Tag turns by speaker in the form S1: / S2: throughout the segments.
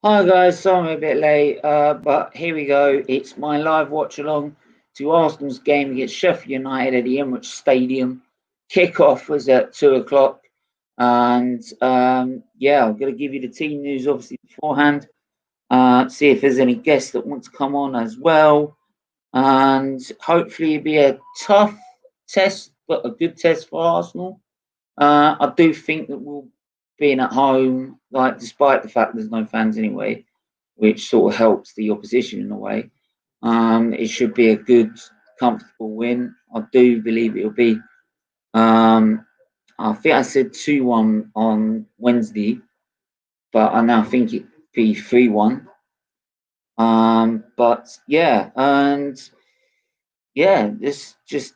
S1: Hi guys, sorry I'm a bit late, but here we go. It's my live watch along to Arsenal's game against Sheffield United at the Emirates Stadium. Kickoff was at 2 o'clock, and yeah, I'm going to give you the team news obviously beforehand. See if there's any guests that want to come on as well, and hopefully it'll be a tough test, but a good test for Arsenal. I do think that we'll being at home, like despite the fact there's no fans anyway, which sort of helps the opposition in a way. It should be a good, comfortable win. I do believe it'll be. Um, I think I said 2-1 on Wednesday, but I now think it'd be 3-1. But yeah, and yeah, this just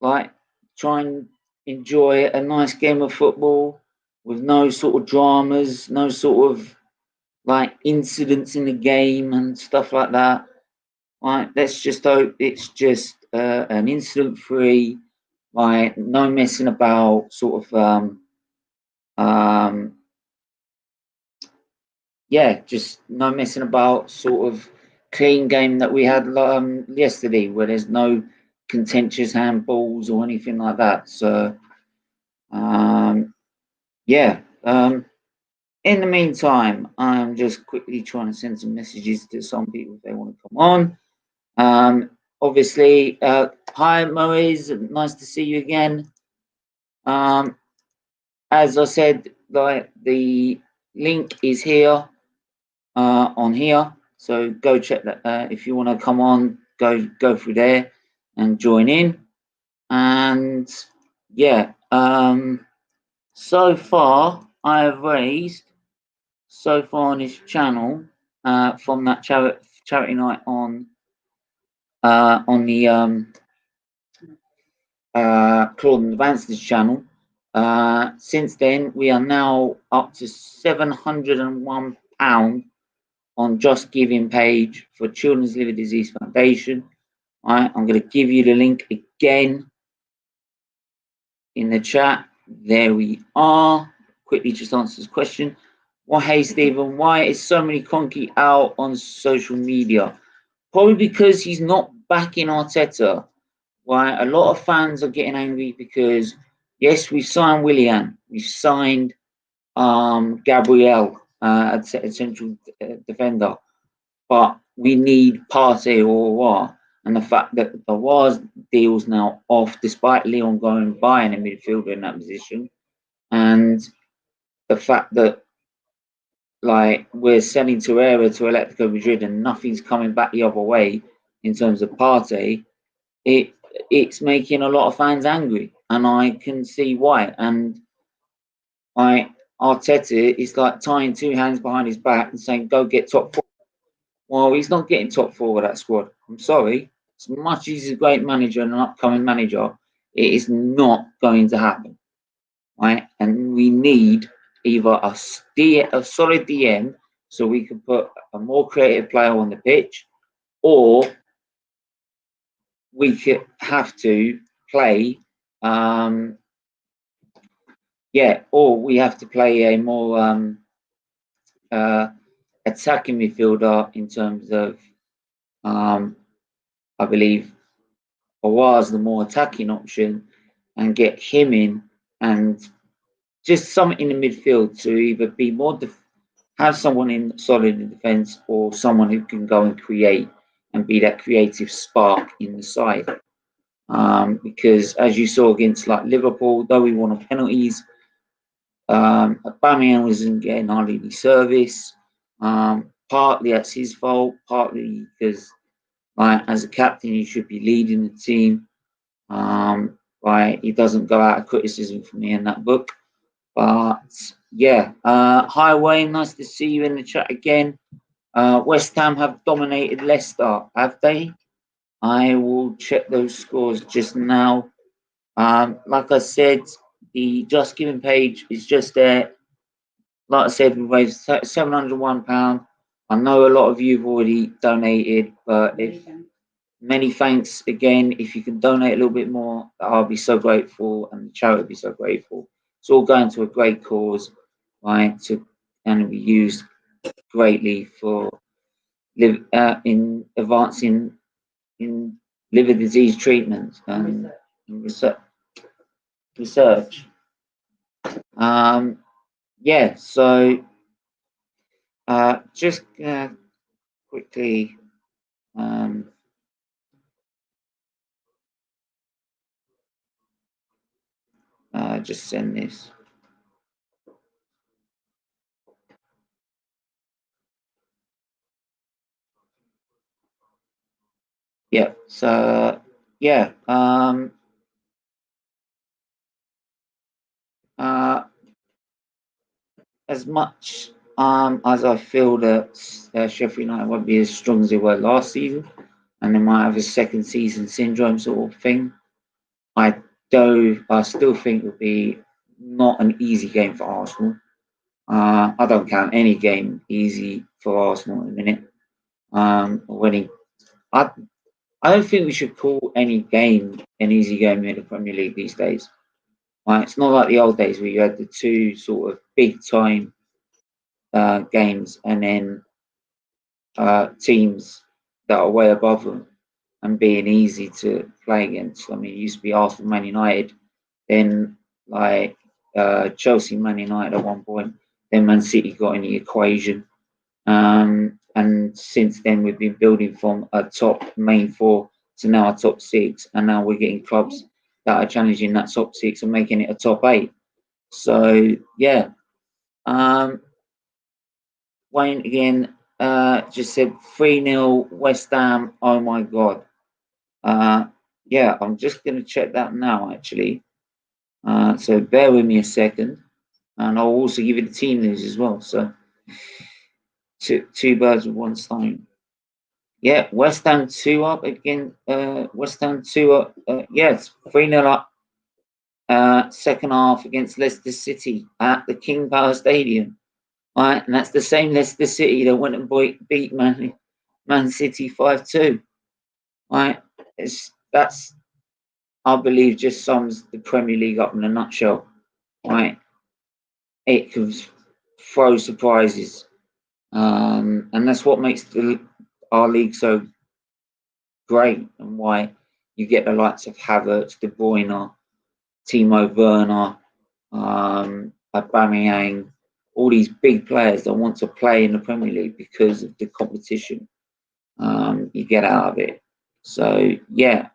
S1: like try and enjoy a nice game of football with no sort of dramas, no sort of like incidents in the game and stuff like that. Like, let's just hope it's just an incident free, like no messing about, sort of. Um, yeah, just no messing about, sort of clean game that we had yesterday, where there's no contentious handballs or anything like that. So um, yeah. In the meantime, I'm just quickly trying to send some messages to some people if they want to come on. Obviously, hi Moise, nice to see you again. Um, as I said, like the link is here on here, so go check that. If you want to come on, go through there and join in. And yeah, so far I have raised so far on this channel from that charity night on the Claude Advances channel. Since then, we are now up to £701 on Just Giving page for Children's Liver Disease Foundation. Right, I'm going to give you the link again in the chat. There we are. Quickly just answer this question. Well, hey Stephen, why is so many Conky out on social media? Probably because he's not backing Arteta. Why a lot of fans are getting angry because yes, we've signed Willian, we've signed Gabriel at central defender, but we need Partey or Aouar. And the fact that the Aouar's deal's now off, despite Leon going buying a midfielder in that position, and the fact that like we're sending Torreira to Atletico Madrid and nothing's coming back the other way in terms of Partey, it's making a lot of fans angry, and I can see why. And I Arteta is like tying two hands behind his back and saying, "Go get top four." Well, he's not getting top four with that squad. I'm sorry. As much as he's a great manager and an upcoming manager, it is not going to happen, right? And we need either a solid DM so we can put a more creative player on the pitch, or we could have to play or we have to play a more attacking midfielder in terms of, I believe, Aouar's the more attacking option, and get him in, and just something in the midfield to either be more have someone in solid in defence, or someone who can go and create and be that creative spark in the side. Because as you saw against like Liverpool, though we won on penalties, Aubameyang wasn't getting hardly any service. Partly that's his fault, partly because, like, as a captain, you should be leading the team. Right, he doesn't go out of criticism for me in that book. But yeah, hi Wayne, nice to see you in the chat again. West Ham have dominated Leicester, have they? I will check those scores just now. Like I said, the Just Giving page is just there. Like I said, we raised £701. I know a lot of you have already donated, but if many thanks again. If you can donate a little bit more, I'll be so grateful, and the charity will be so grateful. It's all going to a great cause, right? And be used greatly for in advancing in liver disease treatment and research. Yeah, so just quickly just send this. Yeah, so yeah, as much as I feel that Sheffield United won't be as strong as they were last season, and they might have a second season syndrome sort of thing, I still think it will be not an easy game for Arsenal. I don't count any game easy for Arsenal at the minute. Winning, I I don't think we should call any game an easy game in the Premier League these days. Right? It's not like the old days where you had the two sort of big time games and then teams that are way above them and being easy to play against. I mean, it used to be Arsenal, Man United, then like Chelsea, Man United at one point, then Man City got in the equation. And since then, we've been building from a top main four to now a top six, and now we're getting clubs that are challenging that top six and making it a top eight. So yeah, um, Wayne again just said 3-0 West Ham. Oh my god. Uh, yeah, I'm just going to check that now actually. So bear with me a second, and I'll also give you the team news as well. So two birds with one stone. Yeah, West Ham 2 up again. West Ham 2 up. Yes, 3-0 up. Second half against Leicester City at the King Power Stadium. All right, and that's the same Leicester City that went and beat Man City 5-2. Right, that's I believe just sums the Premier League up in a nutshell. Right, it can throw surprises, and that's what makes our league so great, and why you get the likes of Havertz, De Bruyne, Timo Werner, Aubameyang, all these big players that want to play in the Premier League because of the competition you get out of it. So yeah,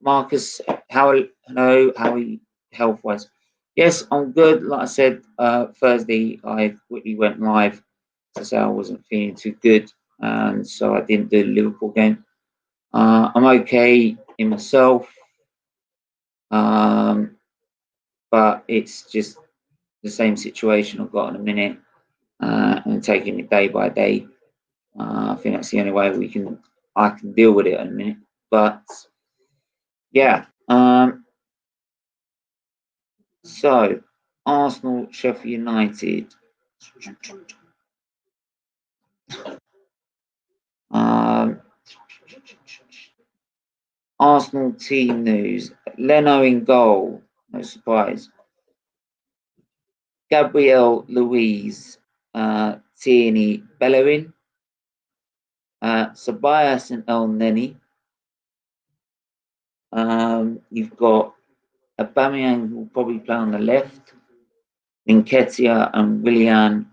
S1: Marcus, hello, how are you health wise? Yes, I'm good. Like I said, Thursday I quickly went live to say I wasn't feeling too good, and so I didn't do the Liverpool game. I'm okay in myself, um, but it's just the same situation I've got in a minute, and taking it day by day. I think that's the only way I can deal with it in a minute. But yeah, so Arsenal, Sheffield United. Um, Arsenal team news. Leno in goal. No surprise. Gabriel Luiz, Tierney Bellerin, Sabias and El Neni. You've got Aubameyang who will probably play on the left. Nketiah and Willian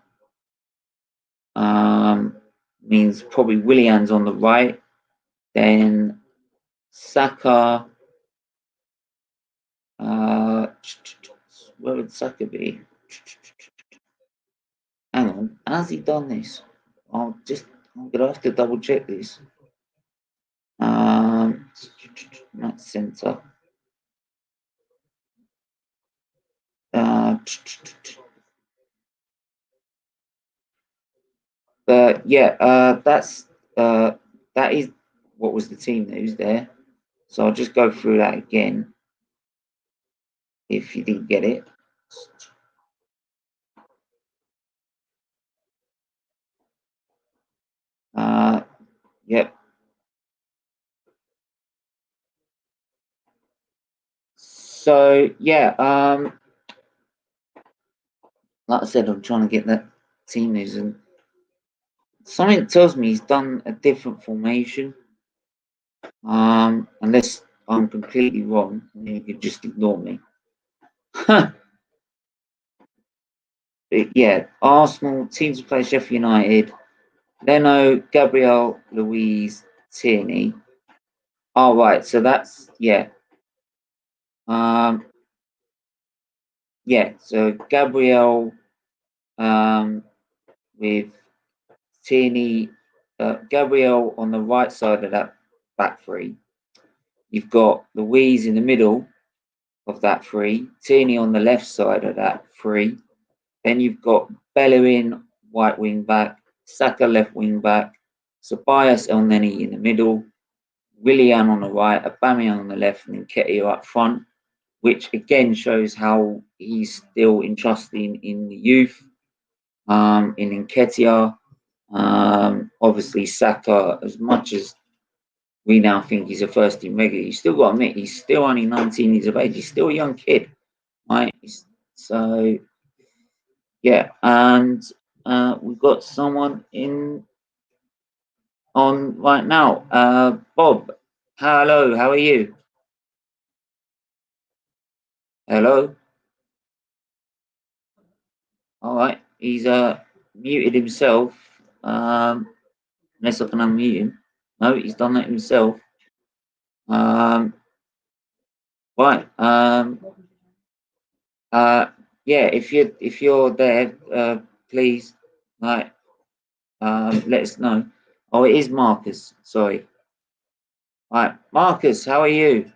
S1: means probably Willian's on the right. Then Saka. Where would Saka be? Hang on, has he done this? I'm gonna have to double check this. Not center. Yeah, that is what was the team news there. So I'll just go through that again if you didn't get it. Yep. So yeah, like I said, I'm trying to get that team news, and something tells me he's done a different formation. Unless I'm completely wrong, you could just ignore me. Yeah, Arsenal teams to play Sheffield United. Leno, Gabriel, Louise, Tierney. Oh right, so that's yeah. Yeah, so Gabriel with Tierney, Gabriel on the right side of that back three. You've got Louise in the middle of that three, Tierney on the left side of that three. Then you've got Bellerin, right wing back, Saka left wing back, Tobias Elneny in the middle, Willian on the right, Aubameyang on the left, and Nketiah up front, which again shows how he's still entrusting in the youth. In Nketiah, obviously Saka, as much as we now think he's a first team regular, you still got to admit he's still only 19 years of age. He's still a young kid, right? So yeah, and we've got someone in on right now. Bob, hello, how are you? Hello. All right, he's muted himself. Unless I can unmute him. No, he's done that himself. Right. Yeah. If you're there, please, like, let us know. Oh, it is Marcus. Sorry. Right, Marcus, how are you?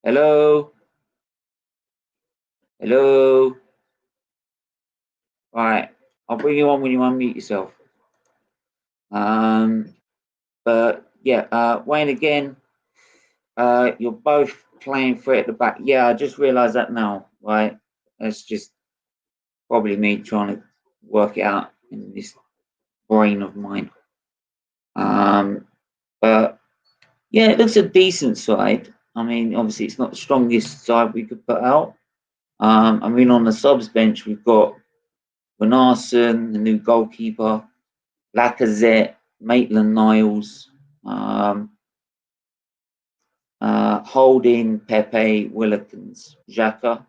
S1: Hello. Hello. Right. I'll bring you on when you unmute yourself. But yeah, Wayne again. You're both playing free at the back. Yeah, I just realised that now. Right. That's just probably me trying to work it out in this brain of mine. But yeah, it looks a decent side. I mean, obviously, it's not the strongest side we could put out. I mean, on the subs bench, we've got Renarson, the new goalkeeper, Lacazette, Maitland-Niles, Holding, Pepe, Willikins, Xhaka.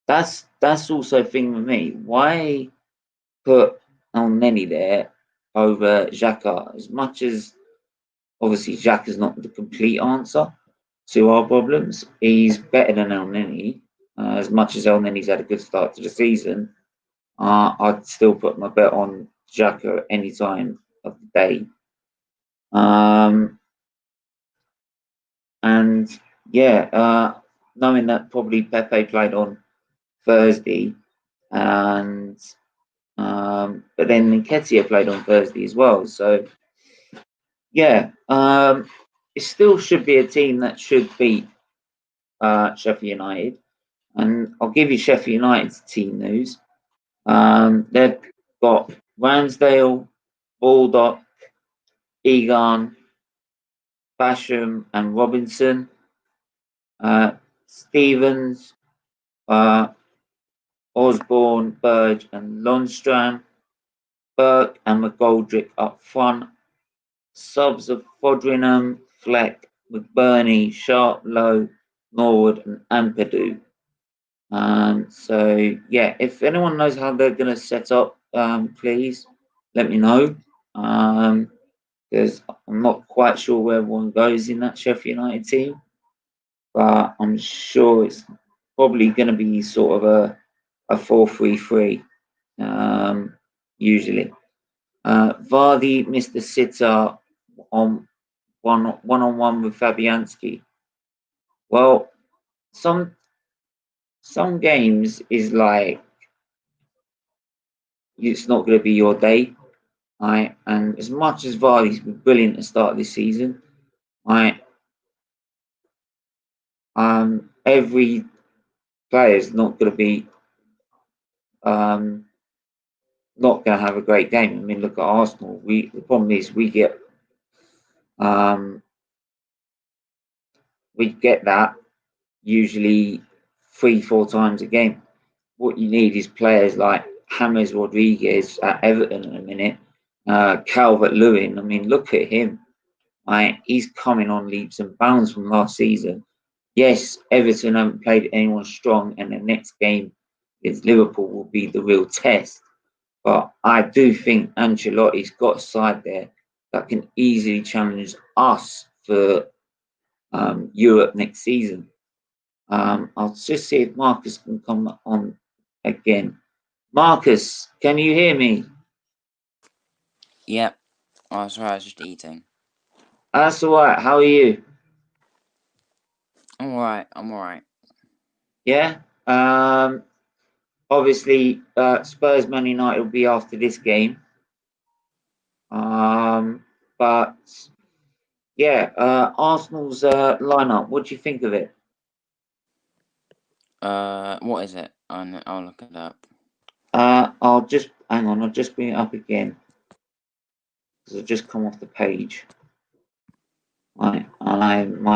S1: That's also a thing with me. Why put Elneny there over Xhaka? As much as obviously Xhaka's not the complete answer to our problems, he's better than Elneny. As much as Elneny's had a good start to the season, I'd still put my bet on Xhaka any time of the day. And yeah, knowing that probably Pepe played on Thursday, and but then Nketiah played on Thursday as well. So yeah, it still should be a team that should beat Sheffield United. And I'll give you Sheffield United's team news. They've got Ramsdale, Baldock, Egan, Basham, and Robinson. Stevens, Osborne, Burge, and Lundstram. Burke and McGoldrick up front. Subs of Fodringham, Fleck, McBurney, Sharp, Lowe, Norwood, and Ampadu. So yeah, if anyone knows how they're going to set up, please let me know. Because I'm not quite sure where everyone goes in that Sheffield United team, but I'm sure it's probably going to be sort of a 4-3-3, usually. Vardy missed the sitter on one-on-one with Fabianski. Well, some games is like it's not going to be your day, right? And as much as Vardy's been brilliant at the start of this season, right? Every player is not going to be not going to have a great game. I mean, look at Arsenal. The problem is we get that usually 3-4 times a game. What you need is players like James Rodriguez at Everton in a minute, Calvert-Lewin. I mean, look at him. Right? He's coming on leaps and bounds from last season. Yes, Everton haven't played anyone strong, and the next game against Liverpool will be the real test. But I do think Ancelotti's got a side there that can easily challenge us for Europe next season. I'll just see if Marcus can come on again. Marcus, can you hear me?
S2: Yep. Oh, sorry, I was just eating.
S1: That's all right. How are you?
S2: I'm alright.
S1: Yeah. Obviously, Spurs Man United will be after this game. But yeah, Arsenal's lineup. What do you think of it?
S2: What is it? I'll look it up.
S1: I'll just hang on. I'll just bring it up again because I've just come off the page. My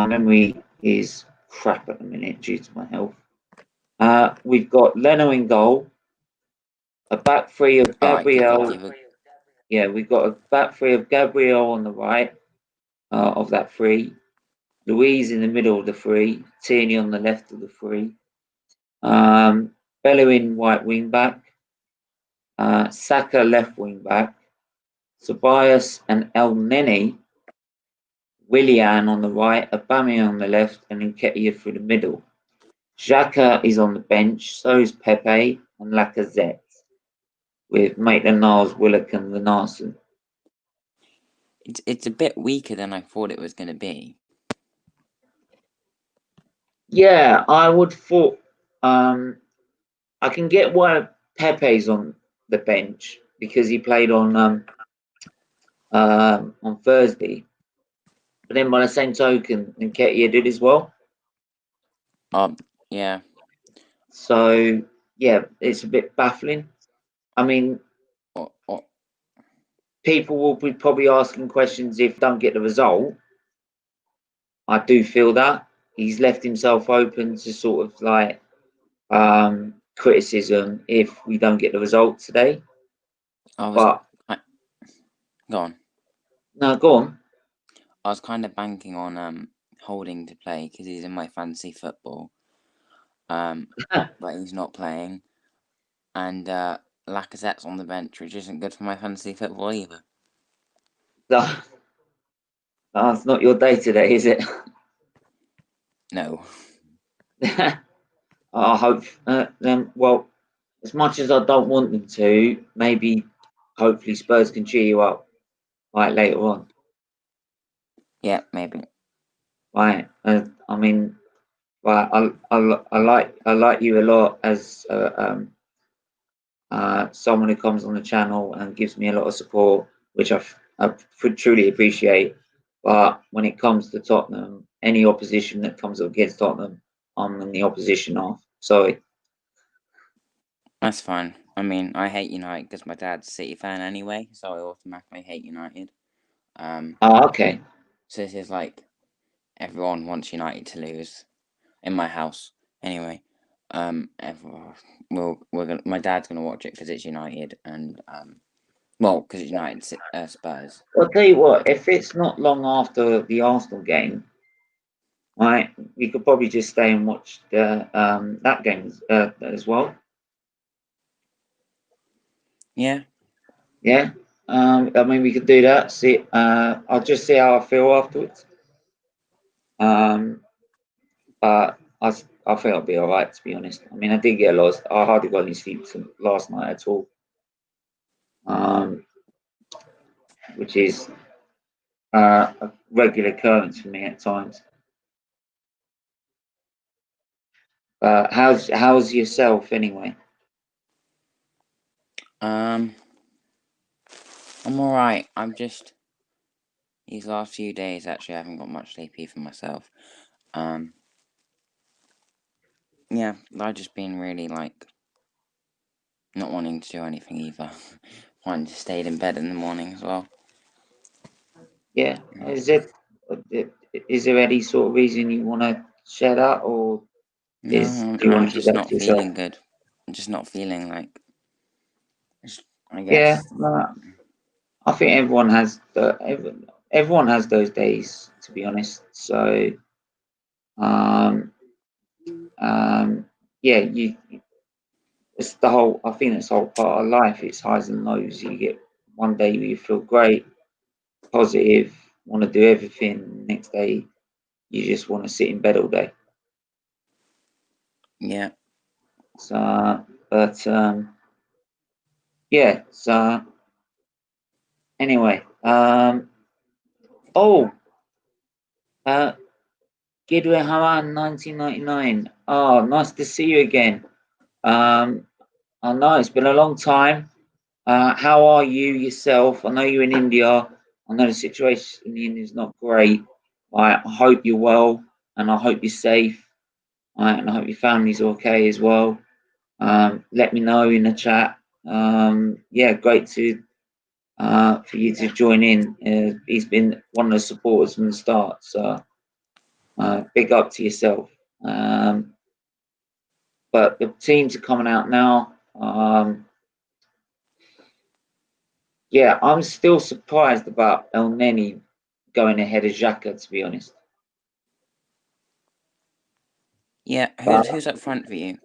S1: memory is crap at the minute due to my health. We've got Leno in goal, a back three of Gabriel. Yeah, we've got a back three of Gabriel on the right of that three, Louise in the middle of the three, Tierney on the left of the three, Bellerin right wing back, Saka left wing back, Tobias and El Neni, Willian on the right, Aubameyang on the left, and Nketiah through the middle. Xhaka is on the bench, so is Pepe and Lacazette, with Maitland-Niles, Willock and Renarson.
S2: It's a bit weaker than I thought it was going to be.
S1: Yeah, I would thought. I can get why Pepe's on the bench because he played on Thursday, but then by the same token, Nketiah did as well.
S2: Yeah.
S1: So yeah, it's a bit baffling. I mean, people will be probably asking questions if don't get the result. I do feel that he's left himself open to sort of like criticism if we don't get the result today.
S2: Go on.
S1: No, go on.
S2: I was kind of banking on Holding to play because he's in my fantasy football. But he's not playing, and Lacazette's on the bench, which isn't good for my fantasy football either.
S1: That's not your day today, is it?
S2: No.
S1: I hope. Well, as much as I don't want them to, maybe, hopefully, Spurs can cheer you up, like later on.
S2: Yeah, maybe.
S1: Right. I mean, I like you a lot as someone who comes on the channel and gives me a lot of support, which I truly appreciate. But when it comes to Tottenham, any opposition that comes up against Tottenham, I'm in the opposition of. Sorry.
S2: That's fine. I mean, I hate United because my dad's a City fan anyway, so I automatically hate United.
S1: Okay.
S2: So this is like everyone wants United to lose in my house. Anyway, my dad's gonna watch it because it's United, and because it's United Spurs.
S1: I'll tell you what. If it's not long after the Arsenal game, right, we could probably just stay and watch that game as well.
S2: Yeah.
S1: Yeah. I mean, we could do that. See, I'll just see how I feel afterwards. But I think I'll be all right, to be honest. I mean, I did get lost. I hardly got any sleep last night at all, which is a regular occurrence for me at times. How's yourself anyway?
S2: I'm all right. I'm just these last few days. Actually, I haven't got much sleep for myself. Yeah, I've just been really like not wanting to do anything either. Wanting to stay in bed in the morning as well.
S1: Yeah. Is there any sort of reason you want to share that or?
S2: No,
S1: Do you want
S2: I'm
S1: to keep
S2: just
S1: that
S2: not
S1: to yourself?
S2: feeling good. I'm just not feeling like. I
S1: Yeah,
S2: guess.
S1: no, I think everyone has those days, to be honest. So, um, yeah, it's the whole. I think it's the whole part of life. It's highs and lows. You get one day where you feel great, positive, want to do everything. Next day, you just want to sit in bed all day.
S2: Yeah.
S1: So, but yeah. So anyway, oh, uh, Gidwe Haran, 1999. Oh, nice to see you again. I know it's been a long time. How are you yourself? I know you're in India. I know the situation in India is not great. I hope you're well, and I hope you're safe, and I hope your family's okay as well. Let me know in the chat. Yeah, great to for you to join in. He's been one of the supporters from the start, so big up to yourself. But the teams are coming out now. Yeah, I'm still surprised about El Neni going ahead of Xhaka, to be honest.
S2: Yeah.
S1: But
S2: Who's up front for you?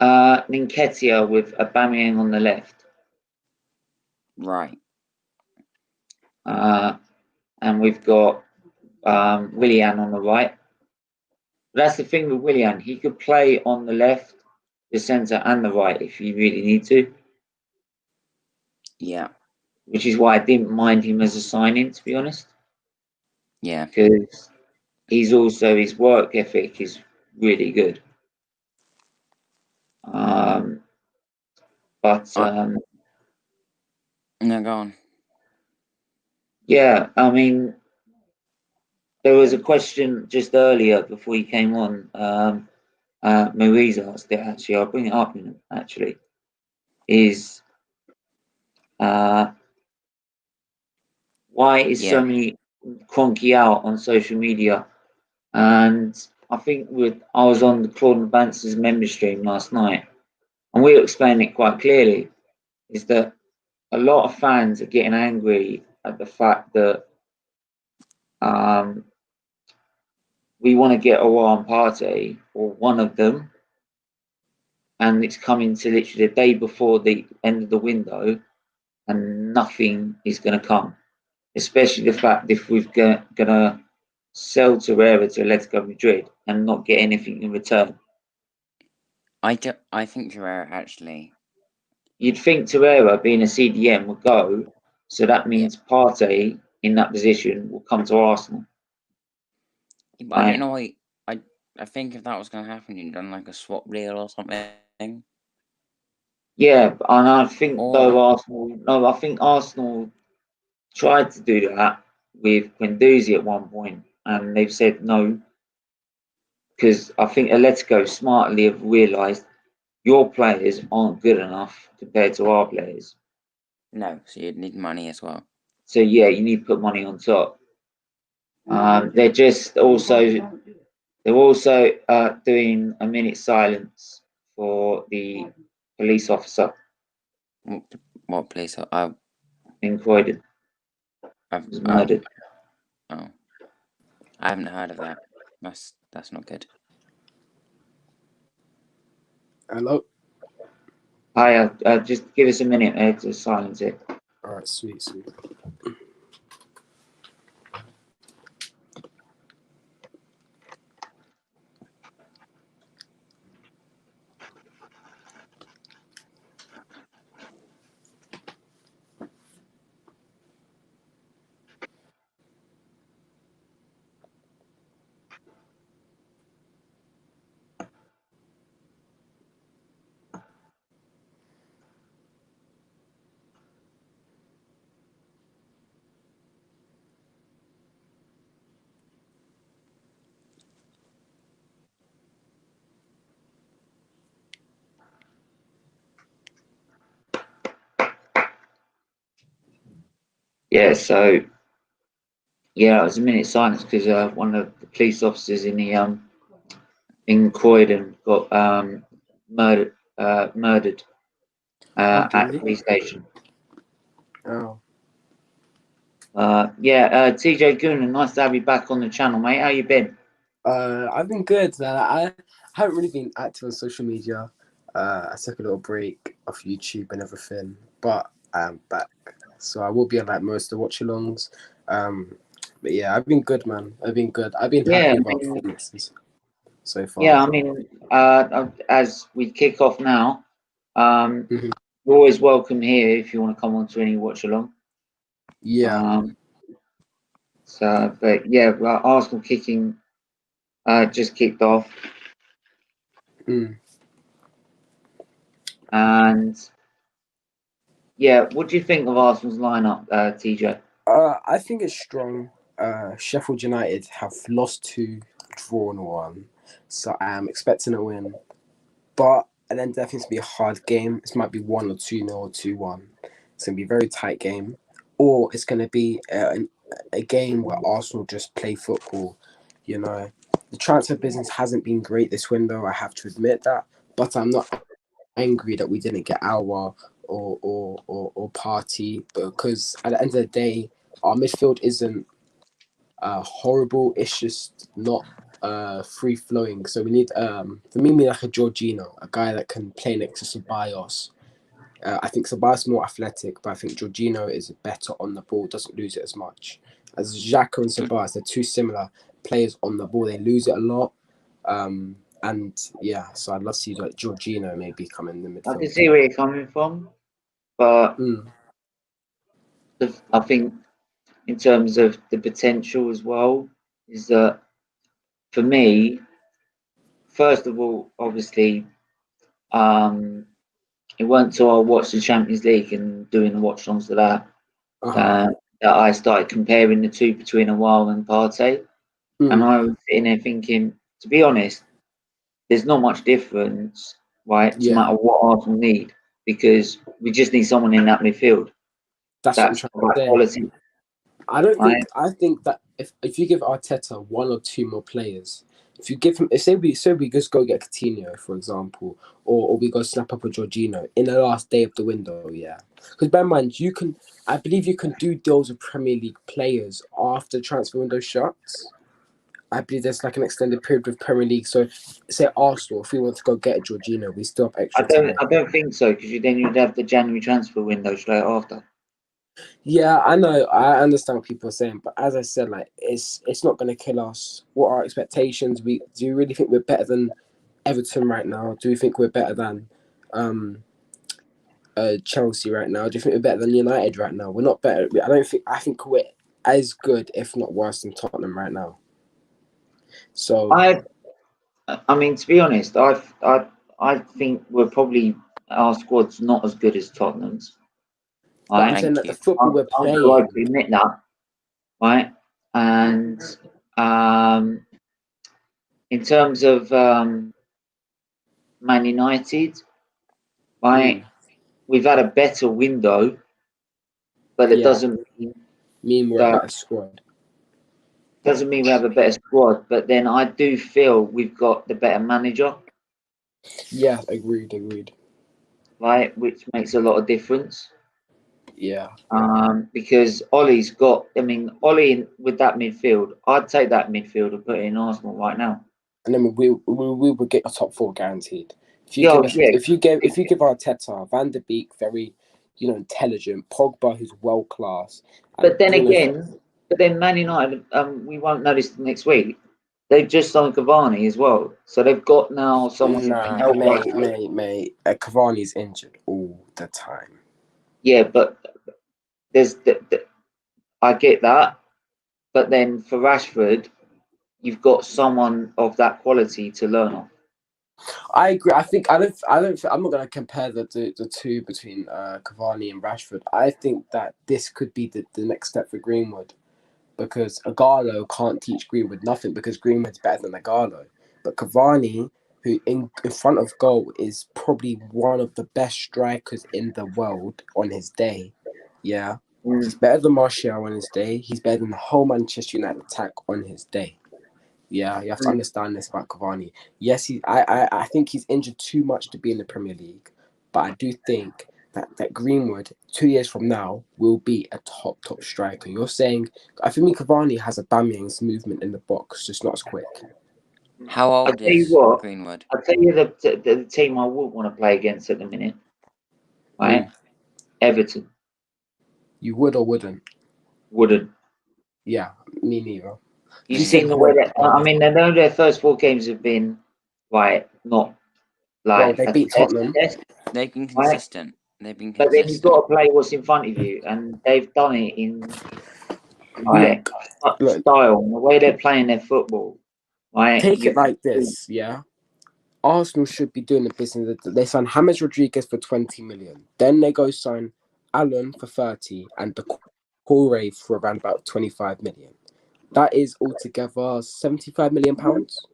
S1: Nketiah with Aubameyang on the left,
S2: Right.
S1: and we've got Willian on the right. But that's the thing with Willian; he could play on the left, the centre, and the right if you really need to.
S2: Yeah.
S1: Which is why I didn't mind him as a signing, to be honest,
S2: Yeah.
S1: because he's also his work ethic is really good. But
S2: No, go on.
S1: yeah, I mean, there was a question just earlier before you came on. Maurice asked it actually. I'll bring it up actually. Is why is
S2: Yeah.
S1: so many Cronky out on social media? And I think I was on the Claude Bance's member stream last night, and we explained it quite clearly. Is that a lot of fans are getting angry at the fact that we want to get Awan Partey or one of them, and it's coming to literally the day before the end of the window, and nothing is going to come. Especially the fact if we're going to sell Torreira to Atletico Madrid and not get anything in return.
S2: I think Torreira actually.
S1: You'd think Torreira, being a CDM, would go, so that
S2: Yeah.
S1: means Partey in that position will come to Arsenal.
S2: But I don't know why. I think if that was going to happen, you'd done like a swap deal or something.
S1: Yeah, and I think
S2: Or
S1: I think Arsenal tried to do that with Guendouzi at one point, and they've said no, because I think Atletico smartly have realised your players aren't good enough compared to our players.
S2: no, so you'd need money as well.
S1: So yeah, you need to put money on top. They're also doing a minute silence for the police officer
S2: What place? I
S1: in Croydon.
S2: I've
S1: Was murdered.
S2: oh, I haven't heard of that. That's not good.
S3: Hello.
S1: Hi, just give us a minute to silence it.
S3: All right, sweet.
S1: Yeah, so yeah, it was a minute silence because one of the police officers in the in Croydon got murdered at
S3: did
S1: the
S3: he?
S1: police station.
S3: Oh.
S1: TJ Goonan, nice to have you back on the channel, mate. How you been?
S3: I've been good. I haven't really been active on social media. I took a little break off YouTube and everything, but I'm back. So I will be on like most of the watchalongs. But yeah, I've been good, man. I've been good. I've been
S1: Yeah,
S3: happy
S1: I
S3: about
S1: mean,
S3: performances so
S1: yeah,
S3: far.
S1: I mean, as we kick off now,
S3: Mhm.
S1: you're always welcome here if you want to come on to any watch along.
S3: Yeah.
S1: But Arsenal kicking just kicked off,
S3: Mm.
S1: and yeah, what do you think of Arsenal's lineup, TJ?
S3: I think it's strong. Sheffield United have lost 2, drawn 1, so I am expecting a win. But and then definitely it's gonna be a hard game. This might be 1 or 2-0 or 2-1. It's gonna be a very tight game, or it's gonna be a game where Arsenal just play football. You know, the transfer business hasn't been great this window. I have to admit that, but I'm not angry that we didn't get our or party, because at the end of the day, our midfield isn't horrible. It's just not free flowing. So we need for me like a Jorginho, a guy that can play next to Ceballos. I think Ceballos is more athletic, but I think Jorginho is better on the ball, doesn't lose it as much. As Xhaka and Ceballos, they're two similar players on the ball. They lose it a lot. And yeah, so I'd love to see like Jorginho maybe come in the
S1: I can
S3: midfield.
S1: see where you're coming from, but
S3: Mm.
S1: I think in terms of the potential as well, is that for me, first of all, obviously, it weren't until I watched the Champions League and doing the watch alongs to that
S3: Uh-huh.
S1: that I started comparing the two between Awal and Partey. And
S3: Mm.
S1: I was sitting there thinking, to be honest, there's not much difference, right, to
S3: Yeah,
S1: matter what Arsenal need, because we just need someone in that midfield.
S3: that's what I'm
S1: That's
S3: trying
S1: the
S3: to
S1: right
S3: say.
S1: quality, right?
S3: I think that if you give Arteta 1 or 2 more players, if you give him, if say we just go get Coutinho, for example, or we go snap up a Jorginho in the last day of the window, yeah. Because bear in mind, I believe you can do deals with Premier League players after the transfer window shuts. I believe there's like an extended period with Premier League. So, say Arsenal, if we want to go get a Jorginho, we still have extra time.
S1: I don't think so, because you'd have the January transfer window straight after.
S3: Yeah, I know. I understand what people are saying, but as I said, like it's not going to kill us. What are our expectations? Do you really think we're better than Everton right now? Do you think we're better than um Chelsea right now? Do you think we're better than United right now? We're not better. I don't think. I think we're as good, if not worse, than Tottenham right now. So
S1: I mean, to be honest, I think we're probably our squad's not as good as Tottenham's,
S3: but I'm
S1: right?
S3: saying
S2: Thank
S3: that the
S2: you.
S3: football we're
S1: I'm glad
S3: playing,
S1: to admit that, right? And um, in terms of Man United, right, we've had a better window, but it
S3: yeah, mean we're a better squad.
S1: doesn't mean we have a better squad. But then I do feel we've got the better manager,
S3: Yeah, agreed.
S1: right, which makes a lot of difference.
S3: Yeah.
S1: Because Ollie's got, I mean, Ollie with that midfield, I'd take that midfield and put it in Arsenal right now.
S3: And then we will get a top 4 guaranteed.
S1: Yeah, yeah.
S3: If you give Arteta Van der Beek very, intelligent, Pogba who's world class, and
S1: But then
S3: Bruno.
S1: again, Man United, we won't notice next week. They've just signed Cavani as well, so they've got now someone who can
S3: Nah,
S1: help us.
S3: mate. Cavani's injured all the time.
S1: Yeah, but there's I get that, but then for Rashford, you've got someone of that quality to learn off.
S3: I agree. I think I don't. I'm not going to compare the two between Cavani and Rashford. I think that this could be the next step for Greenwood, because Agallo can't teach Greenwood nothing, because Greenwood's better than Agallo. But Cavani, who in front of goal is probably one of the best strikers in the world on his day. Yeah. He's better than Martial on his day. He's better than the whole Manchester United attack on his day. Yeah, you have to understand this about Cavani. Yes, I think he's injured too much to be in the Premier League, but I do think that Greenwood 2 years from now will be a top striker. You're saying I think Cavani has a Aubameyang's movement in the box, just not as quick.
S2: How
S1: I
S2: old
S1: tell you
S2: is
S1: what,
S2: Greenwood?
S1: I tell you the team I would want to play against at the minute, right? Everton.
S3: You would or wouldn't?
S1: Wouldn't.
S3: Yeah, me neither.
S1: You've
S3: You said
S1: seen the way
S3: would.
S1: that I mean, I know their first 4 games have been not
S3: Well,
S1: like
S3: they
S1: a
S3: beat Tottenham.
S1: test,
S2: They've been
S1: right?
S2: consistent. They've been
S1: But then you've
S2: consistent.
S1: got to play what's in front of you, and they've done it in like
S3: Look,
S1: style and the way they're playing their football. Right?
S3: take it like this, yeah. Arsenal should be doing the business. They sign James Rodriguez for 20 million. Then they go sign Allen for 30 and the Corey for around about 25 million. That is altogether 75 million pounds.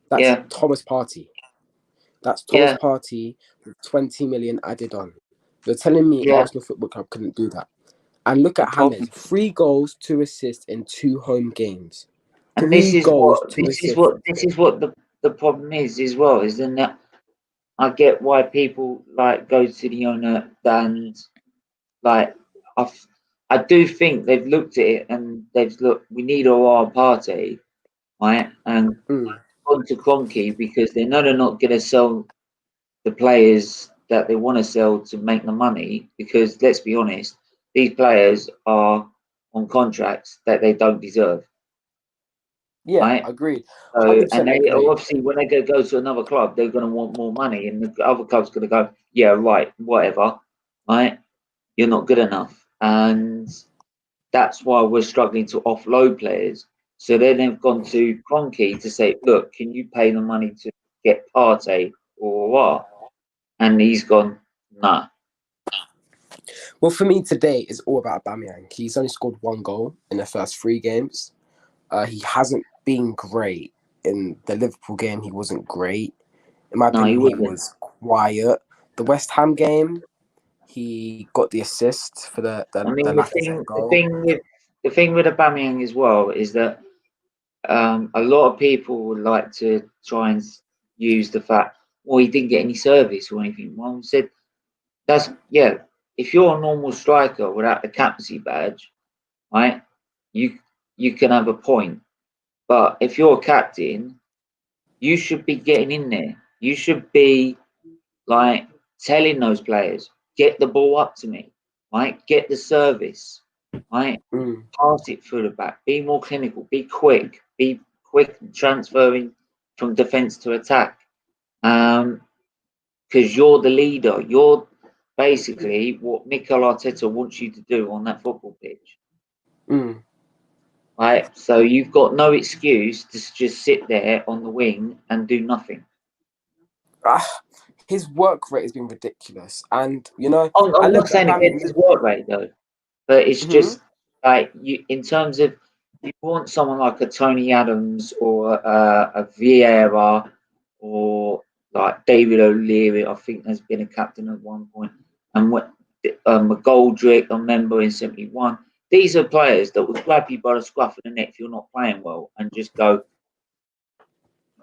S3: That's Thomas Partey. That's Thomas Partey with 20 million added on. You're telling me Arsenal Football Club couldn't do that? And look at James, 3 goals, 2 assists in 2 home games.
S1: And this is what the problem is as well, is then that I get why people like go to the owner and like I do think they've looked at it and they've looked, we need our party, right? And gone to Cronky because they know they're not gonna sell the players that they want to sell to make the money, because let's be honest, these players are on contracts that they don't deserve.
S3: Yeah,
S1: right?
S3: agreed.
S1: So, and
S3: 100%
S1: they
S3: agree.
S1: obviously, when they go to another club, they're going to want more money, and the other club's going to go, yeah, right, whatever, right? You're not good enough, and that's why we're struggling to offload players. So then they've gone to Cronky to say, look, can you pay the money to get Partey or what? And he's gone, nah.
S3: Well, for me today, it's all about Aubameyang. He's only scored 1 goal in the first 3 games. He hasn't been great. In the Liverpool game, he wasn't great. In my opinion, he was quiet. The West Ham game, he got the assist for the Lacazette goal.
S1: The thing with Aubameyang as well is that a lot of people would like to try and use the fact, well, he didn't get any service or anything. Well, I said, if you're a normal striker without the captaincy badge, right, you can have a point. But if you're a captain, you should be getting in there. You should be like telling those players, get the ball up to me, right? Get the service, right? Pass it through the back. Be more clinical. Be quick transferring from defense to attack. Because you're the leader. You're basically what Mikel Arteta wants you to do on that football pitch. Right? So you've got no excuse to just sit there on the wing and do nothing.
S3: His work rate has been ridiculous, and you know,
S1: I'm not saying against his work rate though, but it's just like you, in terms of, you want someone like a Tony Adams or a Vieira or like David O'Leary. I think has been a captain at one point, and what McGoldrick, I remember in '71. These are players that will grab you by the scruff of the neck if you're not playing well and just go,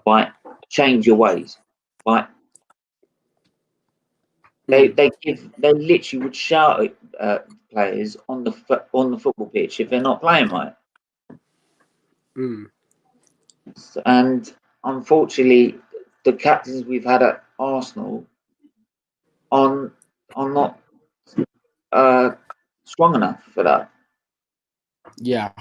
S1: right, change your ways, right. They literally would shout at players on the football pitch if they're not playing right. And unfortunately, the captains we've had at Arsenal are not strong enough for that.
S3: Yeah.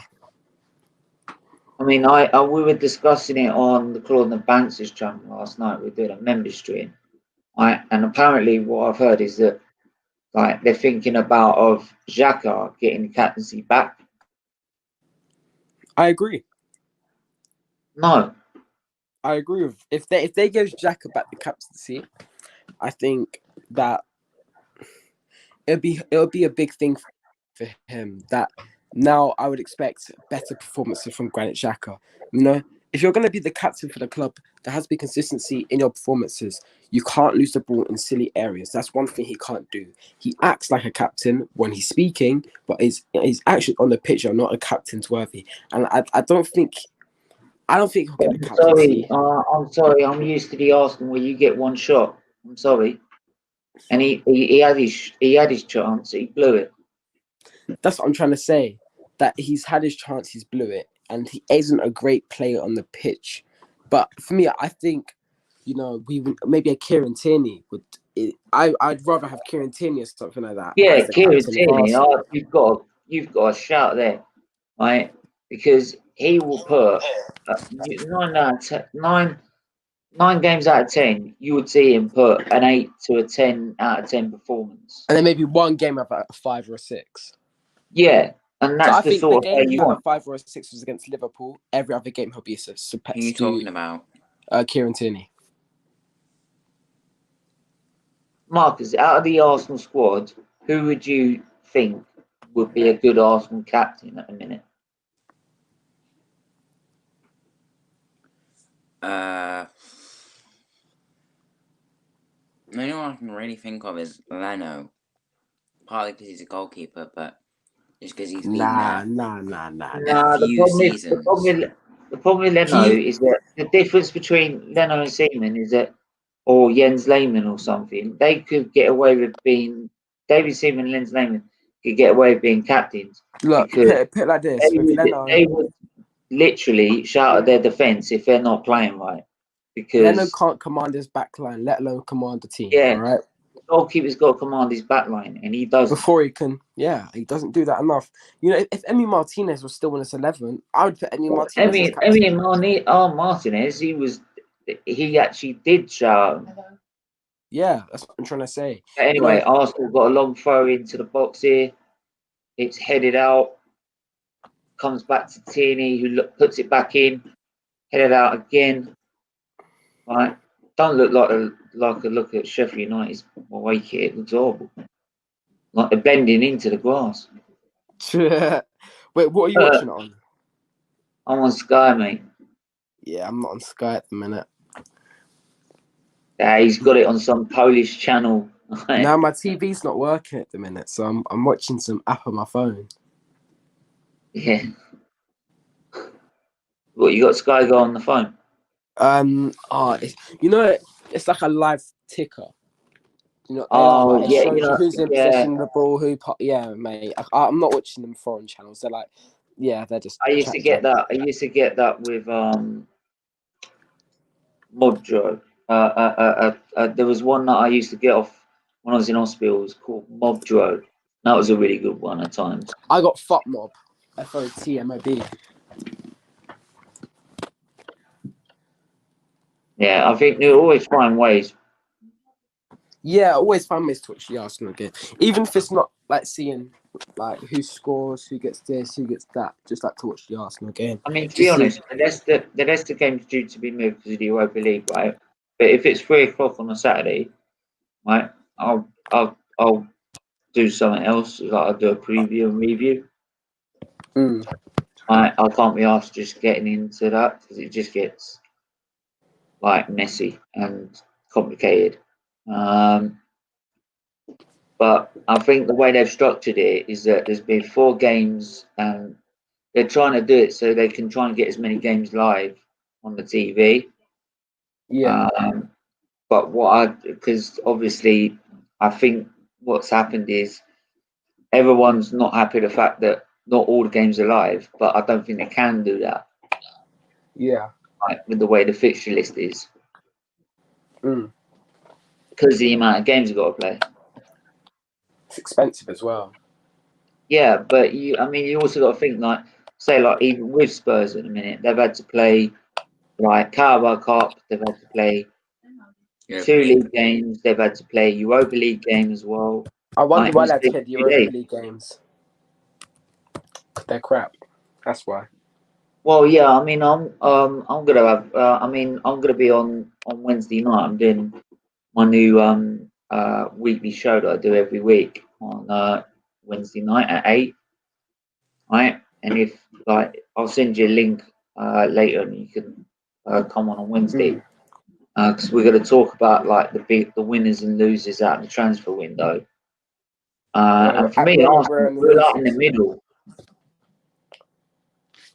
S1: I mean, we were discussing it on the Claude Banks' channel last night. We did a member stream, right? And apparently, what I've heard is that like they're thinking of Xhaka getting the captaincy back.
S3: I agree.
S1: No,
S3: I agree with if they give Xhaka back the captaincy, I think that it'll be a big thing for him. That now I would expect better performances from Granit Xhaka. You know, if you're going to be the captain for the club, there has to be consistency in your performances. You can't lose the ball in silly areas. That's one thing he can't do. He acts like a captain when he's speaking, but his actions on the pitch are not a captain's worthy. And I don't think I don't think he'll get the
S1: I'm sorry.
S3: captaincy.
S1: I'm sorry. I'm used to the Arsenal where you get one shot. I'm sorry. And he had his chance. He blew it.
S3: That's what I'm trying to say. That he's had his chance, he's blew it, and he isn't a great player on the pitch. But for me, I think, maybe a Kieran Tierney would. I'd rather have Kieran Tierney or something like that
S1: Yeah,
S3: as the
S1: Kieran
S3: captain of
S1: Tierney.
S3: Arsenal.
S1: You've got a shout there, right? Because he will put 9 games out of 10. You would see him put an 8 to a 10 out of 10 performance.
S3: And then maybe one game of a 5 or a 6.
S1: Yeah, and
S3: So
S1: that's
S3: I
S1: the
S3: think the
S1: sort of player
S3: game he
S1: you
S3: had a
S1: want.
S3: 5 or a 6 was against Liverpool. Every other game he'll be
S2: Who are
S3: surpassed
S2: you talking about?
S3: Kieran Tierney.
S1: Marcus, out of the Arsenal squad, who would you think would be a good Arsenal captain at the minute?
S2: The only one I can really think of is Leno. Partly because he's a goalkeeper, but just because he's been there
S1: Nah,
S2: a
S1: the
S2: few
S1: problem is
S2: seasons.
S1: the problem with Leno is that the difference between Leno and Seaman is that, or Jens Lehmann or something, they could get away with being David Seaman and Jens Lehmann could get away with being captains
S3: Look,
S1: because
S3: put it like this. With Leno,
S1: they would literally shout at their defence if they're not playing right.
S3: Leno
S1: Because
S3: can't command his back line, let alone command the team.
S1: yeah,
S3: All right.
S1: the goalkeeper's got to command his back line, and he doesn't.
S3: Before he can, he doesn't do that enough. If Emi Martinez was still in this 11, I would put Emi Martinez as captain.
S1: Martinez, he actually did shout.
S3: Yeah, that's what I'm trying to say.
S1: But anyway, Arsenal got a long throw into the box here. It's headed out. Comes back to Tierney, who puts it back in. Headed out again. Right. Don't look like a look at Sheffield United's away kit. It looks horrible. Like they're bending into the grass.
S3: Wait, what are you watching it on?
S1: I'm on Sky, mate.
S3: Yeah, I'm not on Sky at the minute.
S1: He's got it on some Polish channel.
S3: Now my TV's not working at the minute, so I'm watching some app on my phone.
S1: Yeah. What, you got Sky Go on the phone?
S3: It's like a live ticker.
S1: Oh,
S3: it
S1: yeah,
S3: shows you who's in possession of the ball, mate. I'm not watching them foreign channels. They're like, they're just.
S1: I used to get that. I used to get that with Mobdro. There was one that I used to get off when I was in hospital. It was called Mobdro. That was a really good one at times.
S3: I got FOTMob, FOTMOB.
S1: Yeah, I think they always find ways.
S3: Yeah, I always find ways to watch the Arsenal game, even if it's not like seeing like who scores, who gets this, who gets that. Just like to watch the Arsenal game.
S1: I mean, to be honest, the Leicester game's due to be moved because of the Europa League, right? But if it's 3 o'clock on a Saturday, right, I'll do something else. Like I'll do a preview and review. I can't be asked just getting into that because it just gets like messy and complicated. But I think the way they've structured it is that there's been 4 games and they're trying to do it so they can try and get as many games live on the TV.
S3: Yeah.
S1: But because obviously I think what's happened is everyone's not happy with the fact that not all the games are live, but I don't think they can do that.
S3: Yeah.
S1: With the way the fixture list is. Because the amount of games you've got to play.
S3: It's expensive as well.
S1: Yeah, but you also got to think even with Spurs at the minute, they've had to play like Carabao Cup, they've had to play 2 league games, they've had to play Europa League game as well.
S3: I wonder why they've played the Europa League games. They're crap. That's why.
S1: Well, yeah, I mean, I'm gonna have. I'm gonna be on Wednesday night. I'm doing my new weekly show that I do every week on Wednesday night at 8. Right, and if I'll send you a link later, and you can come on Wednesday because we're gonna talk about the winners and losers out of the transfer window. And for me, Arsenal, we're in the middle.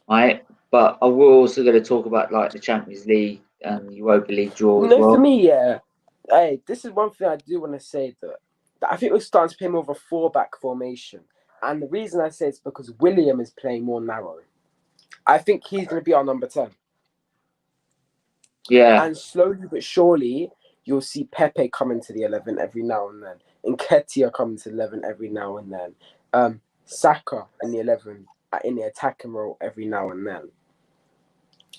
S1: Right, but we're also going to talk about like the Champions League and Europa League draw as
S3: No,
S1: well.
S3: for me, yeah. Hey, this is one thing I do want to say that I think we're starting to play more of a 4-back formation. And the reason I say it's because William is playing more narrow. I think he's going to be our number 10.
S1: Yeah.
S3: And slowly but surely, you'll see Pepe come into the 11 every now and then. Nketiah come into the 11 every now and then. Saka in the 11 in the attacking role every now and then.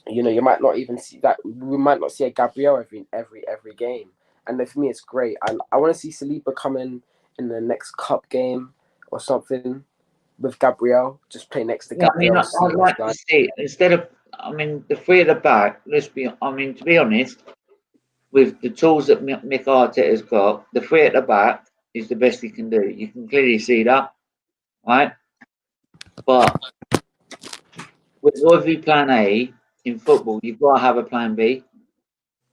S3: You know, you might not even see that. We might not see a Gabriel every game. And for me, it's great. I want to see Saliba come in the next cup game or something with Gabriel. Just play next to
S1: Yeah, I mean,
S3: Gabriel.
S1: I'd like to see instead of, I mean, the three at the back. To be honest, with the tools that Mick Arteta's got, the three at the back is the best he can do. You can clearly see that, right? But with every plan A in football, you've got to have a plan B,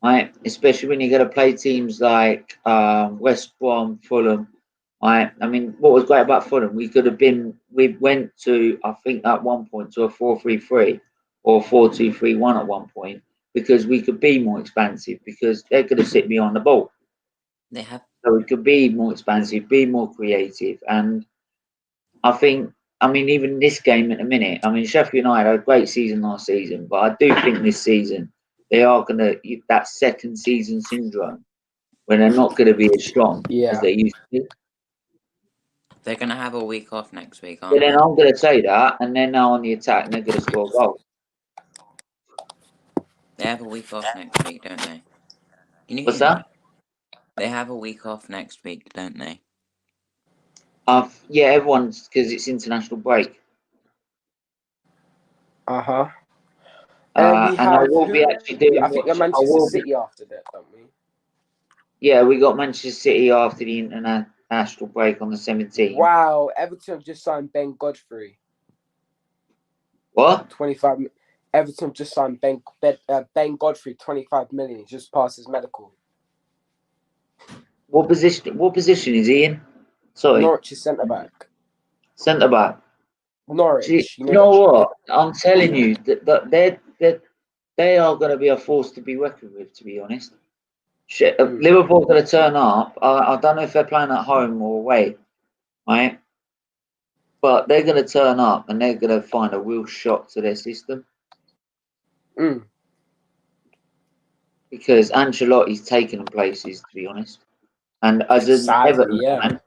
S1: right? Especially when you're going to play teams like West Brom, Fulham. Right? I mean, what was great about Fulham, we went to, I think at one point, to a 4-3-3 or 4-2-3-1 at one point because we could be more expansive because they're going to sit behind the ball.
S2: They have.
S1: So we could be more expansive, be more creative. And I think, I mean, even this game at the minute, I mean, Sheffield United had a great season last season, but I do think this season they are going to, that second season syndrome, when they're not going to be as strong as they used to be.
S2: They're going to have a week off next week, aren't
S1: But then
S2: they?
S1: I'm going to say that, and they're now on the attack and they're going to score a goal.
S2: They have a week off next week, don't they? Can you
S1: What's
S2: hear me?
S1: that?
S2: They have a week off next week, don't they?
S1: Yeah, everyone's, because it's international break.
S3: Uh-huh.
S1: And
S3: we
S1: I
S3: have
S1: will be actually doing.
S3: I think you're Manchester City after that, don't we?
S1: Yeah, we got Manchester City after the international break on the 17th.
S3: Wow, Everton have just signed Ben Godfrey.
S1: What?
S3: 25. Everton have just signed Ben Godfrey, 25 million. He just passed his medical.
S1: What position is he in? Sorry.
S3: Norwich is centre back.
S1: Centre back.
S3: Norwich.
S1: You know what? I'm telling you that they are going to be a force to be reckoned with. To be honest, Liverpool going to turn up. I don't know if they're playing at home or away, right? But they're going to turn up and they're going to find a real shock to their system. Because Ancelotti's taken them places, to be honest. And as an Everton fan,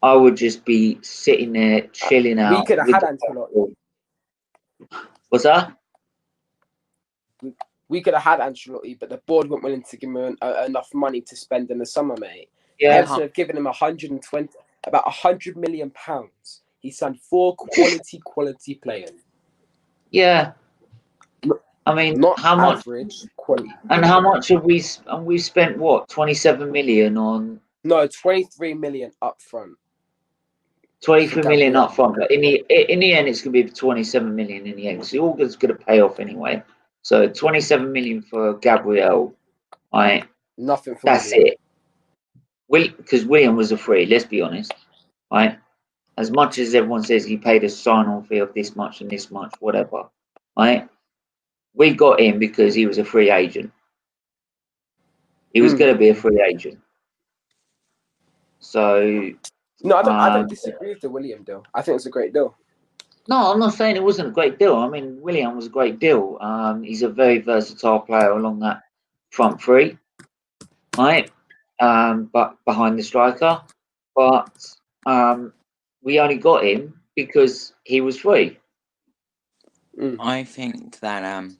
S1: I would just be sitting there chilling out.
S3: We could have had Ancelotti.
S1: What's that?
S3: We could have had Ancelotti, but the board weren't willing to give him enough money to spend in the summer, mate.
S1: Yeah.
S3: Everton have given him about £100 million. He signed 4 quality players.
S1: Yeah. I mean,
S3: not
S1: how much
S3: average quality?
S1: And how much have we? And we spent what? 27 million on.
S3: No, 23 million up front.
S1: 23 million up front, but in the end, it's going to be 27 million in the end. So all that's going to pay off anyway. So 27 million for Gabriel, right?
S3: Nothing for
S1: that's
S3: William.
S1: it. Because William was a free. Let's be honest, right? As much as everyone says he paid a sign-on fee of this much and this much, whatever, right? We got him because he was a free agent. He was going to be a free agent. So
S3: no, I don't disagree with the William deal. I think it's a great deal.
S1: No, I'm not saying it wasn't a great deal. I mean, William was a great deal. He's a very versatile player along that front three, right? But behind the striker. But we only got him because he was free.
S2: I think that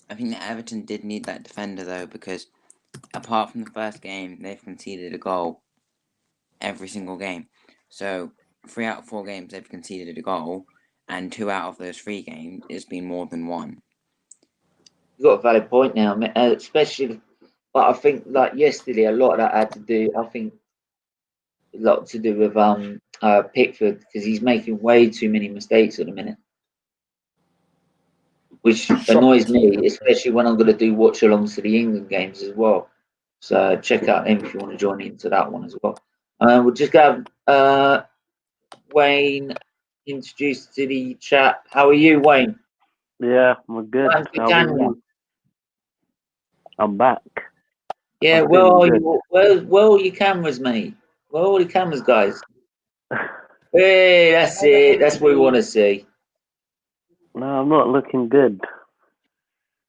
S2: Everton did need that defender though, because apart from the first game, they've conceded a goal every single game. So 3 out of 4 games they've conceded a goal, and 2 out of those 3 games it's been more than 1.
S1: You've got a valid point now, especially. But I think like yesterday, a lot of that had to do. I think a lot to do with Pickford because he's making way too many mistakes at the minute, which annoys me, especially when I'm going to do watch-alongs to the England games as well. So check out him if you want to join into that one as well. We'll just have Wayne introduced to the chat. How are you, Wayne?
S4: Yeah, I'm good.
S1: Thanks for
S4: How are
S1: January.
S4: you? I'm back.
S1: Yeah,
S4: I'm
S1: where
S4: feeling
S1: are
S4: good.
S1: you? Where are your cameras, mate? Where are all the cameras, guys? Hey, that's it. That's what we want to see.
S4: No, I'm not looking good.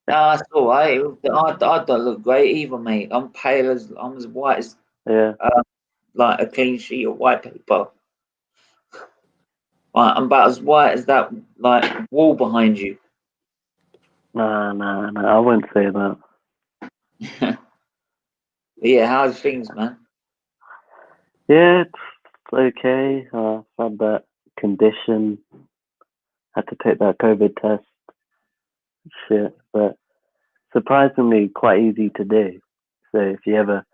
S1: No, that's all right. I don't look great either, mate. I'm as white as
S4: Yeah.
S1: like a clean sheet of white paper. Like, I'm about as white as that like wall behind you.
S4: Nah, I wouldn't say that.
S1: But yeah, how's things, man?
S4: Yeah, it's okay. I've had that condition. Had to take that COVID test. Shit, but surprisingly quite easy to do. So if you ever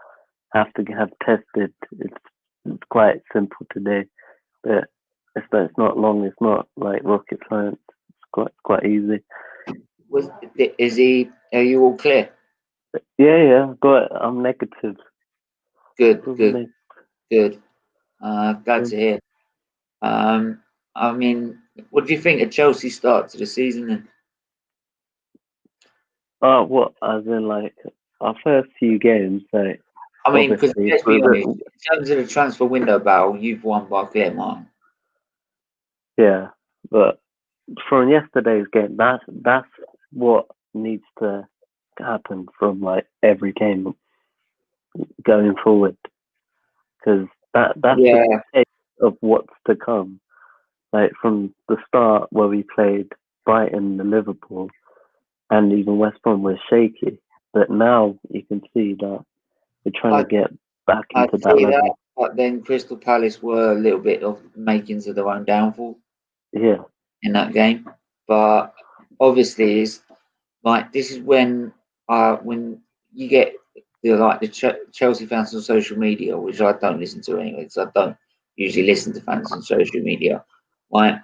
S4: have to have tested, it's quite simple to do. But it's not long. It's not like rocket science. It's quite easy.
S1: Is he? Are you all clear?
S4: Yeah. I'm negative.
S1: Good.
S4: Probably.
S1: Glad to hear. I mean, what do you think of Chelsea's start to the season? Then?
S4: What? As in, like, our first few games, like,
S1: I mean, because
S4: obviously,
S1: let's be honest, in terms of the transfer window battle, you've won by a clear margin.
S4: yeah, but from yesterday's game, that's what needs to happen from like every game going forward, because that's
S1: Yeah.
S4: the taste of what's to come. Like from the start, where we played Brighton and Liverpool, and even West Brom was shaky, but now you can see that we're trying to get back into that
S1: see
S4: level.
S1: that, but then Crystal Palace were a little bit of makings of their own downfall.
S4: Yeah.
S1: In that game, but obviously, it's like this is when you get the Chelsea fans on social media, which I don't listen to anyway, because I don't usually listen to fans on social media, like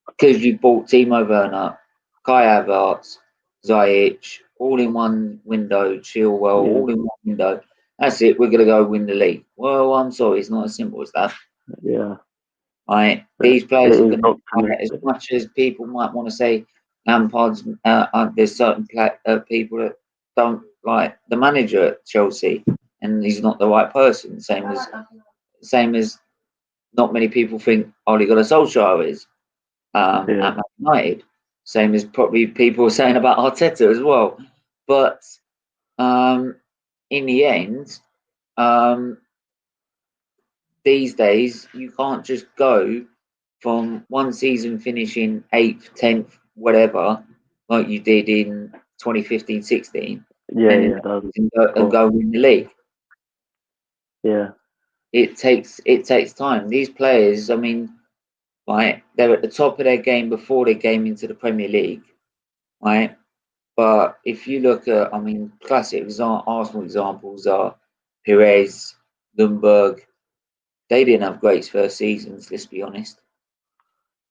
S1: because you bought Timo Werner, Kai Havertz, Ziyech, all in one window, Chilwell,
S4: Yeah.
S1: all in one window. That's it. We're gonna go win the league. Well, I'm sorry, it's not as simple as that.
S4: Yeah.
S1: Right, these players are going to, as
S4: optimistic.
S1: much as people might want to say Lampard's, there's certain people that don't like the manager at Chelsea, and he's not the right person. Same as not many people think Ole Gunnar Solskjaer is at Man United. Same as probably people are saying about Arteta as well. But in the end, these days you can't just go from one season finishing 8th, 10th, whatever, like you did in 2015-16, and go win the league.
S4: Yeah.
S1: It takes time. These players, I mean, right, they're at the top of their game before they came into the Premier League, right? But if you look at, I mean, classic Arsenal examples are Perez, Lundberg. They didn't have great first seasons, let's be honest.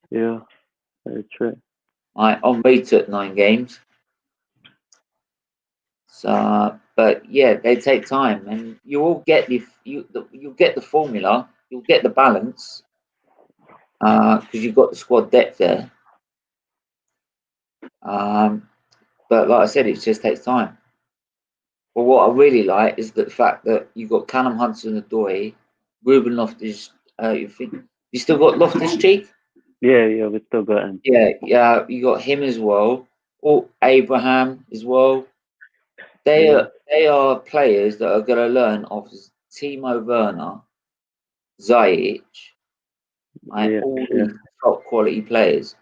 S4: Yeah, very true.
S1: Henry took 9 games. So, but yeah, they take time, and you will get you'll get the formula, you'll get the balance, because you've got the squad depth there. But like I said, it just takes time. But what I really like is the fact that you've got Callum Hudson-Odoi, Ruben Loftus. You still got Loftus Cheek?
S4: Yeah, we still got him.
S1: Yeah, you got him as well. Or Abraham as well. They are players that are going to learn off Timo Werner, Ziyech, all these top quality players,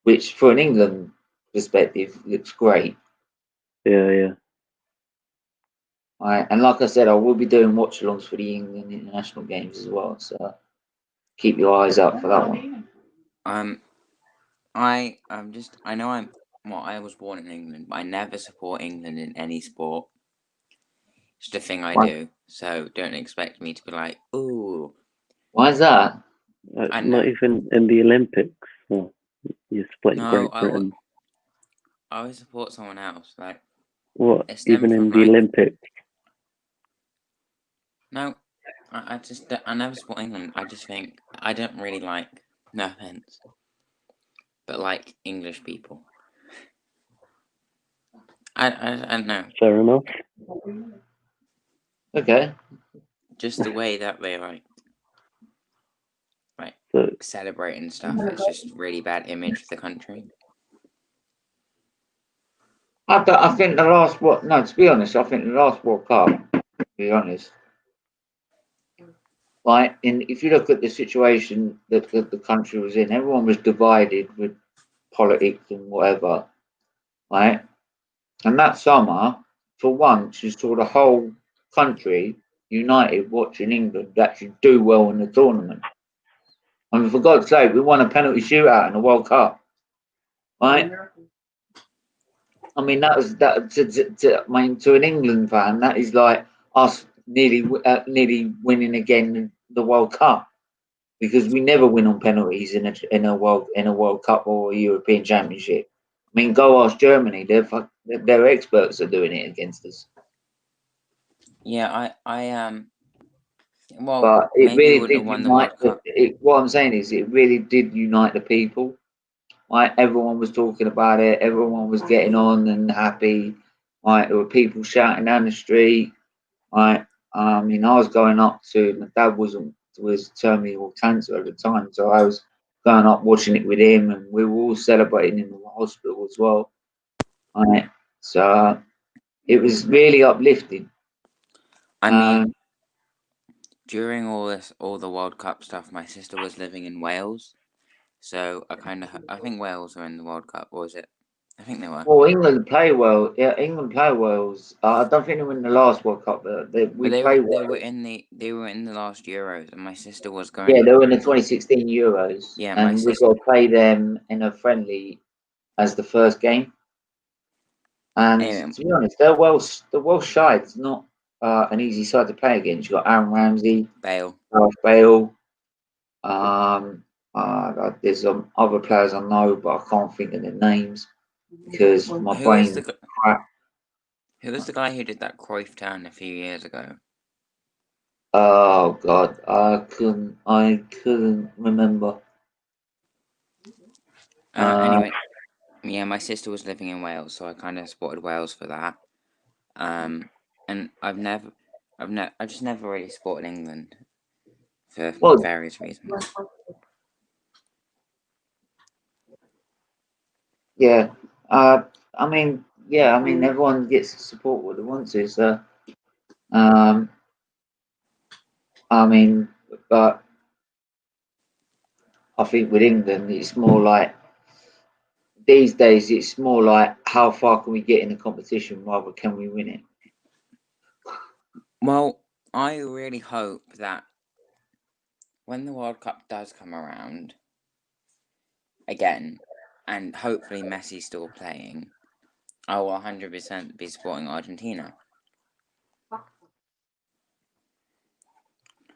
S1: which for an England perspective looks great.
S4: Yeah.
S1: And like I said, I will be doing watch-alongs for the England international games as well, so keep your eyes out for that one.
S2: I was born in England, but I never support England in any sport. It's the thing I do, so don't expect me to be like, ooh.
S1: Why is that?
S4: Not even in the Olympics. Oh, you split Great Britain.
S2: I always support someone else. Like
S4: what? Even in the Olympics?
S2: No, I never support England. I just think I don't really like. No offense, but like English people. I don't know.
S4: Fair enough.
S1: Okay.
S2: Just the way that they
S4: So,
S2: celebrate and stuff. It's just really bad image for the country.
S1: I think the last to be honest, I think the last World Cup, to be honest, right, if you look at the situation that the country was in, everyone was divided with politics and whatever, right? And that summer, for once, you saw the whole country united watching England actually do well in the tournament. I mean, for God's sake, we won a penalty shootout in the World Cup, right? I mean, that was that. To an England fan, that is like us nearly winning again the World Cup, because we never win on penalties in a World Cup or a European Championship. I mean, go ask Germany; they're experts at doing it against us.
S2: Yeah, well,
S1: But it
S2: maybe
S1: really
S2: wouldn't have
S1: did
S2: won the
S1: unite.
S2: World Cup.
S1: What I'm saying is, it really did unite the people. Right, everyone was talking about it. Everyone was getting on and happy. Right, there were people shouting down the street. Right, I mean, I was going up to my dad was terminal cancer at the time, so I was going up watching it with him, and we were all celebrating in the hospital as well. Right, so it was really uplifting.
S2: I mean, during all the World Cup stuff, my sister was living in Wales, so I think Wales were in the World Cup, or was it? I think they were.
S1: Well, England play well. Yeah, England play well. I don't think they were in the last World Cup, but they play well.
S2: They were in the last Euros, and my sister was going.
S1: Yeah, they were in the 2016 Euros.
S2: Yeah,
S1: and we've got to play them in a friendly as the first game. And
S2: anyway,
S1: to be honest, the Welsh side's not an easy side to play against. You've got Aaron Ramsey,
S2: Bale.
S1: Gareth Bale. There's some other players I know, but I can't think of their names because my brain's crap.
S2: Who was the guy who did that Cruyff turn a few years ago?
S1: Oh God, I couldn't remember.
S2: Anyway, yeah, my sister was living in Wales, so I kind of supported Wales for that. And I just never really supported England for various reasons.
S1: Yeah, I mean, everyone gets to support what they want to. So, I mean, but I think with England, it's more like these days. It's more like how far can we get in the competition, rather can we win it?
S2: Well, I really hope that when the World Cup does come around again, and hopefully Messi's still playing, I will 100% be supporting Argentina.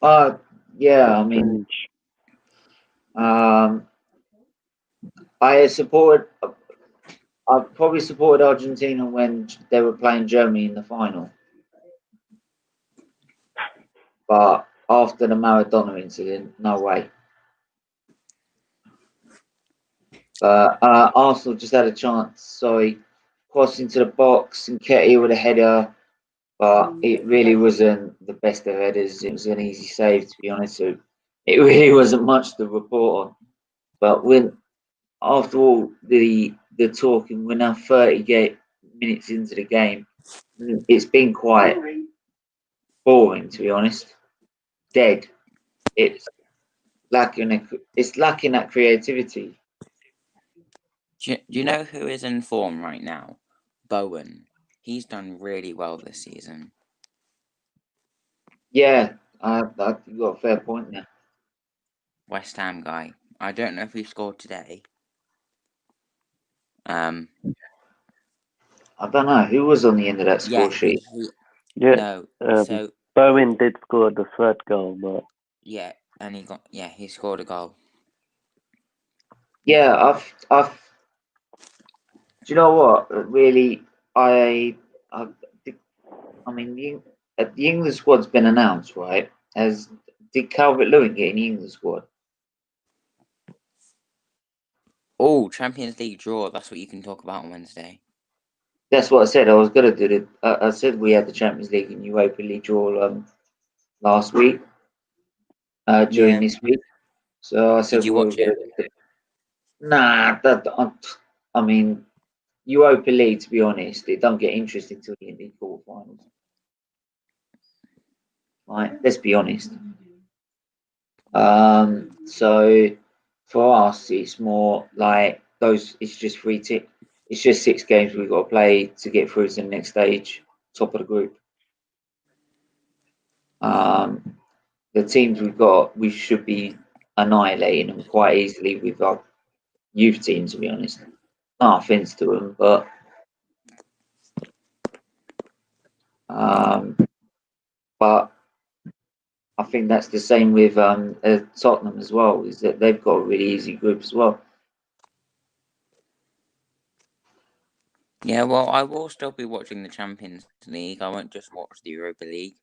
S1: Yeah, I mean, I probably supported Argentina when they were playing Germany in the final, but after the Maradona incident, no way. Arsenal just had a chance. Cross into the box and Nketiah with a header, but it really wasn't the best of headers. It was an easy save, to be honest. So it really wasn't much to report on. But after all the talking, we're now 30 minutes into the game. It's been quite boring, to be honest. Dead. It's lacking that creativity.
S2: Do you know who is in form right now? Bowen. He's done really well this season.
S1: Yeah, you've got a fair point there.
S2: West Ham guy. I don't know if he scored today.
S1: I don't know who was on the end of that score sheet.
S2: So
S4: Bowen did score the third goal, but
S2: yeah, and he scored a goal.
S1: Yeah, do you know what? Really, I mean, the England squad's been announced, right? Did Calvert-Lewin get in the England squad?
S2: Oh, Champions League draw. That's what you can talk about on Wednesday.
S1: That's what I said. I was gonna do it. I said we had the Champions League and Europa League draw last week, during
S2: Yeah.
S1: this week. So I
S2: Did
S1: said
S2: you
S1: we were
S2: watch
S1: gonna.
S2: it?
S1: Nah, I mean, Europa League. To be honest, it don't get interesting till the end of the quarterfinals. Right? Let's be honest. So for us, it's more like those. It's just it's just 6 games we've got to play to get through to the next stage, top of the group. The teams we've got, we should be annihilating them quite easily with our youth team. To be honest, no offense to them, um, but I think that's the same with Tottenham as well. Is that they've got a really easy group as well.
S2: Yeah, well, I will still be watching the Champions League. I won't just watch the Europa League.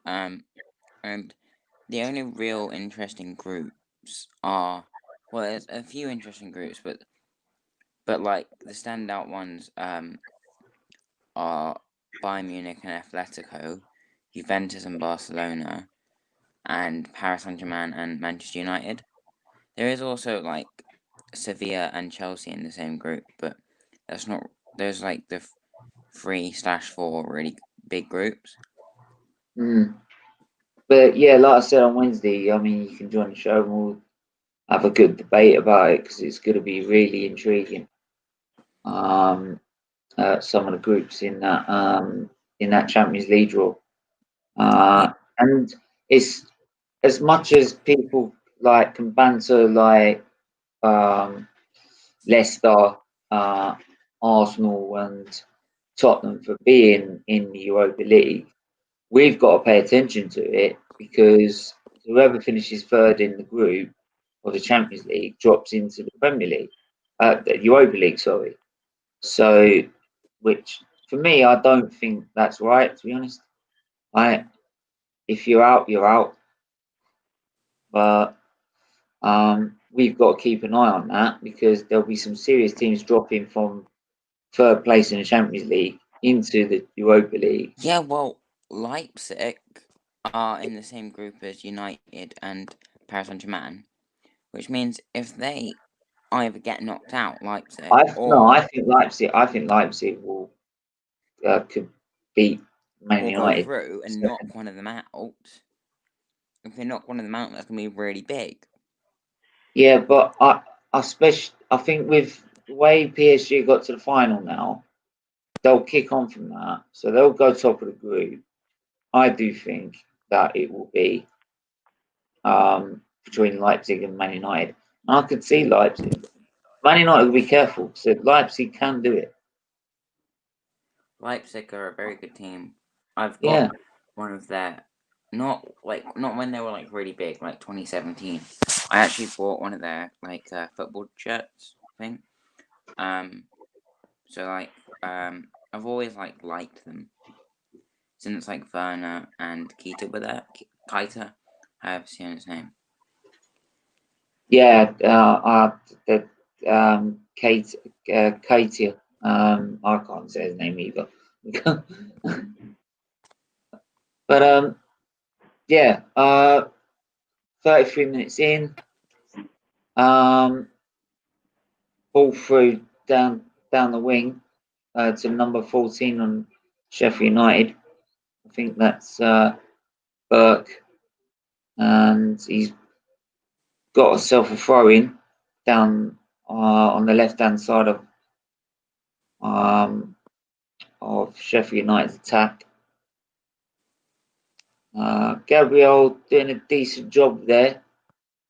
S2: And the only real interesting groups are, well, there's a few interesting groups, but like the standout ones are Bayern Munich and Atletico, Juventus and Barcelona, and Paris Saint-Germain and Manchester United. There is also like Sevilla and Chelsea in the same group, but that's not. There's like the 3/4 really big groups.
S1: Mm. But yeah, like I said on Wednesday, I mean, you can join the show and we'll have a good debate about it because it's going to be really intriguing. Some of the groups in that Champions League draw, and it's as much as people like can banter like Leicester, Arsenal, and Tottenham for being in the Europa League. We've got to pay attention to it because whoever finishes third in the group of the Champions League drops into the Premier League, the Europa League, sorry. So, which for me, I don't think that's right. To be honest, if you're out, you're out. But we've got to keep an eye on that because there'll be some serious teams dropping from third place in the Champions League into the Europa League.
S2: Yeah, well, Leipzig are in the same group as United and Paris Saint-Germain, which means if they either get knocked out, Leipzig,
S1: I think Leipzig will could beat Man
S2: or go
S1: United.
S2: through and knock one of them out. If they knock one of them out, that's gonna be really big.
S1: Yeah, but I think with the way PSG got to the final now, they'll kick on from that. So they'll go top of the group. I do think that it will be between Leipzig and Man United. And I could see Leipzig. Man United will be careful because Leipzig can do it.
S2: Leipzig are a very good team. I've got
S1: Yeah.
S2: one of their not when they were like really big, like 2017. I actually bought one of their like football shirts thing. So like I've always like liked them since like Werner and Keita were there. Keita, I have seen his name.
S1: Yeah, Kate, Katie. I can't say his name either. But yeah. 33 minutes in. Ball through down the wing to number 14 on Sheffield United. I think that's Burke, and he's got himself a throw in down on the left hand side of Sheffield United's attack. Gabriel doing a decent job there,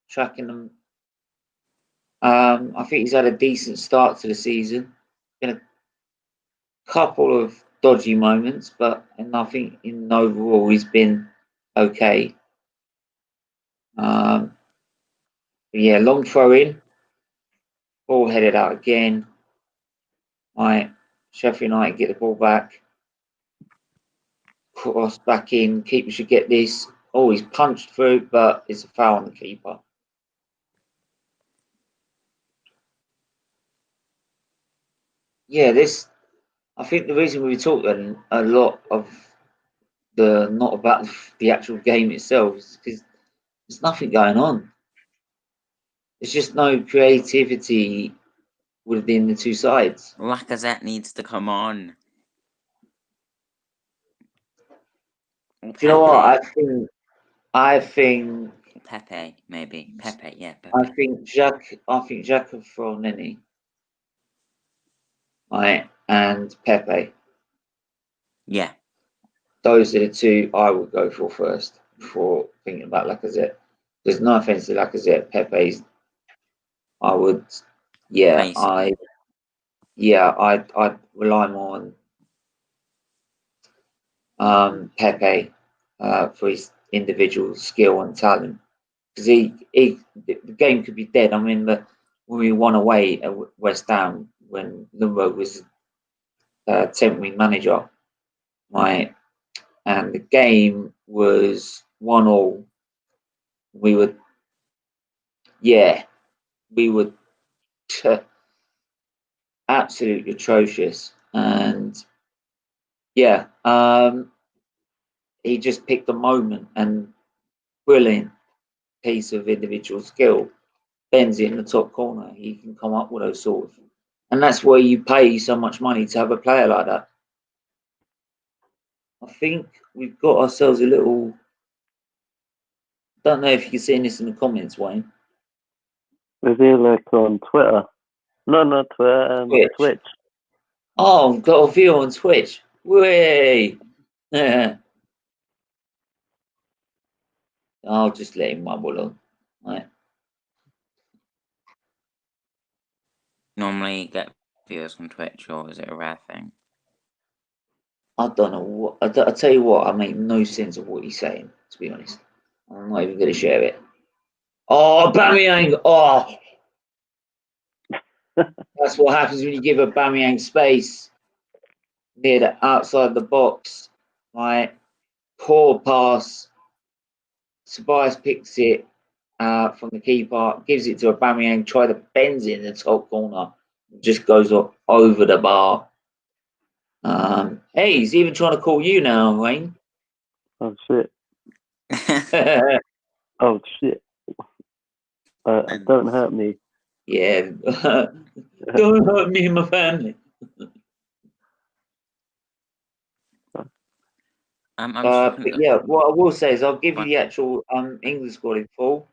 S1: tracking them. I think he's had a decent start to the season. Been a couple of dodgy moments, but and I think in overall he's been okay. Yeah, long throw in, ball headed out again. Right, Sheffield United get the ball back, cross back in. Keeper should get this. Oh, he's punched through, but it's a foul on the keeper. Yeah, this I think the reason we were talking a lot of not about the actual game itself is because there's nothing going on. There's just no creativity within the two sides.
S2: Lacazette needs to come on.
S1: Do you know what? I think
S2: Pepe, maybe. Pepe, yeah, Pepe.
S1: I think Jack have thrown any. Right, and Pepe.
S2: Yeah.
S1: Those are the two I would go for first before thinking about Lacazette. There's no offense to Lacazette. Pepe's I would I'd rely more on Pepe for his individual skill and talent. Because the game could be dead. I mean, when we won away at West Ham, when Lumbo was temporary manager, right, and the game was 1-1. We were absolutely atrocious, and he just picked a moment and brilliant piece of individual skill. Bends it in the top corner. He can come up with those sort of, and that's where you pay so much money to have a player like that. I think we've got ourselves a little. Don't know if you're seeing this in the comments, Wayne.
S4: Is he like on Twitter? No, not Twitter. Twitch.
S1: Oh, I've got a view on Twitch. Way. I'll just let him mumble on. Right.
S2: Normally you get viewers on Twitch, or is it a rare thing?
S1: I don't know what. I tell you what, I make no sense of what he's saying, to be honest. I'm not even going to share it. Oh, Aubameyang! Oh! That's what happens when you give Aubameyang space near the outside the box. Right? Poor pass. Tobias picks it from the keeper, gives it to Aubameyang, try to bend it in the top corner, just goes up over the bar. Hey, he's even trying to call you now, Wayne.
S4: Oh shit! Oh shit! Don't hurt me.
S1: Yeah, don't hurt me and my family. But yeah, what I will say is I'll give you the actual English squad in full.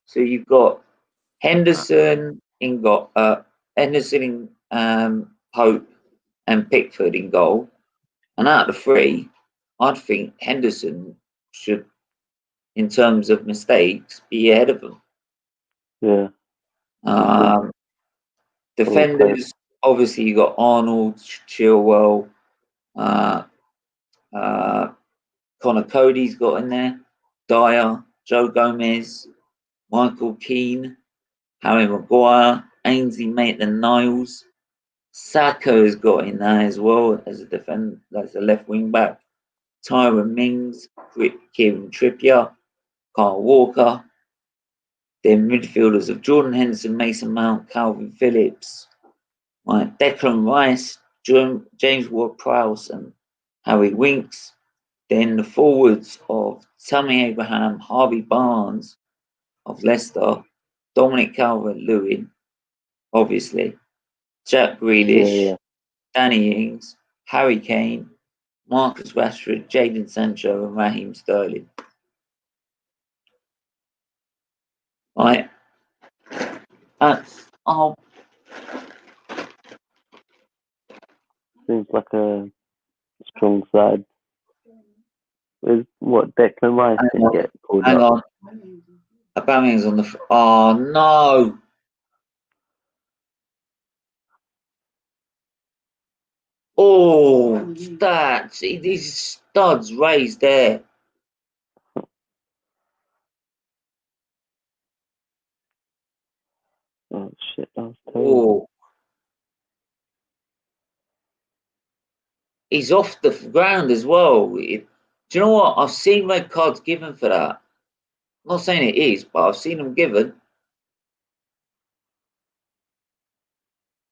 S1: So you've got Henderson, Henderson, Pope, and Pickford in goal. And out of the three, I'd think Henderson should, in terms of mistakes, be ahead of them.
S4: Yeah.
S1: Defenders, obviously you got Arnold, Chilwell, Connor Cody's got in there, Dyer, Joe Gomez, Michael Keane, Harry Maguire, Ainsley Maitland-Niles, Saka has got in there as well as a defender, as a left wing back. Tyrone Mings, Kieran Trippier, Kyle Walker. Then midfielders of Jordan Henderson, Mason Mount, Calvin Phillips, Declan Rice, James Ward-Prowse, and Harry Winks. Then the forwards of Tammy Abraham, Harvey Barnes of Leicester, Dominic Calvert-Lewin, obviously, Jack Grealish, Danny Ings, Harry Kane, Marcus Rashford, Jadon Sancho, and Raheem Sterling. Right.
S4: Seems like a strong side. Is what Declan Rice can get pulled
S1: Hang
S4: up.
S1: on. Aubameyang's on the. Oh no! Oh, these studs raised there.
S4: Oh shit! That was terrible.
S1: Oh, he's off the ground as well. Do you know what? I've seen red cards given for that. I'm not saying it is, but I've seen them given.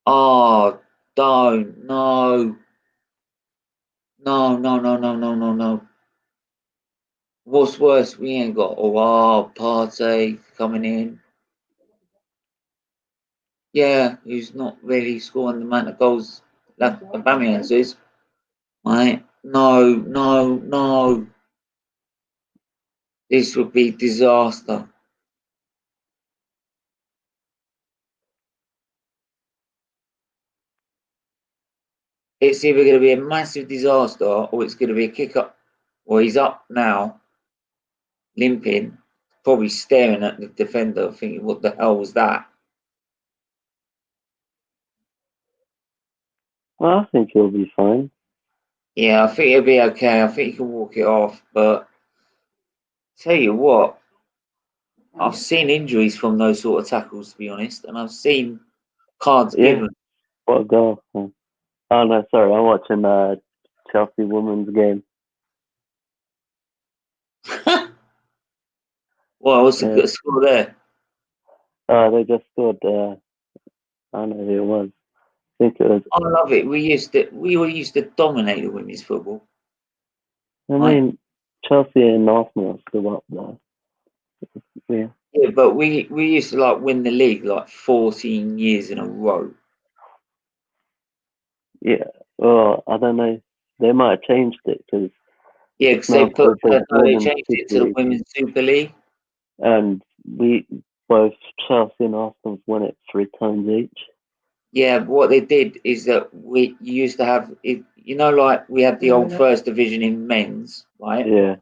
S1: Oh, don't no. No. What's worse, we ain't got Partey coming in. Yeah, who's not really scoring the amount of goals that Aubameyang is. Right? No. This would be disaster. It's either going to be a massive disaster or it's going to be a kick up. Well, he's up now, limping, probably staring at the defender, thinking, what the hell was that?
S4: Well, I think he'll be fine.
S1: Yeah, I think he'll be okay. I think he can walk it off. But tell you what, I've seen injuries from those sort of tackles, to be honest, and I've seen cards given.
S4: What a goal. Oh no, sorry, I'm watching Chelsea women's game.
S1: Well, what's the good score there?
S4: They just scored. I don't know who it was. I think it was.
S1: I love it. We were used to dominate the women's football.
S4: I mean, Chelsea and Arsenal are still up there. Yeah.
S1: Yeah, but we used to win the league 14 years in a row.
S4: Yeah. Well, I don't know. They might have changed it because
S1: they changed it to the Women's Super League.
S4: And both Chelsea and Arsenal won it 3 times each.
S1: Yeah, but what they did is that we used to have it. We had the old first division in men's, right?
S4: Yeah.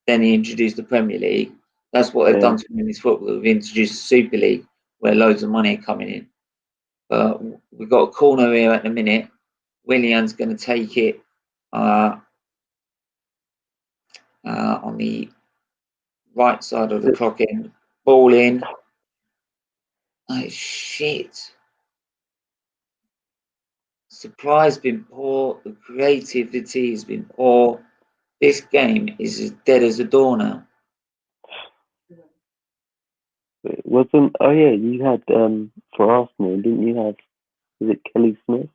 S1: Then he introduced the Premier League. That's what they've done to women's football. They've introduced the Super League, where loads of money are coming in. But we've got a corner here at the minute. Willian's going to take it on the right side of the clock end. Ball in. Oh, shit. Surprise been poor. The creativity has been poor. This game is as dead as a door now.
S4: You had for Arsenal, didn't you have? Was it Kelly Smith?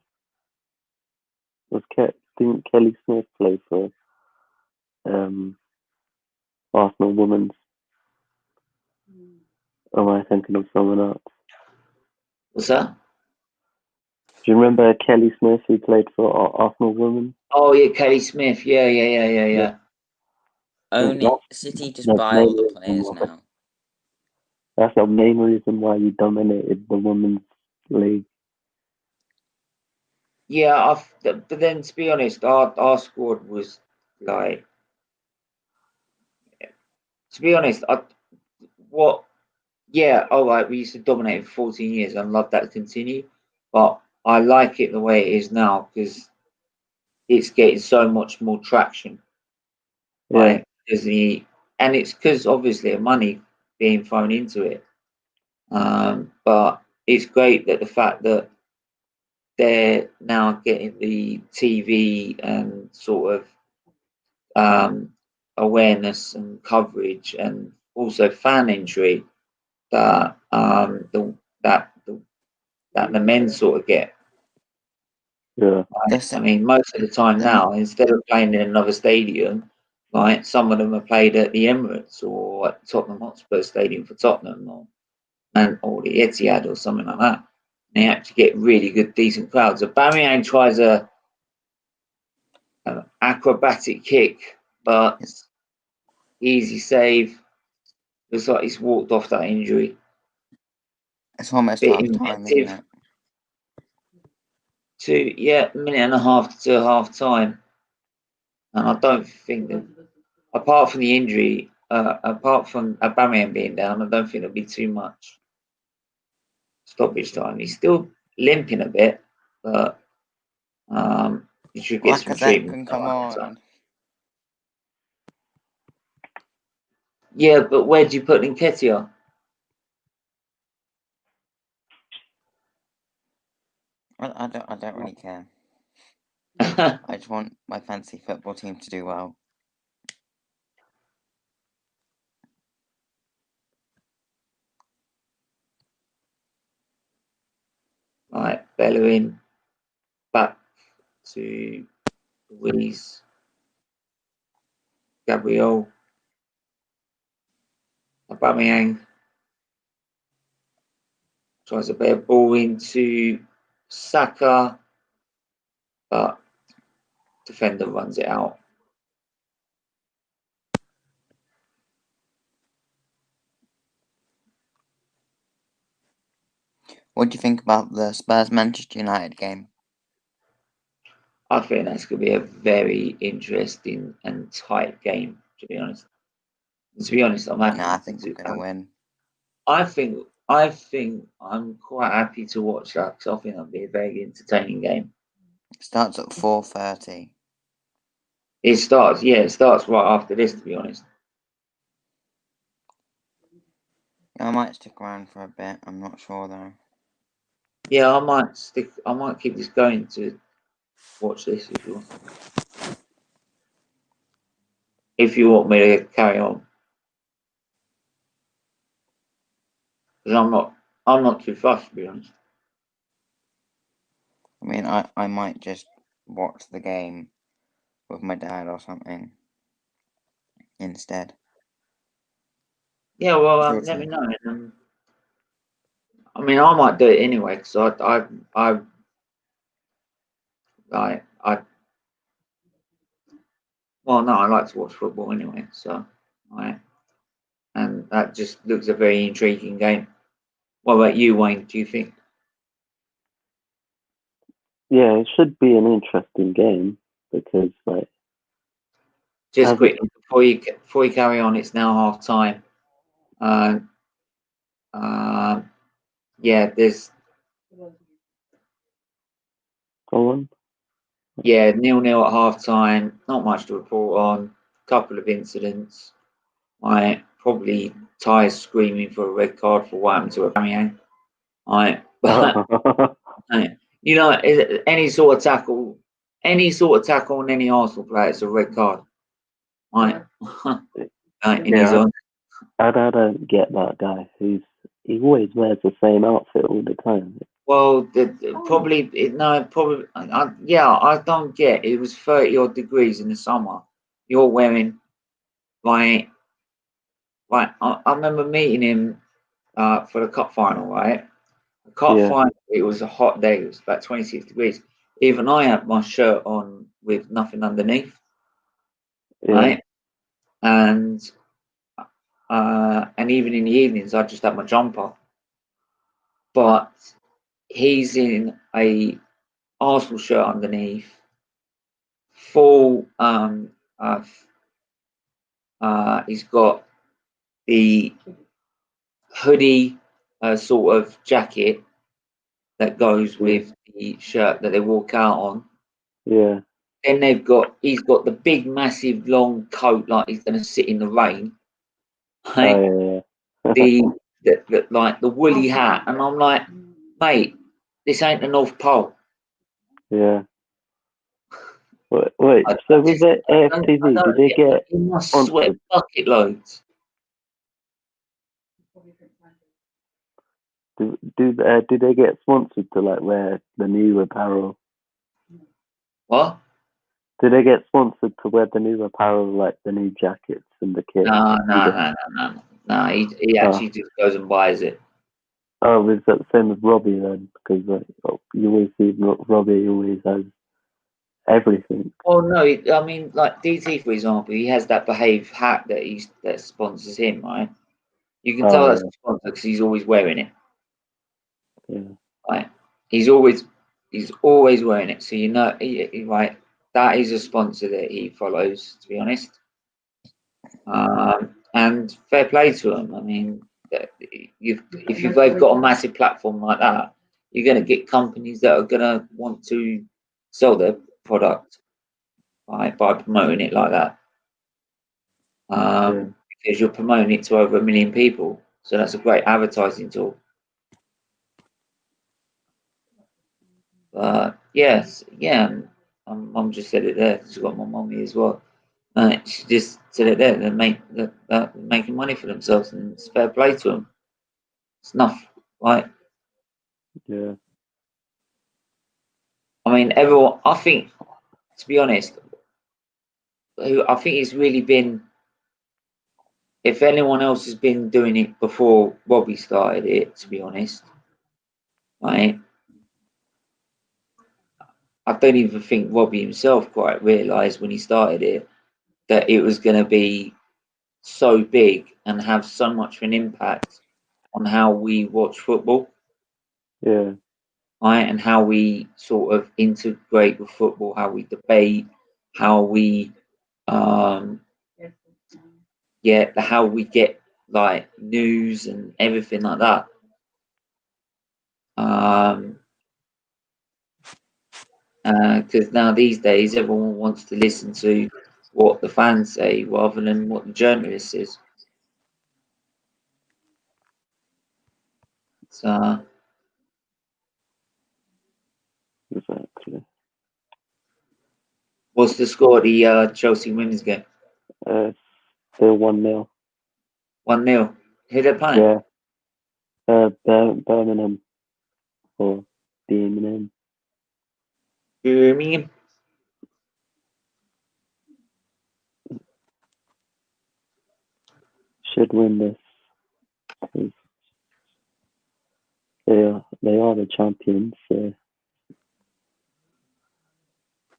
S4: Didn't Kelly Smith play for Arsenal women's? Or am I thinking of someone else?
S1: What's that?
S4: Do you remember Kelly Smith who played for Arsenal women?
S1: Oh yeah, Kelly Smith. Yeah.
S2: Only City just buy all the players now.
S4: That's the main reason why you dominated the women's league.
S1: Yeah, but then to be honest, our squad was to be honest, all right, we used to dominate for 14 years and love that to continue, but I like it the way it is now because it's getting so much more traction.
S4: Yeah.
S1: And it's because obviously of money being thrown into it. But it's great that the fact that they're now getting the TV and sort of awareness and coverage, and also fan entry that the men sort of get.
S4: Yeah.
S1: I mean, most of the time now, instead of playing in another stadium, some of them are played at the Emirates or at Tottenham Hotspur Stadium for Tottenham, or the Etihad or something like that. And they actually get really good, decent crowds. Aubameyang tries an acrobatic kick, but easy save. Looks like he's walked off that injury.
S2: It's almost half time, isn't it?
S1: A minute and a half to half time. And I don't think that, apart from the injury, apart from Aubameyang being down, I don't think there'll be too much stoppage time. He's still limping a bit, but he should get some treatment.
S2: Come on.
S1: Yeah, but where do you put Nketiah?
S2: I don't really care. I just want my fancy football team to do well.
S1: Right, Bellerin back to Ruiz. Gabriel, Aubameyang tries a better ball into Saka, but defender runs it out.
S2: What do you think about the Spurs-Manchester United game?
S1: I think that's going to be a very interesting and tight game, to be honest. To be honest, I'm happy.
S2: No, I think we're going to win.
S1: I think I'm quite happy to watch that because I think that'll be a very entertaining game.
S2: It starts at 4:30.
S1: It starts right after this, to be honest.
S2: I might stick around for a bit. I'm not sure though.
S1: Yeah, I might keep this going to watch this if you want. If you want me to carry on, because I'm not too fussed, to be honest.
S2: I mean, I might just watch the game with my dad or something instead.
S1: Yeah, well, let me know. I mean, I might do it anyway because I like to watch football anyway. So, and that just looks a very intriguing game. What about you, Wayne? Do you think?
S4: Yeah, it should be an interesting game because, like,
S1: Just quickly before you carry on, it's now half time. Yeah, there's
S4: go on.
S1: 0-0 at half time. Not much to report on. Couple of incidents. Probably Ty's screaming for a red card for what happened to Aubameyang. But you know, any sort of tackle on any Arsenal player, it's a red card. Right.
S4: Yeah, I don't get that guy. He always wears the same outfit all the time.
S1: Well, probably. I don't get. It was 30 odd degrees in the summer. You're wearing like I remember meeting him for the cup final, right? The cup final. It was a hot day. It was about 26 degrees. Even I had my shirt on with nothing underneath, right? And even in the evenings, I just had my jumper. But he's in a Arsenal shirt underneath, full. He's got the hoodie sort of jacket that goes with the shirt that they walk out on.
S4: Yeah.
S1: Then he's got the big, massive, long coat like he's going to sit in the rain. Right? the woolly hat, and I'm like, mate, this ain't the North Pole.
S4: Yeah. Wait. So was it AFTV? Did they get
S1: sweat bucket loads?
S4: Do they get sponsored to like wear the new apparel?
S1: What?
S4: Do they get sponsored to wear the new apparel, like the new jackets and the kit?
S1: No. He actually just goes and buys it.
S4: Oh, is that the same as Robbie then? Because you always see Robbie always has everything.
S1: Oh no, I mean, like DT for example, he has that Behave hat that sponsors him, right? You can tell that's a sponsor because he's always wearing it.
S4: Yeah.
S1: Right? He's always wearing it, so you know, right? That is a sponsor that he follows. To be honest, and fair play to him. I mean, if you've both got a massive platform like that, you're going to get companies that are going to want to sell their product, right, by promoting it like that. Because you're promoting it to over 1 million people, so that's a great advertising tool. Yes, yeah, Mum just said it there. She's got my mummy as well. She just said it there. They're making money for themselves, and it's fair play to them. It's enough, right?
S4: Yeah.
S1: I mean, everyone. I think, to be honest, who I think it's really been. If anyone else has been doing it before Robbie started it, to be honest, right? I don't even think Robbie himself quite realised when he started it that it was going to be so big and have so much of an impact on how we watch football,
S4: Yeah.
S1: right? And how we sort of integrate with football, how we debate, how we, how we get like news and everything like that. Because now these days everyone wants to listen to what the fans say rather than what the journalist says. So
S4: Exactly.
S1: what's the score of the Chelsea women's game?
S4: Still 1-0.
S1: 1-0. Who they playing?
S4: Yeah. Birmingham or Birmingham.
S1: Birmingham.
S4: Should win this. They are the champions. So.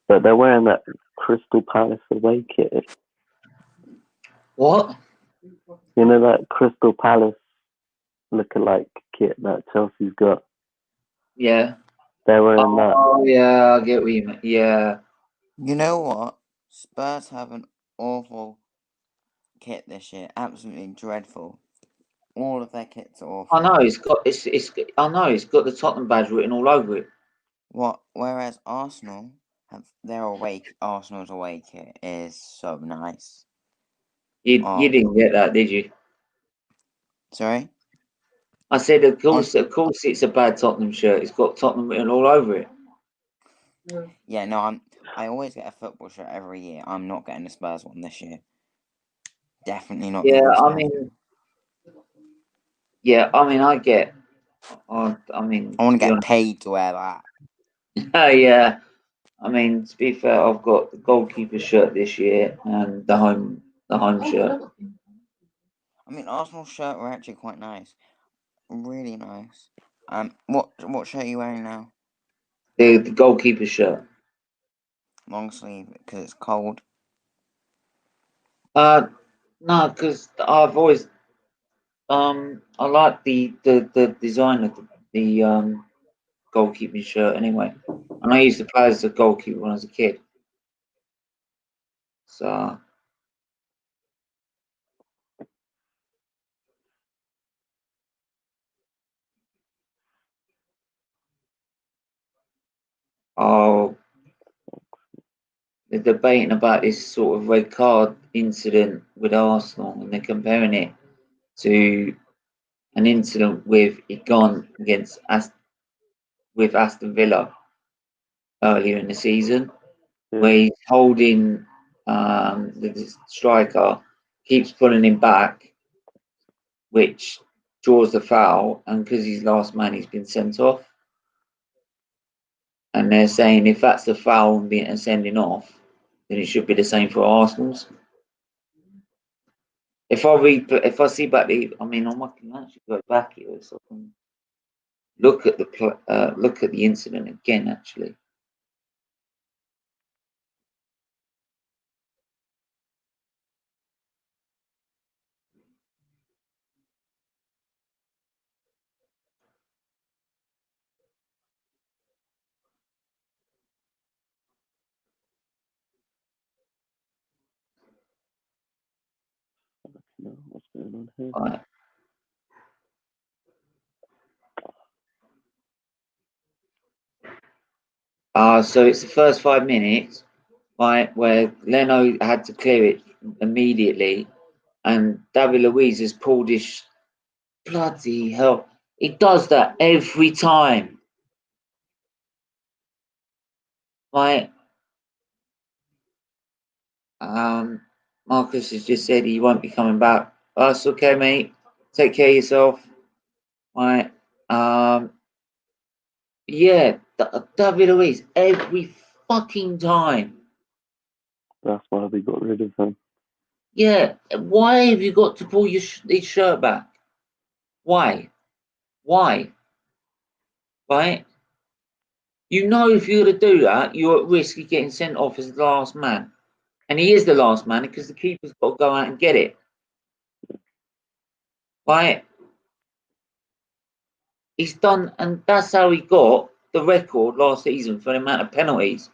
S4: But they're wearing that Crystal Palace away kit.
S1: What?
S4: You know that Crystal Palace lookalike kit that Chelsea's got?
S1: Yeah.
S4: They're wearing that.
S1: Oh yeah, I get what you mean. Yeah.
S2: You know what? Spurs have an awful kit this year. Absolutely dreadful. All of their kits are awful.
S1: I know it's got the Tottenham badge written all over it.
S2: Whereas Arsenal Arsenal's away kit is so nice.
S1: You didn't get that, did you?
S2: Sorry?
S1: I said of course it's a bad Tottenham shirt. It's got Tottenham written all over it.
S2: Yeah, no, I always get a football shirt every year. I'm not getting the Spurs one this year. Definitely not getting the Spurs one.
S1: I get. I
S2: want to get paid to wear that.
S1: Yeah. I mean, to be fair, I've got the goalkeeper shirt this year and the home shirt.
S2: I mean, Arsenal's shirt were actually quite nice, really nice. What shirt are you wearing now?
S1: The goalkeeper shirt.
S2: Long sleeve because it's cold.
S1: No, because I've always I like the design of the goalkeeping shirt anyway, and I used to play as a goalkeeper when I was a kid. So they're debating about this sort of red card incident with Arsenal, and they're comparing it to an incident with Egon against Aston Villa earlier in the season, where he's holding the striker, keeps pulling him back, which draws the foul, and because he's last man, he's been sent off. And they're saying if that's the foul and being sending off, then it should be the same for Arsenal's. If I see back I can actually go back here so I can look at the incident again. Actually,
S4: No, what's going on here?
S1: right. So it's the first 5 minutes, right, where Leno had to clear it immediately, and David Luiz has pulled his bloody hell. He does that every time, right? Marcus has just said he won't be coming back. That's okay, mate. Take care of yourself, right? Yeah, David Luiz every fucking time.
S4: That's why we got rid of him.
S1: Yeah, why have you got to pull his shirt back? Why? Why? Right? You know if you're going to do that, you're at risk of getting sent off as the last man. And he is the last man because the keeper's got to go out and get it. Right? He's done, and that's how he got the record last season for the amount of penalties.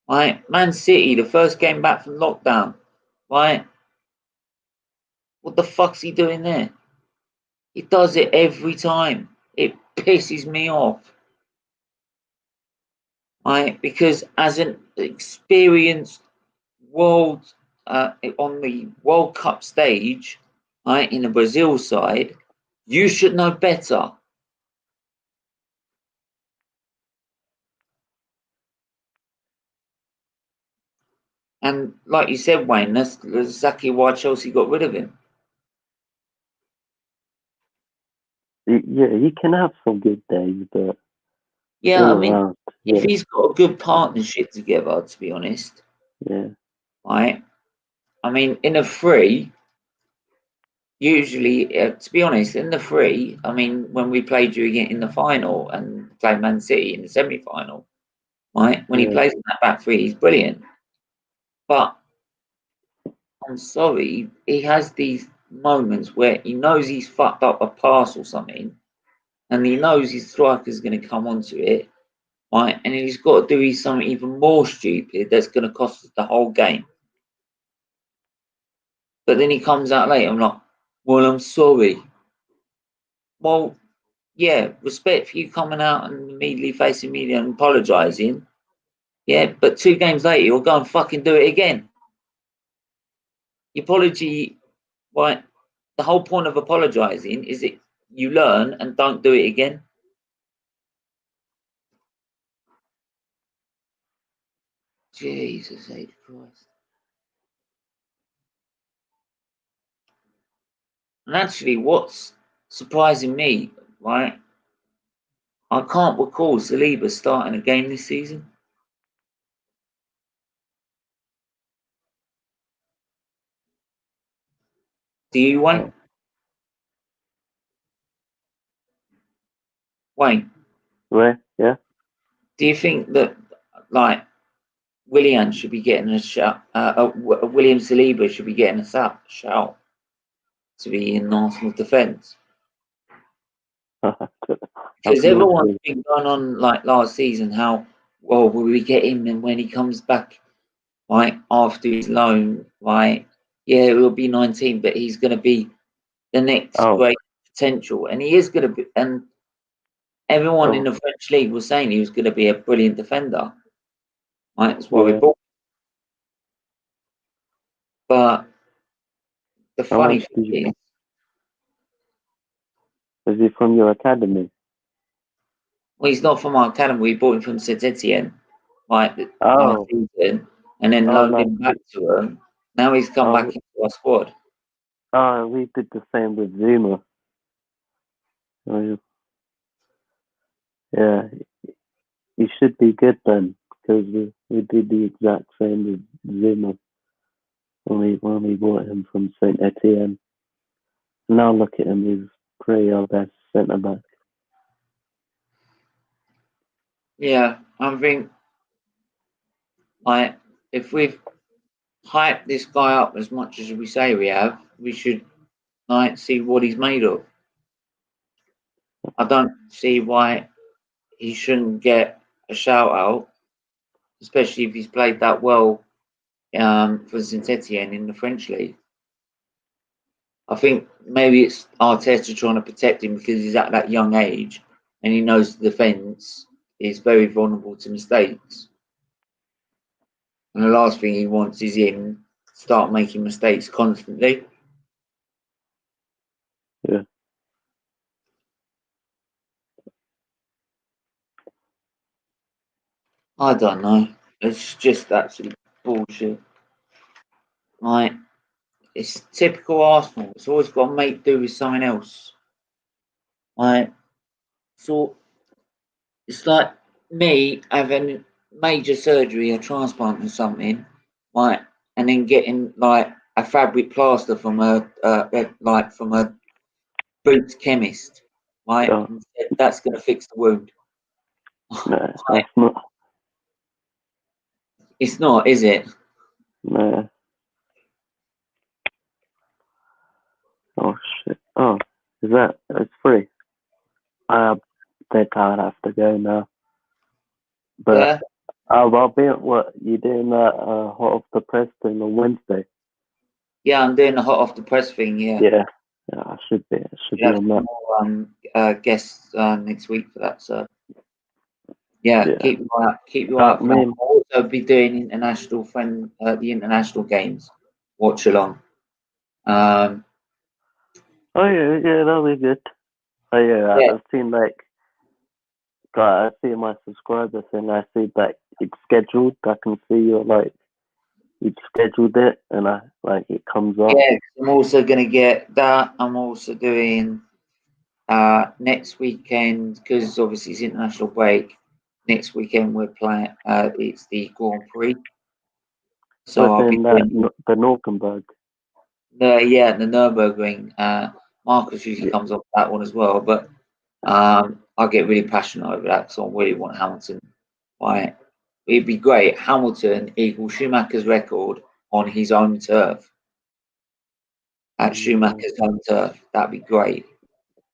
S1: Right? Man City, the first game back from lockdown. Right? What the fuck's he doing there? He does it every time. It pisses me off. Right? Because as an experienced world on the World Cup stage, right, in the Brazil side, you should know better. And like you said, Wayne, that's exactly why Chelsea got rid of him.
S4: Yeah, he can have some good days, but
S1: Yeah, I mean,
S4: around,
S1: if he's got a good partnership together, to be honest,
S4: yeah,
S1: right? I mean, in a free, usually, to be honest, in the free, I mean, when we played you again in the final and played Man City in the semi-final, right? When he plays in that back three, he's brilliant. But I'm sorry, he has these moments where he knows he's fucked up a pass or something, and he knows his striker's going to come onto it, right? And he's got to do something even more stupid that's going to cost us the whole game. But then he comes out later, I'm like, well, I'm sorry. Well, yeah, respect for you coming out and immediately facing media and apologising. Yeah, but 2 games later, you'll go and fucking do it again. The apology, right? The whole point of apologising is that you learn and don't do it again. Jesus H. Christ. And actually, what's surprising me, right? I can't recall Saliba starting a game this season. Do you, Wayne? Wayne,
S4: where, yeah.
S1: do you think that, like, William should be getting a shout? William Saliba should be getting a shout to be in Arsenal's defence? Because everyone's been going on like last season how, well, will we get him and when he comes back, right, after his loan, right, yeah, it will be 19, but he's going to be the next great potential. And he is going to be, and everyone in the French league was saying he was going to be a brilliant defender. Right, that's why we bought him. But the funny thing
S4: is he from your academy?
S1: well, he's not from our academy. We bought him from Saint Etienne, right, last season, and then loaned him back to him. Now he's come back into our squad.
S4: We did the same with Zuma. Yeah, he should be good then, because we did the exact same with Zuma when we bought him from Saint Etienne. Now look at him, he's pretty our best centre back.
S1: Yeah, I think like if we've hyped this guy up as much as we say we have, we should like see what he's made of. I don't see why he shouldn't get a shout out, especially if he's played that well for Saint Etienne in the French league. I think maybe it's Arteta trying to protect him because he's at that young age and he knows the defence is very vulnerable to mistakes. And the last thing he wants is him to start making mistakes constantly.
S4: Yeah.
S1: I don't know. It's just absolute bullshit. Like, it's typical Arsenal. It's always got to make do with something else. Like, so it's like me having major surgery or transplant or something, right, and then getting like a fabric plaster from a Boots chemist, right,
S4: Oh,
S1: and said that's going to fix the wound.
S4: no, that's not.
S1: It's not, is it?
S4: No. Oh shit. Oh, is that? It's free. I think I'd have to go now. But
S1: Yeah.
S4: I'll be at what you doing that hot off the press thing on Wednesday.
S1: Yeah, I'm doing the hot off the press thing. Yeah.
S4: Yeah, I should be. I should be
S1: We'll have
S4: on
S1: some
S4: that.
S1: more guests next week for that. So yeah,
S4: Yeah.
S1: keep your eye out. Keep your eye out for that.
S4: Me.
S1: I'll also be doing the international games. Watchalong.
S4: Oh yeah, that'll be good. Oh yeah,
S1: Yeah.
S4: I've seen like, God, I see my subscriber thing. I see that it's scheduled. I can see you've scheduled it, and it comes up.
S1: Yeah, I'm also going to get that. I'm also doing next weekend, because obviously it's international break. Next weekend we're playing. It's the Grand Prix. So I'll be
S4: Within
S1: doing
S4: the Norkenberg.
S1: the Nürburgring. Marcus usually comes off that one as well, but I get really passionate over that because I really want Hamilton. Right, it'd be great. Hamilton equals Schumacher's record on his own turf. At Schumacher's home turf, that'd be great.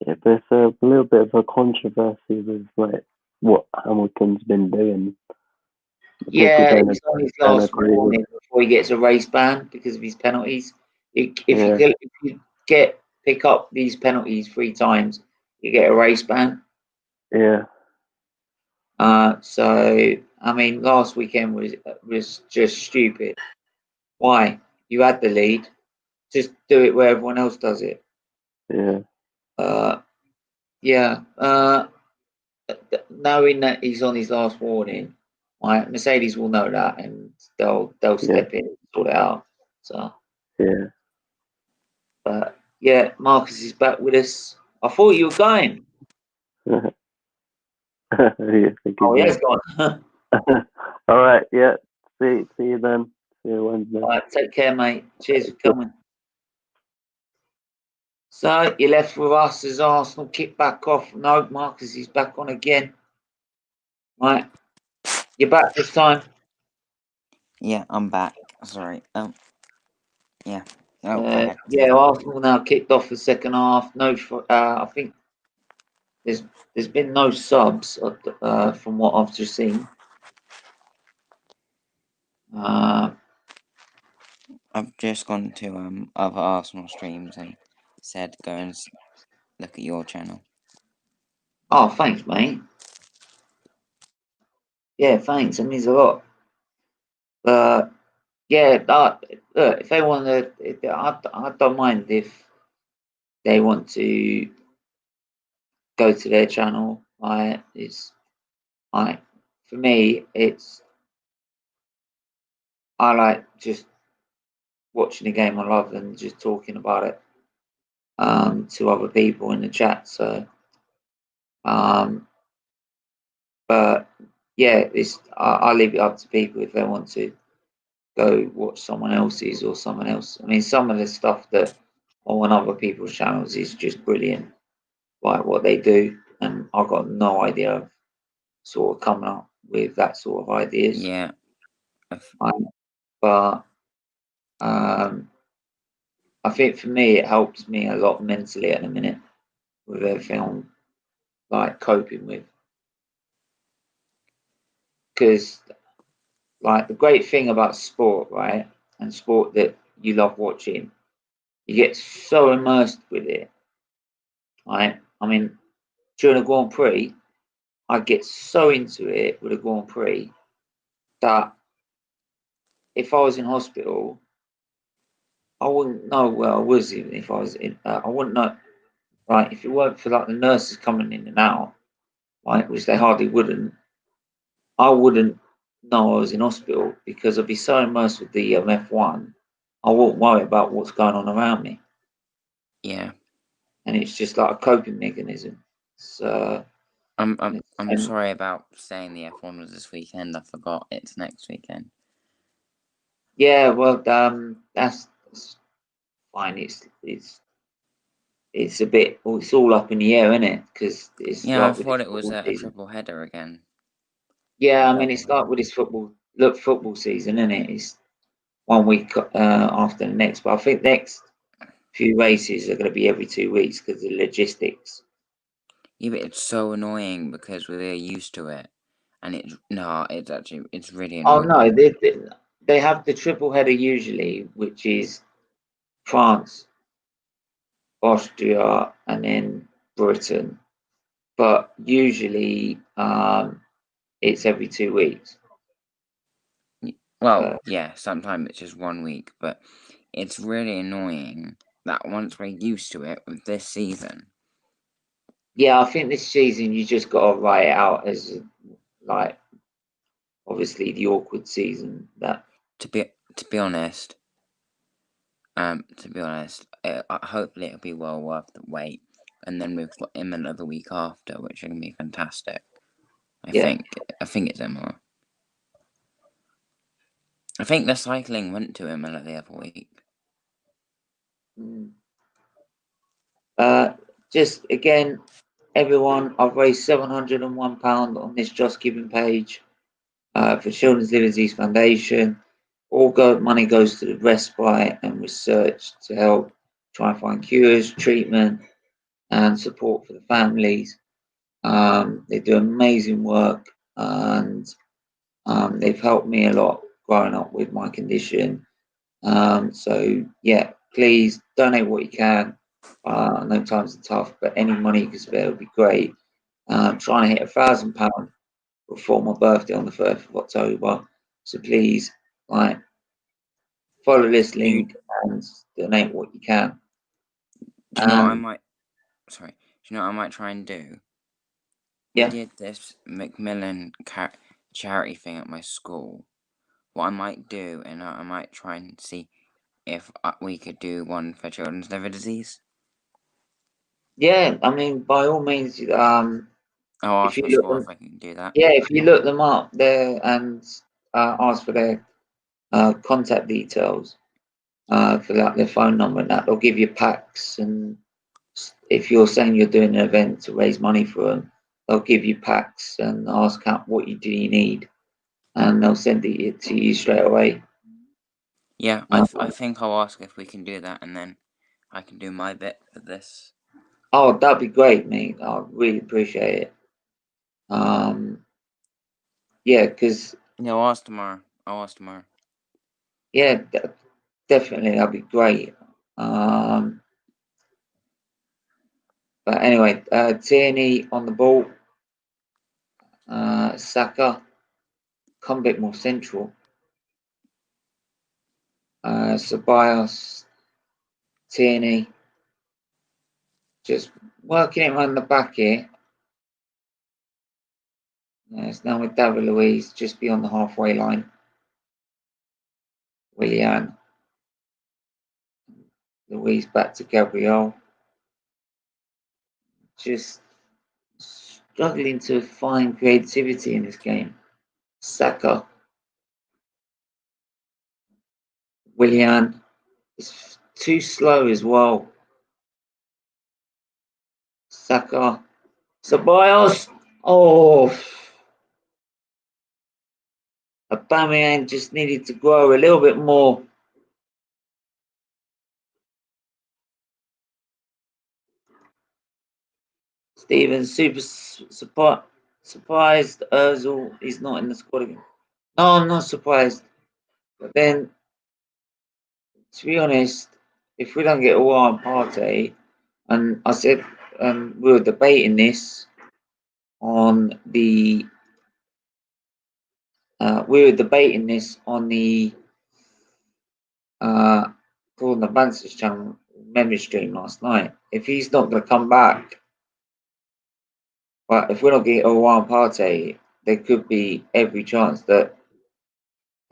S4: Yeah, there's a little bit of a controversy with like what Hamilton's been doing.
S1: Yeah,
S4: People
S1: he's on his
S4: don't
S1: last
S4: agree with.
S1: warning before he gets a race ban because of his penalties. If
S4: Yeah.
S1: you pick up these penalties 3 times, you get a race ban.
S4: Yeah.
S1: So I mean, last weekend was just stupid. Why? You had the lead, just do it where everyone else does it.
S4: Yeah.
S1: Yeah. Knowing that he's on his last warning, right? Mercedes will know that, and they'll step in and sort it out. So
S4: Yeah.
S1: but yeah, Marcus is back with us. I thought you were going.
S4: Yeah,
S1: Oh, he has gone.
S4: All right. Yeah. See you then. See you Wednesday.
S1: All right, take care, mate. Cheers for coming. So you left with us as Arsenal kick back off. No, Marcus is back on again. Right, you're back this time.
S2: Yeah, I'm back. Sorry. Yeah. Oh, I had to.
S1: Yeah, Arsenal now kicked off the second half. No, I think there's been no subs from what I've just seen.
S2: I've just gone to other Arsenal streams and said go and look at your channel.
S1: Oh, thanks, mate. Yeah, thanks. It means a lot. Yeah, look, if they want to, I don't mind if they want to go to their channel. For me, I like just watching the game I love and just talking about it to other people in the chat. So, but yeah, I leave it up to people if they want to go watch someone else's or someone else. I mean, some of the stuff that on other people's channels is just brilliant, like what they do, and I've got no idea of sort of coming up with that sort of ideas.
S2: Yeah.
S1: But I think for me, it helps me a lot mentally at the minute with everything I'm like coping with. Because like the great thing about sport, right, and sport that you love watching, you get so immersed with it, right? I mean, during a Grand Prix, I get so into it with a Grand Prix that if I was in hospital, I wouldn't know where I was even if I was in. I wouldn't know, right? If it weren't for like the nurses coming in and out, right, which they hardly wouldn't, I wouldn't know I was in hospital because I'd be so immersed with the F1, I wouldn't worry about what's going on around me.
S2: Yeah.
S1: And it's just like a coping mechanism. So,
S2: I'm sorry about saying the F1 was this weekend. I forgot it's next weekend.
S1: Yeah, well, that's fine. It's a bit. Well, it's all up in the air, isn't it? Because it's
S2: Yeah, I
S1: like with
S2: thought
S1: this
S2: it was
S1: football
S2: a
S1: season.
S2: triple header again.
S1: Yeah, I mean, it's like with this football season, isn't it? It's 1 week after the next. But I think next few races are going to be every 2 weeks because of the logistics.
S2: Yeah, but it's so annoying because we're used to it, and it's really
S1: Oh
S2: annoying.
S1: no, they have the triple header usually, which is France, Austria, and then Britain. But usually, it's every 2 weeks.
S2: Well, yeah, sometimes it's just 1 week, but it's really annoying that once we're used to it with this season.
S1: Yeah, I think this season you just got to write it out as like obviously the awkward season that.
S2: To be honest, hopefully it'll be well worth the wait, and then we've got Imola the week after, which are gonna be fantastic. I think it's Imola. I think the cycling went to Imola the other week.
S1: Just again, everyone, I've raised £701 on this Just Giving page for Children's Liver Disease Foundation. All money goes to the respite and research to help try and find cures, treatment, and support for the families. They do amazing work, and they've helped me a lot growing up with my condition. So yeah, please donate what you can. I know times are tough, but any money you can spare would be great. Trying to hit £1,000 before my birthday on the 1st of October. So please, follow this link and donate what you can.
S2: Do you know what I might? Sorry. Do you know what I might try and do?
S1: Yeah.
S2: We did this Macmillan charity thing at my school. What I might do, and I might try and see if we could do one for children's liver disease.
S1: Yeah, I mean, by all means,
S2: I'll ask
S1: if
S2: my
S1: you look
S2: school
S1: them,
S2: if I can do that.
S1: yeah, if you look them up there and ask for their contact details, for like their phone number and that, they'll give you packs. And if you're saying you're doing an event to raise money for them, they'll give you packs and ask what you need, and they'll send it to you straight away.
S2: Yeah, I think I'll ask if we can do that, and then I can do my bit for this.
S1: Oh, that'd be great, mate. I really appreciate it. Yeah, because
S2: I'll ask tomorrow.
S1: yeah, definitely that'd be great. But anyway, Tierney on the ball. Saka, come a bit more central. Ceballos, Tierney, just working it around the back here. It's now with David Luiz just beyond the halfway line. Willian. Luiz back to Gabriel. Just struggling to find creativity in this game. Saka. Willian is too slow as well. Saka. Ceballos. Oh. Aubameyang just needed to grow a little bit more. Stevens super surprised Ozil is not in the squad again. No, I'm not surprised. But then, to be honest, if we don't get a while party, and I said, we were debating this on the, Gordon the Banster's channel memory stream last night. If he's not going to come back, but if we're not getting a while party, there could be every chance that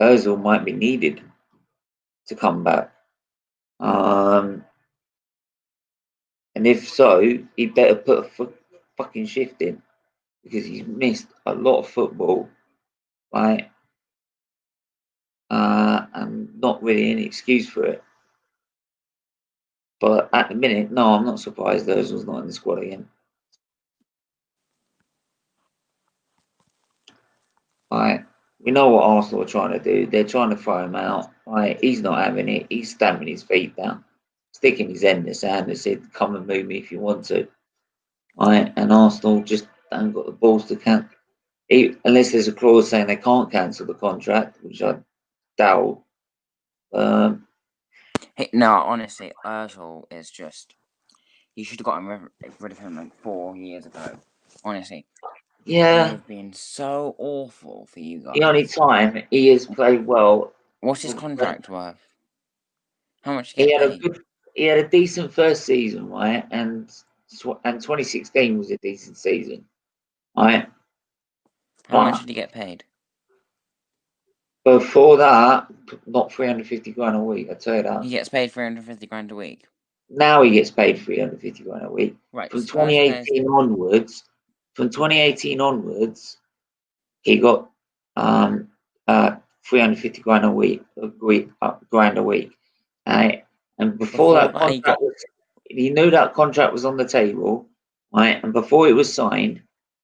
S1: Ozil might be needed to come back. And if so, he better put a fucking shift in. because he's missed a lot of football, right? And not really any excuse for it. But at the minute, no, I'm not surprised Ozil's not in the squad again. Right. We know what Arsenal are trying to do. They're trying to throw him out. Right. He's not having it. He's stamping his feet down, sticking his head in the sand and said, "Come and move me if you want to." Right. And Arsenal just haven't got the balls to cancel. Unless there's a clause saying they can't cancel the contract, which I doubt.
S2: No, honestly, Ozil is just. You should have gotten rid of him like 4 years ago. Honestly.
S1: Yeah.
S2: He has been so awful for you guys.
S1: The only time he has played well.
S2: What's his contract worth? How much did he get paid?
S1: He had a decent first season, right? And 2016 was a decent season, right?
S2: How much did he get paid?
S1: Before that, not 350 grand a week. I tell you that.
S2: He gets paid 350 grand a week.
S1: Now he gets paid 350 grand a week.
S2: Right.
S1: From 2018 onwards, he got 350 grand a week, right? And before that contract he knew that contract was on the table, right? And before it was signed,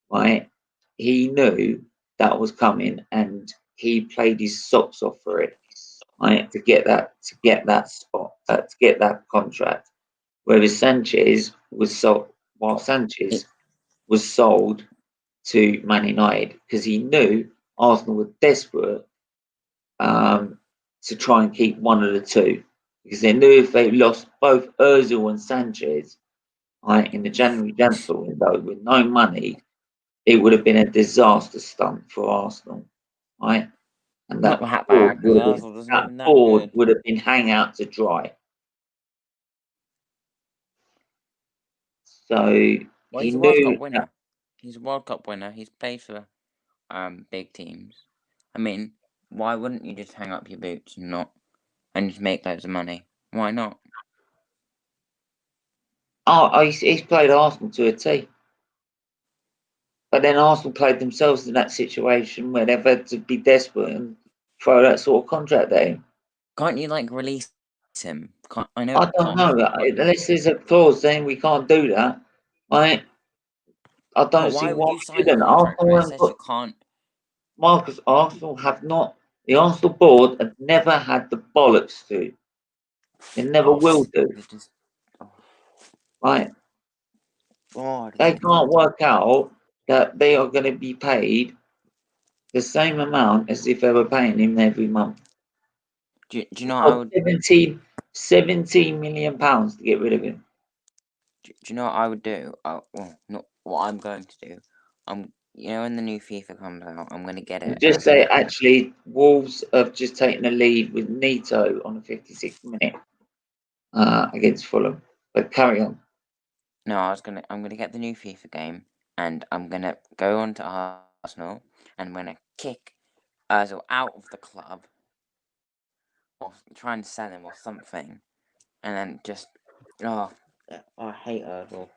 S1: right, he knew that was coming, and he played his socks off for it, right, to get that spot, to get that contract. Whereas Sanchez was sold, Sanchez was sold to Man United because he knew Arsenal were desperate to try and keep one of the two, because they knew if they lost both Ozil and Sanchez, right, in the January transfer window with no money, it would have been a disaster stunt for Arsenal, right? And that board would have been hang out to dry. So
S2: he's a World Cup winner. He's a World Cup winner. He's played for big teams. I mean, why wouldn't you just hang up your boots and just make loads of money? Why not?
S1: Oh, he's played Arsenal to a T. But then Arsenal played themselves in that situation where they've had to be desperate and throw that sort of contract at him.
S2: Can't you release him?
S1: I don't know. Unless there's a clause saying we can't do that, right? I don't see why
S2: you sign a contract where it says you can't.
S1: Marcus, Arsenal have not. The Arsenal board have never had the bollocks to. They never will do. Right? They can't work out that they are going to be paid the same amount as if they were paying him every month.
S2: Do you know I would
S1: 17 million pounds to get rid of him.
S2: Do you know what I would do? Not what I'm going to do. When the new FIFA comes out, I'm going to get it.
S1: Just say, actually, Wolves have just taken a lead with Neto on the 56th minute against Fulham. But carry on.
S2: No, I'm going to get the new FIFA game, and I'm going to go on to Arsenal, and I'm going to kick Ozil out of the club, or try and sell him or something, and then just, I hate Ozil.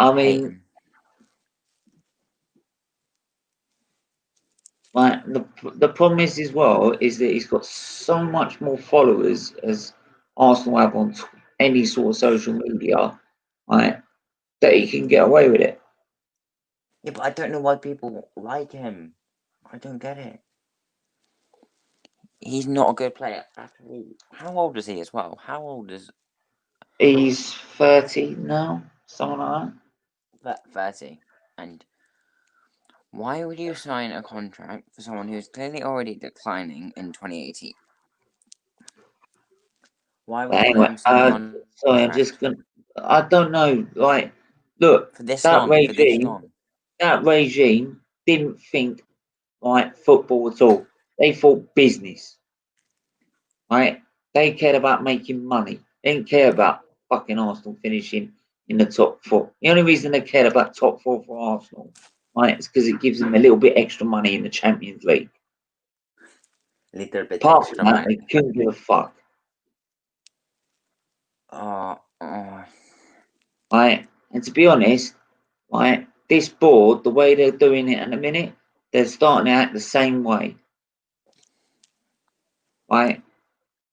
S1: I mean, the problem is as well is that he's got so much more followers as Arsenal have on any sort of social media, right, that he can get away with it.
S2: Yeah, but I don't know why people like him. I don't get it. He's not a good player at all. How old is he as well? How old is...
S1: He's 30 now, something like
S2: that. 30. And why would you sign a contract for someone who's clearly already declining in 2018? Why would you let him sign a contract?
S1: Sorry, I'm just going to... I don't know. Look,
S2: for this long.
S1: That regime didn't think football at all. They thought business. Right? They cared about making money. They didn't care about fucking Arsenal finishing in the top four. The only reason they cared about top four for Arsenal, right, is because it gives them a little bit extra money in the Champions League. Apart from that, they couldn't give a fuck. Right? And to be honest, right, this board, the way they're doing it in a minute, they're starting to act the same way, right?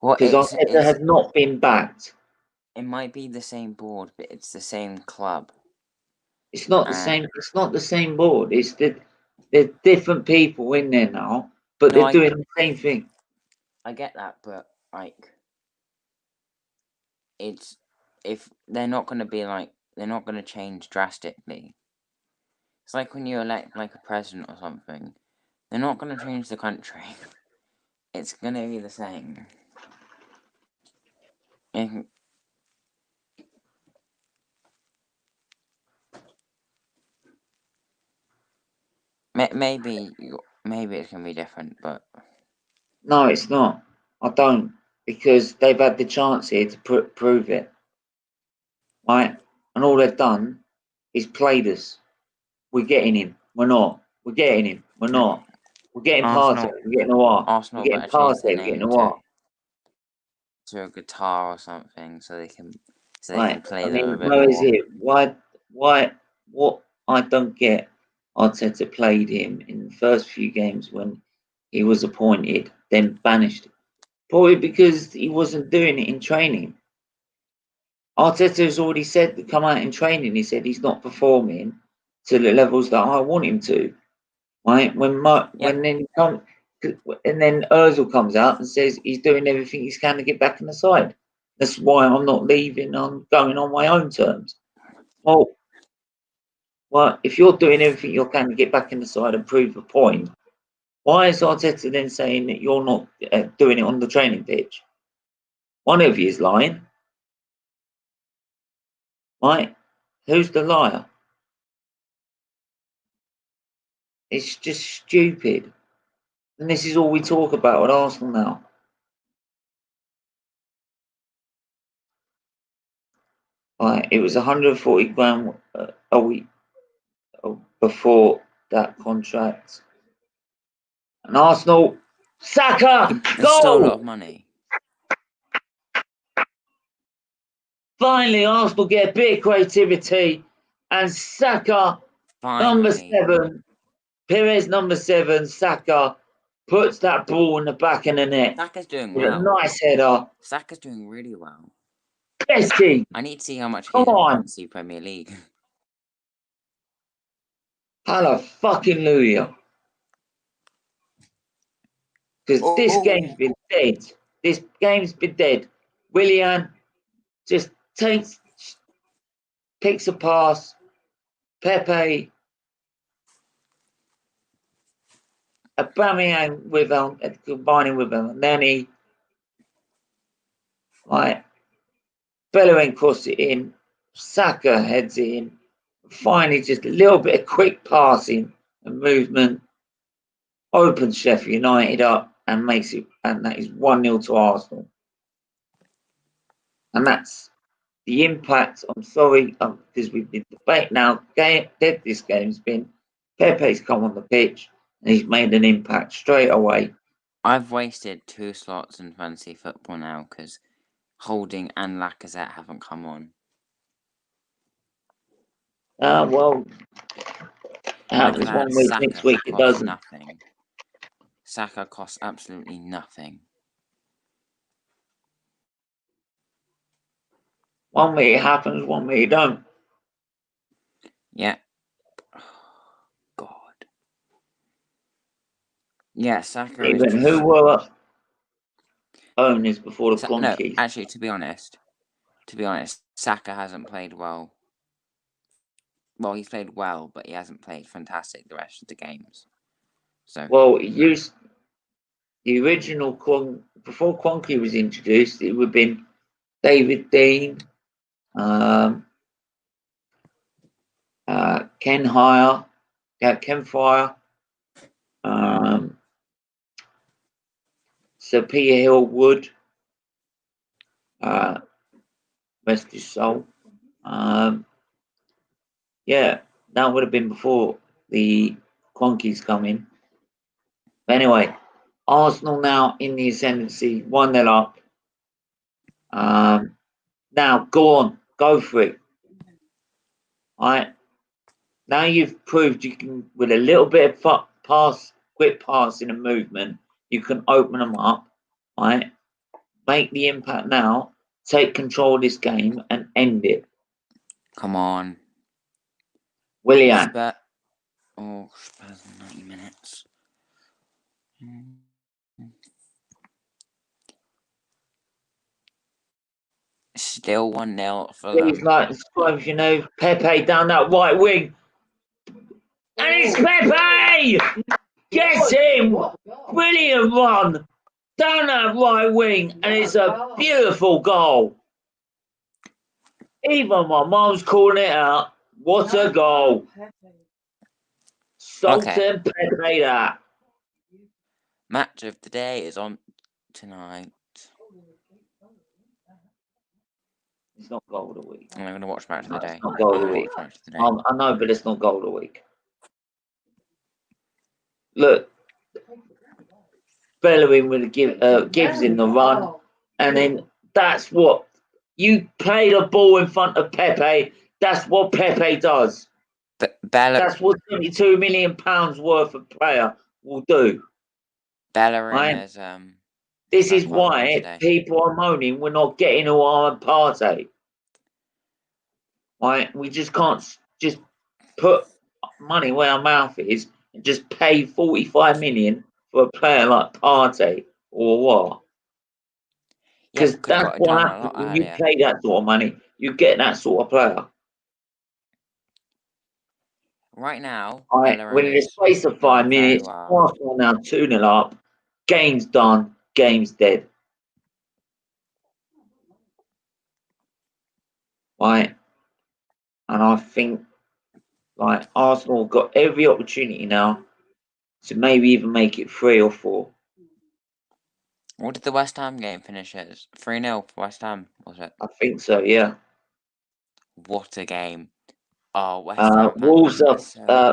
S2: Well,
S1: Because Arteta has not been backed.
S2: it might be the same board, but it's the same club.
S1: It's not the same. It's not the same board. It's there's different people in there now, but they're doing the same thing.
S2: I get that, but like, it's if they're not going to be like they're not going to change drastically. It's like when you elect like a president or something. They're not going to change the country. It's going to be the same. Maybe it's going to be different, but
S1: no, it's not. I don't, because they've had the chance here to prove it, right? And all they've done is played us. We're getting him. We're not. We're getting him. We're not. We're getting past it. We're getting a what?
S2: Arsenal
S1: We're getting
S2: better change
S1: past
S2: their
S1: it. We're getting
S2: name
S1: a what?
S2: to a guitar or something, so they can
S1: Right.
S2: play
S1: I
S2: them
S1: mean,
S2: a bit
S1: where is
S2: more.
S1: it? Why? What I don't get. Arteta played him in the first few games when he was appointed, then banished. Probably because he wasn't doing it in training. Arteta has already said to come out in training. He said he's not performing to the levels that I want him to. Right? When then he come, and then Özil comes out and says he's doing everything he can to get back in the side. That's why I'm not leaving. I'm going on my own terms. Well, if you're doing everything you can to get back in the side and prove a point, why is Arteta then saying that you're not doing it on the training pitch? One of you is lying. Right? Who's the liar? It's just stupid. And this is all we talk about at Arsenal now. Right, it was 140 grand a week before that contract. And Arsenal, Saka,
S2: It's still a lot
S1: goal!
S2: of money.
S1: Finally, Arsenal get a bit of creativity. And Saka, number 7, Perez number 7, Saka puts that ball in the back of the net.
S2: Saka's doing
S1: with
S2: well.
S1: a nice header.
S2: Saka's doing really well.
S1: Messi,
S2: I need to see how much he's
S1: come
S2: in
S1: on.
S2: Fantasy Premier League.
S1: Hallelujah. Because this game's been dead. This game's been dead. Willian just takes a pass. Pepe, Aubameyang with combining with him, and then he Bellerin crosses it in. Saka heads it in. Finally, just a little bit of quick passing and movement opens Sheffield United up and makes it, and that is 1-0 to Arsenal. And that's the impact. I'm sorry, because we've been debating now. This game's been Pepe's come on the pitch and he's made an impact straight away.
S2: I've wasted 2 slots in fantasy football now because Holding and Lacazette haven't come on.
S1: Well, happens one week,
S2: Saka
S1: next week it
S2: costs
S1: doesn't.
S2: nothing. Saka costs absolutely nothing.
S1: One week it happens, one week it don't.
S2: Yeah. Oh, God. Yeah, Saka is
S1: Even
S2: just...
S1: who were owners before the
S2: No,
S1: Conkeys?
S2: actually, to be honest, Saka hasn't played well. Well, he's played well, but he hasn't played fantastic the rest of the games. So.
S1: Well, the original before Quonkey was introduced, it would have been David Dean, Ken Fire, Sir Peter Hill Wood, rest his soul. Yeah, that would have been before the Quonkies come in. But anyway, Arsenal now in the ascendancy, 1-0 up. Now, go on, go for it. All right. Now you've proved you can, with a little bit of quick passing and movement, you can open them up, right? Make the impact now, take control of this game and end it.
S2: Come on.
S1: Willian.
S2: Spurs in 90 minutes. Still 1-0 for them.
S1: He's like, you know, Pepe down that right wing. And it's Pepe! Get him! Brilliant run! Down that right wing, and it's a beautiful goal. Even my mum's calling it out. What a goal! Sultan Pepe that.
S2: Match of the day is on tonight.
S1: It's not goal of the week.
S2: I'm going to watch match of the day.
S1: It's not goal of the week. I know, but it's not goal of the week. Look, Bellerin would gives him the run, and then that's what you play the ball in front of Pepe. That's what Pepe does. That's what £22 million worth of player will do.
S2: Bellerin is
S1: this is why people are moaning we're not getting a Partey. Right? We just can't just put money where our mouth is and just pay 45 million for a player like Partey or what? Because that's what happens when you pay that sort of money. You get that sort of player.
S2: Right now,
S1: within the space of 5 minutes, Arsenal now 2-0 up. Game's done. Game's dead. Right? And I think like Arsenal got every opportunity now to maybe even make it 3 or 4.
S2: What did the West Ham game finish as? 3-0 for West Ham, was it?
S1: I think so, yeah.
S2: What a game. Oh, West Ham.
S1: Wolves are,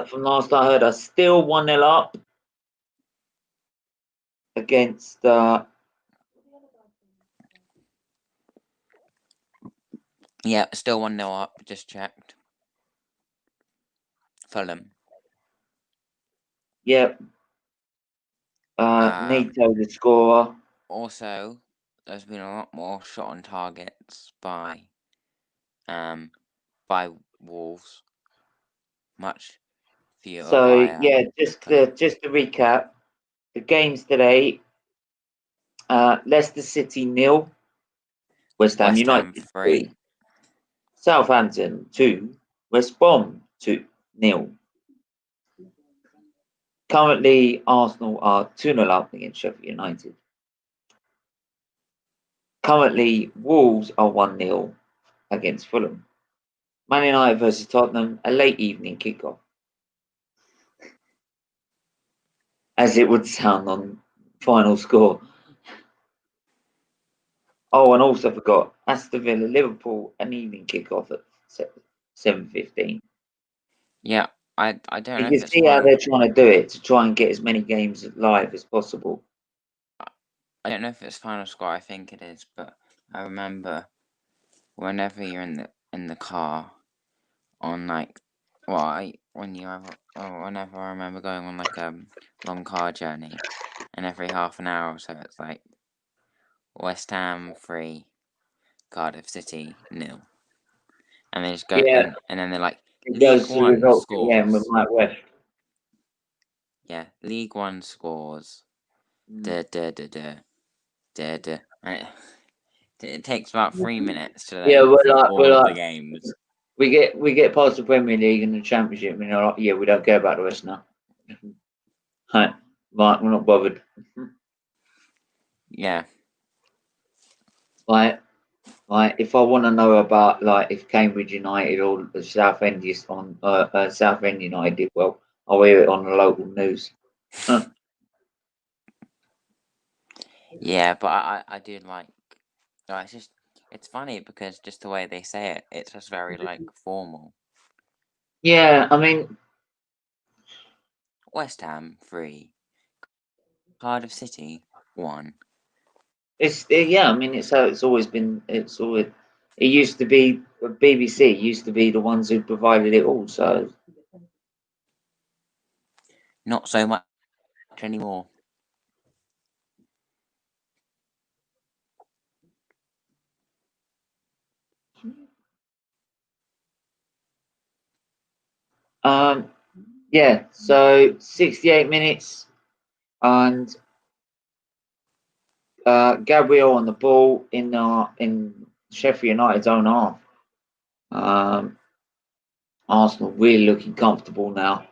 S1: from last I heard, are still 1-0 up against
S2: yeah, still 1-0 up, just checked. Fulham.
S1: Yep. Neto the scorer.
S2: Also, there's been a lot more shot on targets by Wolves. Much fewer.
S1: So yeah, just to recap, the games today: Leicester City 0, West Ham United 3, Southampton 2, West Brom 2-0. Currently, Arsenal are 2-0 up against Sheffield United. Currently, Wolves are 1-0 against Fulham. Man United versus Tottenham, a late evening kickoff. As it would sound on final score. Oh, and also forgot, Aston Villa, Liverpool, an evening kickoff at 7:15.
S2: Yeah, I don't know.
S1: You see how they're trying to do it to try and get as many games live as possible.
S2: I don't know if it's final score. I think it is, but I remember whenever you're in the car on like whenever I remember going on like a long car journey, and every half an hour or so it's like West Ham 3, Cardiff City 0, and they just go and then they're like League One scores.
S1: Yeah, with Mike West.
S2: Yeah, League One scores. It takes about 3 minutes to all the games.
S1: We get past the Premier League and the Championship, and they're like, yeah, we don't care about the rest now. Right, we're not bothered.
S2: Yeah.
S1: Like if I want to know about like if Cambridge United or Southend United did well, I'll hear it on the local news.
S2: Yeah, but I do like. It's funny because just the way they say it, it's just very like formal.
S1: Yeah, I mean,
S2: West Ham 3, Cardiff City 1.
S1: I mean, it's how it's always been. It used to be BBC used to be the ones who provided it all. So
S2: not so much anymore.
S1: Yeah, so 68 minutes and Gabriel on the ball in Sheffield United's own half. Arsenal really looking comfortable now, a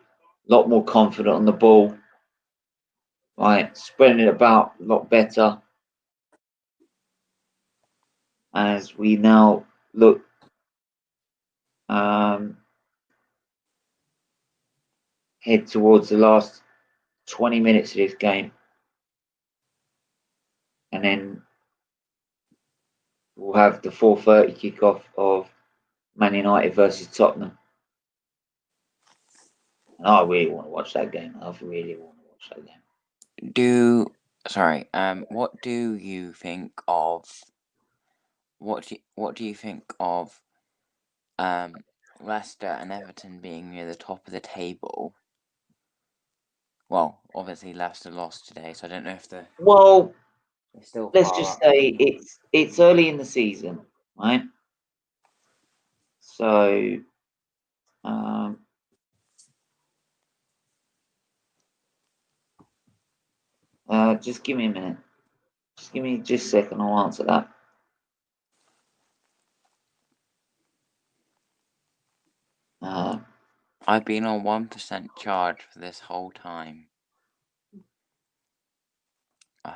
S1: lot more confident on the ball, right, spreading it about a lot better as we now look head towards the last 20 minutes of this game, and then we'll have the 4:30 kickoff of Man United versus Tottenham. And I really want to watch that game. I really want to watch that game.
S2: What do you think of Leicester and Everton being near the top of the table? Well, obviously Leicester lost today, so I don't know if they're still.
S1: Let's just say it's early in the season, right? So just give me a minute. Just give me just a second. I'll answer that.
S2: I've been on 1% charge for this whole time. Oh.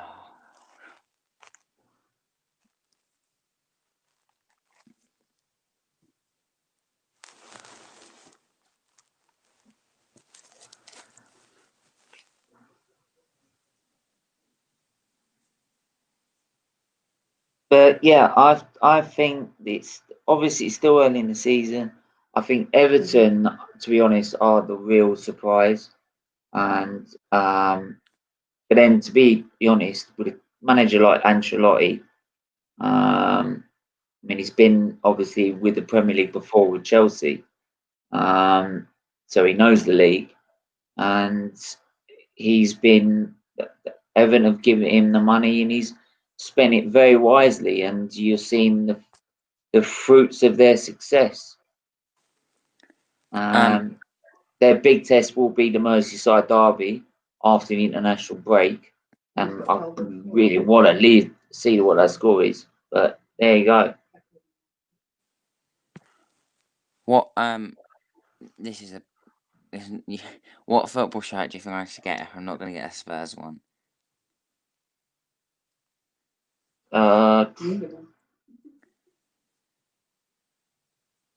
S1: But yeah, I think it's obviously it's still early in the season. I think Everton, to be honest, are the real surprise. And but then to be honest, with a manager like Ancelotti, I mean he's been obviously with the Premier League before with Chelsea, so he knows the league, and he's been Everton have given him the money and he's spent it very wisely, and you're seeing the fruits of their success. Their big test will be the Merseyside derby after the international break, and I really want to see what that score is. But there you go.
S2: What what football shirt do you think I should get if I'm not going to get a Spurs one?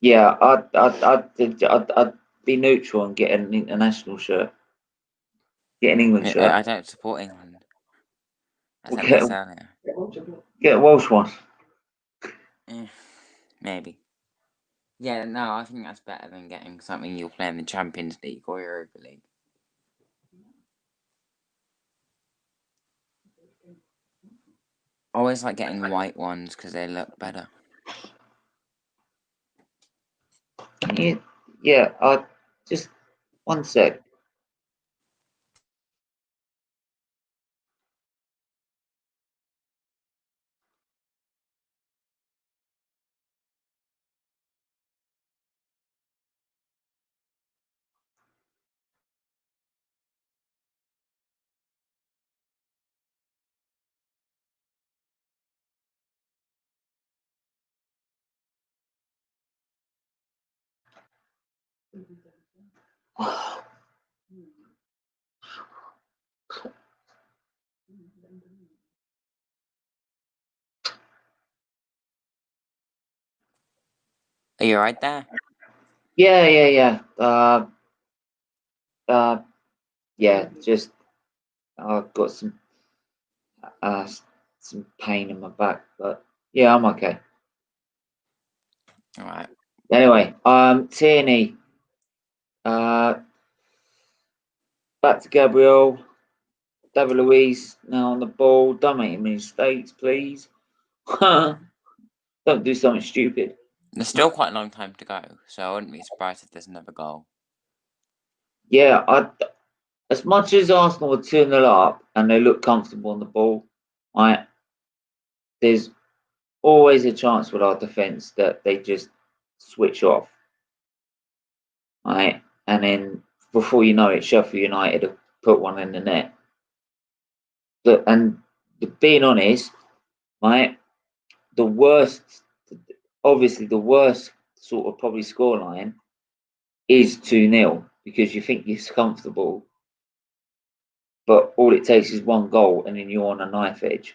S1: Yeah, I'd be neutral and get an international shirt. Get an England shirt.
S2: I don't support England. I said this earlier.
S1: Get a Welsh one.
S2: Maybe. Yeah, no, I think that's better than getting something you'll play in the Champions League or Europa League. I always like getting white ones because they look better.
S1: Yeah, just one sec.
S2: Are you right there?
S1: Yeah. Yeah. Just I've got some pain in my back, but yeah, I'm okay.
S2: All right.
S1: Anyway, Tierney. Back to Gabriel. David Luiz now on the ball. Don't make any mistakes, please. Don't do something stupid.
S2: There's still quite a long time to go, so I wouldn't be surprised if there's another goal.
S1: Yeah, as much as Arsenal are 2-0 up and they look comfortable on the ball, right, there's always a chance with our defence that they just switch off. Right? And then before you know it, Sheffield United have put one in the net. And being honest, right, the worst, obviously the worst sort of probably scoreline is 2-0 because you think you're comfortable, but all it takes is one goal and then you're on a knife edge.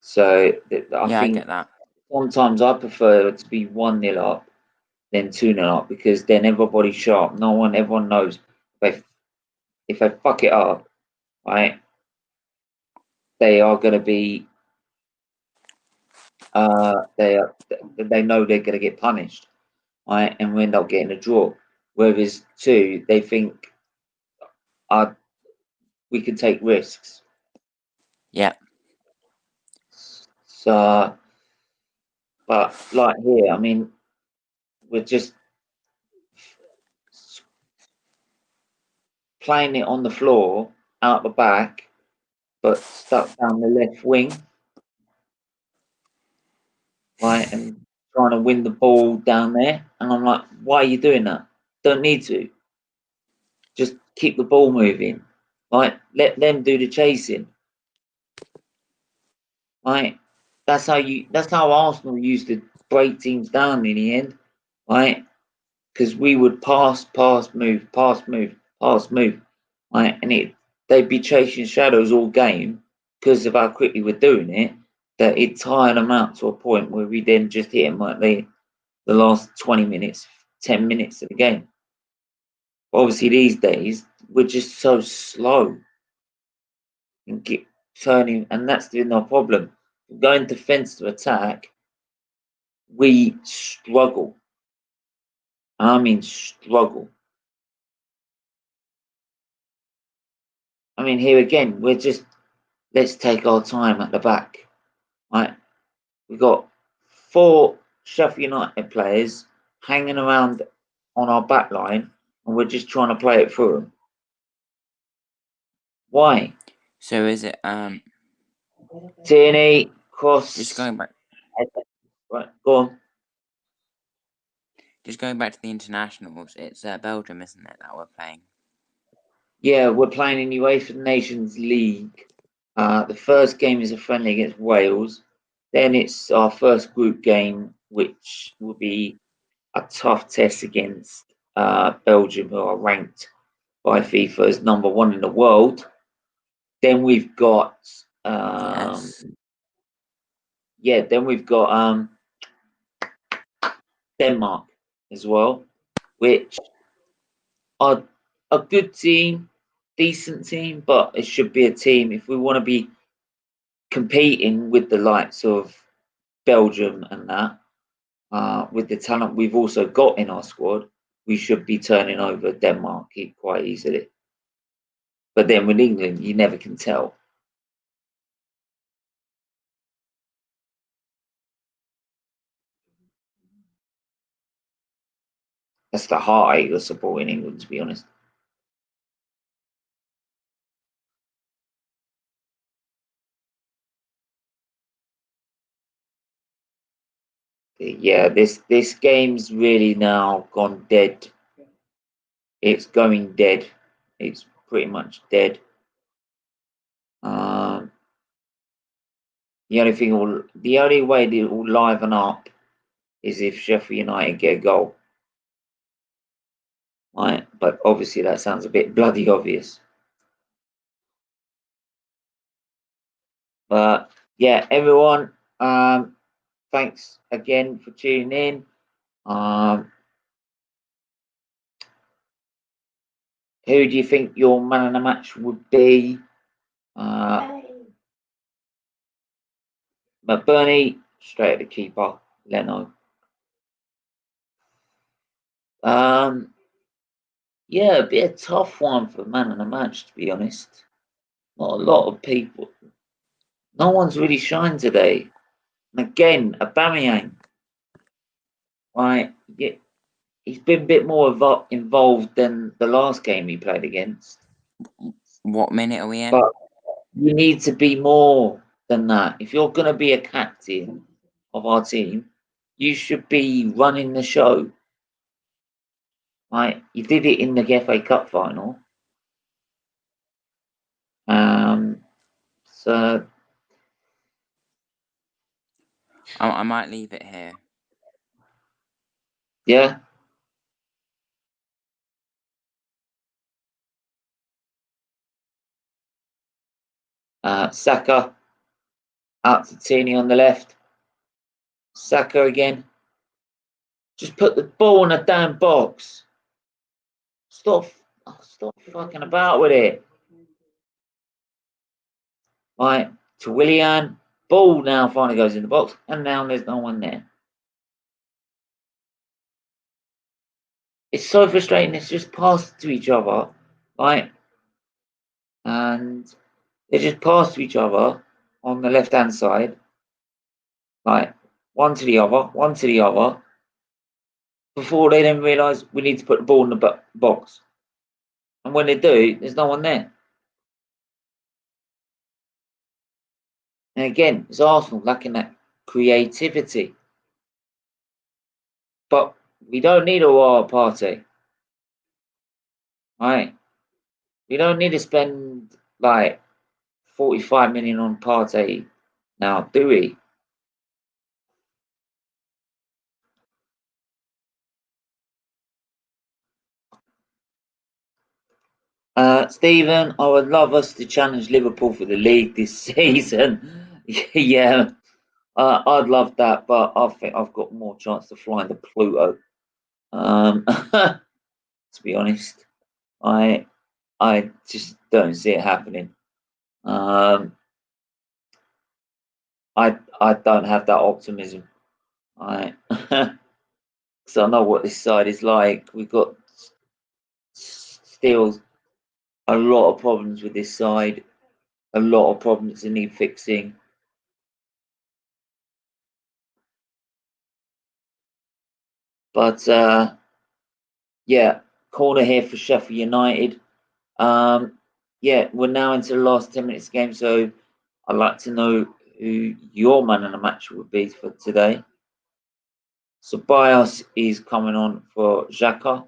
S1: So I think
S2: get that.
S1: sometimes I prefer it to be 1-0 up than 2-0 up because then everybody's sharp. Everyone knows if they fuck it up, right, they are going to be they know they're going to get punished, right, and we end up getting a draw. Whereas 2, they think we can take risks.
S2: Yeah.
S1: So, but like here, I mean, we're just playing it on the floor, out the back, but stuck down the left wing, right, and trying to win the ball down there. And I'm like, why are you doing that? Don't need to. Just keep the ball moving, right? Let them do the chasing, right? That's how Arsenal used to break teams down in the end, right? Because we would pass, move, right? And they'd be chasing shadows all game because of how quickly we're doing it. That it tired them out to a point where we then just hit them like the last 20 minutes, 10 minutes of the game. Obviously, these days we're just so slow and keep turning, and that's been our problem. Going defense to attack, we struggle. I mean, struggle. I mean, here again, let's take our time at the back, right? We've got 4 Sheffield United players hanging around on our back line, and we're just trying to play it through them. Why?
S2: So is it
S1: Tierney, Cross.
S2: just going back?
S1: Right, go on.
S2: Just going back to the internationals, it's Belgium, isn't it, that we're playing?
S1: Yeah, we're playing in UEFA Nations League. The first game is a friendly against Wales. Then it's our first group game, which will be a tough test against Belgium, who are ranked by FIFA as number 1 in the world. Then we've got then we've got Denmark as well, which are a good team, decent team, but it should be a team if we want to be competing with the likes of Belgium and that. With the talent we've also got in our squad, we should be turning over Denmark quite easily. But then with England, you never can tell. That's the heartache of supporting England, to be honest. Yeah, this game's really now gone dead. It's going dead. It's pretty much dead. The only way it will liven up is if Sheffield United get a goal. Right, but obviously that sounds a bit bloody obvious. But yeah, everyone, thanks again for tuning in. Who do you think your man of the match would be? But Bernie, straight at the keeper, Leno. Yeah, it'd be a tough one for man of the match, to be honest. Not a lot of people. No one's really shined today. And again, Aubameyang. Right, yeah, he's been a bit more involved than the last game he played against.
S2: What minute are we in?
S1: But you need to be more than that. If you're going to be a captain of our team, you should be running the show. Right? You did it in the FA Cup final. So
S2: I might leave it here.
S1: yeah. Saka out to Tierney on the left. Saka again. Just put the ball in a damn box. Stop fucking about with it. Right, to Willian. Ball now finally goes in the box, and now there's no one there. It's so frustrating. It's just passed to each other, right? And they just pass to each other on the left-hand side. Like, one to the other, before they then realise we need to put the ball in the box. And when they do, there's no one there. And again, it's Arsenal lacking that creativity. But we don't need a wild party. Right? We don't need to spend like 45 million on Partey now, do we? Stephen, I would love us to challenge Liverpool for the league this season. Yeah, I'd love that, but I think I've got more chance to fly into Pluto. To be honest, I just don't see it happening. I don't have that optimism. So I know what this side is like. We've got still a lot of problems with this side. A lot of problems that need fixing. But yeah, corner here for Sheffield United. Yeah, we're now into the last 10 minutes of the game, so I'd like to know who your man of the match would be for today. So Bias is coming on for Xhaka.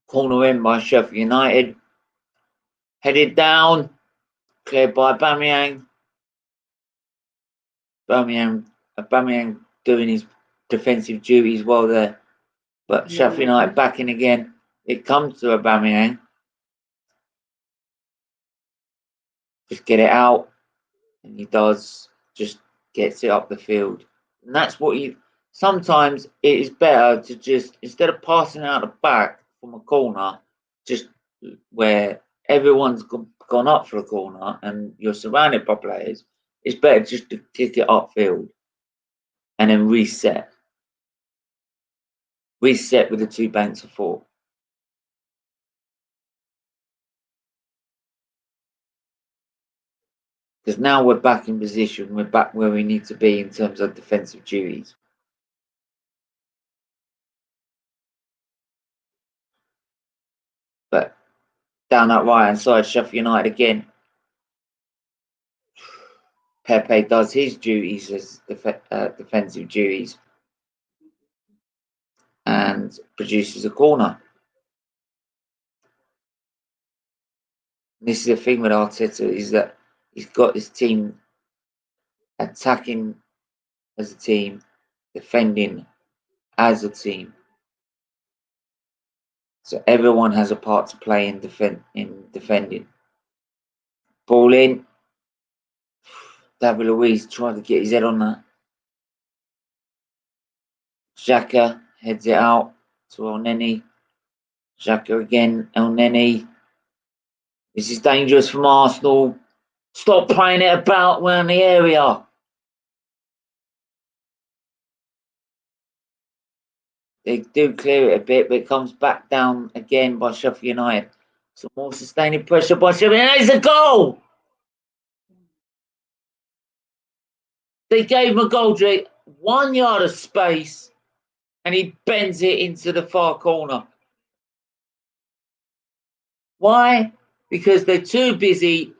S1: Corner in by Sheffield United. Headed down. Cleared by Aubameyang. Aubameyang doing his defensive duties well there. But Sheffield United back in again. It comes to Aubameyang. Just get it out. And he does. Just gets it up the field. And that's what you... Sometimes it is better to just, instead of passing out the back from a corner, just where everyone's gone up for a corner and you're surrounded by players, it's better just to kick it upfield and then reset. Reset with the 2 banks of 4. Because now we're back in position, we're back where we need to be in terms of defensive duties. But down that right hand side, Sheffield United again. Pepe does his duties as defensive duties and produces a corner. And this is the thing with Arteta, is that he's got his team attacking as a team, defending as a team. So everyone has a part to play in defending. Ball in. David Luiz trying to get his head on that. Xhaka heads it out to El Neni. Xhaka again, El Neni. This is dangerous from Arsenal. Stop playing it about around the area. They do clear it a bit, but it comes back down again by Sheffield United. Some more sustaining pressure by Sheffield United. It's a goal! They gave him a goal, Jake. 1 yard of space, and he bends it into the far corner. Why? Because they're too busy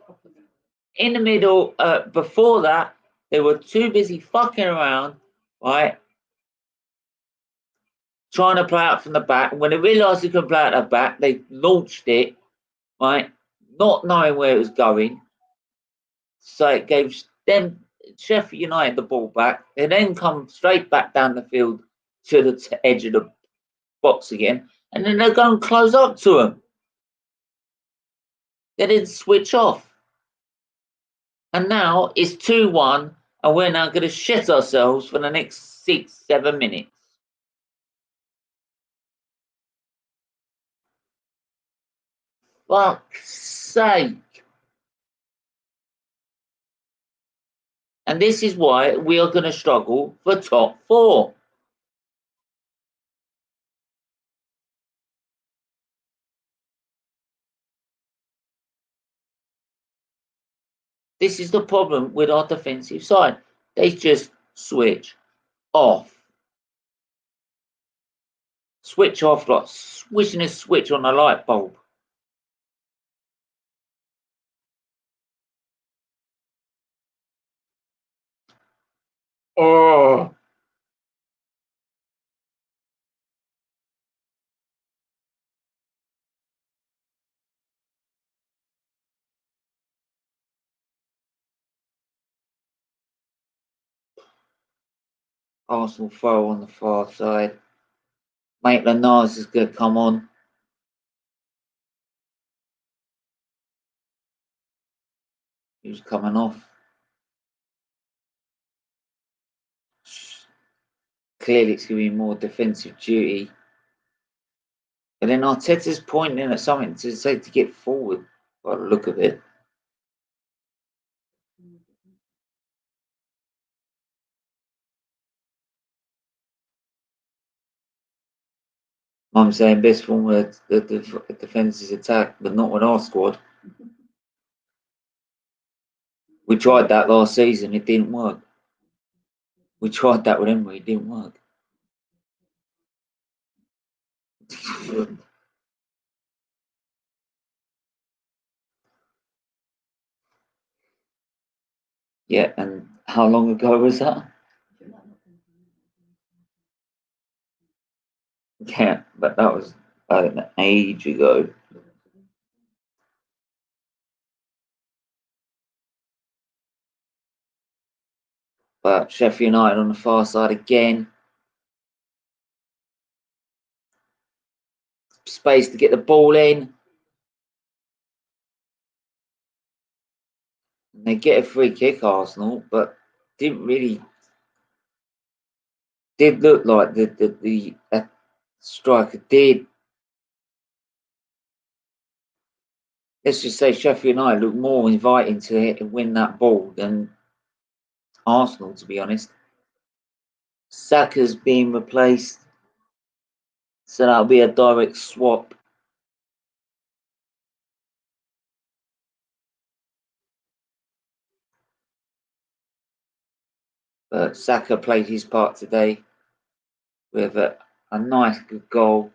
S1: in the middle. Before that, they were too busy fucking around, right? Trying to play out from the back. When they realised they couldn't play out the back, they launched it, right? Not knowing where it was going. So it gave them Sheffield United the ball back. They then come straight back down the field to the edge of the box again, and then they're going to close up to them. They didn't switch off. And now it's 2-1, and we're now going to shit ourselves for the next 6-7 minutes. Fuck's sake. And this is why we are going to struggle for top 4. This is the problem with our defensive side. They just switch off. Switch off like switching a switch on a light bulb. Oh. Arsenal throw on the far side. Maitland-Niles is going to come on. He was coming off. Clearly, it's going to be more defensive duty. And then Arteta's pointing at something to say to get forward, by the look of it. I'm saying best form of the defence's attack, but not with our squad. We tried that last season, it didn't work. We tried that with Emery, it didn't work. Yeah, and how long ago was that? Yeah, but that was an age ago. But Sheffield United on the far side again. Space to get the ball in. And they get a free kick, Arsenal, but didn't really. Did look like the striker did. Let's just say Sheffield United looked more inviting to win that ball than Arsenal, to be honest. Saka's being replaced, so that'll be a direct swap. But Saka played his part today with a nice, good goal.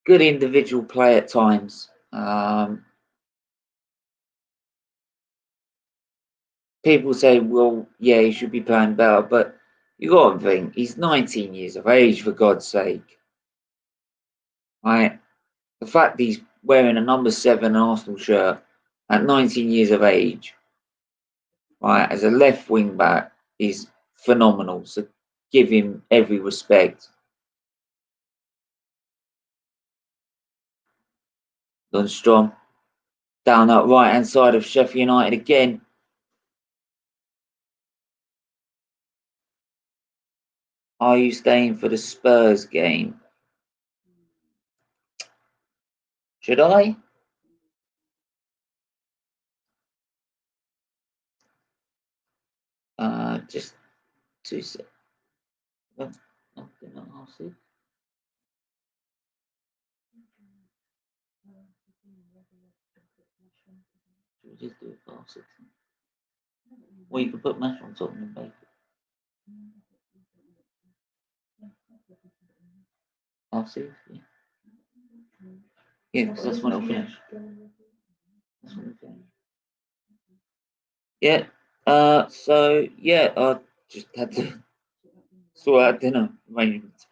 S1: Good individual play at times. People say, well, yeah, he should be playing better, but you got to think, he's 19 years of age, for God's sake. Right? The fact he's wearing a number 7 Arsenal shirt at 19 years of age, right, as a left wing back, is phenomenal. So give him every respect. Lundstrom down that right hand side of Sheffield United again. Are you staying for the Spurs game? Should I? Just 2 seconds. Not gonna ask you. Should we just do it for 6? Well, you can put mash on top and then bake it. I'll see. Yeah, because that's when it'll finish. That's when it'll finish. Yeah. So yeah, I just had to sort out dinner arrangements.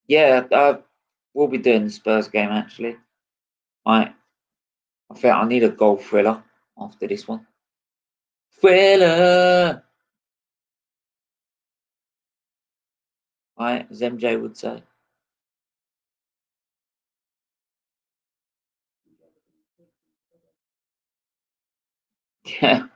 S1: Yeah, we'll be doing the Spurs game actually. I think I need a goal thriller after this one. Thriller. As MJ would say. Yeah.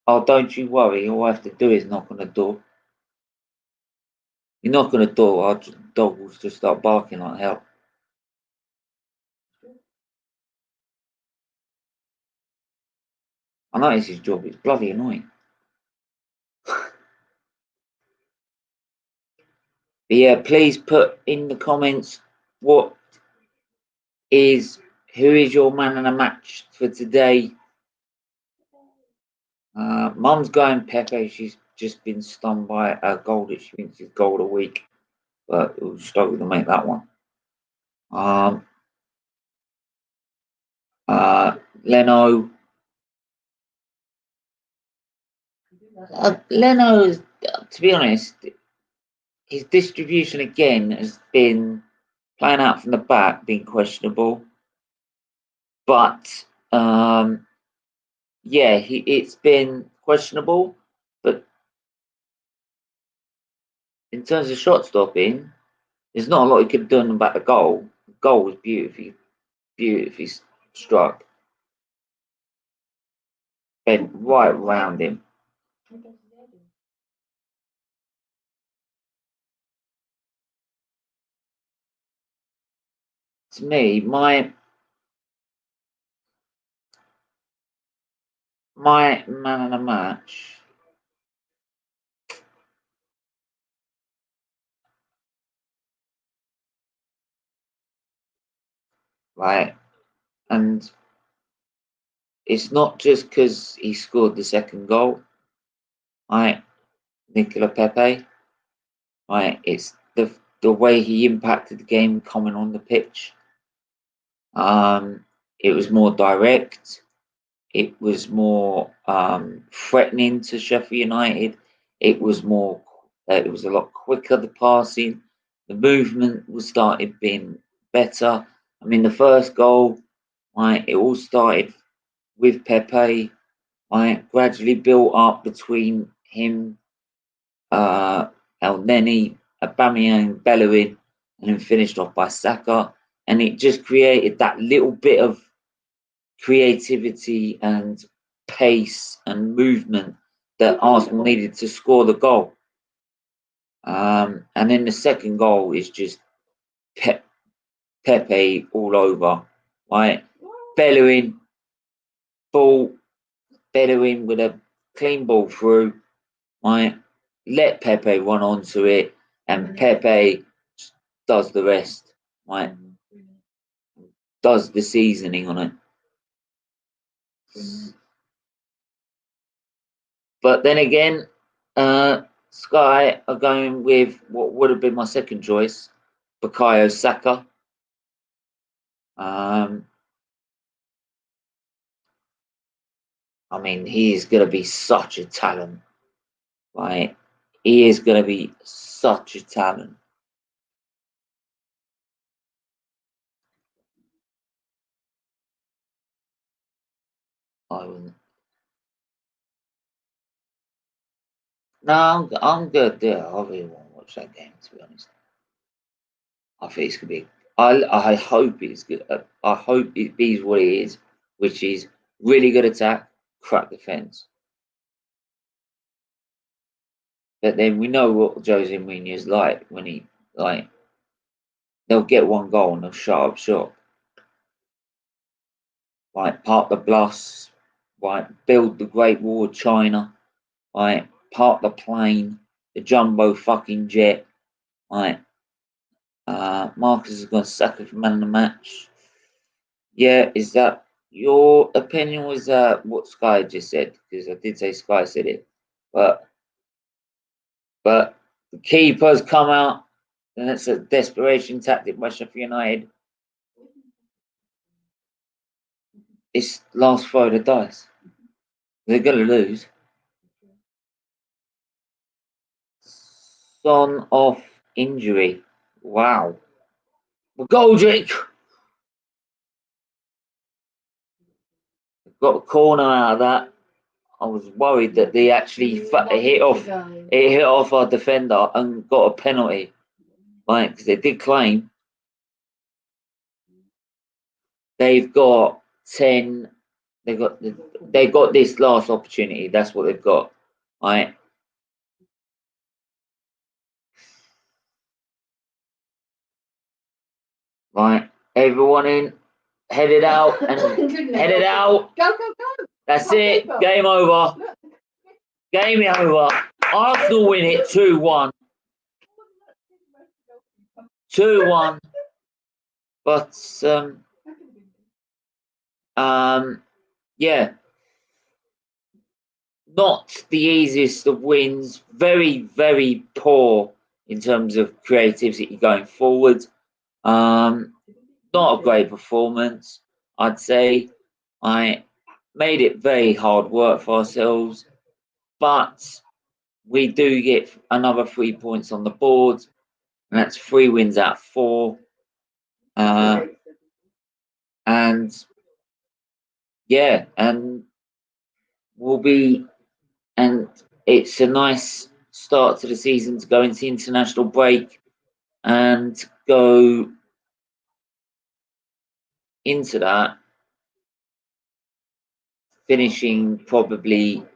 S1: Oh, don't you worry. All I have to do is knock on the door. You knock on the door, the dog will just start barking like hell. I know it's his job. It's bloody annoying. But yeah, please put in the comments who is your man of the match for today. Mum's going Pepe. She's just been stunned by a goal that she thinks is goal of the week, but we'll struggle to make that one. Leno. Leno is, to be honest, his distribution again has been playing out from the back, being questionable. But yeah, it's been questionable. But in terms of shot stopping, there's not a lot he could have done about the goal. The goal was beautifully struck. Bent right round him. To me, my man of the match. Right, and it's not just because he scored the second goal. Right, Nicola Pepe. Right, it's the way he impacted the game coming on the pitch. It was more direct. It was more threatening to Sheffield United. It was more. It was a lot quicker. The passing, the movement was started being better. I mean, the first goal, right? It all started with Pepe. Right, gradually built up between him, El Neni, Aubameyang, Bellerin, and then finished off by Saka. And it just created that little bit of creativity and pace and movement that Arsenal needed to score the goal. And then the second goal is just Pepe all over. Right, Bellerin with a clean ball through. Right, let Pepe run onto it, and Pepe does the rest. Right, does the seasoning on it. But then again, Sky are going with what would have been my second choice, Bukayo Saka. I mean, he is going to be such a talent. Right, he is going to be such a talent. I wouldn't. No, I'm good. Yeah, I really want to watch that game. To be honest, I think it's gonna be. I hope it's good. I hope it be what it is, which is really good attack, crap defense. But then we know what Jose Mourinho is like when they'll get one goal and they'll shut up shop. right, park the bus, right, build the Great Wall of China, right, park the plane, the jumbo fucking jet, right. Marcus is going to sack it for man of the match. Yeah, is that your opinion? Was that what Sky just said? Because I did say Sky said it, but the keeper's come out, and it's a desperation tactic by Sheffield United. It's last throw of the dice. They're going to lose. Son off injury. Wow. Goldrick got a corner out of that. I was worried that they actually hit off our defender and got a penalty, right? Because they did claim they've got 10. They got this last opportunity. That's what they've got, right? Right, everyone in, headed out and headed out.
S5: Go, go, go.
S1: That's it. Game over. Game over. Arsenal win it 2-1. 2-1. But yeah, not the easiest of wins. Very, very poor in terms of creativity going forward. Not a great performance, I'd say. I made it very hard work for ourselves, but we do get another 3 points on the board, and that's 3 wins out of 4. And yeah, and it's a nice start to the season to go into international break and go into that finishing probably,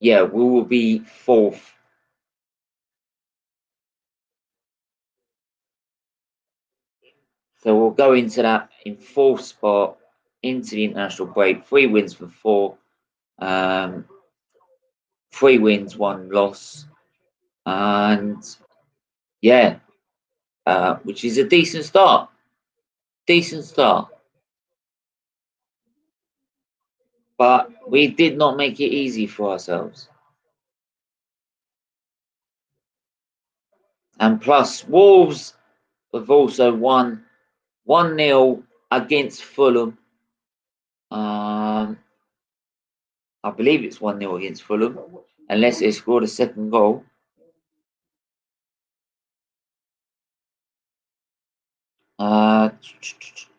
S1: yeah, we will be 4th. So we'll go into that in 4th spot into the international break. 3 wins for 4. 3 wins, 1 loss. And yeah, which is a decent start. Decent start. But we did not make it easy for ourselves. And plus, Wolves have also won 1-0 against Fulham. I believe it's 1-0 against Fulham, unless they scored a second goal.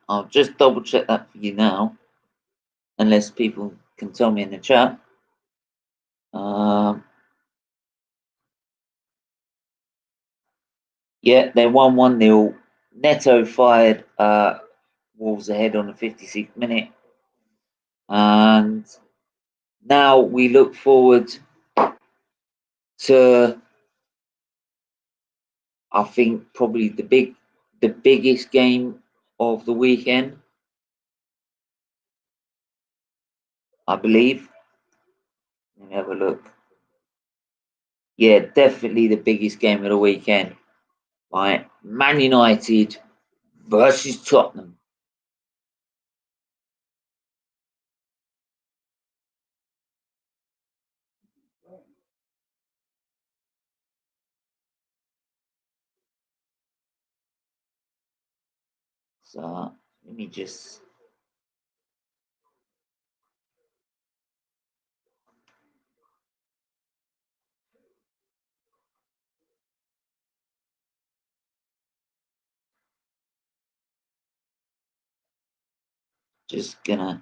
S1: I'll just double check that for you now, unless people can tell me in the chat. Yeah, they won 1-0. Neto fired Wolves ahead on the 56th minute. And now we look forward to, I think, probably the biggest game of the weekend, I believe. Let me have a look. Yeah, definitely the biggest game of the weekend. Right, Man United versus Tottenham. So let me just gonna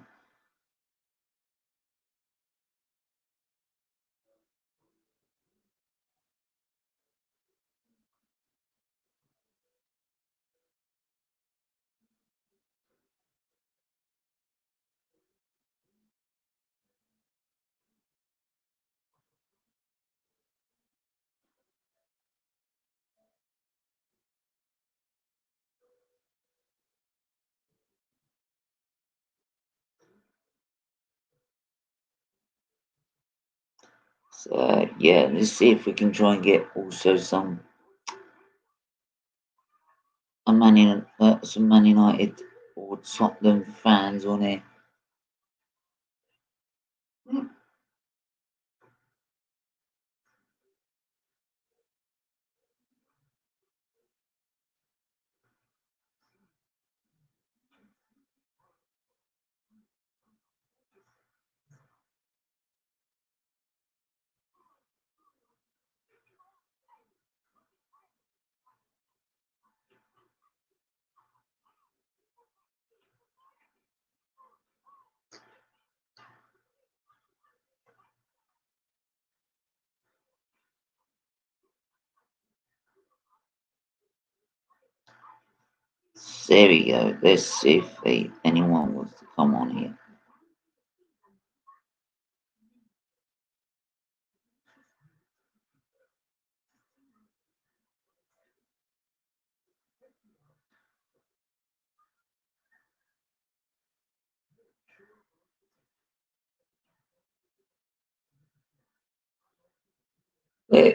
S1: So yeah, let's see if we can try and get also some Man United or Tottenham fans on here. There we go. Let's see if anyone wants to come on here.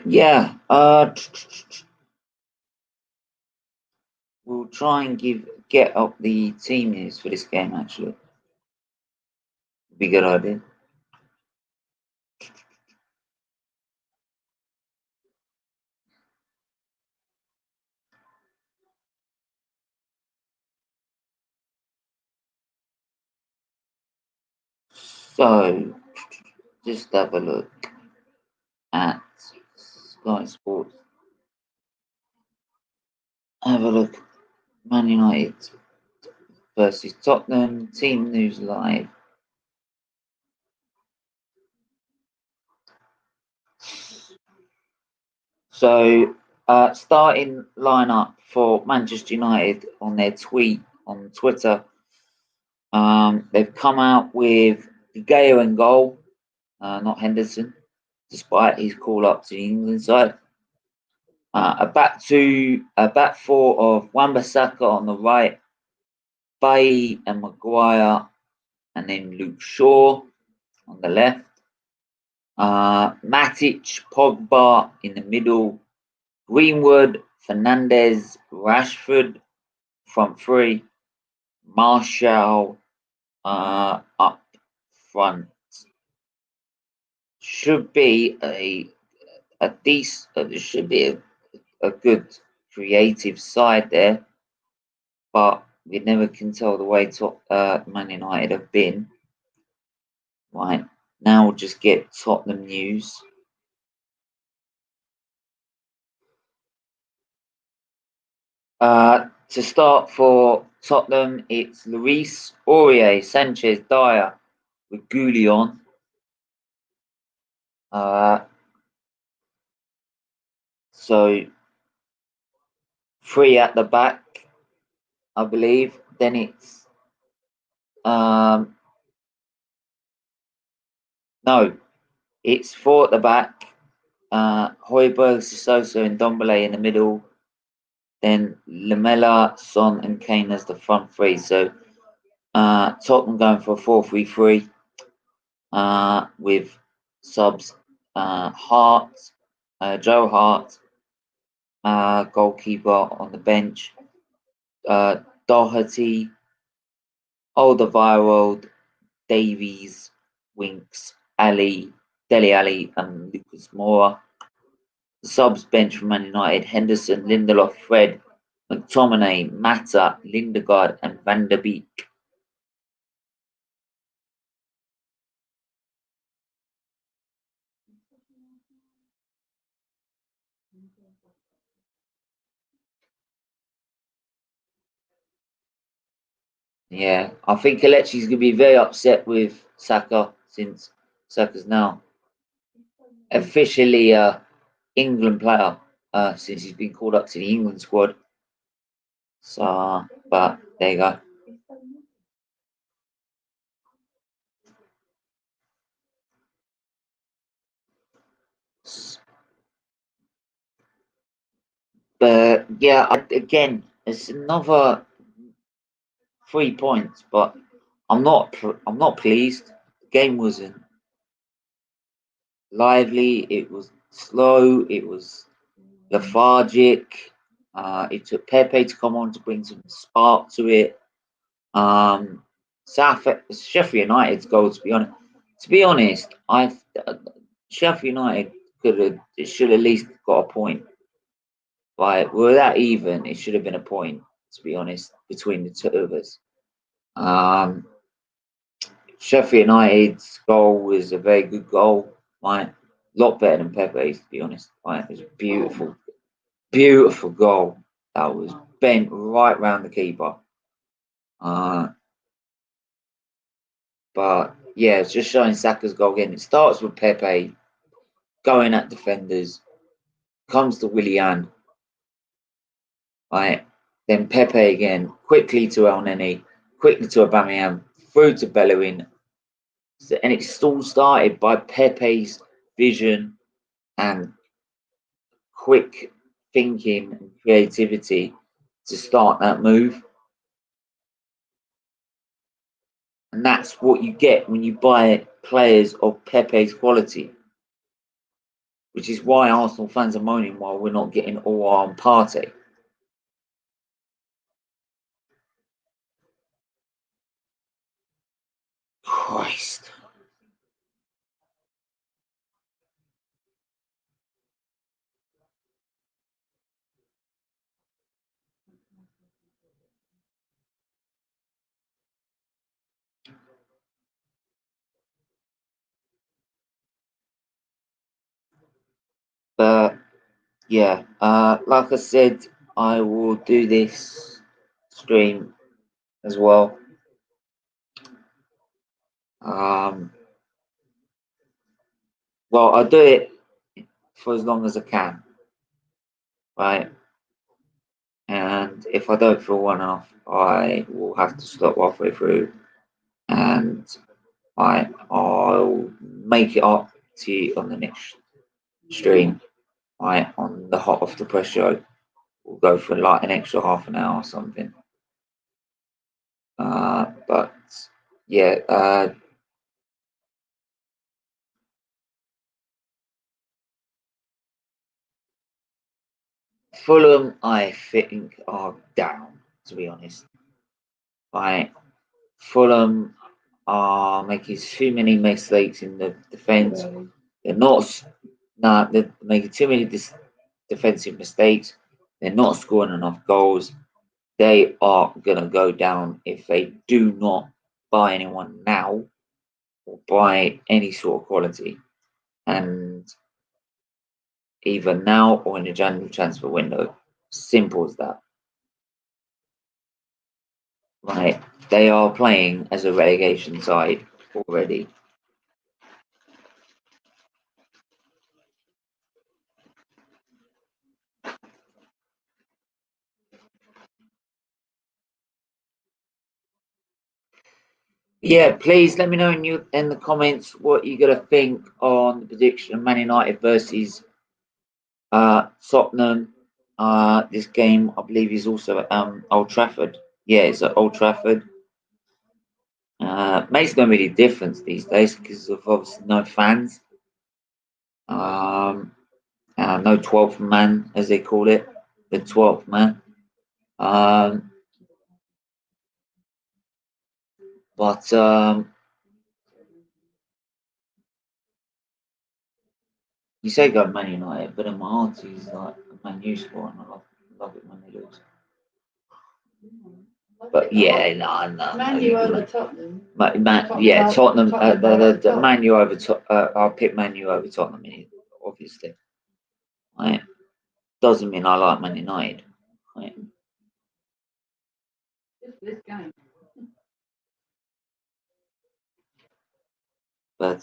S1: Yeah, we'll try and get up the team news for this game. Actually, be a good idea. So, just have a look at Sky Sports. Have a look. Man United versus Tottenham. Team news live. So, starting lineup for Manchester United on their tweet on Twitter. They've come out with Gale in goal, not Henderson, despite his call up to the England side. A back four of Wan-Bissaka on the right, Bailly and Maguire, and then Luke Shaw on the left. Matic, Pogba in the middle, Greenwood, Fernandes, Rashford front three, Martial up front. Should be a decent. Should be a good creative side there, but we never can tell the way Man United have been. Right, now we'll just get Tottenham news. To start for Tottenham, it's Luis, Aurier, Sanchez, Dyer, with Goulion. So 3 at the back, I believe. Then it's no, it's 4 at the back. Højbjerg, Sissoko, and Dombele in the middle. Then Lamela, Son, and Kane as the front three. So Tottenham going for a 4-3-3 with subs Hart, Joe Hart, goalkeeper on the bench, Doherty, Alderweireld, Davies, Winks, Ali, Dele Ali, and Lucas Moura. The subs bench for Man United: Henderson, Lindelof, Fred, McTominay, Mata, Lindegaard, and Van der Beek. Yeah, I think Kelechi's going to be very upset with Saka since Saka's now officially a England player since he's been called up to the England squad. So, but there you go. But yeah, again, it's another 3 points, but I'm not pleased. The game wasn't lively. It was slow. It was lethargic. It took Pepe to come on to bring some spark to it. Sheffield United's goal, to be honest, Sheffield United should at least got a point. Like, we're that even, it should have been a point, to be honest, between the two of us. Sheffield United's goal was a very good goal, right? A lot better than Pepe's, to be honest. Right? It was a beautiful, beautiful goal that was bent right round the keeper. But yeah, it's just showing Saka's goal again. It starts with Pepe going at defenders, comes to Willian, right? Then Pepe again, quickly to El Neni, quickly to Aubameyang, through to Bellerin. And it's all started by Pepe's vision and quick thinking and creativity to start that move. And that's what you get when you buy players of Pepe's quality. Which is why Arsenal fans are moaning why we're not getting all our party. Christ. But yeah, like I said, I will do this stream as well. Well, I'll do it for as long as I can, right? And if I don't feel well enough, I will have to stop halfway through, and I'll make it up to you on the next stream, right? On the Hot Off the Press show, we'll go for like an extra half an hour or something. But yeah, Fulham, I think, are down, to be honest. Right, Fulham are making too many mistakes in the defence. They're not. Nah, they're making too many defensive mistakes. They're not scoring enough goals. They are gonna go down if they do not buy anyone now or buy any sort of quality, and either now or in the January transfer window. Simple as that. Right, they are playing as a relegation side already. Yeah, please let me know in the comments what you're gonna think on the prediction of Man United versus Tottenham. This game, I believe, is also at Old Trafford. Yeah, it's at Old Trafford. Makes no really difference these days because of obviously no fans. No 12th man, as they call it, the 12th man. But you say go Man United, but in my heart is like a Man U sport, and I love it when they lose. But yeah, no.
S5: Man U over Tottenham.
S1: Yeah, Tottenham. The Man U over. I'll pick Man U over Tottenham, obviously. Right? Doesn't mean I like Man United. Right?
S5: Just this game.
S1: But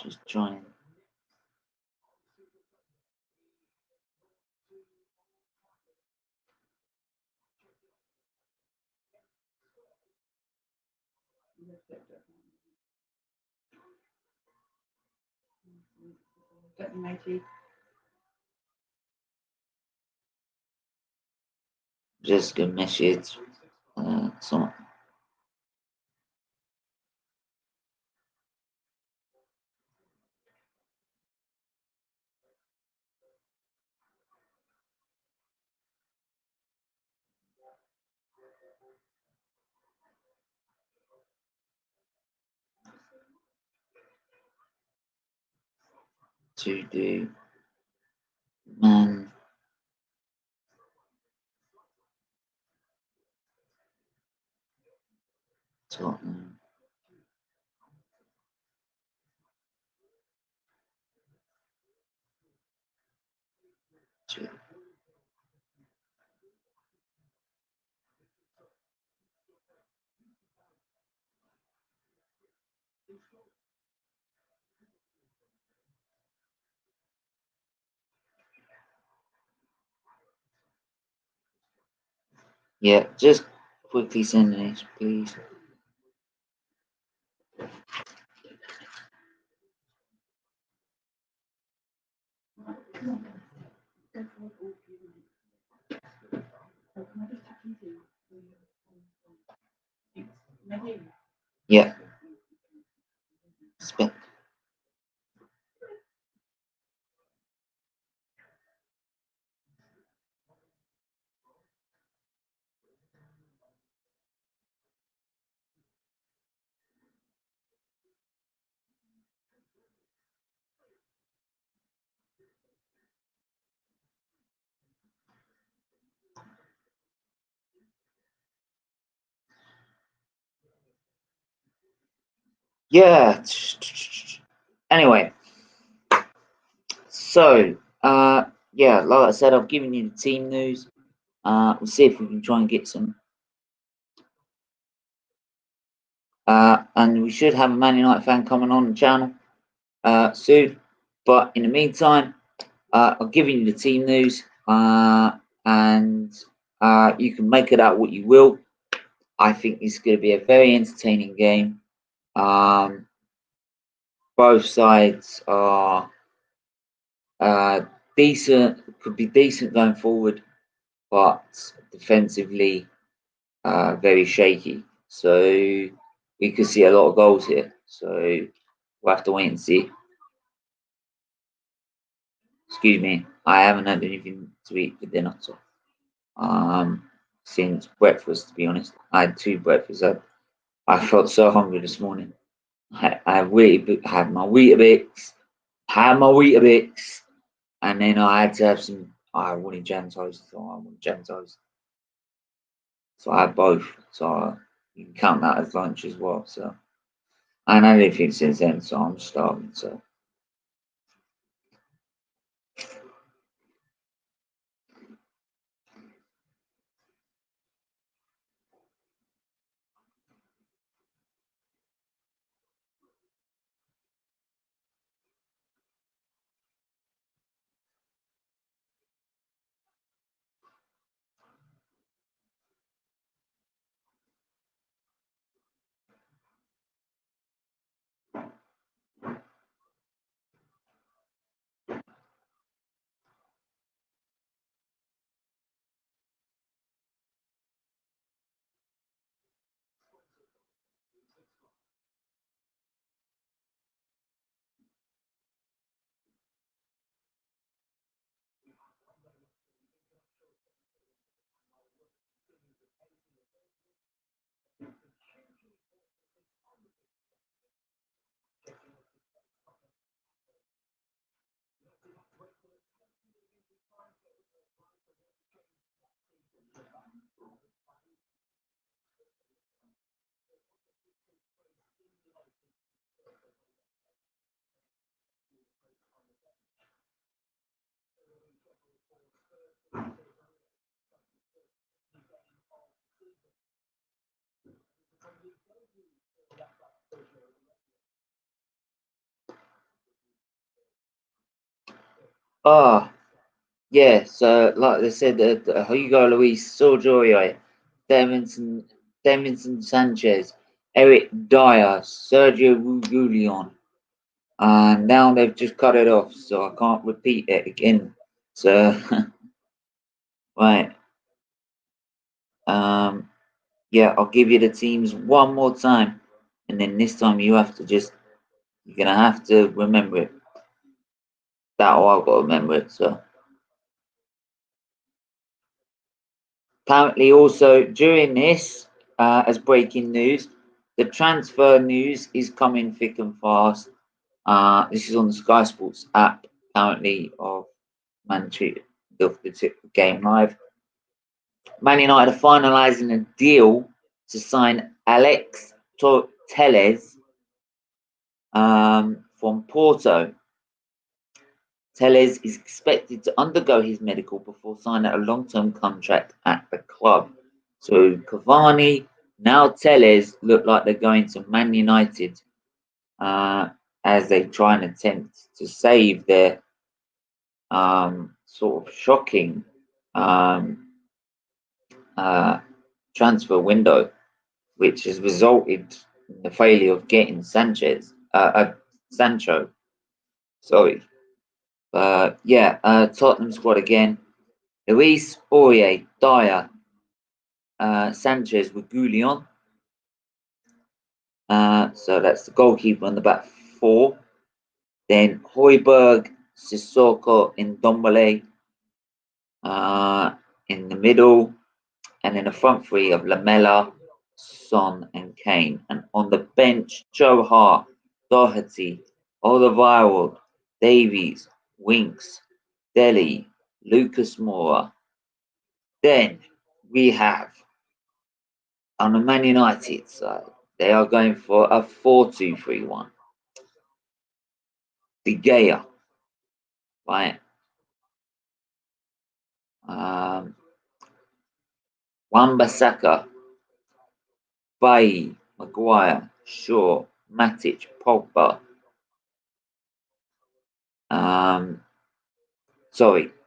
S1: just trying. Just a message. So to do Man Tottenham. Yeah, just quickly send this, please. Yeah. Yeah. Anyway, so yeah, like I said, I've given you the team news. We'll see if we can try and get some. And we should have a Man United fan coming on the channel soon. But in the meantime, I've given you the team news, and you can make it out what you will. I think it's going to be a very entertaining game. Both sides are decent, could be decent going forward, but defensively very shaky. So we could see a lot of goals here. So we'll have to wait and see. Excuse me, I haven't had anything to eat for dinner, so since breakfast, to be honest. I had 2 breakfasts. I felt so hungry this morning. I had my Weetabix, and then I had to have some. I wanted jam toast, so I wanted jam toast. So I had both. So you can count that as lunch as well. So I haven't had anything since then, so I'm starving. So yeah. So like I said, Hugo Luis, Sorjoy, Davinson Sanchez, Eric Dyer, Sergio Rugulion. And now they've just cut it off, so I can't repeat it again. So right. Yeah, I'll give you the teams one more time, and then this time you're gonna have to remember it. That or I've got to remember it. So apparently, also during this, as breaking news, the transfer news is coming thick and fast. This is on the Sky Sports app, apparently, of Manchester, the game live. Man United are finalising a deal to sign Alex Telles from Porto. Telles is expected to undergo his medical before signing a long-term contract at the club. So Cavani, now Telles look like they're going to Man United as they try and attempt to save their sort of shocking transfer window, which has resulted in the failure of getting Sancho. Sorry. Tottenham squad again. Luis, Aurier, Dyer, Sanchez with Goulion. So that's the goalkeeper on the back four. Then Højbjerg, Sissoko, and Ndombele in the middle. And then a front three of Lamela, Son, and Kane. And on the bench, Joe Hart, Doherty, Alderweireld, Davies, Winks, Dele, Lucas Moura. Then we have on the Man United side, they are going for a 4-2-3-1. De Gea, right? Wan-Bissaka, Bailly, Maguire, Shaw, Matic, Pogba.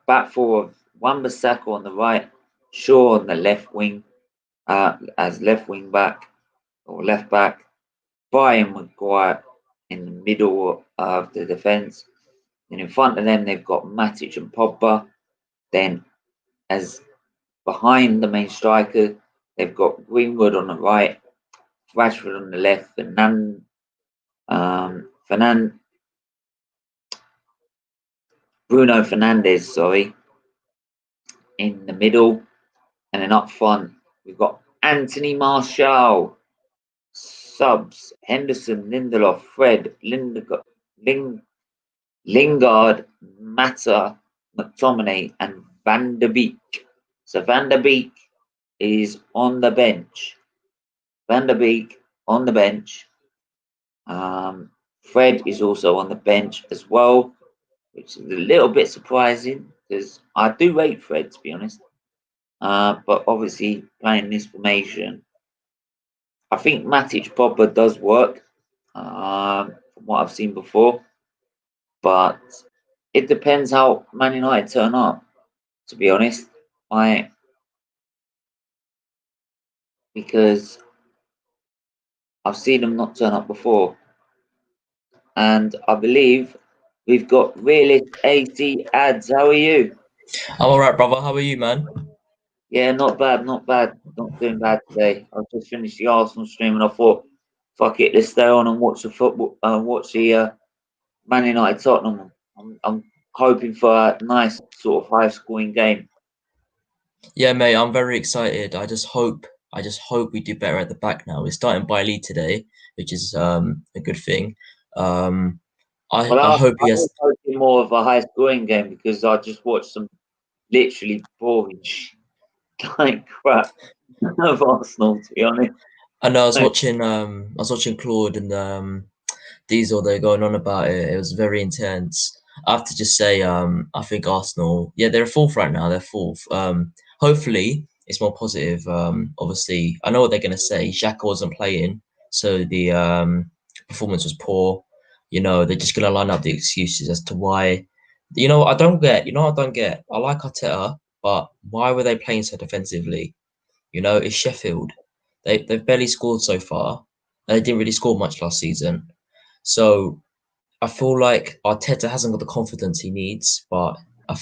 S1: Back four of Wan-Bissaka on the right, Shaw on the left wing, as left wing back or left back, Bailly and Maguire in the middle of the defence. And in front of them, they've got Matic and Pogba. Then, as behind the main striker, they've got Greenwood on the right, Rashford on the left, Bruno Fernandes, in the middle. And then up front, we've got Anthony Martial, subs, Henderson, Lindelof, Fred, Lingard, Mata, McTominay, and Van der Beek. So Van der Beek is on the bench. Fred is also on the bench as well, which is a little bit surprising because I do rate Fred, to be honest. But obviously, playing this formation, I think Matic Pogba does work from what I've seen before. But it depends how Man United turn up, to be honest. Because I've seen them not turn up before. And I believe we've got Realist AC Ads. How are you?
S6: I'm alright, brother. How are you, man?
S1: Yeah, not bad. Not doing bad today. I've just finished the Arsenal stream and I thought, fuck it, let's stay on and watch the football. Watch the Man United Tottenham. I'm hoping for a nice sort of high-scoring game.
S6: Yeah, mate. I'm very excited. I just hope we do better at the back now. We're starting Bailly today, which is a good thing. I hope he has.
S1: I'm hoping more of a high-scoring game because I just watched some literally boring like crap of Arsenal, to be honest.
S6: I know. I was watching Claude and Diesel. They're going on about it. It was very intense. I have to just say, I think Arsenal. Yeah, they're fourth right now. They're fourth. Hopefully, it's more positive. Obviously, I know what they're gonna say. Xhaka wasn't playing, so the performance was poor. They're just gonna line up the excuses as to why. I don't get. I like Arteta, but why were they playing so defensively? It's Sheffield. They've barely scored so far. They didn't really score much last season. So I feel like Arteta hasn't got the confidence he needs, but I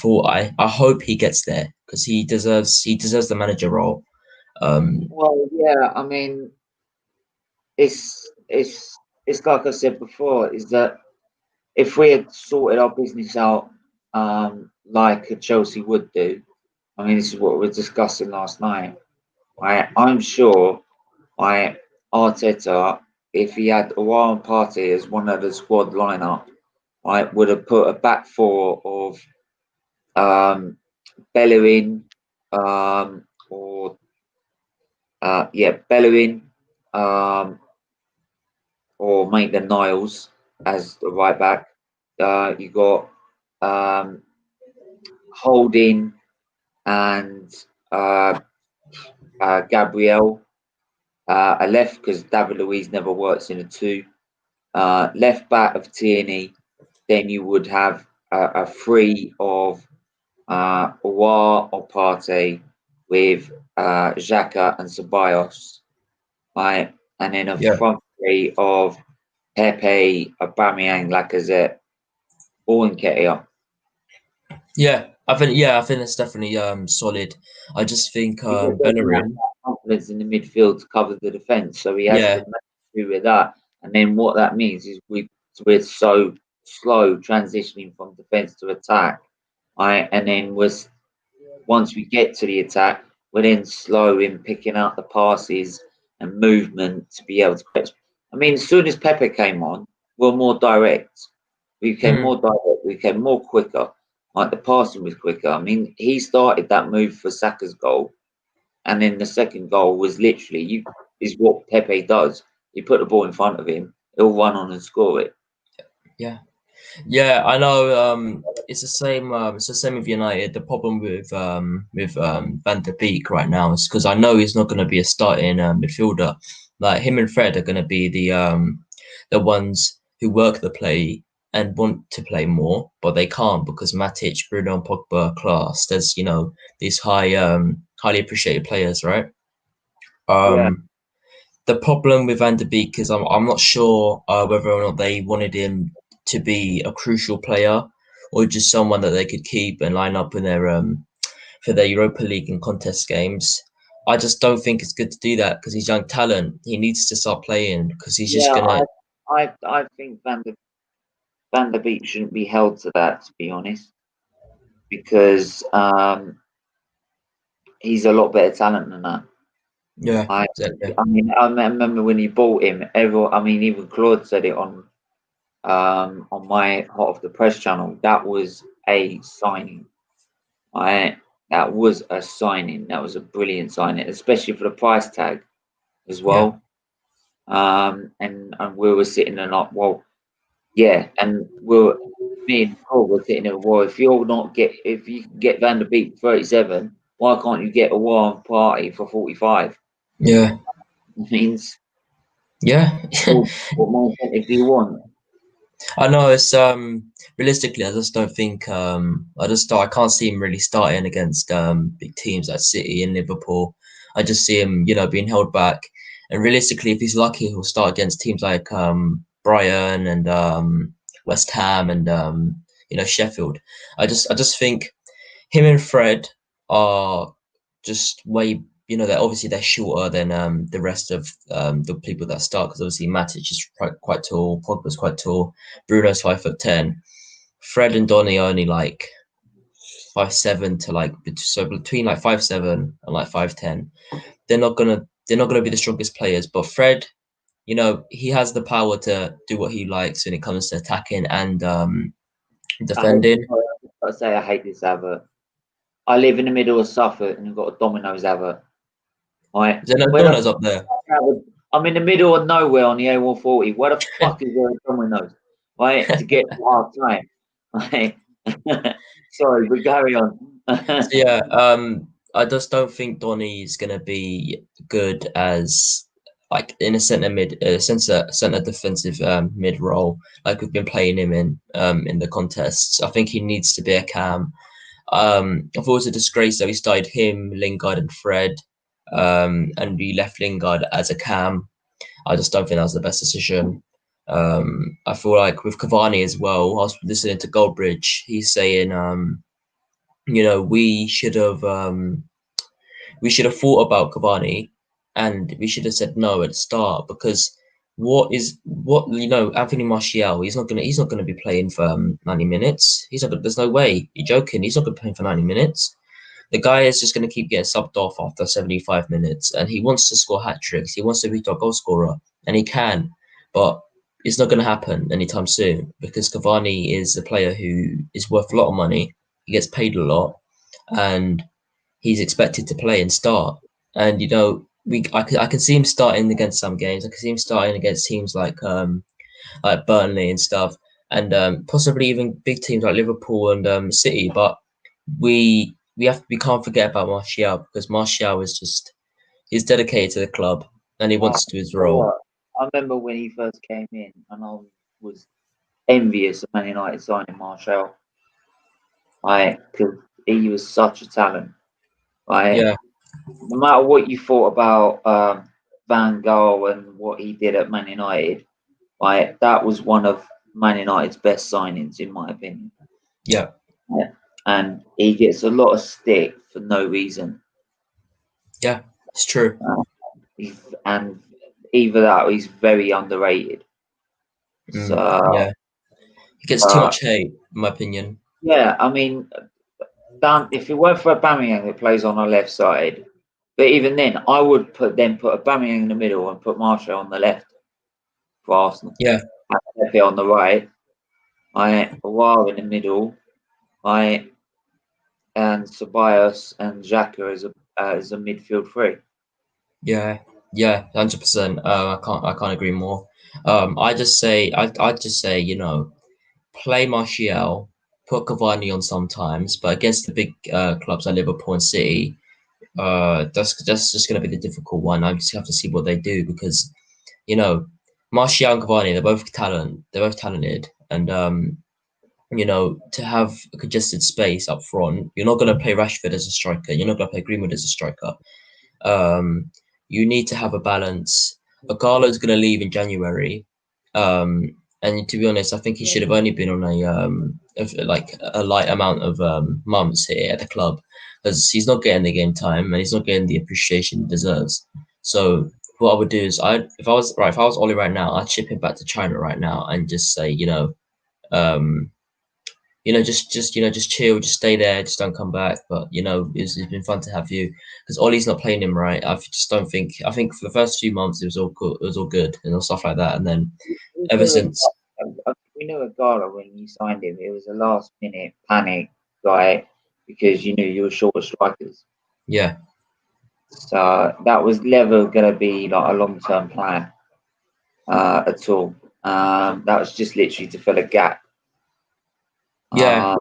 S6: hope he gets there because he deserves the manager role.
S1: Well, yeah, I mean, it's like I said before, is that if we had sorted our business out like a Chelsea would do, I mean, this is what we were discussing last night. I'm sure Arteta, if he had a Warren Party as one of the squad lineup, I would have put a back four of Bellerin, or Bellerin, um, or Maitland Niles as the right back. You got um, Holding and Gabriel. A left because David Luiz never works in a two. Left back of Tierney. Then you would have a three of Aouar or Partey with Xhaka and Ceballos, right? And then a
S6: Yeah.
S1: front three of Pepe, Aubameyang, Lacazette, all in Nketiah.
S6: Yeah, I think that's definitely solid. I just think
S1: He just doesn't have
S6: Bellerin.
S1: that confidence in the midfield to cover the defence, so he has
S6: Yeah,
S1: to do with that. And then what that means is we're so slow transitioning from defence to attack, right? And then once we get to the attack, we're then slow in picking out the passes and movement to be able to catch. I mean, as soon as Pepe came on, we're more direct. We became more direct. We became more quicker. Like the passing was quicker. I mean, he started that move for Saka's goal, and then the second goal was literally is what Pepe does. You put the ball in front of him, he'll run on and score it.
S6: yeah. Yeah, I know. It's the same. It's the same with United. The problem with Van der Beek right now is because I know he's not going to be a starting midfielder. Like him and Fred are going to be the ones who work the play and want to play more, but they can't because Matic, Bruno, and Pogba are class. There's these highly appreciated players, right?
S1: Yeah.
S6: The problem with Van der Beek is I'm not sure whether or not they wanted him to be a crucial player or just someone that they could keep and line up in their for their Europa League and contest games. I just don't think it's good to do that because he's young talent. He needs to start playing because he's just
S1: Yeah,
S6: gonna.
S1: I think Van der Beek shouldn't be held to that, to be honest, because he's a lot better talent than that.
S6: Yeah,
S1: I
S6: exactly.
S1: I mean, I remember when you bought him. I mean, even Claude said it on my Hot Off the Press channel. That was a signing. I That was a signing. That was a brilliant signing, especially for the price tag as well. And we were sitting there like, well, yeah, and me and Paul were sitting there. Well, if you can get Van der Beek for 37, why can't you get a Warren Party for 45?
S6: Yeah,
S1: It means
S6: yeah.
S1: what more incentive do you want?
S6: I know it's realistically I just don't think I can't see him really starting against big teams like City and Liverpool. I just see him, being held back. And realistically, if he's lucky, he'll start against teams like Brighton and West Ham and Sheffield. I just think him and Fred are just way they're shorter than the rest of the people that start because obviously Matic is quite tall, Pogba's quite tall, Bruno's 5'10", Fred and Donny are only like 5'7" to so between like 5'7" and like 5'10". They're not gonna be the strongest players, but Fred, he has the power to do what he likes when it comes to attacking and defending.
S1: I hate this advert. I live in the middle of Suffolk and I've got a Domino's advert. Right?
S6: Is there no
S1: Where the
S6: Donuts up there?
S1: I'm in the middle of nowhere on the A140. Where the fuck is there a Domino's? Right? To get to half time. Right? Sorry, but carry on.
S6: So yeah, I just don't think Donny's gonna be good as like in a center defensive mid role like we've been playing him in the contests. I think he needs to be a cam. I thought it was a disgrace that we started him, Lingard, and Fred, and we left Lingard as a cam. I just don't think that was the best decision. I feel like with Cavani as well. I was listening to Goldbridge. He's saying, we should have we should have thought about Cavani, and we should have said no at the start, because Anthony Martial, he's not gonna be playing for 90 minutes. There's no way. You're joking. He's not gonna be playing for 90 minutes. The guy is just gonna keep getting subbed off after 75 minutes, and he wants to score hat tricks. He wants to be our goal scorer, and he can, but it's not going to happen anytime soon, because Cavani is a player who is worth a lot of money. He gets paid a lot, and he's expected to play and start. And I can see him starting against some games. I can see him starting against teams like Burnley and stuff, and possibly even big teams like Liverpool and City. But we can't forget about Martial, because Martial is just he's dedicated to the club, and he wants to do his role.
S1: I remember when he first came in, and I was envious of Man United signing Martial. Because he was such a talent.
S6: Yeah.
S1: No matter what you thought about Van Gaal and what he did at Man United, that was one of Man United's best signings, in my opinion.
S6: Yeah.
S1: And he gets a lot of stick for no reason.
S6: Yeah, it's true.
S1: And either that or he's very underrated.
S6: Yeah. He gets too much hate, in my opinion.
S1: Yeah, I mean, if it weren't for Aubameyang that plays on our left side, but even then, I would put Aubameyang in the middle and put Martial on the left for Arsenal.
S6: Yeah.
S1: And Pepe on the right. Aouar in the middle. And Ceballos and Xhaka as a midfield three.
S6: Yeah, 100%. I can't agree more. I just say, play Martial, put Cavani on sometimes, but against the big clubs like Liverpool and City, that's just going to be the difficult one. I just have to see what they do, because Martial and Cavani, they're both talented, and to have a congested space up front, you're not going to play Rashford as a striker. You're not going to play Greenwood as a striker. You need to have a balance. Agalo's going to leave in January, and to be honest, I think he should have only been on a light amount of months here at the club, because he's not getting the game time and he's not getting the appreciation he deserves. So what I would do is, if I was Ollie right now, I'd ship him back to China right now and just say, just chill, just stay there, just don't come back. But it's been fun to have you, because Ollie's not playing him right. I think for the first few months it was all good and stuff like that, and then ever since
S1: we knew Agalo when you signed him, it was a last minute panic, because you knew you were short of strikers.
S6: Yeah.
S1: So that was never going to be like a long term plan at all. That was just literally to fill a gap.
S6: Yeah.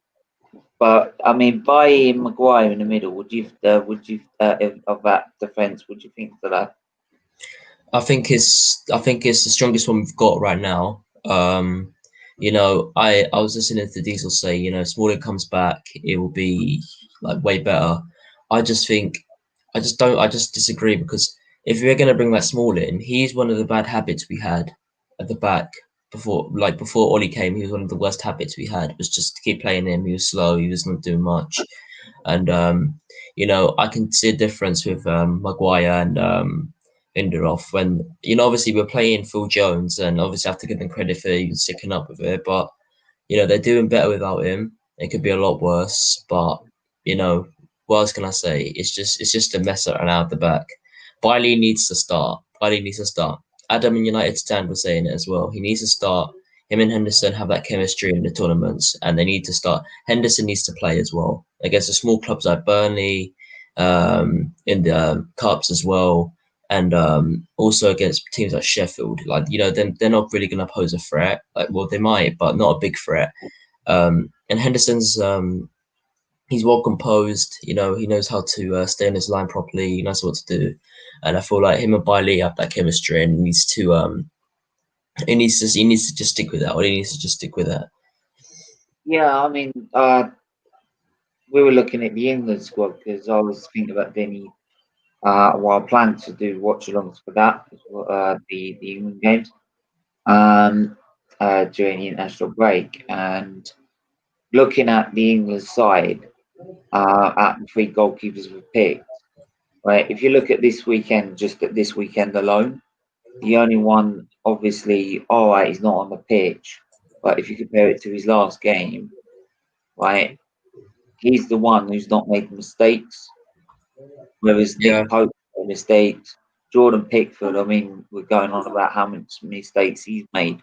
S1: But I mean, by Maguire in the middle, would you of that defence? Would you think for that?
S6: I think it's the strongest one we've got right now. I was listening to Diesel say, Smalling comes back, it will be like way better. I just disagree, because if we're gonna bring back Smalling, he's one of the bad habits we had at the back before Ollie came. He was one of the worst habits we had, was just to keep playing him. He was slow, he was not doing much. And I can see a difference with Maguire and Lindelof, when obviously we're playing Phil Jones, and obviously I have to give them credit for even sticking up with it, but they're doing better without him. It could be a lot worse, but what else can I say? It's just a mess around out the back. Bailey needs to start. Adam in United Stand was saying it as well. He needs to start. Him and Henderson have that chemistry in the tournaments, and they need to start. Henderson needs to play as well against the small clubs like Burnley, in the cups as well, and also against teams like Sheffield. They're not really going to pose a threat. They might, but not a big threat. And Henderson's he's well composed. He knows how to stay on his line properly. He knows what to do, and I feel like him and Bailey have that chemistry, and he needs to just stick with that. Or he needs to just stick with that.
S1: Yeah, I mean, we were looking at the England squad, because I was thinking about Denny. I planned to do watch-alongs for that, the England games, during the international break, and looking at the England side, at the three goalkeepers we picked, right? If you look at this weekend, just at this weekend alone, the only one, obviously, all right, he's not on the pitch, but if you compare it to his last game, right, he's the one who's not making mistakes, whereas
S6: Yeah.
S1: Nick Pope made mistakes. Jordan Pickford, I mean, we're going on about how many mistakes he's made,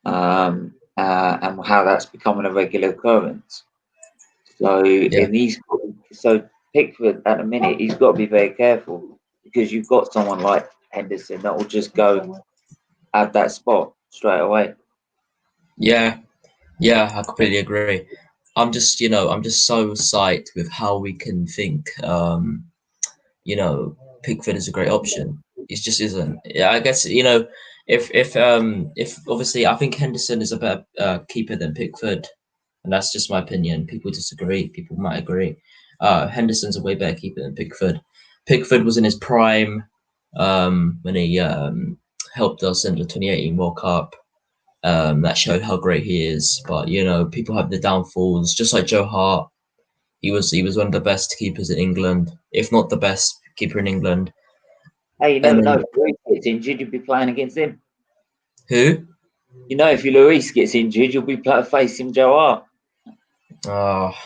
S1: and how that's becoming a regular occurrence. So Pickford at the minute, he's got to be very careful because you've got someone like Henderson that will just go at that spot straight away.
S6: Yeah, I completely agree. I'm just so psyched with how we can think. Pickford is a great option. It just isn't. Yeah, I guess if obviously I think Henderson is a better keeper than Pickford, and that's just my opinion. People disagree. People might agree. Henderson's a way better keeper than Pickford. Pickford was in his prime when he helped us in the 2018 World Cup. That showed how great he is. But people have the downfalls. Just like Joe Hart, he was one of the best keepers in England, if not the best keeper in England.
S1: Hey, you never know. If Lloris gets injured, you'll be playing against him.
S6: Who?
S1: If Lloris gets injured, you'll be facing Joe Hart.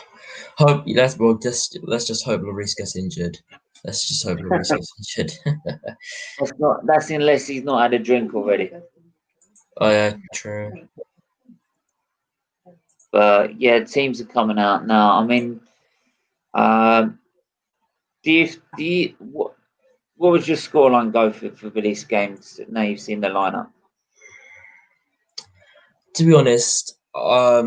S6: Let's just hope Lloris gets injured. Let's just hope Lloris gets injured.
S1: That's unless he's not had a drink already.
S6: Oh yeah, true.
S1: But yeah, teams are coming out now. I mean, what was your scoreline go for this game? Now you've seen the lineup.
S6: To be honest, I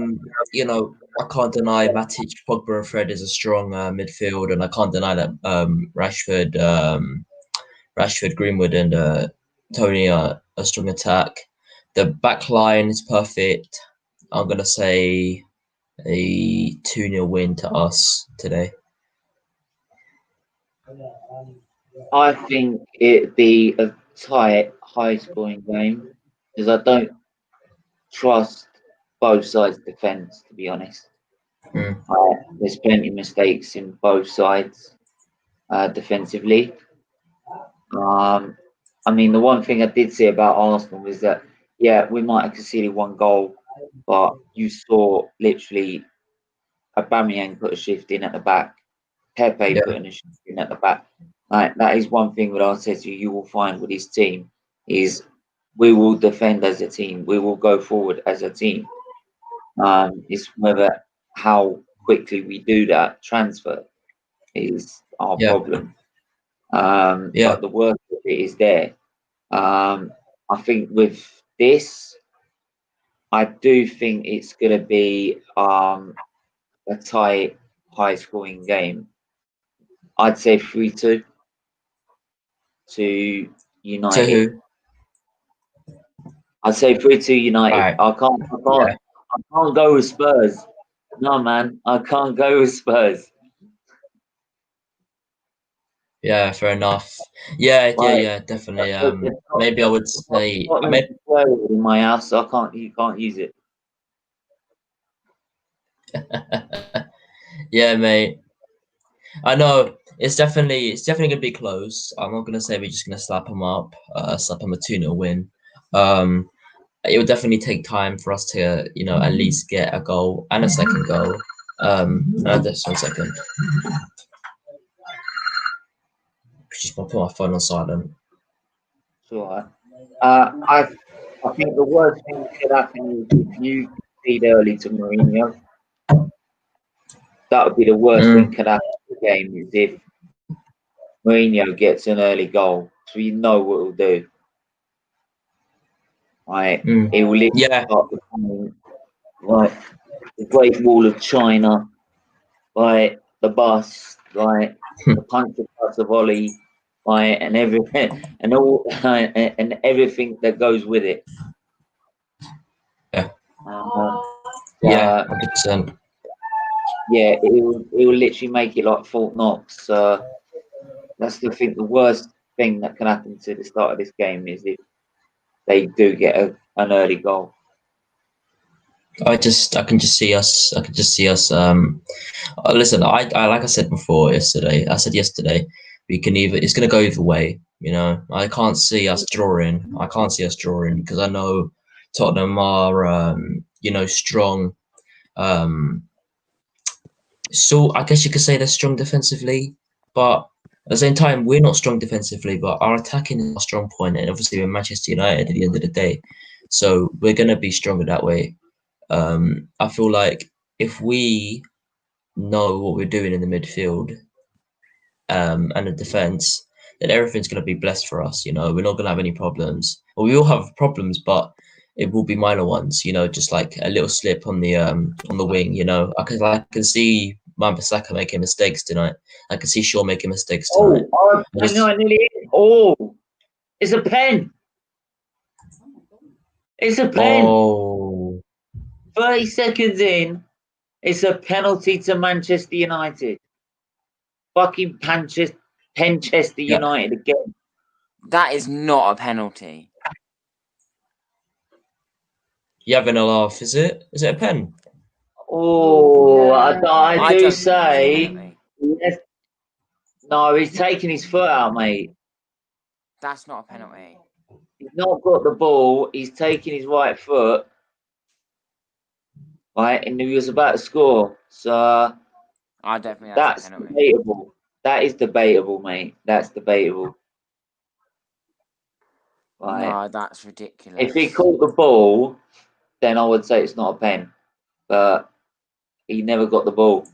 S6: can't deny Matic, Pogba, and Fred is a strong midfield, and I can't deny that Rashford, Greenwood, and Tony are a strong attack. The back line is perfect. I'm gonna say a 2-0 win to us today.
S1: I think it'd be a tight, high-scoring game because I don't trust both sides' defence, to be honest. There's plenty of mistakes in both sides defensively. I mean, the one thing I did say about Arsenal was that, yeah, we might have conceded one goal, but you saw literally Aubameyang put a shift in at the back, Pepe putting a shift in at the back. Like, that is one thing that Arteta you will find with his team is we will defend as a team, we will go forward as a team. It's whether how quickly we do that transfer is our problem. But the work of it is there. I think with this, I do think it's going to be a tight, high-scoring game. I'd say 3-2 to United.
S6: To who?
S1: I'd say 3-2 United.
S6: Right.
S1: I can't go with Spurs. No, man, I can't go with Spurs.
S6: Yeah, fair enough. Yeah, definitely. Maybe I would say
S1: in my house, so you can't use it.
S6: Yeah, mate. I know it's definitely gonna be close. I'm not gonna say we're just gonna slap them up, slap them a 2-0 win. It will definitely take time for us to, at least get a goal and a second goal. Just 1 second. Just gonna put my phone on silent.
S1: Sure. I think the worst thing that could happen is if you concede early to Mourinho. That would be the worst thing could happen in the game is if Mourinho gets an early goal. So you know what he'll do. Right? He will literally start becoming like the Great Wall of China, like the bus, like the punch across the volley, right, and everything, and all, and everything that goes with it.
S6: Yeah. 100%.
S1: Yeah, it will literally make it like Fort Knox. That's the worst thing that can happen to the start of this game is if they do get an early goal.
S6: I can just see us. Listen, I like I said yesterday, it's going to go either way. You know, I can't see us drawing. Because I know Tottenham are, strong. So I guess you could say they're strong defensively, but at the same time, we're not strong defensively, but our attacking is our strong point, and obviously we're Manchester United at the end of the day, so we're gonna be stronger that way. I feel like if we know what we're doing in the midfield, and the defense, then everything's gonna be blessed for us. You know, we're not gonna have any problems. Well, we will have problems, but it will be minor ones. You know, just like a little slip on the wing. You know, I can see Wan-Bissaka making mistakes tonight. I can see Shaw making mistakes tonight.
S1: It's a pen. It's a pen.
S6: Oh,
S1: 30 seconds in, it's a penalty to Manchester United. Fucking Penchester
S6: Yeah.
S1: United again.
S2: That is not a penalty.
S6: you having a laugh? Is it? Is it a pen?
S1: Oh,
S5: Yeah.
S1: I
S2: I
S1: do
S2: don't think it's a
S1: say.
S2: penalty.
S1: Yes. No, he's taking his foot out, mate.
S2: That's not a penalty.
S1: He's not got the ball. He's taking his right foot. Right, and he was about to score. So
S2: I don't think
S1: that's
S2: that's a penalty.
S1: debatable. That is debatable, mate. That's debatable. Right.
S2: No, that's ridiculous.
S1: If he caught the ball, then I would say it's not a pen. But he never got the ball.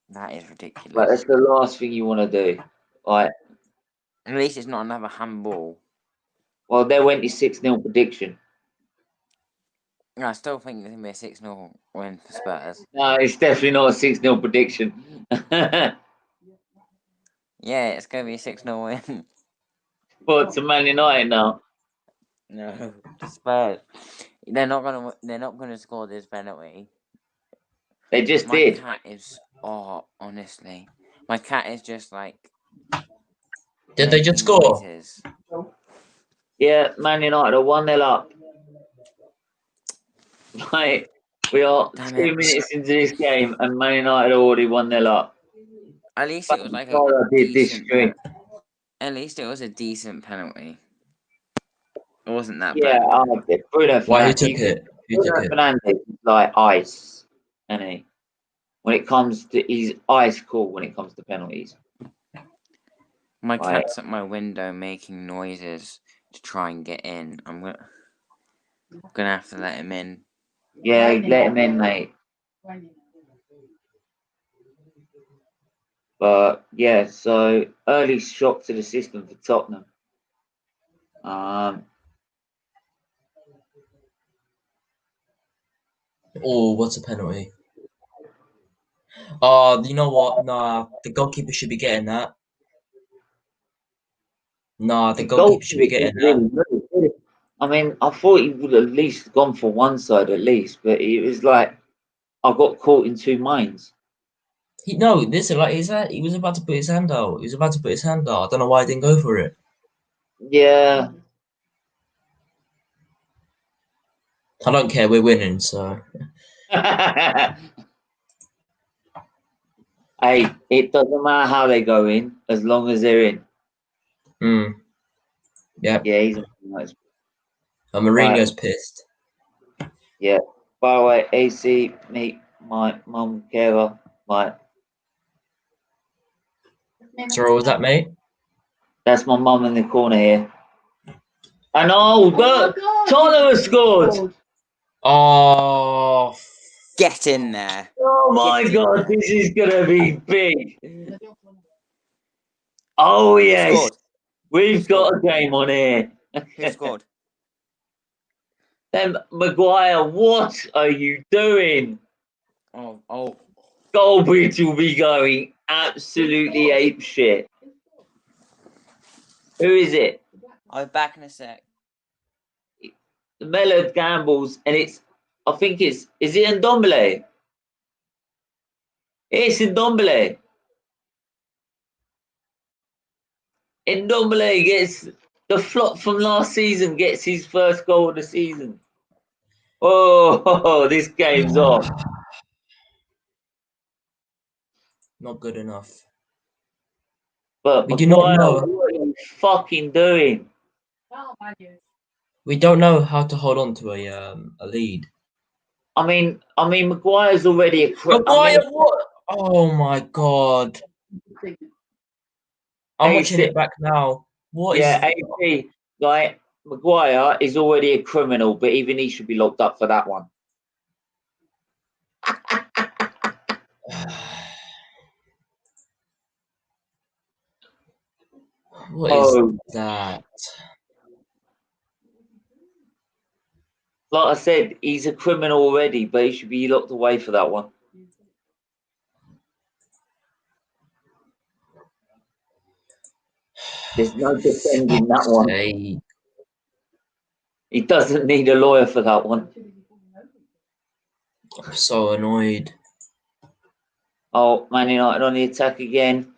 S2: That is ridiculous.
S1: Like, that's the last thing you want to do. Right.
S2: At least it's not another handball.
S1: Well, there went his 6-0 prediction.
S2: I still think there's going to be a 6-0 win for Spurs.
S1: No, it's definitely not a 6-0 prediction.
S2: Yeah, it's going to be a 6-0 win.
S1: But to Man United now.
S2: No, Spurs. They're not going to score this penalty.
S1: They just
S2: My
S1: did.
S2: cat is honestly. My cat is just like
S6: Did they just
S2: making
S6: score?
S2: noises.
S1: Yeah, Man United are 1-0 up. Right. We are
S2: Damn
S1: 2
S2: it.
S1: minutes into this game and Man United are already 1-0 up.
S2: At least it was like
S1: God, I
S2: a
S1: did this
S2: decent
S1: stream.
S2: At least it was a decent penalty. It wasn't that
S1: Yeah,
S2: bad.
S1: Bruno
S6: Why? Who
S1: Fernandes.
S6: took it? Who took
S1: Bruno
S6: it?
S1: Fernandes is like ice, isn't he? When it comes to, he's ice cool when it comes to penalties.
S2: My
S1: Right.
S2: cat's at my window making noises to try and get in. I'm gonna have to let him in.
S1: Yeah, let him in, mate. But yeah, so early shock to the system for Tottenham.
S6: Oh, what's a penalty? Oh, you know what? Nah, the goalkeeper should be getting that. Nah, the goalkeeper should be getting that.
S1: I mean, I thought he would at least gone for one side at least, but it was like I got caught in two minds.
S6: Listen, like he was about to put his hand out. He was about to put his hand out. I don't know why he didn't go for it.
S1: Yeah.
S6: I don't care. We're winning, so.
S1: Hey, it doesn't matter how they go in as long as they're in.
S6: Yeah.
S1: Yeah, he's nice.
S6: Mourinho's pissed.
S1: Yeah. By the way, AC, meet my mum, Kara. Like,
S6: Sorry, what was that, mate?
S1: that's my mum in the corner here. And but Tottenham has scored.
S6: Oh,
S2: Get in there!
S1: Oh my God, this is gonna be big. Oh yes,
S2: Scored.
S1: we've got a game on here.
S2: Who scored?
S1: Then Maguire, what are you doing?
S2: Oh.
S1: Goldbridge will be going absolutely ape shit. Who is it?
S2: I'll be back in a sec.
S1: The Mellor gambles, and is it Ndombele? It's Ndombele. Ndombele gets the flop from last season, gets his first goal of the season. Oh, this game's off.
S6: not good enough.
S1: But
S6: We do not
S1: Maguire,
S6: know.
S1: what are you fucking doing?
S6: We don't know how to hold on to a lead.
S1: I mean, Maguire's already a
S6: Maguire, what? Oh my god! I'm watching it back now. What is?
S1: Yeah, AP, like Maguire is already a criminal, but even he should be locked up for that one.
S6: What is
S1: Oh,
S6: that?
S1: like I said, he's a criminal already, but he should be locked away for that one. There's no defending that one.
S6: Hey.
S1: He doesn't need a lawyer for that one.
S6: I'm so annoyed.
S1: Oh, Man United on the attack again.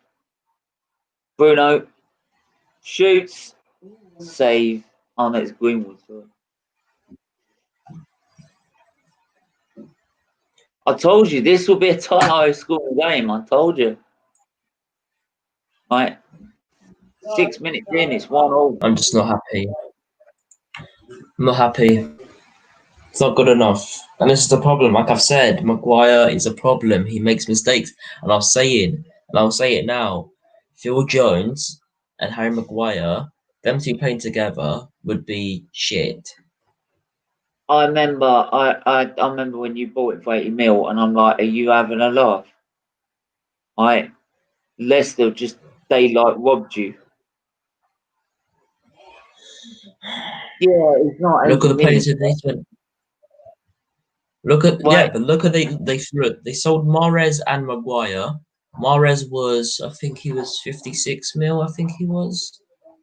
S1: Bruno shoots, save. Oh, no, it's Greenwood. Sorry. I told you this will be a tight, high-scoring game. I told you. Right, 6 minutes in, it's 1-1.
S6: I'm just not happy. I'm not happy. It's not good enough. And this is the problem. Like I've said, Maguire is a problem. He makes mistakes. And I'll say it now. Phil Jones and Harry Maguire, them two playing together would be shit.
S1: I remember, I remember when you bought it for 80 mil, and I'm like, are you having a laugh? Leicester just daylight robbed you. Yeah, it's not.
S6: Look at
S1: 80
S6: the players
S1: million.
S6: that they spent. Look at they threw it. They sold Mahrez and Maguire. Mahrez was, I think he was 56 mil. I think he was.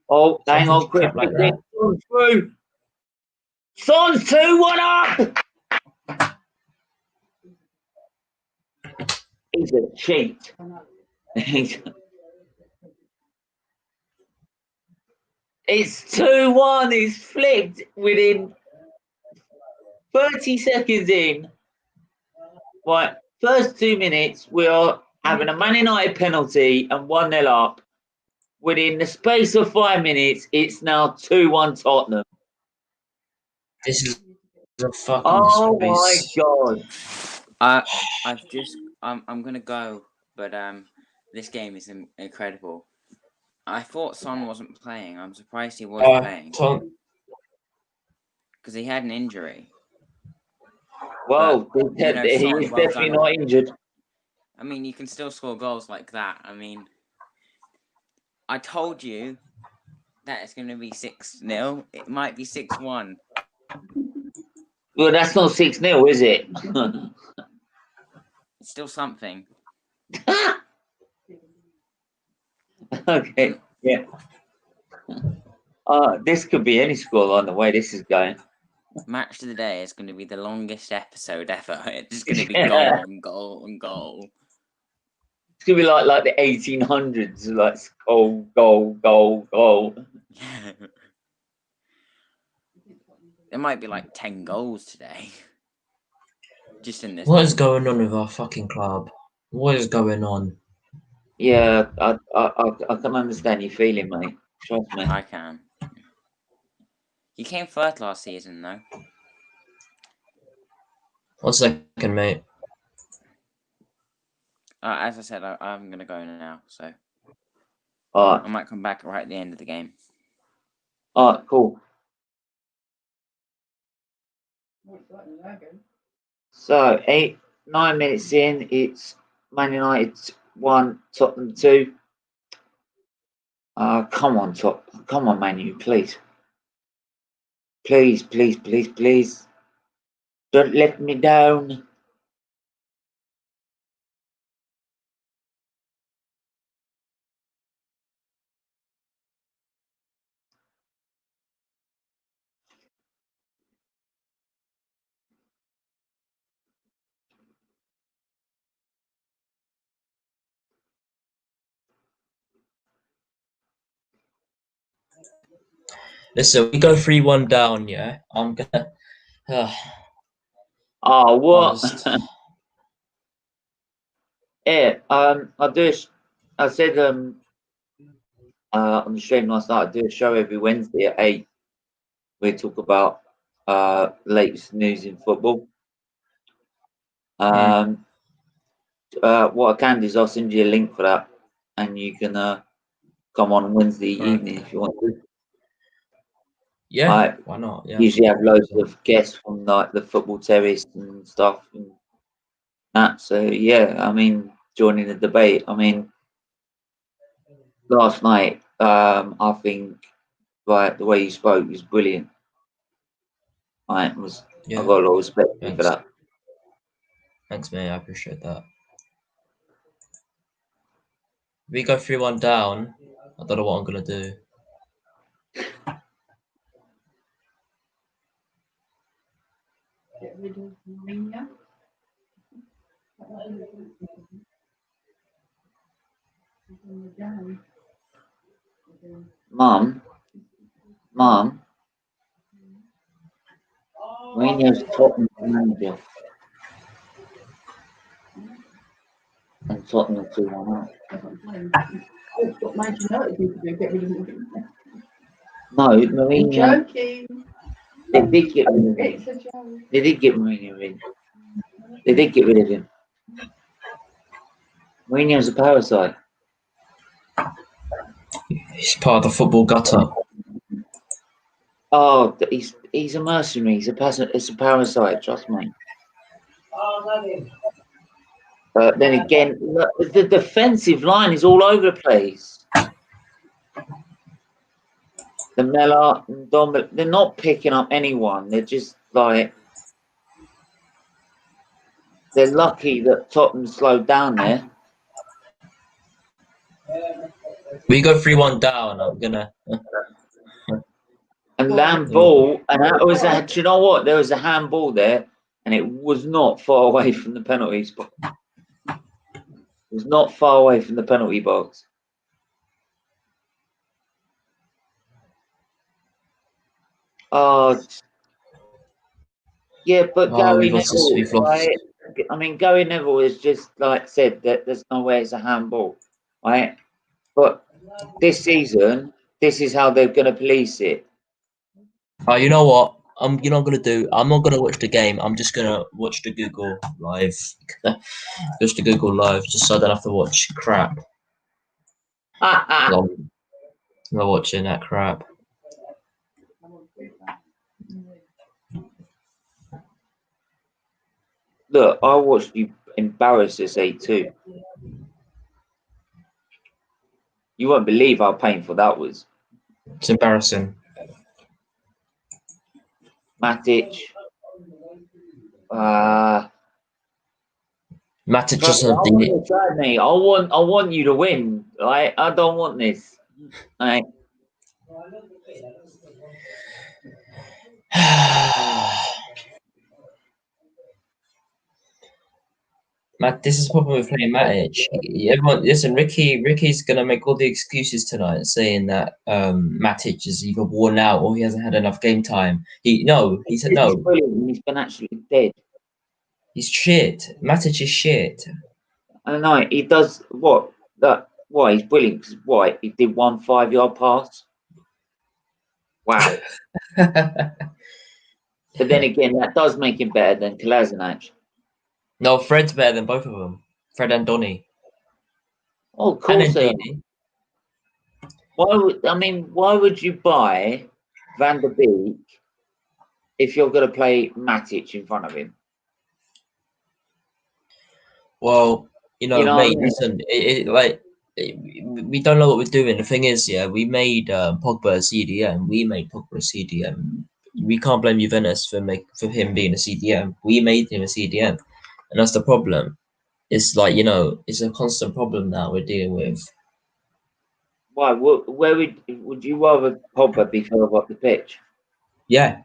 S1: Oh, hang
S6: Something
S1: on, quick,
S6: like that.
S1: Son's through. Son's 2-1 up. He's a cheat. It's 2-1. He's flipped within 30 seconds in. Right, first 2 minutes, we are having a Man United penalty and 1-0 up. Within the space of 5 minutes, it's now 2-1 Tottenham.
S6: This is a fucking
S1: Oh my
S6: disgrace.
S1: god.
S2: I'm gonna go, but this game is incredible. I thought Son wasn't playing. I'm surprised he was playing because he had an injury.
S1: Well,
S2: But,
S1: he
S2: Son,
S1: is
S2: well
S1: definitely
S2: done.
S1: not injured.
S2: I mean, you can still score goals like that. I mean, I told you that it's going to be 6-0. It might be 6-1.
S1: Well, that's not 6-0, is it?
S2: It's still something.
S1: Okay, yeah. This could be any scoreline the way this is going.
S2: Match of the day is going to be the longest episode ever. It's just going to be goal and goal and goal.
S1: It's gonna be like the 1800s, like goal, goal, goal, goal.
S2: There might be like 10 goals today. Just in this
S6: What
S2: game.
S6: is going on with our fucking club? What is going on?
S1: Yeah, I can understand your feeling, mate. Trust me.
S2: I can. He came third last season, though.
S6: 1 second, mate.
S2: As I said, I'm going to go now, so
S1: Alright,
S2: I might come back right at the end of the game.
S1: alright, cool. So 9 minutes in, it's Man United 1, Tottenham 2. Come on, Man U, please. Please, please, please, please. Don't let me down.
S6: Listen, we go 3-1 down, yeah? I'm gonna.
S1: Oh, what?
S6: Just...
S1: Yeah, I said, on the stream last night. I do a show every Wednesday at 8. We talk about latest news in football. What I can do is I'll send you a link for that, and you can come on Wednesday evening if you want to.
S6: Yeah, why not? Yeah.
S1: Usually have loads of guests from like the football terrace and stuff and that. So yeah, I mean, joining the debate. I mean, last night, I think like the way you spoke was brilliant. I got a lot of respect for that.
S6: Thanks, mate. I appreciate that. We go 3-1 down. I don't know what I'm gonna do.
S5: Get rid of Mourinho.
S1: Mum, Mourinho's Tottenham manager, and Tottenham 2-1 up.
S5: What Manchester United people do, get rid of Mourinho.
S1: No,
S5: I'm
S1: Mourinho.
S5: joking.
S1: They did get rid of him.
S5: It's a joke.
S1: They did get Mourinho in. They did get rid of him. Mourinho's a parasite.
S6: He's part of the football gutter.
S1: Oh, he's a mercenary. It's a parasite. Trust me. Then again, look, the defensive line is all over the place. The Mella and Dom, they're not picking up anyone. They're just like, they're lucky that Tottenham slowed down there.
S6: We go 3-1 down. I'm gonna.
S1: And handball, and that was a, do you know what? There was a handball there, and it was not far away from the penalty spot. It was not far away from the penalty box. Oh, yeah, but Gary Neville, right? I mean, Gary Neville has just like said that there's no way it's a handball, right? But this season, this is how they're going to police it.
S6: You know what? You know what I'm gonna do? I'm not gonna watch the game. I'm just gonna watch the Google live. Just the Google live, just so I don't have to watch crap. I'm not watching that crap.
S1: Look, I watched you embarrass us 8-2. You won't believe how painful that was.
S6: It's embarrassing.
S1: Matic.
S6: Matic just
S1: I want you to win. Right? I don't want this. Right?
S6: Matt, this is the problem with playing Matic. Everyone, listen, Ricky's gonna make all the excuses tonight, saying that Matic is either worn out or he hasn't had enough game time. He said no.
S1: He's been actually dead.
S6: He's shit. Matic is shit.
S1: I know he does what that. Why he's brilliant? Because why he did 1 5-yard pass. Wow. But then again, that does make him better than Kolasinac.
S6: No, Fred's better than both of them. Fred and Donny.
S1: Oh, of course they are. Why would you buy Van der Beek if you're going to play Matic in front of him?
S6: Well, mate, listen, we don't know what we're doing. The thing is, yeah, we made Pogba a CDM. We made Pogba a CDM. We can't blame Juventus for him being a CDM. We made him a CDM, and that's the problem. It's like, it's a constant problem now we're dealing with.
S1: Why? Where would you rather Pogba be further up the pitch?
S6: Yeah,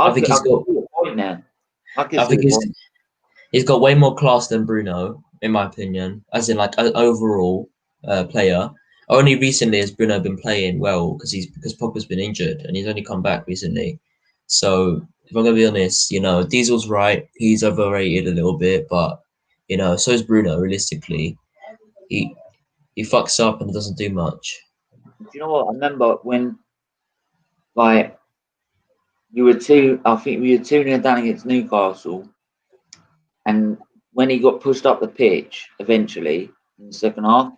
S6: I think he's got. I think he's got way more class than Bruno, in my opinion, as in like an overall player. Only recently has Bruno been playing well because Pogba's been injured and he's only come back recently. So if I'm gonna be honest, Diesel's right. He's overrated a little bit, but so is Bruno. Realistically, he fucks up and doesn't do much.
S1: Do you know what? I remember when, like, I think we were 2-0 down against Newcastle, and when he got pushed up the pitch eventually in the second half,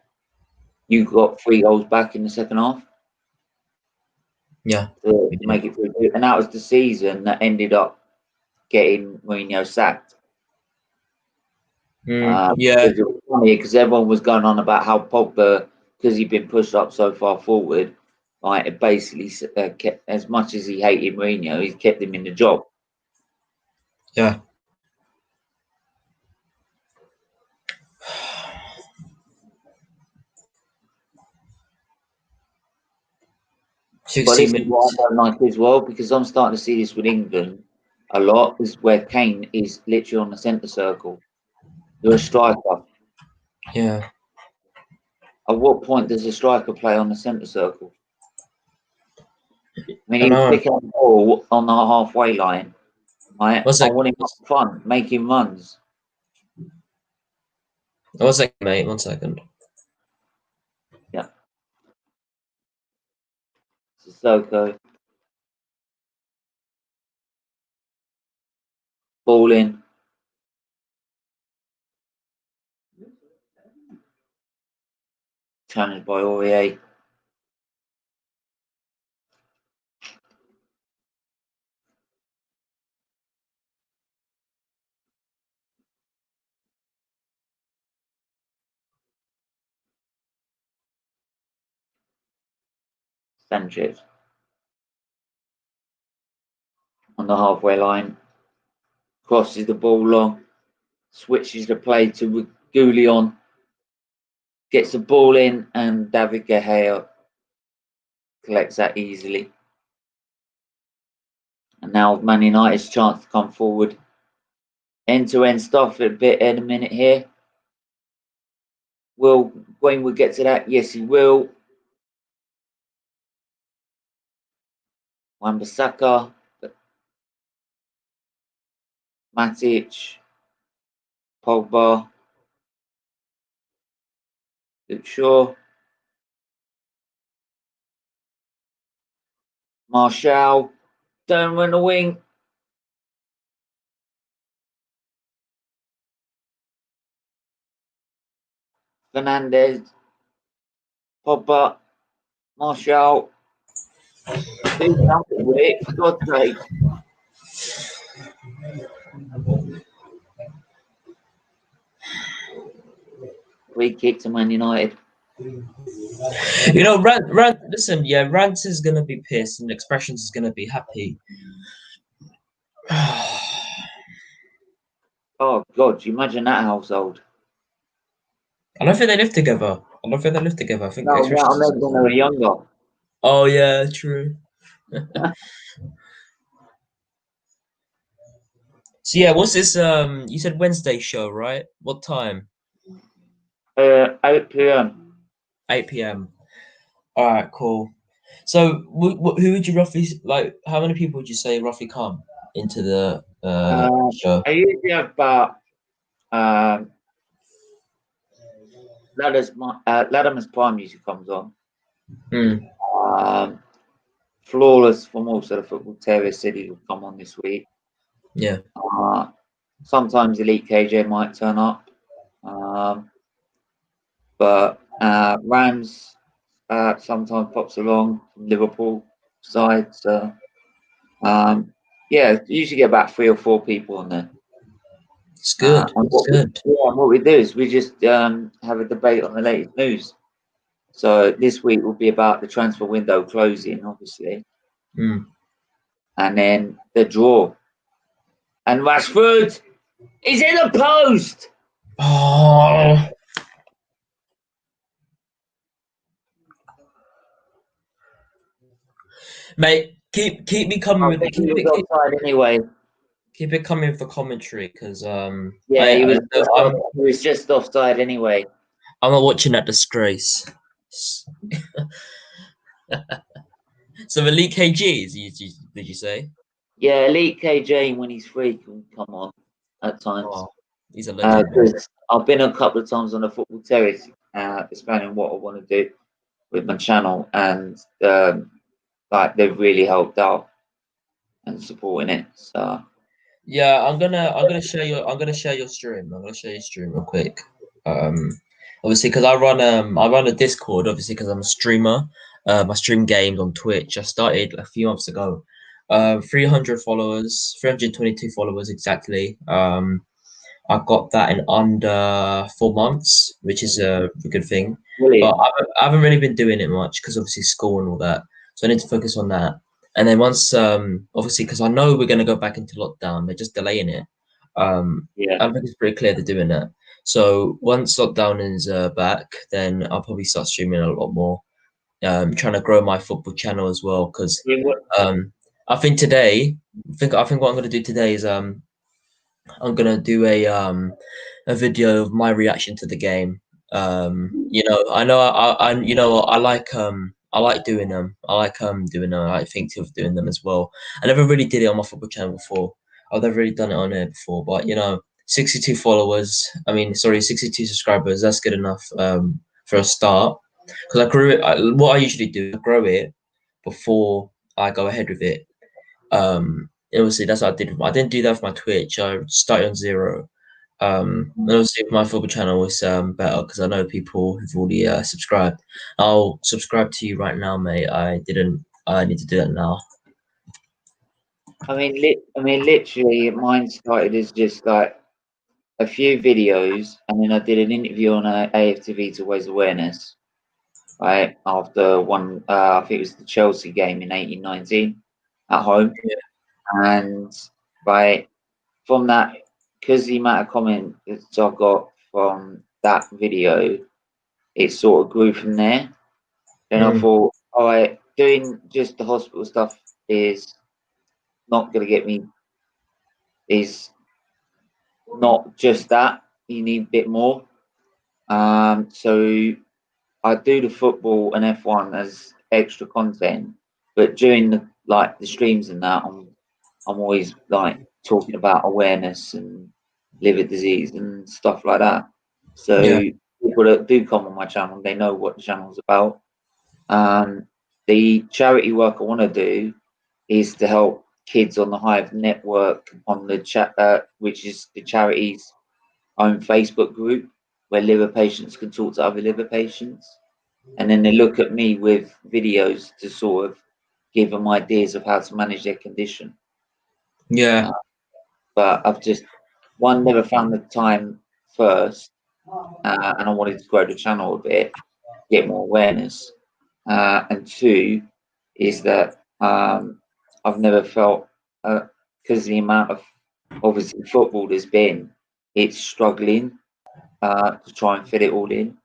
S1: you got 3 goals back in the second half.
S6: Yeah.
S1: To make it through. And that was the season that ended up getting Mourinho sacked.
S6: Yeah.
S1: Because it was funny because everyone was going on about how Pogba, because he'd been pushed up so far forward, like it basically kept, as much as he hated Mourinho, he kept him in the job.
S6: Yeah.
S1: But this is what I don't like as well, because I'm starting to see this with England a lot, is where Kane is literally on the centre circle. You're a striker.
S6: Yeah.
S1: At what point does a striker play on the centre circle? I mean,
S6: I
S1: he's
S6: know.
S1: picking up the ball on the halfway line. Right?
S6: What's
S1: I
S6: that?
S1: want him to have fun, make him runs.
S6: What's that, mate? 1 second.
S1: Yeah. Sissoko. Ball in. Challenged by Aurier. Sanchez. On the halfway line. Crosses the ball long. Switches the play to Goulion. Gets the ball in, and David Gea collects that easily. And now Man United's chance to come forward. End-to-end stuff a bit in a minute here. Will Wayne will get to that? Yes, he will. Wan-Bissaka, Matic, Pogba, Luke Shaw, Martial, don't run the wing. Fernandez, Pogba, Martial. Do something with it, for God's sake. Free kick to Man United.
S6: You know, listen, yeah, Rant is gonna be pissed and Expressions is gonna be happy.
S1: Oh God, you imagine that household.
S6: I don't think they live together. I think
S1: No,
S6: Expressions
S1: I meant when they were younger.
S6: Oh yeah, true. So yeah, what's this? You said Wednesday show, right? What time?
S1: 8 p.m.
S6: 8 p.m. All right, cool. So, who would you roughly like? How many people would you say roughly come into the show?
S1: I usually have about Ladderman's Prime usually comes on. Flawless from also the Football Terror City will come on this week.
S6: Yeah.
S1: Sometimes Elite KJ might turn up. But Rams sometimes pops along from Liverpool side. So yeah, usually get about 3 or 4 people on there.
S6: It's good. It's good.
S1: What we do is we just have a debate on the latest news. So this week will be about the transfer window closing, obviously. And then the draw. And Rashford is in the post.
S6: Oh. Mate, keep me coming with
S1: anyway.
S6: Keep it coming for commentary, because
S1: yeah, he was just offside anyway.
S6: I'm not watching that disgrace. So Elite KG, did you say?
S1: Yeah, Elite KJ when he's free can come on at times.
S6: Oh, he's a legend.
S1: I've been a couple of times on the Football Terrace, expanding what I want to do with my channel, and like they've really helped out and supporting it. So
S6: yeah, I'm gonna share your stream. I'm gonna share your stream real quick. Obviously, because I run a Discord. Obviously, because I'm a streamer. I stream games on Twitch. I started a few months ago. 300 followers, 322 followers exactly. I got that in under 4 months, which is a good thing. But
S1: brilliant.
S6: I haven't really been doing it much because obviously school and all that. So I need to focus on that. And then once, obviously, because I know we're going to go back into lockdown, they're just delaying it.
S1: Yeah,
S6: I think it's pretty clear they're doing that. So once lockdown is back, then I'll probably start streaming a lot more. Trying to grow my football channel as well because
S1: yeah,
S6: I think today, I think what I'm going to do today is I'm gonna do a video of my reaction to the game. You know, I know I you know I like doing them. I like doing them. I think of doing them as well. I never really did it on my football channel before. I've never really done it on here before. But you know, 62 followers. I mean, sorry, 62 subscribers. That's good enough for a start. Because I grew it. What I usually do, I grow it before I go ahead with it. Obviously that's what I did. I didn't do that with my Twitch. I started on zero. And obviously with my football channel is better because I know people who've already subscribed. I'll subscribe to you right now, mate. I didn't. I need to do that now.
S1: I mean, literally, mine started as just like a few videos, and then I did an interview on AFTV to raise awareness. Right after one, I think it was the Chelsea game in 1819 at home,
S6: Yeah.
S1: and right from that, because the amount of comments I got from that video, it sort of grew from there. Then I thought, all right, doing just the hospital stuff is not going to get me. Is not just that. You need a bit more. So I do the football and F1 as extra content, but during the streams and that, I'm always like talking about awareness and liver disease and stuff like that. So
S6: Yeah.
S1: people that do come on my channel, they know what the channel's about. The charity work I want to do is to help kids on the Hive network on the chat, which is the charity's own Facebook group where liver patients can talk to other liver patients, and then they look at me with videos to sort of give them ideas of how to manage their condition.
S6: Yeah.
S1: But I've just never found the time first, and I wanted to grow the channel a bit, get more awareness, and two is that I've never felt because the amount of obviously football there's been, it's struggling to try and fit it all in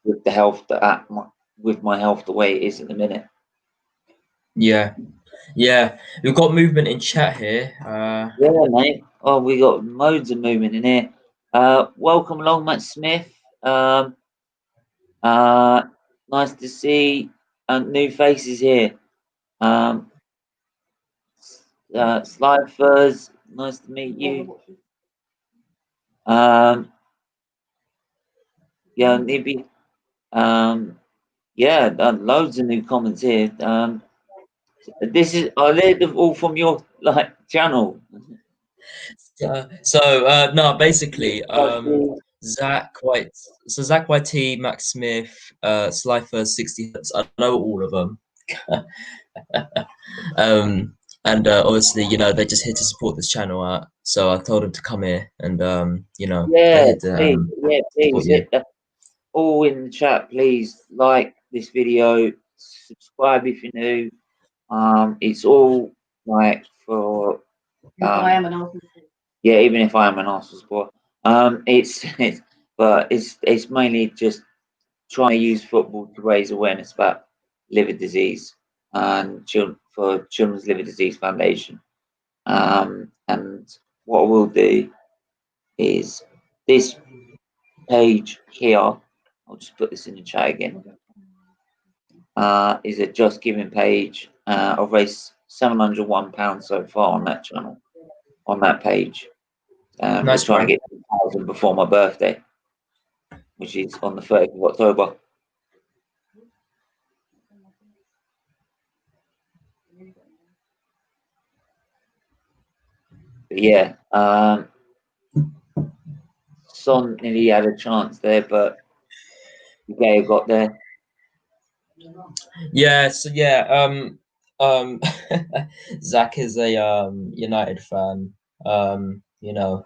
S1: with the health with my health the way it is at the minute.
S6: Yeah. Yeah. We've got movement in chat here.
S1: Yeah, mate. Oh, we got loads of movement in here. Welcome along, Matt Smith. Nice to see new faces here. Slide Furs, nice to meet you. Yeah, Nibby. Yeah, loads of new comments here. This is are they all from your channel?
S6: No, basically, Zach White, Zach YT, Max Smith, Slifer 60 Hertz. I know all of them. And obviously, you know, they're just here to support this channel out. So I told them to come here, and you know, they're here to support you.
S1: All in the chat, please like this video, subscribe if you're new. It's all like for
S5: I am an Arsenal.
S1: yeah, even if I am an Arsenal supporter. But it's mainly just trying to use football to raise awareness about liver disease and for Children's Liver Disease Foundation. And what I will do is this page here. I'll just put this in the chat again. Is a Just Giving page. I've raised £701 so far on that channel, on that page.
S6: Nice,
S1: we're trying to get 2,000 before my birthday. which is on the 30th of October. But yeah, Son nearly had a chance there, but Gay got there.
S6: Yeah, so yeah, Zach is a United fan. You know,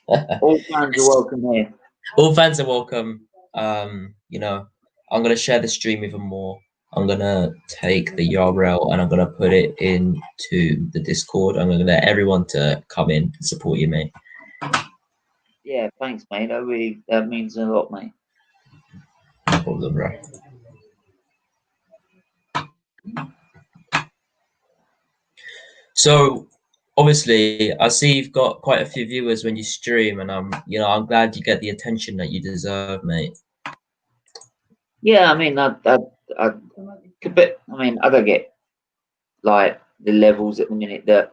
S1: All fans are welcome here.
S6: all fans are welcome. You know, I'm gonna share the stream even more. I'm gonna take the URL and I'm gonna put it into the Discord. I'm gonna let everyone to come in and support you, mate.
S1: Yeah, thanks, mate. That means a lot, mate.
S6: No problem, bro. So obviously, I see you've got quite a few viewers when you stream, and I'm glad you get the attention that you deserve, mate.
S1: Yeah, I mean, I don't get like the levels at the minute that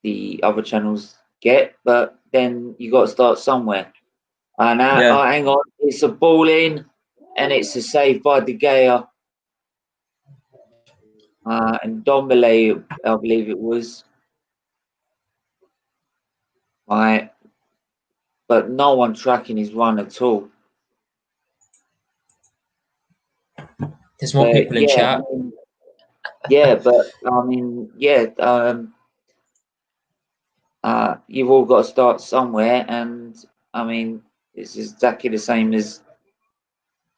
S1: the other channels get, but then you got to start somewhere. And hang on, it's a ball in, and it's a save by De Gea. And Dombele, I believe it was. Right, but no one tracking his run at all.
S6: There's more people in chat.
S1: You've all got to start somewhere, and I mean, it's exactly the same as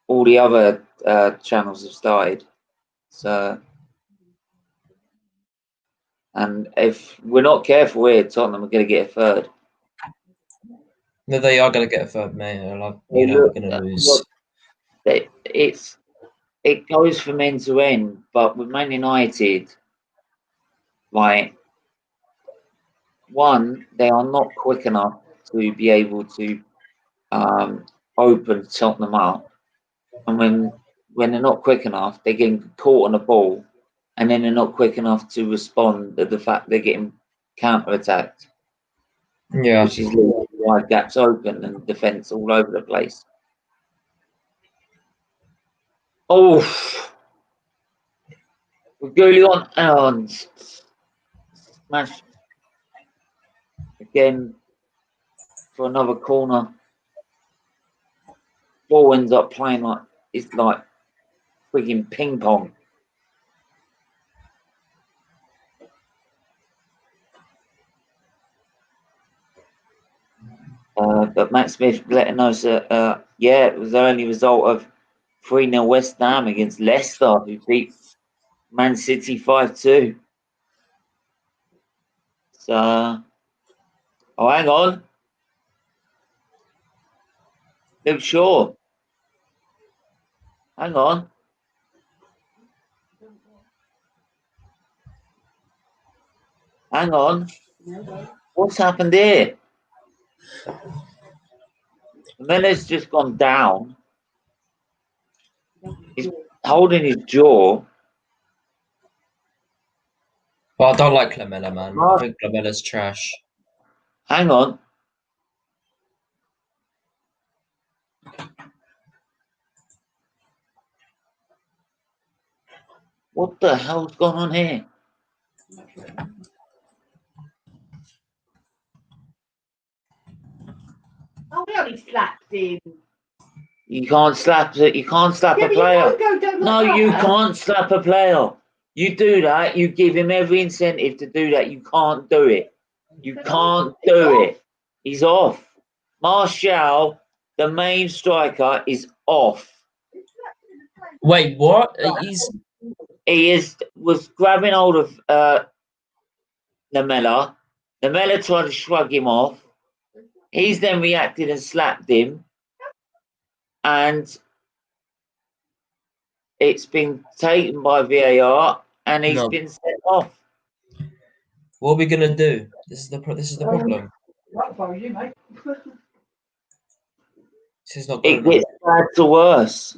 S1: all the other channels have started. So, and if we're not careful here, Tottenham are going to get a third.
S6: No, they are going to get a third, mate. We're going to lose.
S1: It goes from end to end, but with Man United, like, one, they are not quick enough to be able to open Tottenham up, and when they're not quick enough, they're getting caught on the ball, and then they're not quick enough to respond to the fact they're getting counter-attacked.
S6: Yeah,
S1: which is leaving wide gaps open and defence all over the place. Oh, Goulion and smash again for another corner. Ball ends up playing like it's like freaking ping pong. But Matt Smith letting us, it was the only result of 3-0 West Ham against Leicester, who beat Man City 5-2. So, hang on. Luke Shaw. Hang on. Hang on. What's happened here? Miller's just gone down. He's holding his jaw.
S6: Well, I don't like Lamella, man. I think Lamella's trash.
S1: Hang on. What the hell's going on here?
S5: Oh, we only slapped him.
S1: You can't slap it. You can't slap a player. No, you can't slap a player. You do that, you give him every incentive to do that. You can't do it. You can't do it. He's off. Martial, the main striker, is off.
S6: Wait, what?
S1: He was grabbing hold of Lamella. Lamella tried to shrug him off. He's then reacted and slapped him. And it's been taken by VAR, and he's been sent off.
S6: What are we gonna do? This is the problem. This is not going
S1: It gets bad to worse.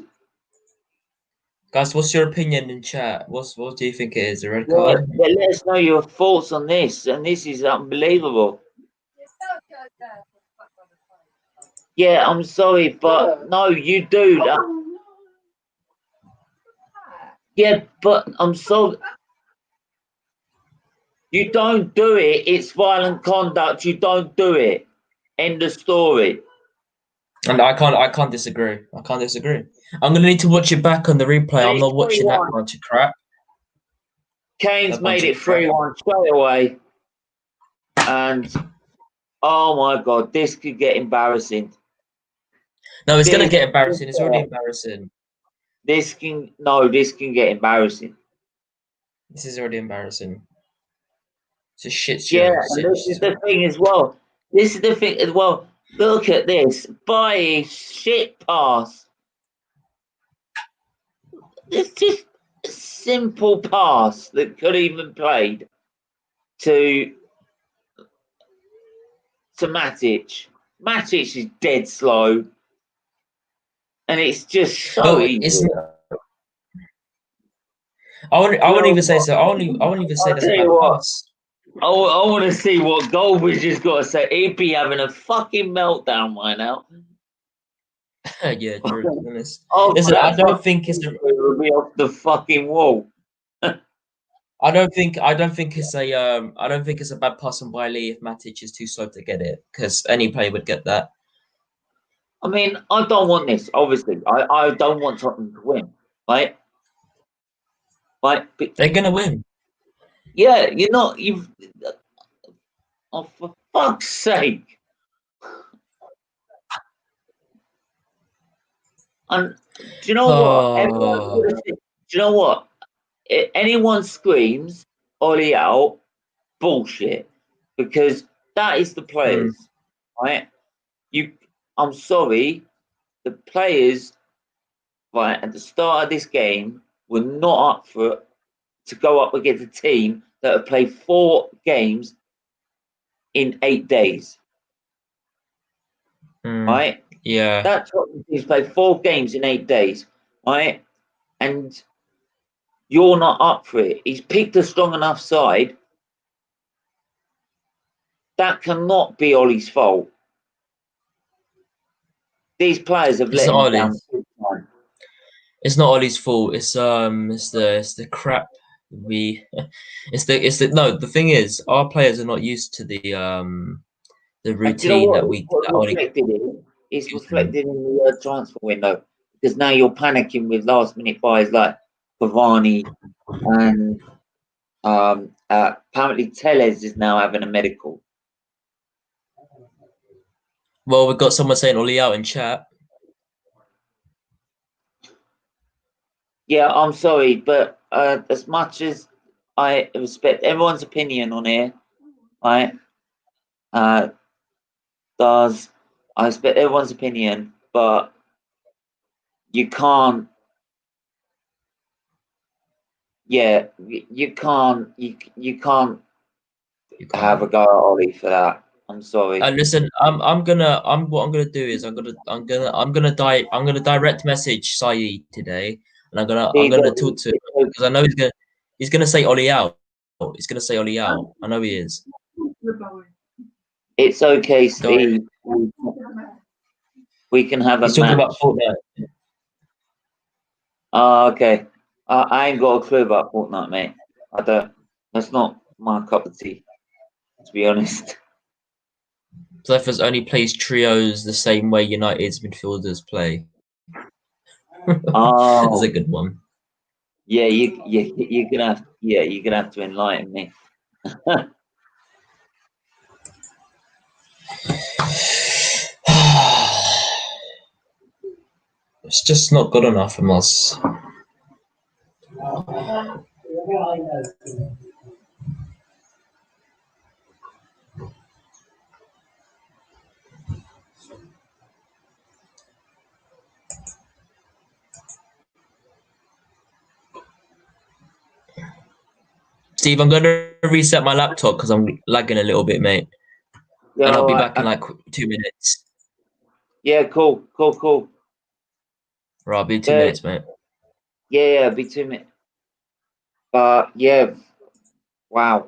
S6: Guys, what's your opinion in chat? What do you think it is? A red card?
S1: Let us know your thoughts on this, and this is unbelievable. Yeah, I'm sorry, but no, you do. Yeah, but I'm sorry. You don't do it. It's violent conduct. You don't do it. End of story.
S6: And I can't disagree. I can't disagree. I'm gonna need to watch it back on the replay. I'm not watching that bunch of crap.
S1: Kane's made it 3-1 straight away. And oh my god, this could get embarrassing.
S6: No, it's gonna get embarrassing. It's already embarrassing.
S1: This can get embarrassing.
S6: This is already embarrassing. It's a shit show.
S1: Yeah, and this is the thing as well. This is the thing as well. Look at this. By a shit pass. It's just a simple pass that could even played to Matic. Matic is dead slow. And it's just so easy.
S6: I wouldn't even say so. I wouldn't even say that's a bad pass.
S1: I want to see what Goldbridge has got to say. He'd be having a fucking meltdown by now.
S6: Yeah, true. Listen, I don't think it's
S1: it'll be off the fucking wall.
S6: I don't think it's a bad pass on Bailey if Matic is too slow to get it, because any player would get that.
S1: I mean, I don't want this. Obviously, I don't want Tottenham to win, right? Right? But
S6: they're gonna win.
S1: Yeah, you've. Oh, for fuck's sake! And do you know what? Do you know what? Anyone screams Ollie out, bullshit, because that is the players, right? I'm sorry, the players, right, at the start of this game were not up for it to go up against a team that have played 4 games in 8 days. Right?
S6: Yeah.
S1: That's what he's played 4 games in 8 days, right? And you're not up for it. He's picked a strong enough side. That cannot be Ollie's fault. These players have let him down.
S6: It's not Ollie's fault. It's the crap the thing is our players are not used to the routine that we.
S1: It's reflected in the transfer window, because now you're panicking with last minute buys like Vardy, and apparently Tellez is now having a medical.
S6: Well, we've got someone saying Ollie out in chat.
S1: Yeah, I'm sorry, but as much as I respect everyone's opinion on here, right? I respect everyone's opinion, but you can't. Yeah, you can't have a go at Ollie for that. I'm sorry.
S6: Listen, what I'm gonna do is I'm gonna direct message Saeed today, and I'm gonna talk to him because I know he's gonna say Ollie out. He's gonna say Ollie out. I know he is.
S1: It's okay, Steve. We can have a match.
S6: Talking about Fortnite.
S1: Oh, okay. I ain't got a clue about Fortnite, mate. I don't. That's not my cup of tea, to be honest.
S6: Zephyrs only plays trios the same way United's midfielders play.
S1: Oh,
S6: that's a good one.
S1: Yeah, you're gonna have to enlighten me.
S6: It's just not good enough from us. Steve, I'm going to reset my laptop because I'm lagging a little bit, mate.
S1: Yeah,
S6: and I'll be back in like 2 minutes.
S1: Yeah, cool.
S6: Right, I'll be 2 minutes, mate.
S1: Yeah, it'll be 2 minutes. But yeah, wow.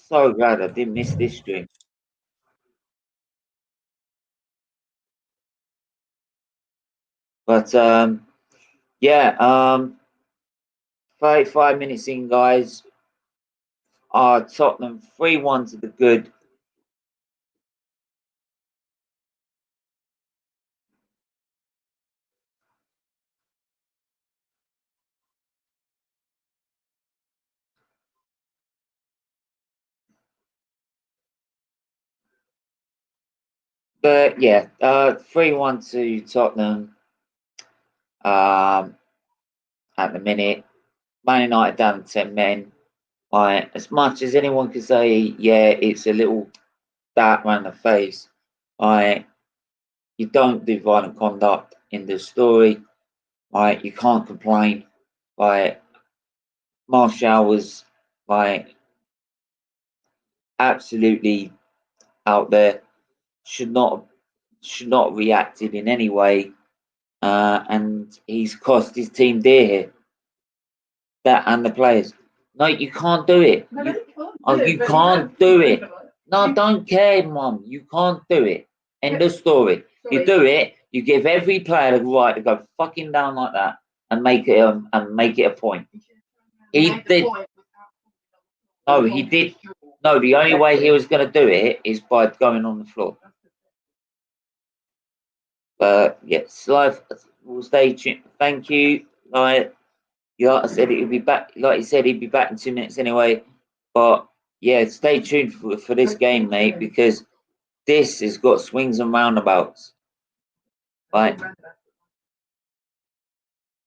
S1: so glad I didn't miss this stream. But yeah, 35 minutes in, guys. Tottenham 3-1 to the good. But yeah, 3-1 to Tottenham. At the minute, Man United down to 10 men. As much as anyone can say, yeah, it's a little dart around the face. You don't do violent conduct in the story. You can't complain. Martial was absolutely out there. Should not have reacted in any way, and he's cost his team dear here. That and the players. No, you can't do it. You can't do it. No, I don't care, Mum. You can't do it. End of story. You do it, you give every player the right to go fucking down like that and make it a point. He did. No, he did. No, the only way he was going to do it is by going on the floor. But yes, live. We'll stay tuned. Thank you. Like I said, he'll be back. Like he said, he'd be back in 2 minutes anyway. But yeah, stay tuned for this game, mate, because this has got swings and roundabouts. Right.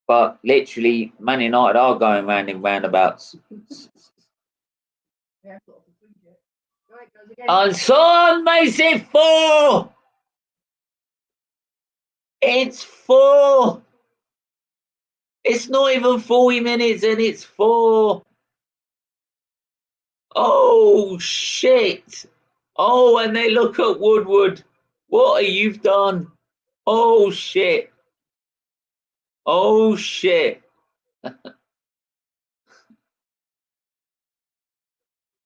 S1: But literally, Man United are going round in roundabouts. And son makes it 4. It's 4. It's not even 40 minutes and it's 4. Oh, shit. Oh, and they look at Woodward. What have you done? Oh, shit. Oh, shit.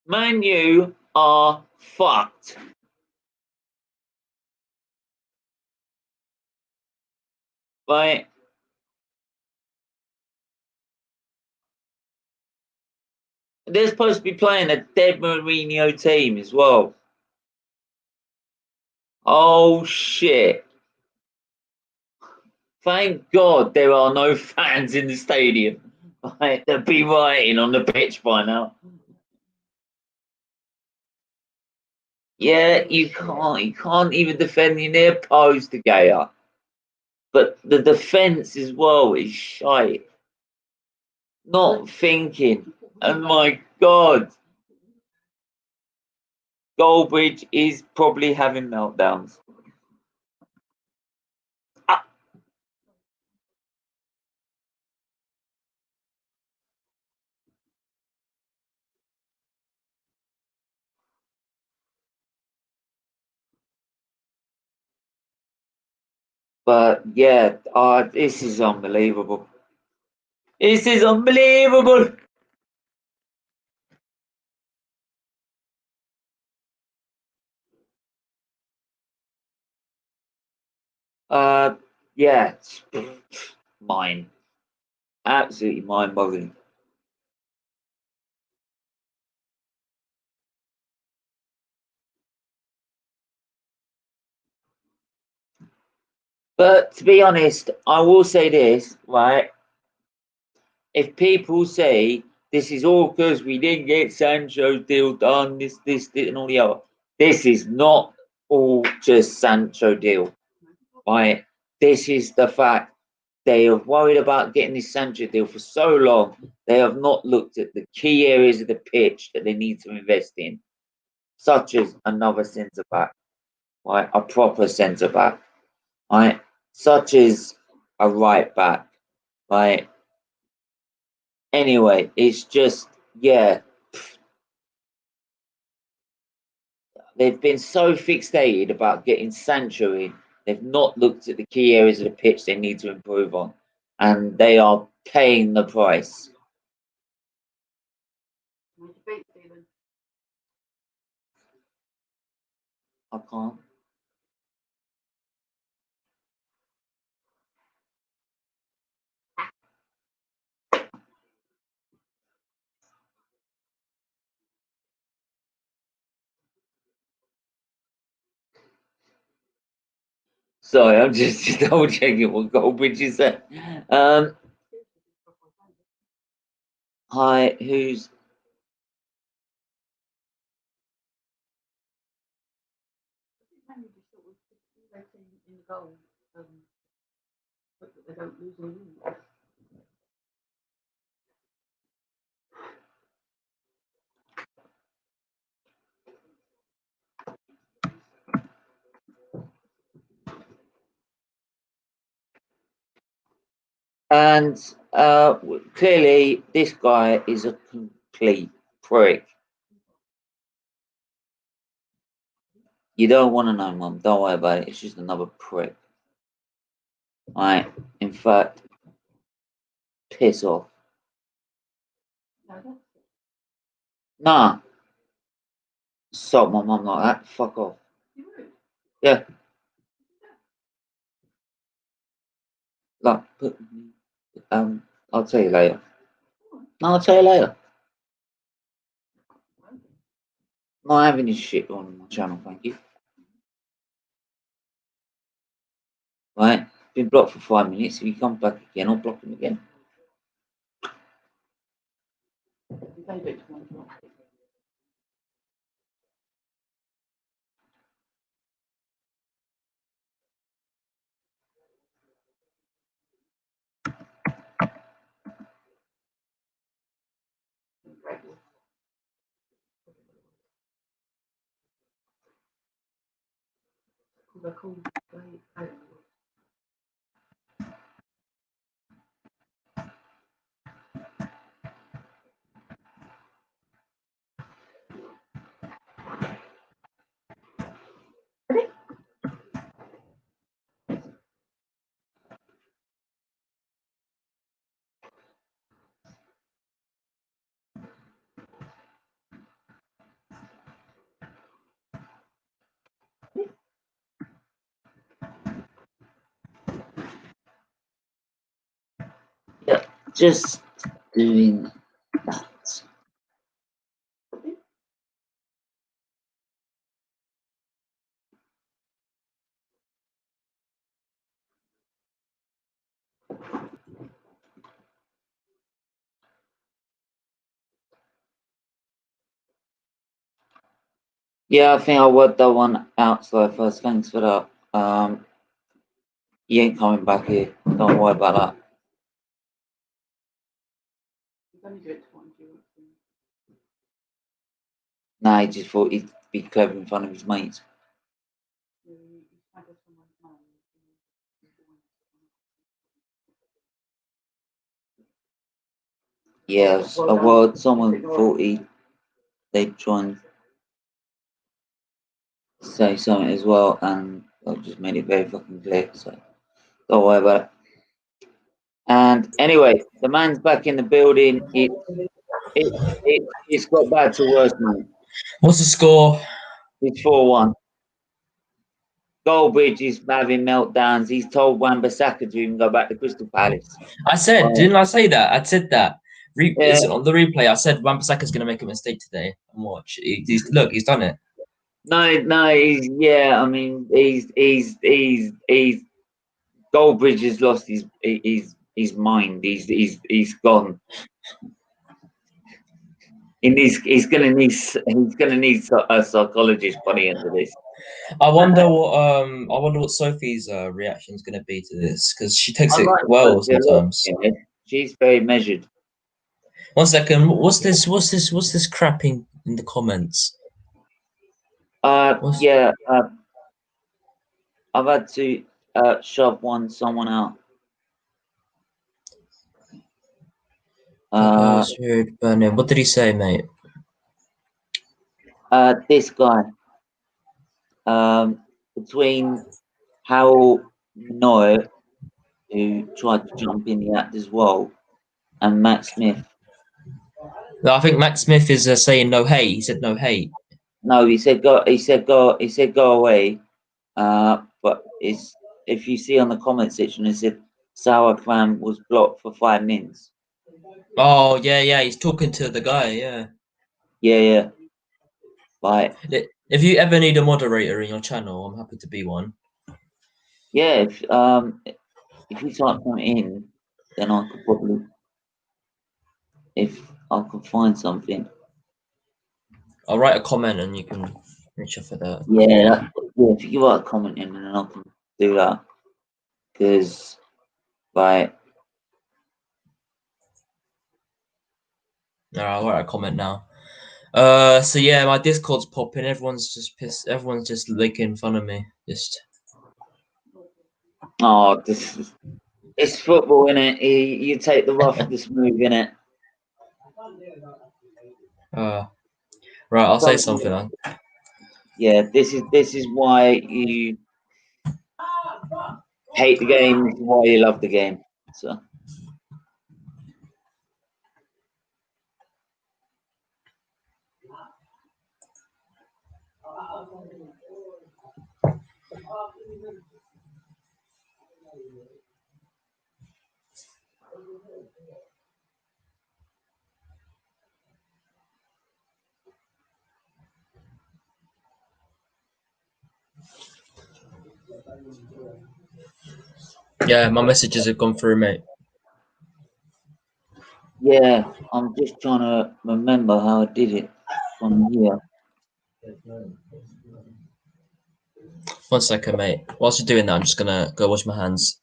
S1: Man U are fucked. Right? They're supposed to be playing a dead Mourinho team as well. Oh, shit. Thank God there are no fans in the stadium. Right? They'd be rioting on the pitch by now. Yeah, you can't even defend the near post together. But the defence as well is shite. Not thinking. And my God. Goldbridge is probably having meltdowns. But yeah, this is unbelievable. This is unbelievable. Yeah, mine. Absolutely mind-boggling. But to be honest, I will say this, right? If people say this is all because we didn't get Sancho's deal done, this, and all the other, this is not all just Sancho deal, right? This is the fact. They have worried about getting this Sancho deal for so long. They have not looked at the key areas of the pitch that they need to invest in, such as another centre back, right? A proper centre back, right? Such as a right back, right? Anyway, it's just, yeah. They've been so fixated about getting Sancho in, they've not looked at the key areas of the pitch they need to improve on. And they are paying the price. I can't. Sorry, I'm just double checking what Goldbridge is at. Hi, who's and clearly this guy is a complete prick. You don't want to know, Mum. Don't worry about it. It's just another prick. Right. In fact, piss off. Nah. Stop my mum like that. Fuck off. Yeah. Like, I'll tell you later. No, I'll tell you later. Not having this shit on my channel, thank you. Right? Been blocked for 5 minutes. If he comes back again, I'll block him again. Yeah, just doing that. Yeah, I think I worked that one out so first. Thanks for that. He ain't coming back here. Don't worry about that. Nah, he just thought he'd be clever in front of his mates. Yeah, well, someone thought they'd try and say something as well, and I just made it very fucking clear, so don't worry about it. And anyway, the man's back in the building. It's got bad to worse, man.
S6: What's the score?
S1: It's 4-1. Goldbridge is having meltdowns. He's told Wan-Bissaka to even go back to Crystal Palace.
S6: I said, didn't I say that? I said that.
S1: Yeah.
S6: On the replay, I said Wan-Bissaka's going to make a mistake today. And watch. Look, he's done it.
S1: No, I mean, he's Goldbridge has lost his mind. He's gone. He's gonna need a psychologist by the end of this.
S6: I wonder what Sophie's reaction is going to be to this, because she takes it well sometimes.
S1: She's very measured.
S6: 1 second. What's this crapping in the comments?
S1: Yeah. I've had to shove someone out.
S6: What did he say, mate?
S1: This guy. Between Harold Noah, who tried to jump in the act as well, and Matt Smith.
S6: No, I think Matt Smith is saying no hate. He said no hate.
S1: No, he said go. He said go. He said go away. But it's if you see on the comment section, it said Sour Clam was blocked for 5 minutes.
S6: Oh yeah, he's talking to the guy. Yeah.
S1: Yeah. Like,
S6: if you ever need a moderator in your channel, I'm happy to be one.
S1: yeah. If you type something in, then I could probably, if I could find something.
S6: I'll write a comment and you can reach out for that.
S1: Yeah. If you write a comment in, then I can do that. Because, like.
S6: No, I'll write a comment now. So yeah, my Discord's popping. Everyone's just pissed. Everyone's just licking fun of me. Just.
S1: Oh, it's football, innit? You take the rough with the smooth, innit?
S6: Right, I'll say something then.
S1: Yeah, this is why you hate the game. This is why you love the game. So.
S6: Yeah, my messages have gone through, mate.
S1: Yeah, I'm just trying to remember how I did it from here.
S6: 1 second, mate. Whilst you're doing that, I'm just gonna go wash my hands.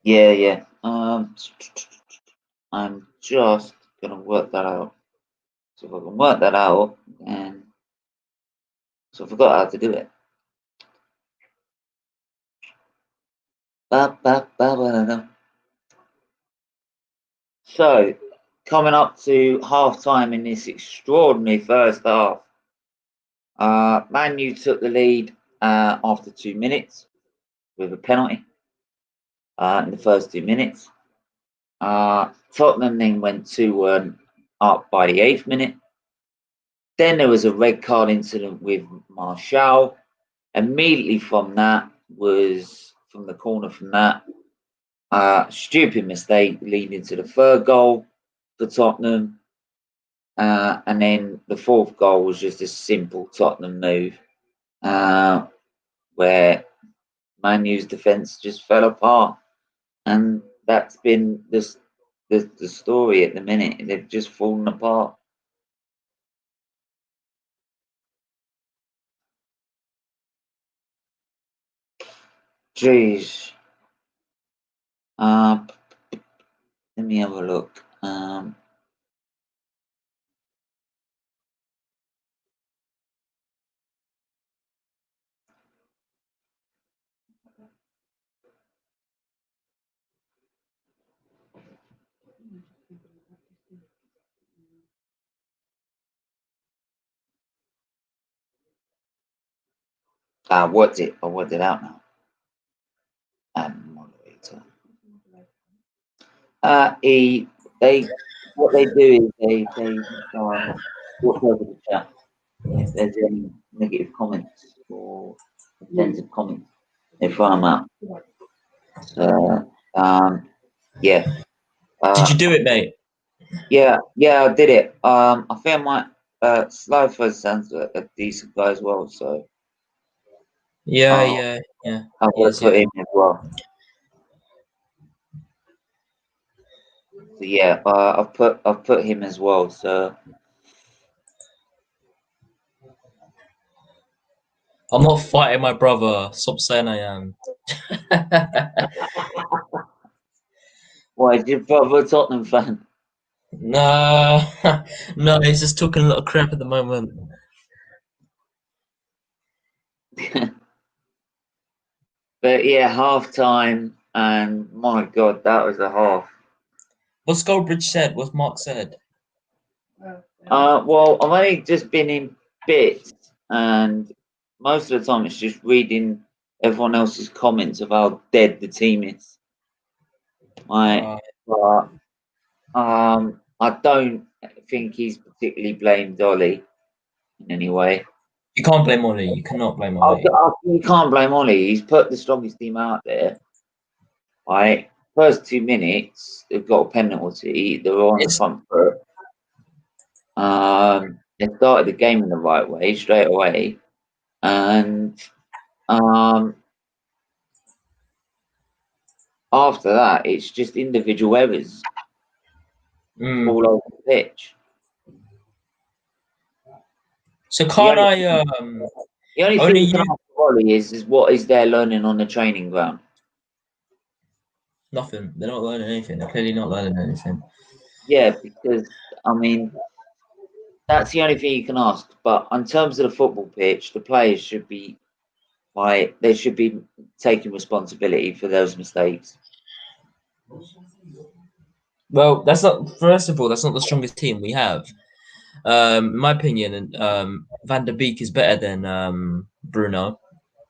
S1: Yeah. I'm just gonna work that out. So if I can work that out, and so I forgot how to do it. So coming up to half time in this extraordinary first half. Man U took the lead after 2 minutes with a penalty in the first 2 minutes. Tottenham then went 2-1 up by the 8th minute. Then there was a red card incident with Martial. Immediately from that was from the corner from that. Stupid mistake leading to the third goal for Tottenham. And then the fourth goal was just a simple Tottenham move where Man U's defence just fell apart. And that's been the story at the minute. They've just fallen apart. Jeez. Let me have a look. What's it? I worked it out now. Moderator. What they do is they watch over the chat. If there's any negative comments or offensive comments, they throw them out. So yeah.
S6: Did you do it, mate?
S1: Yeah, I did it. I think I might. Slifer sounds a decent guy as well. So
S6: Yeah.
S1: I'm gonna put him as well. So yeah, I've put him as well. So
S6: I'm not fighting my brother. Stop saying I am.
S1: why is your brother a Tottenham fan?
S6: No, no, he's just talking a lot of crap at the moment.
S1: But yeah, half time, and my God, that was a half.
S6: What's Goldbridge said? What's Mark said?
S1: Well, I've only just been in bits, and most of the time it's just reading everyone else's comments of how dead the team is. But I don't think he's particularly blamed Dolly. in any way.
S6: You can't blame Ollie. You cannot blame
S1: I,
S6: Ollie.
S1: you can't blame Ollie. He's put the strongest team out there. Right, first 2 minutes, they've got a penalty. They were on the front foot. They started the game in the right way straight away, and after that, it's just individual errors all over the pitch.
S6: So can't I?
S1: The only thing you can ask Ollie is what is their learning on the training ground?
S6: Nothing. They're not learning anything. They're clearly not learning anything.
S1: Yeah, because I mean, that's the only thing you can ask. But in terms of the football pitch, the players should be they should be taking responsibility for those mistakes.
S6: Well, that's not. First of all, that's not the strongest team we have. In my opinion, Van der Beek is better than Bruno,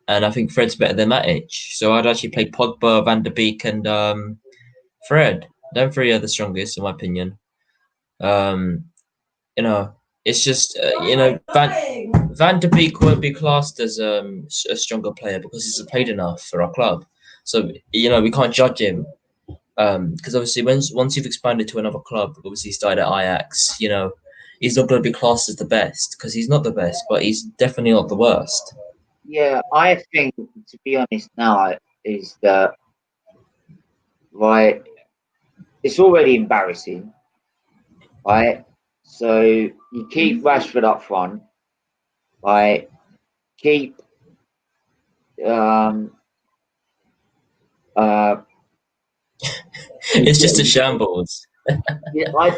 S6: and I think Fred's better than Matic. So I'd actually play Pogba, Van der Beek, and Fred. Them three are the strongest, in my opinion. You know, it's just Van der Beek won't be classed as a stronger player because he's played enough for our club. So we can't judge him because obviously once you've expanded to another club, obviously he started at Ajax. He's not going to be classed as the best because he's not the best, but he's definitely not the worst.
S1: Yeah, I think, to be honest now, is that it's already embarrassing, right? So you keep Rashford up front, right? Keep
S6: it's just a shambles.
S1: Yeah, I'd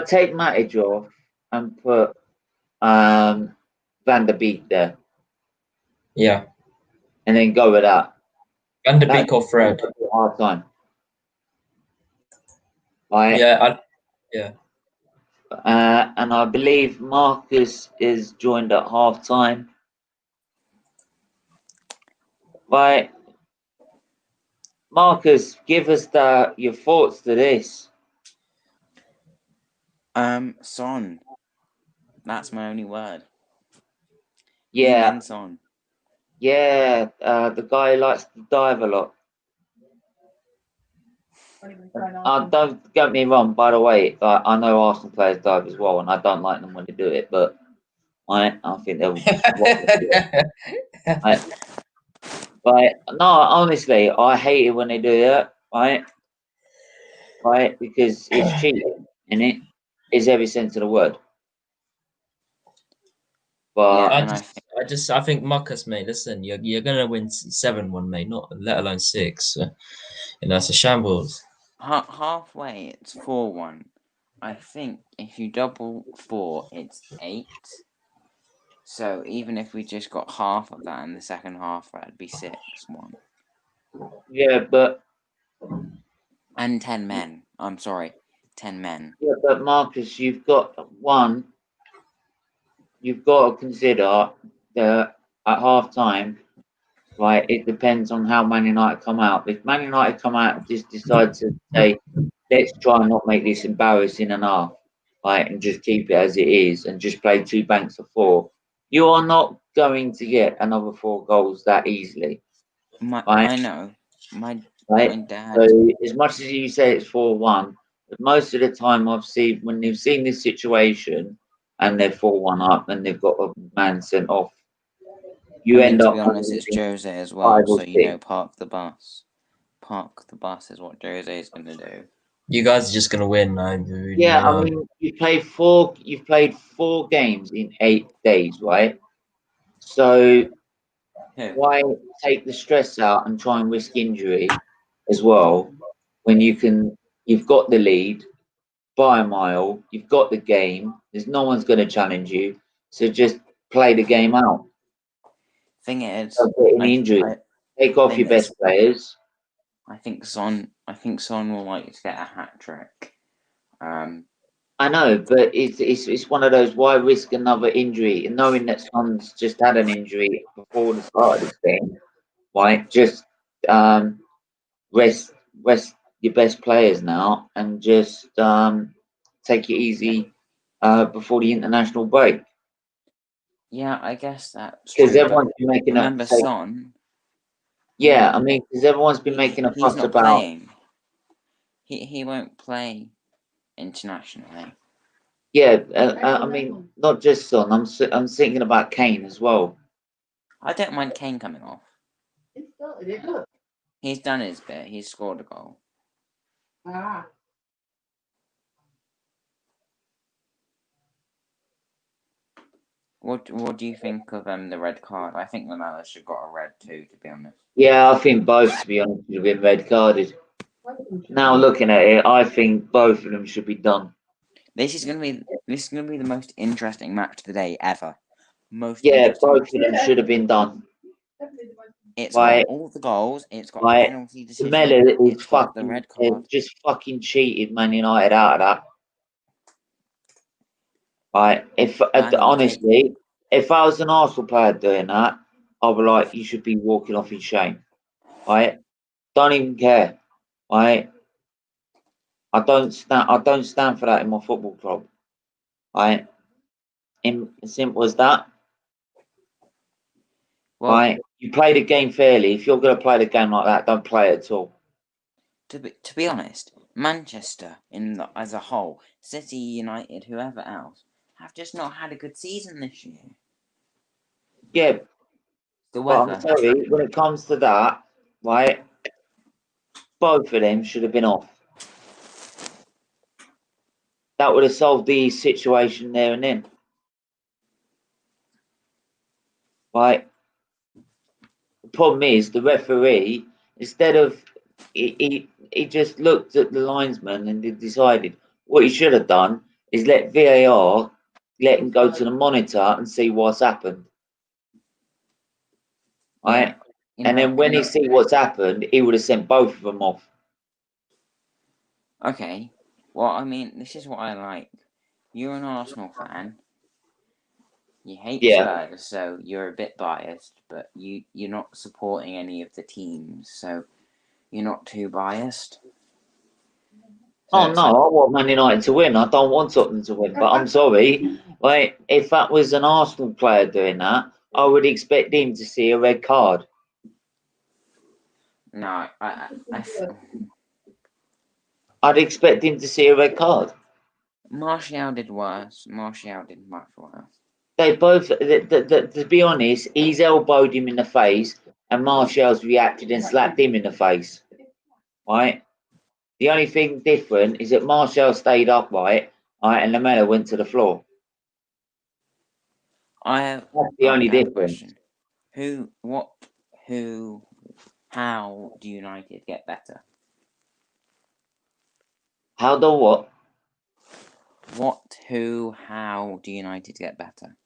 S1: take Matic off and put Van der Beek there.
S6: Yeah.
S1: And then go with that.
S6: Van der Beek or Fred?
S1: Hard time.
S6: Yeah.
S1: And I believe Marcus is joined at half time. Right. Marcus, give us your thoughts to this.
S2: Son. That's my only word.
S1: Yeah.
S2: Son.
S1: Yeah, the guy who likes to dive a lot. Don't get me wrong, by the way, I know Arsenal players dive as well, and I don't like them when they do it, but I think they'll. Right? No, honestly, I hate it when they do that, right? Right? Because it's cheating, and it is every sense of the word. But
S6: I think Marcus, mate. Listen, you're gonna win 7-1, mate. Not let alone 6. So, it's a shambles.
S2: Halfway, it's 4-1. I think if you double 4, it's 8. So even if we just got half of that in the second half, that'd be 6-1.
S1: Yeah, but.
S2: And 10 men. I'm sorry, 10 men.
S1: Yeah, but Marcus, you've got to consider that at half time, right, it depends on how Man United come out. If Man United come out and just decide to say, let's try and not make this embarrassing enough, right, and just keep it as it is and just play 2 banks of 4, you are not going to get another 4 goals that easily.
S2: I know. My dad.
S1: So as much as you say it's 4-1, but most of the time I've seen when they've seen this situation and they're 4-1 up and they've got a man sent off, end up.
S2: To be honest, it's Jose as well. So park the bus. Park the bus is what Jose is going to do.
S6: You guys are just going to win.
S1: I mean, you've played 4 games in 8 days, right? So why take the stress out and try and risk injury as well when you've got the lead by a mile, you've got the game, there's no one's going to challenge you, so just play the game out.
S2: Thing is,
S1: take off your best players.
S2: I think Son will like to get a hat trick.
S1: I know, but it's one of those. Why risk another injury, and knowing that Son's just had an injury before the start of this game? Why just rest your best players now and just take it easy before the international break.
S2: Yeah, I guess that's
S1: Because
S2: true.
S1: everyone's been making
S2: Remember
S1: a
S2: Son?
S1: yeah, I mean, because everyone's been making a
S2: He's
S1: fuss
S2: not
S1: about
S2: playing. He won't play internationally.
S1: yeah. I mean, not just Son. I'm thinking about Kane as well.
S2: I don't mind Kane coming off.
S5: He started it, look.
S2: He's done his bit. He's scored a goal.
S5: Ah.
S2: What do you think of the red card? I think Lamela should have got a red too, to be honest.
S1: Yeah, I think both, to be honest, should have been red carded. Now looking at it, I think both of them should be done.
S2: This is gonna be the most interesting match of the day ever.
S1: Yeah, both of them should have been done.
S2: It's
S1: Right.
S2: got all the goals. It's got
S1: Right.
S2: penalty decision.
S1: Lamela is
S2: It's got the red card.
S1: just fucking cheated Man United out of that. Right. If honestly, if I was an Arsenal player doing that, I'd be like, you should be walking off in shame. Right. Don't even care. Right. I don't stand for that in my football club. Right. As simple as that.
S2: Well,
S1: right. You play the game fairly. If you're going to play the game like that, don't play it at all.
S2: To be honest, Manchester as a whole, City, United, whoever else, have just not had a good season this year.
S1: Yeah,
S2: The
S1: but
S2: weather.
S1: I'm sorry, when it comes to that, right, both of them should have been off. That would have solved the situation there and then. Right. The problem is the referee, instead of he just looked at the linesman and he decided what he should have done is let VAR let him go to the monitor and see what's happened. Right?
S2: Yeah.
S1: And then when he see what's happened, he would have sent both of them off.
S2: Okay. Well, I mean, this is what I like. You're an Arsenal fan. You hate Spurs, so you're a bit biased, but you're not supporting any of the teams, so you're not too biased. So
S1: oh no, I want Man United to win. I don't want Tottenham to win. But I'm sorry, like if that was an Arsenal player doing that, I would expect him to see a red card.
S2: No,
S1: I'd expect him to see a red card.
S2: Martial did worse. Martial did much worse.
S1: They both, to be honest, he's elbowed him in the face, and Martial's reacted and slapped him in the face. Right. The only thing different is that Martial stayed upright, right, and Lamela went to the floor.
S2: That's
S1: the only difference.
S2: Question. How do United get better?
S1: How do what?
S2: How do United get better?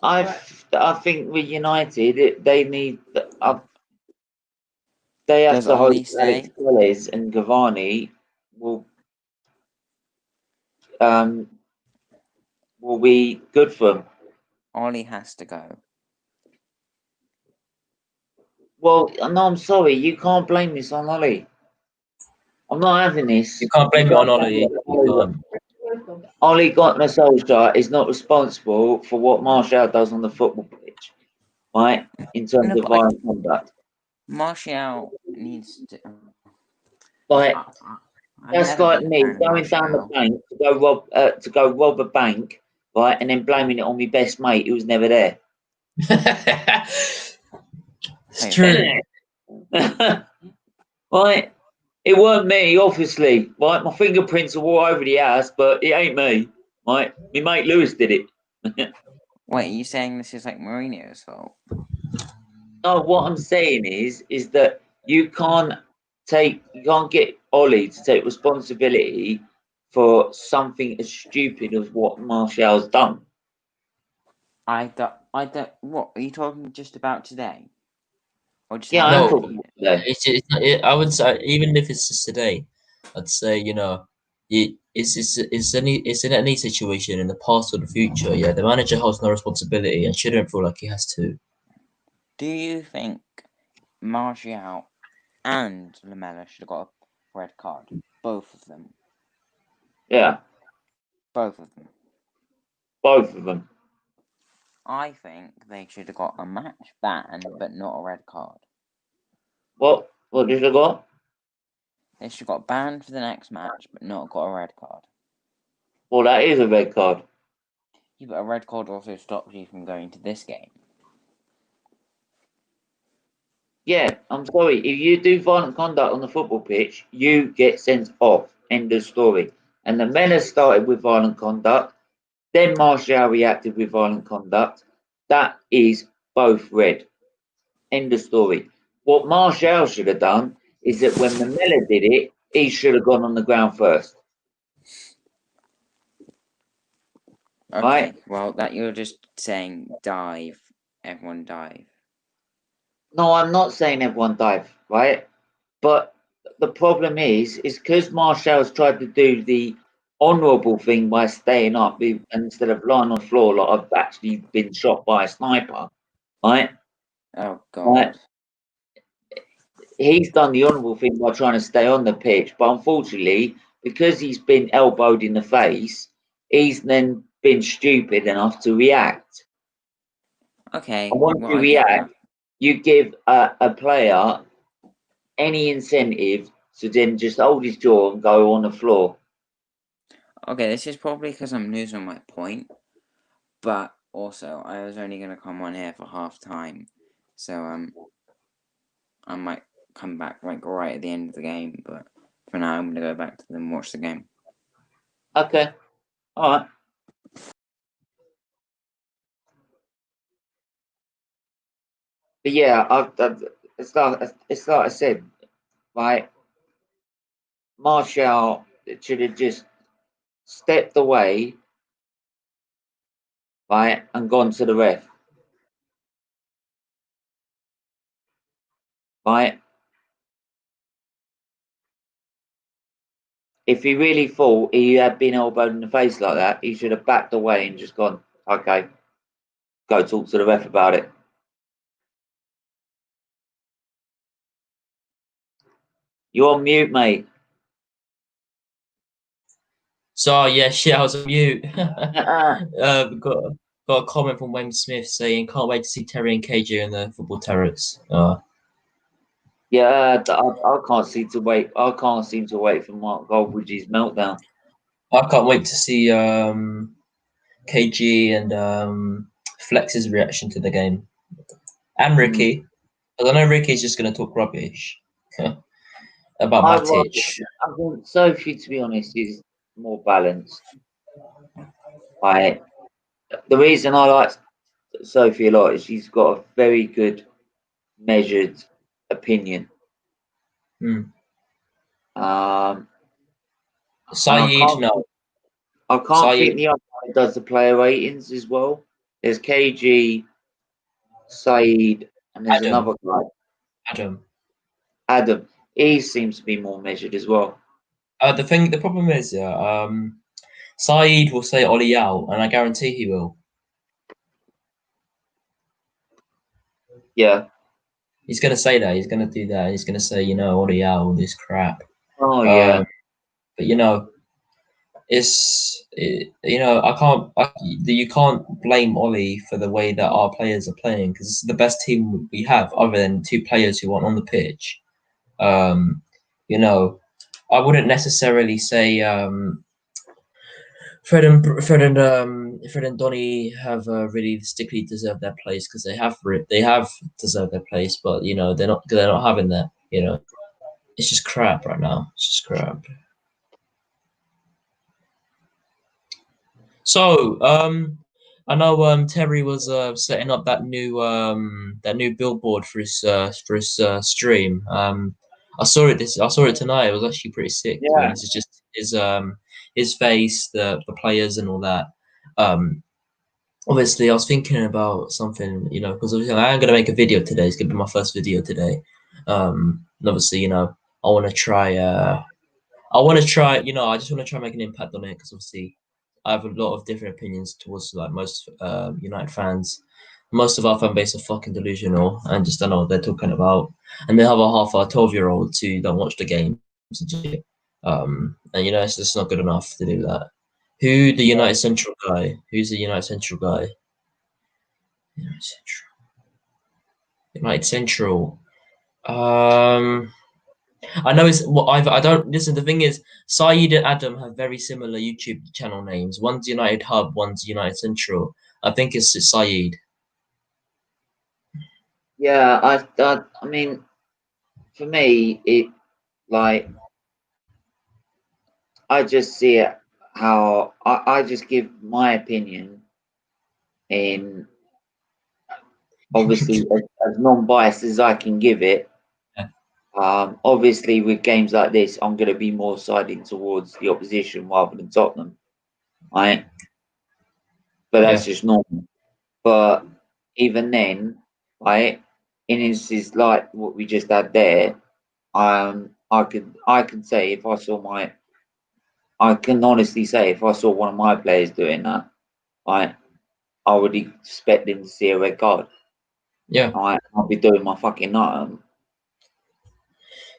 S1: I think with United, they need. They have
S2: Does
S1: to hope
S2: Ollie stay?
S1: Alex Telles and Cavani will be good for them.
S2: Ollie has to go.
S1: Well, no, I'm sorry. You can't blame this on Ollie. I'm not having this.
S6: You can't blame it on Ollie.
S1: Ollie Gunnar Solskjaer is not responsible for what Martial does on the football pitch, right? In terms of violent conduct.
S2: Martial needs to.
S1: Like that's like me going down the bank to go rob a bank, right, and then blaming it on my best mate who was never there.
S6: It's true.
S1: Right, it weren't me, obviously. Right, my fingerprints are all over the house, but it ain't me. Right, my mate Lewis did it.
S2: Wait, are you saying this is like Mourinho's fault?
S1: No, what I'm saying is that you can't get Ollie to take responsibility for something as stupid as what Martial's done.
S2: I don't. What are you talking just about today? Or just
S1: Yeah,
S6: No,
S1: I'm talking about today.
S6: I would say even if it's just today, I'd say it's in any situation in the past or the future. Yeah, the manager has no responsibility and shouldn't feel like he has to.
S2: Do you think Martial and Lamela should have got a red card? Both of them.
S1: Yeah.
S2: Both of them.
S1: Both of them.
S2: I think they should have got a match ban, but not a red card.
S1: What did they got?
S2: They should have got banned for the next match, but not got a red card.
S1: Well, that is a red card.
S2: Yeah, but a red card also stops you from going to this game.
S1: Yeah, I'm sorry. If you do violent conduct on the football pitch, you get sent off. End of story. And the Mellor started with violent conduct. Then Martial reacted with violent conduct. That is both red. End of story. What Martial should have done is that when the Mellor did it, he should have gone on the ground first.
S2: Okay,
S1: Right?
S2: well, that you're just saying dive. Everyone dive.
S1: No, I'm not saying everyone dive, right? But the problem is because Martial's tried to do the honourable thing by staying up instead of lying on the floor like I've actually been shot by a sniper, right?
S2: Oh, God.
S1: Right? He's done the honourable thing by trying to stay on the pitch, but unfortunately, because he's been elbowed in the face, he's then been stupid enough to react.
S2: Okay,
S1: And once
S2: well,
S1: you
S2: I get
S1: react, you give a player any incentive to then just hold his jaw and go on the floor.
S2: that. Okay, this is probably because I'm losing my point, but also I was only going to come on here for half time, so I might come back like right at the end of the game, but for now I'm going to go back to them and watch the game.
S1: Okay, all right. But yeah, it's like I said, right? Martial should have just stepped away, right, and gone to the ref, right? If he really thought he had been elbowed in the face like that, he should have backed away and just gone, okay, go talk to the ref about it. You're on mute, mate.
S6: So yes, yeah, I was on mute. Got a comment from Wayne Smith saying, "Can't wait to see Terry and KJ in the football terrace."
S1: Yeah, I can't seem to wait. I can't seem to wait for Mark Goldbridge's meltdown.
S6: I can't wait to see KG and Flex's reaction to the game, and Ricky. Because I know Ricky's just going to talk rubbish about Matic.
S1: I think Sophie, to be honest, is more balanced. The reason I like Sophie a lot is she's got a very good, measured opinion.
S6: Saeed, no.
S1: I can't think the other one that does the player ratings as well. There's KG, Saeed, and there's another guy. Adam. He seems to be more measured as well.
S6: The problem is, Saeed will say Ollie out, and I guarantee he will.
S1: Yeah.
S6: He's going to say that. He's going to do that. He's going to say, Ollie out, all this crap.
S1: Oh, yeah.
S6: But, you can't blame Ollie for the way that our players are playing, because it's the best team we have other than two players who aren't on the pitch. I wouldn't necessarily say Fred and Donny have realistically deserved their place, because they have deserved their place, but they're not having that. It's just crap right now. It's just crap. So I know Terry was setting up that new billboard for his stream. I saw it tonight. It was actually pretty sick.
S1: Yeah.
S6: It's just his face, the players, and all that. Obviously, I was thinking about something, because obviously I am going to make a video today. It's going to be my first video today. And obviously, I want to try. I just want to try and make an impact on it, because obviously I have a lot of different opinions towards like most United fans. Most of our fan base are fucking delusional and just don't know what they're talking about. And they have a half our 12-year-olds who don't watch the games. And it's just not good enough to do that. Who the United Central guy? Who's the United Central guy? United Central. United Central. I know it's what I don't listen. The thing is, Saeed and Adam have very similar YouTube channel names. One's United Hub, one's United Central. I think it's Saeed.
S1: Yeah, I mean, for me, it like I just see it how I just give my opinion in obviously as non-biased as I can give it.
S6: Yeah.
S1: Obviously, with games like this, I'm going to be more siding towards the opposition rather than Tottenham, right? But that's just normal. But even then, right, in instances like what we just had there, I can say if I saw I can honestly say if I saw one of my players doing that, I would expect him to see a red card.
S6: Yeah.
S1: I'll be doing my fucking night.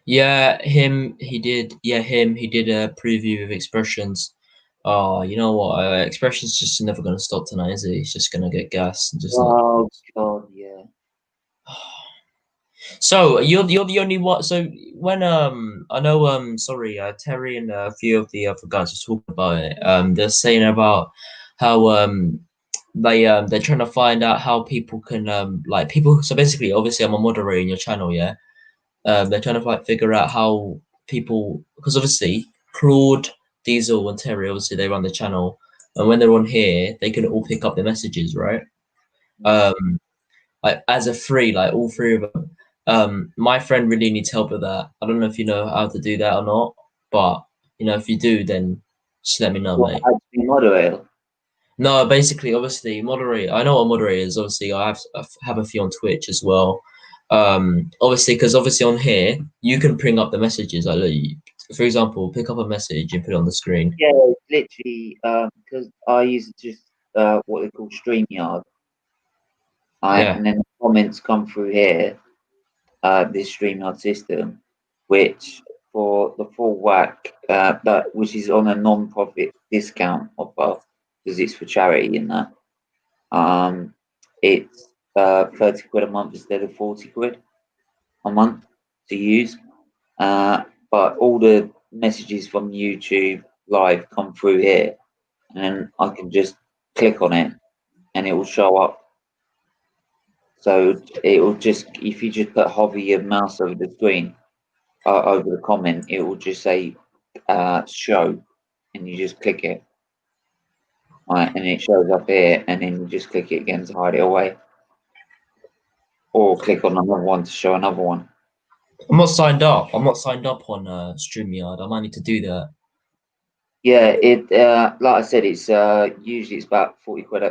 S6: Yeah, he did a preview of Expressions. Oh, you know what? Expressions just never going to stop tonight, is he? He's just going to get gas and just.
S1: Oh God, yeah.
S6: So you're the only one. So when I know sorry Terry and a few of the other guys were talking about it. They're saying about how they're trying to find out how people can like people. So basically, obviously, I'm a moderator in your channel, yeah. They're trying to figure out how people, because obviously Claude, Diesel, and Terry, obviously they run the channel, and when they're on here, they can all pick up the messages, right? Like as a free, like all three of them. My friend really needs help with that. I don't know if you know how to do that or not, but you know if you do, then just let me know, mate.
S1: How to be moderator?
S6: No, basically, obviously, moderator. I know what moderator is. Obviously, I have a few on Twitch as well. Obviously, because obviously on here you can bring up the messages. Like, for example, pick up a message and put it on the screen.
S1: Yeah, literally. Because I use just what they call StreamYard. And then the comments come through here. This StreamYard system, which for the full whack, which is on a non-profit discount offer because it's for charity and that. It's 30 quid a month instead of 40 quid a month to use. But all the messages from YouTube live come through here, and I can just click on it, and it will show up. So it will just, if you just hover your mouse over the screen, over the comment, it will just say show, and you just click it. And it shows up here, and then you just click it again to hide it away. Or click on another one to show another one.
S6: I'm not signed up. I'm not signed up on StreamYard. I might need to do that.
S1: Yeah, it like I said, it's usually it's about 40 quid.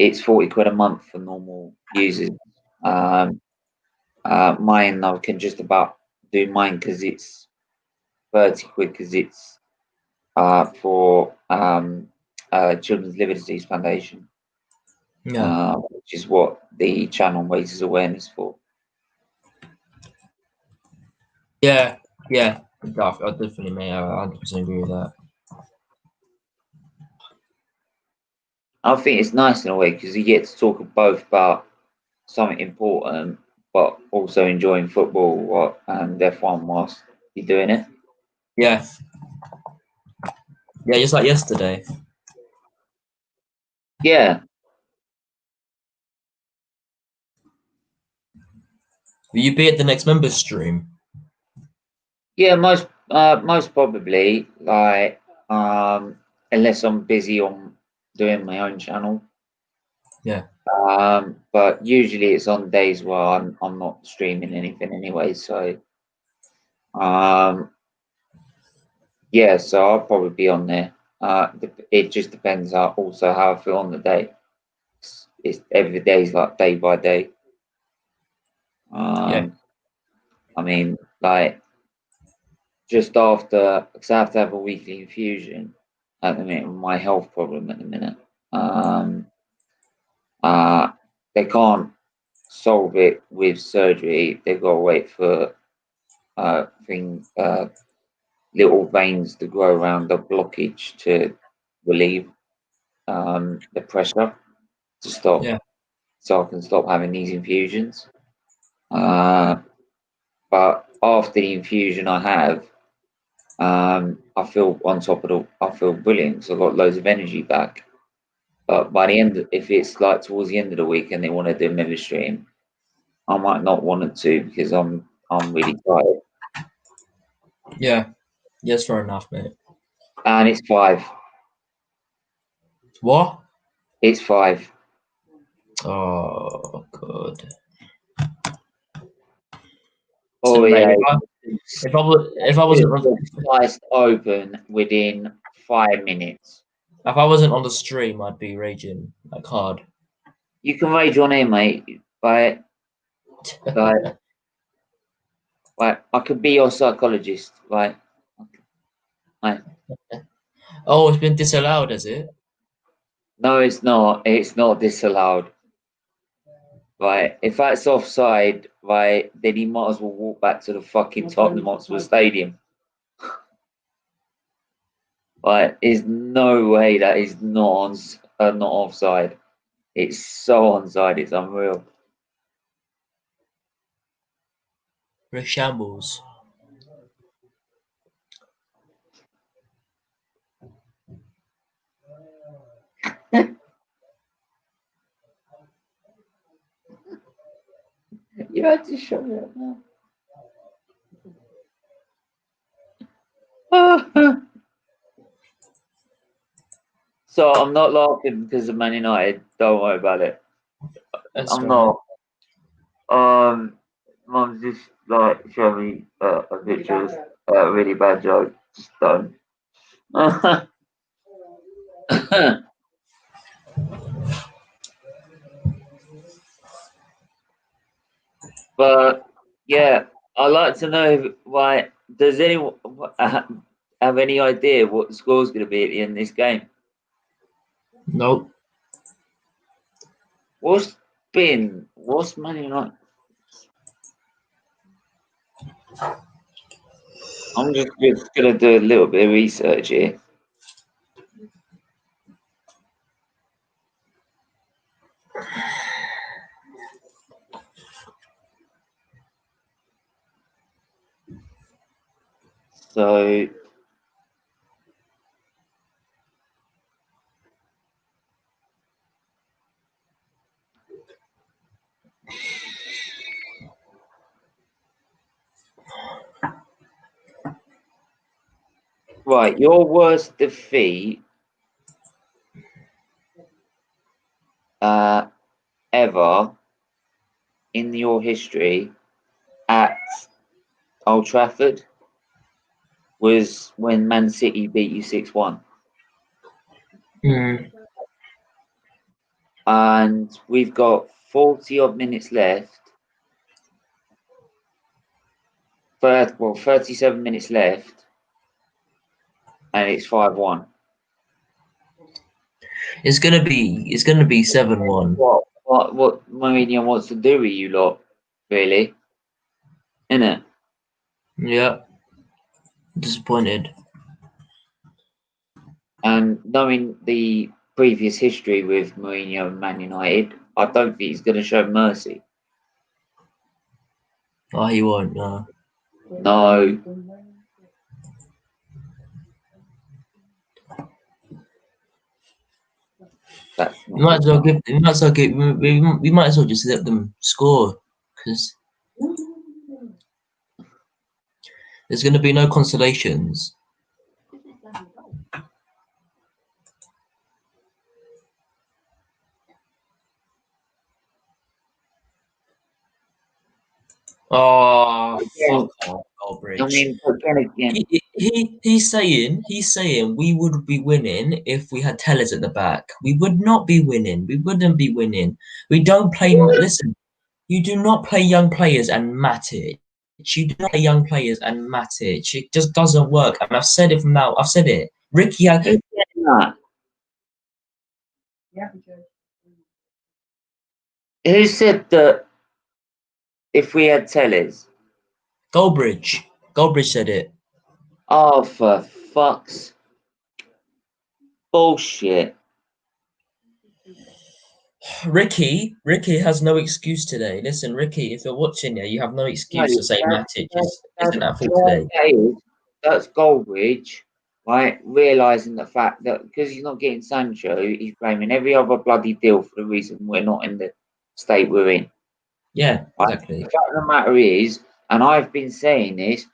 S1: It's 40 quid a month for normal users. Mine I can just about do mine because it's 30 quid because it's for Children's Liver Disease Foundation.
S6: Yeah.
S1: Which is what the channel raises awareness for.
S6: Yeah. I definitely may. I 100% agree with that.
S1: I think it's nice in a way because you get to talk both about something important, but also enjoying football and F1 whilst you're doing it.
S6: Yeah, just like yesterday.
S1: Yeah.
S6: Will you be at the next members stream?
S1: Yeah, most probably. Like, unless I'm busy on doing my own channel.
S6: Yeah.
S1: But usually it's on days where I'm not streaming anything anyway. So, yeah. So I'll probably be on there. It just depends also how I feel on the day. It's every day's like day by day.
S6: Yeah.
S1: I mean, like just after, because I have to have a weekly infusion at the minute. My health problem at the minute. They can't solve it with surgery. They've got to wait for little veins to grow around the blockage to relieve the pressure to stop, so I can stop having these infusions. But after the infusion I have, I feel on top of I feel brilliant because I've got loads of energy back. But by the end, if it's like towards the end of the week and they want to do a member stream, I might not want it to because I'm really tired.
S6: Yeah. Yes, fair enough, mate.
S1: And it's 5.
S6: What?
S1: It's 5.
S6: Oh, good.
S1: Oh
S6: So, mate,
S1: yeah.
S6: if I wasn't
S1: sliced open within 5 minutes.
S6: if I wasn't on the stream, I'd be raging like hard.
S1: You can rage on air, mate. Like I could be your psychologist. Like.
S6: Oh, it's been disallowed, has it?
S1: No, it's not. It's not disallowed. Right, if that's offside, right, then he might as well walk back to the fucking Tottenham Hotspur Stadium. Right, there's no way that is not not offside. It's so onside, it's unreal.
S6: We're shambles.
S1: You had to show me up now. So I'm not laughing because of Man United. Don't worry about it. I'm not. Mum's just like showing me a picture of a really bad joke. Just don't. But yeah, I'd like to know why. Does anyone have any idea what the score's going to be at the end of this game?
S6: Nope.
S1: What's Man United? I'm just going to do a little bit of research here. So right, your worst defeat ever in your history at Old Trafford was when Man City beat you 6-1. And we've got 40 odd minutes left. 37 minutes left, and it's 5-1.
S6: It's gonna be 7-1.
S1: What Mourinho wants to do with you lot, really, innit?
S6: Yeah. Disappointed.
S1: And knowing the previous history with Mourinho and Man United, I don't think he's going to show mercy.
S6: Oh, he won't. No.
S1: No.
S6: We might as well we might as well just let them score because there's going to be no consolations. Oh, fuck off, Goldbridge.
S1: I mean, again.
S6: He's saying we would be winning if we had tellers at the back. We would not be winning. We wouldn't be winning. We don't play. Listen, you do not play young players and Matic. You do not play young players and Matic. It just doesn't work. And I've said it from now. I've said it. Ricky,
S1: Who said that if we had tellers?
S6: Goldbridge said it.
S1: Oh, for fuck's bullshit.
S6: Ricky has no excuse today. Listen, Ricky, if you're watching here, you have no excuse to say Matic isn't at full today.
S1: That's Goldbridge, right? Realising the fact that because he's not getting Sancho, he's blaming every other bloody deal for the reason we're not in the state we're in.
S6: Yeah, exactly.
S1: The fact of the matter is, and I've been saying this,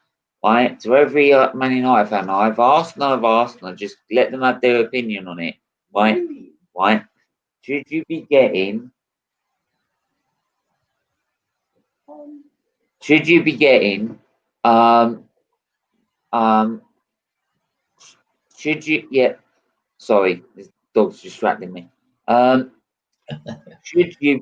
S1: right, to every Man United fan, I've asked, and I just let them have their opinion on it, right? Right? Should you be getting should you sorry, this dog's distracting me. Should you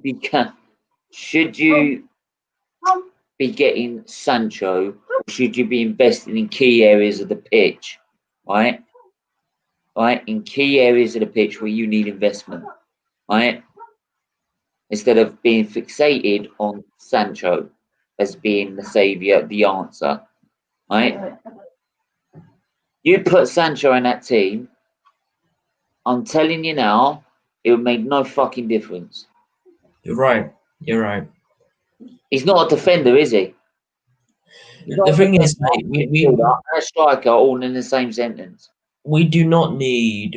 S1: be getting Sancho, or should you be investing in key areas of the pitch? Right? Right? In key areas of the pitch where you need investment. Right? Instead of being fixated on Sancho as being the saviour, the answer. Right? You put Sancho in that team, I'm telling you now, it would make no fucking difference.
S6: You're right. You're right.
S1: He's not a defender, is he?
S6: The thing is, mate, we
S1: a striker all in the same sentence.
S6: We do not need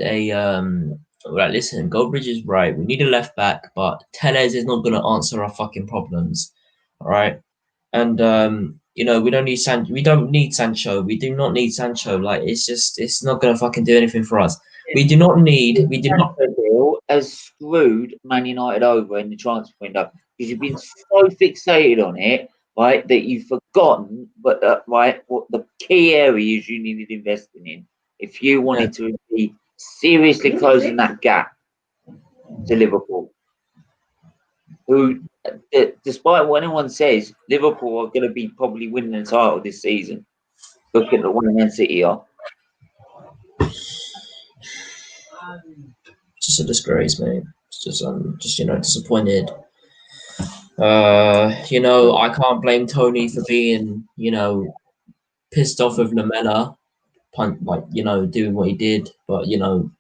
S6: a right, listen, Goldbridge is right. We need a left back, but Tellez is not gonna answer our fucking problems. All right. And we don't need we don't need Sancho. We do not need Sancho. Like it's not gonna fucking do anything for us. We do not.
S1: Deal has screwed Man United over in the transfer window because you've been so fixated on it, right, that you've forgotten, right, what the key areas you needed investing in if you wanted to be seriously closing that gap to Liverpool, who, despite what anyone says, Liverpool are going to be probably winning the title this season. Looking at what Man City are.
S6: Just a disgrace, mate. It's just disappointed. I can't blame Tony for being, pissed off with Lamella, doing what he did, but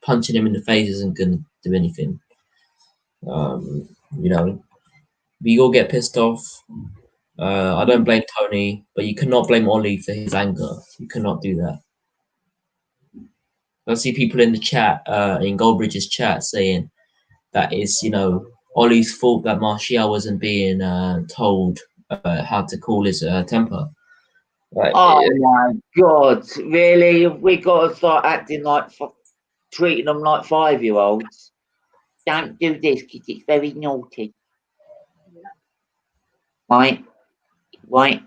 S6: punching him in the face isn't gonna do anything. We all get pissed off. I don't blame Tony, but you cannot blame Ollie for his anger. You cannot do that. I see people in the chat, in Goldbridge's chat, saying that is, Ollie's fault that Martial wasn't being told how to cool his temper.
S1: Right. Oh my God! Really? Have we got to start acting like treating them like 5-year-olds? Don't do this because it's very naughty. Right?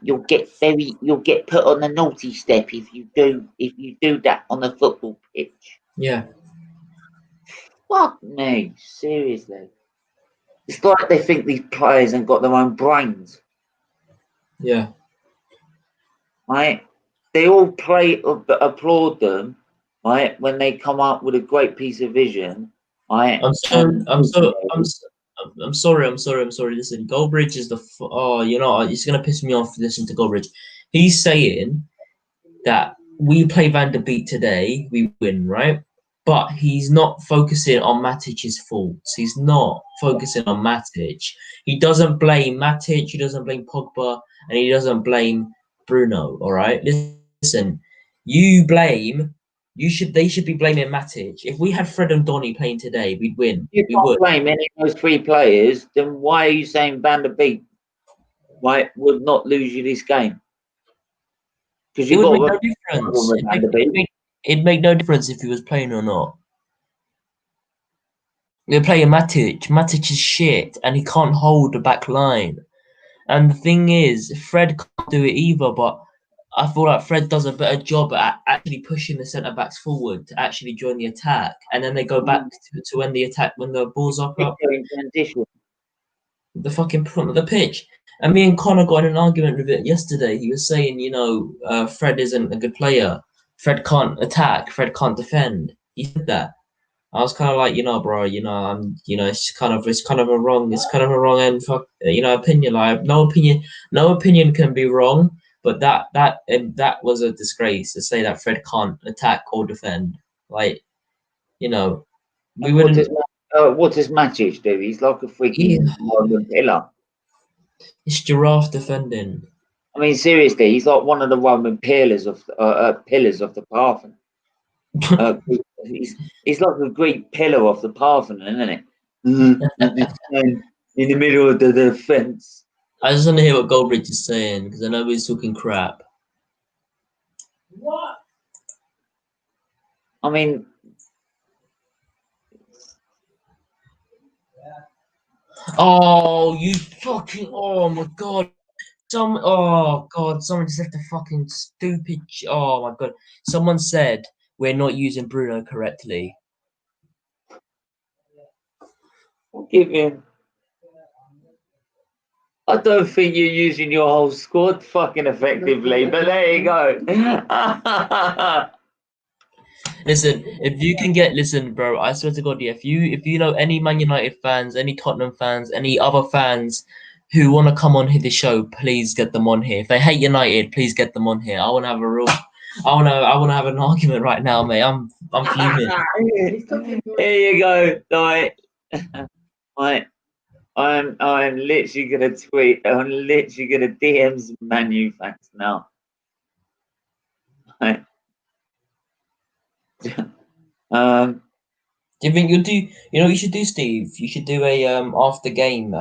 S1: You'll get put on the naughty step if you do that on the football pitch.
S6: Yeah.
S1: Fuck me, seriously. It's like they think these players ain't got their own brains.
S6: Yeah.
S1: Right? They all applaud them, right, when they come up with a great piece of vision. Right?
S6: I'm sorry. Listen, Goldbridge is it's gonna piss me off to listen to Goldbridge. He's saying that we play Van der Beek today, we win, right? But he's not focusing on Matic's faults. He's not focusing on Matic. He doesn't blame Matic. He doesn't blame Pogba, and he doesn't blame Bruno. All right, listen. They should be blaming Matic. If we had Fred and Donny playing today, we'd win.
S1: If you can't blame any of those three players, then why are you saying Van der Beek would not lose you this game? Because
S6: it would make no difference. It'd make no difference if he was playing or not. They're playing Matic. Matic is shit, and he can't hold the back line. And the thing is, Fred can't do it either, but I feel like Fred does a better job at actually pushing the centre-backs forward to actually join the attack. And then they go back to when the ball's up. The fucking front of the pitch. And me and Connor got in an argument with it yesterday. He was saying, Fred isn't a good player. Fred can't attack. Fred can't defend. He said that. I was kind of like, bro, it's kind of a wrong opinion. Like, no opinion can be wrong, But that was a disgrace to say that Fred can't attack or defend. Like, you know, we
S1: What
S6: wouldn't.
S1: does Matic do? He's like a
S6: Yeah,
S1: freaking Roman pillar.
S6: it's giraffe defending.
S1: I mean, seriously, he's like one of the Roman pillars of the Parthenon. He's like a Greek pillar of the Parthenon, isn't it? In the middle of the defense.
S6: I just want to hear what Goldbridge is saying because I know he's talking crap.
S5: What?
S1: I mean,
S6: oh, you fucking! Oh my god! Oh god! Someone just left a fucking stupid. Oh my god! Someone said we're not using Bruno correctly.
S1: I'll give him. I don't think you're using your whole squad fucking effectively, but there you go.
S6: Listen, if you can get bro, I swear to God, yeah, if you know any Man United fans, any Tottenham fans, any other fans who want to come on here the show, please get them on here. If they hate United, please get them on here. I want to have I wanna have an argument right now, mate. I'm fuming.
S1: Here you go. Right. I'm literally gonna tweet. I'm literally gonna DM some Man U fans now. Right.
S6: Do you think you'll do? You know what you should do, Steve? You should do a after game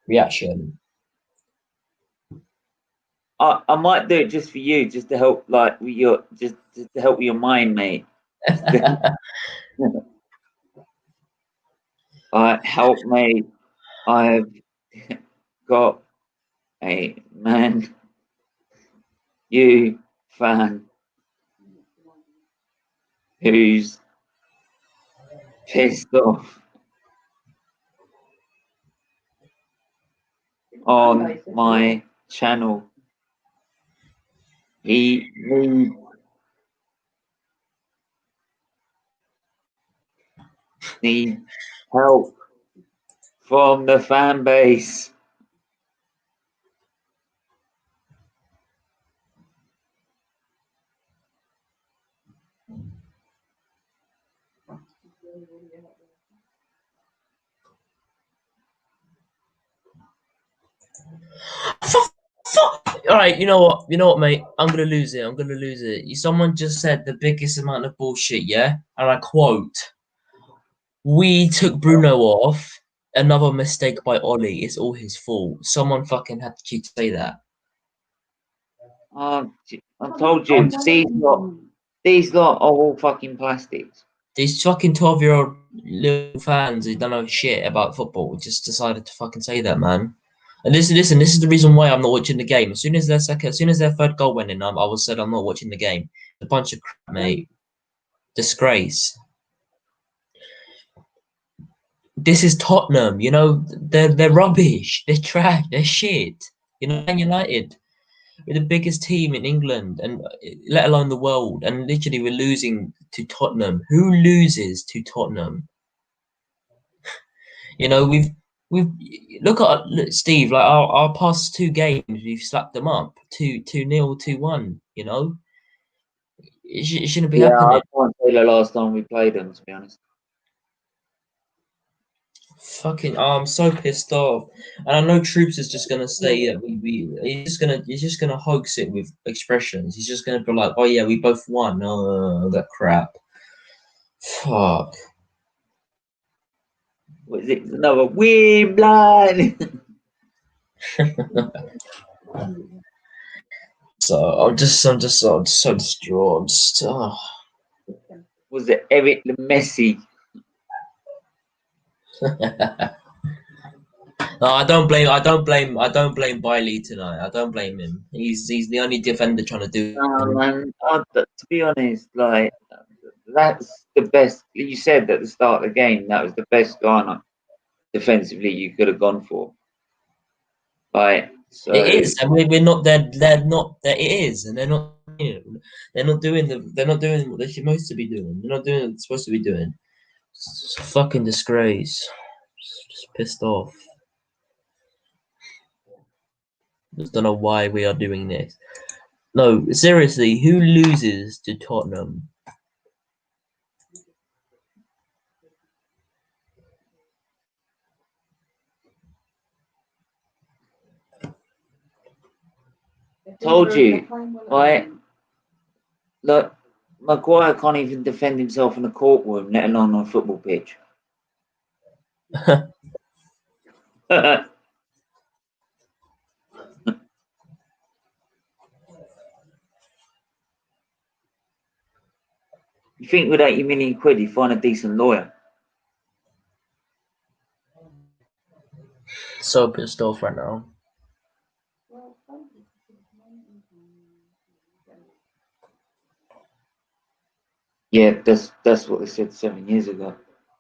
S6: reaction.
S1: I might do it just for you, just to help, like with your just to help with your mind, mate. Help me. I've got a Man U fan who's pissed off on my channel. He needs help from the fan base.
S6: All right, you know what, mate? I'm gonna lose it. Someone just said the biggest amount of bullshit, yeah, and I quote: "We took Bruno off. Another mistake by Ollie. It's all his fault." Someone fucking had to say that.
S1: I told you, these lot are all fucking plastics.
S6: These fucking 12-year-old little fans who don't know shit about football just decided to fucking say that, man. And listen, this is the reason why I'm not watching the game. As soon as their third goal went in, I was said I'm not watching the game. A bunch of crap, mate. Disgrace. This is Tottenham, you know, they're rubbish, they're trash, they're shit. You know, Man United, we're the biggest team in England and let alone the world, and literally we're losing to Tottenham. Who loses to Tottenham? You know, we've look, Steve, like our past two games, we've slapped them up 2-0, 2-1. You know, it shouldn't be happening.
S1: I can't say the last time we played them, to be honest.
S6: Fucking, I'm so pissed off, and I know Troops is just gonna say that he's just gonna hoax it with expressions. He's just gonna be like, oh yeah, we both won. Oh, that crap. Fuck.
S1: Was it another weird blood?
S6: So I'm just so distraught. I'm just,
S1: Was it Eric the Messi?
S6: No, I don't blame Bailey tonight. I don't blame him. He's the only defender trying to do.
S1: No, man. To be honest, like that's the best. You said at the start of the game that was the best guy defensively you could have gone for. Like, so
S6: It is, and we're not. They're not. It is, and they're not. They're not doing what they're supposed to be doing. They're not doing what they're supposed to be doing. It's a fucking disgrace. Just pissed off. Just don't know why we are doing this. No, seriously, who loses to Tottenham?
S1: Told you, right? Look, Maguire can't even defend himself in a courtroom, let alone on a football pitch. You think with 80 million quid, you find a decent lawyer?
S6: So pissed off right now.
S1: Yeah, that's what they said 7 years ago.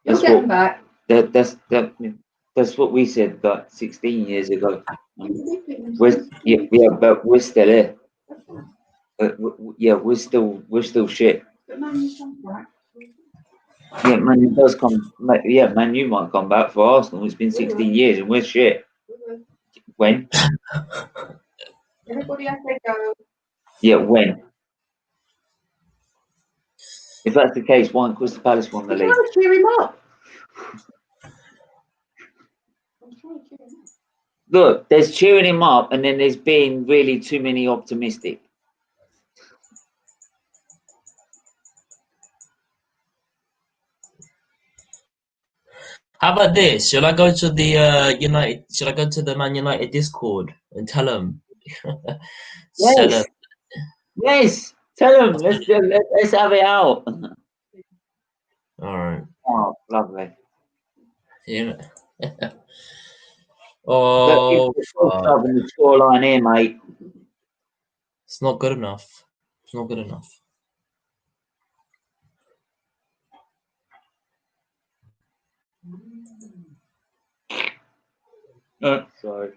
S5: You'll get them back.
S1: That's what we said like 16 years ago. But we're still here. We're still shit. Yeah, Man, does come. Yeah, Man, you might come back for Arsenal. It's been 16 years and we're shit. When?
S5: Everybody has their go.
S1: Yeah, when? If that's the case, why ain't Crystal Palace won the league?
S5: I'll cheer him up.
S1: Look, there's cheering him up, and then there's being really too many optimistic.
S6: How about this? Shall I go to the United? Shall I go to the Man United Discord and tell them?
S1: Yes. Yes. Tell them. Let's have it out.
S6: All right.
S1: Oh, lovely.
S6: Yeah. Oh,
S1: Look, in the scoreline here, mate.
S6: It's not good enough. It's not good enough.
S1: Sorry.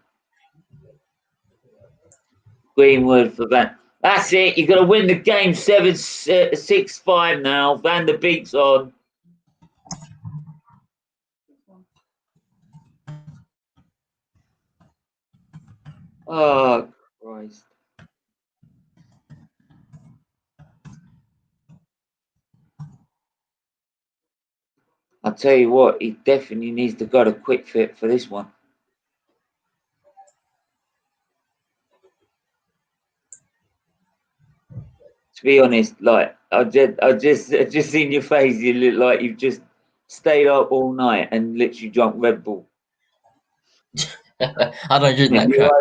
S1: Greenwood for that. That's it. You've got to win the game 6-5 now. Van der Beek's on. Oh, Christ. I'll tell you what, he definitely needs to go to Quick Fit for this one. To be honest, like I just seen your face. You look like you've just stayed up all night and literally drunk Red Bull.
S6: I don't drink that crap.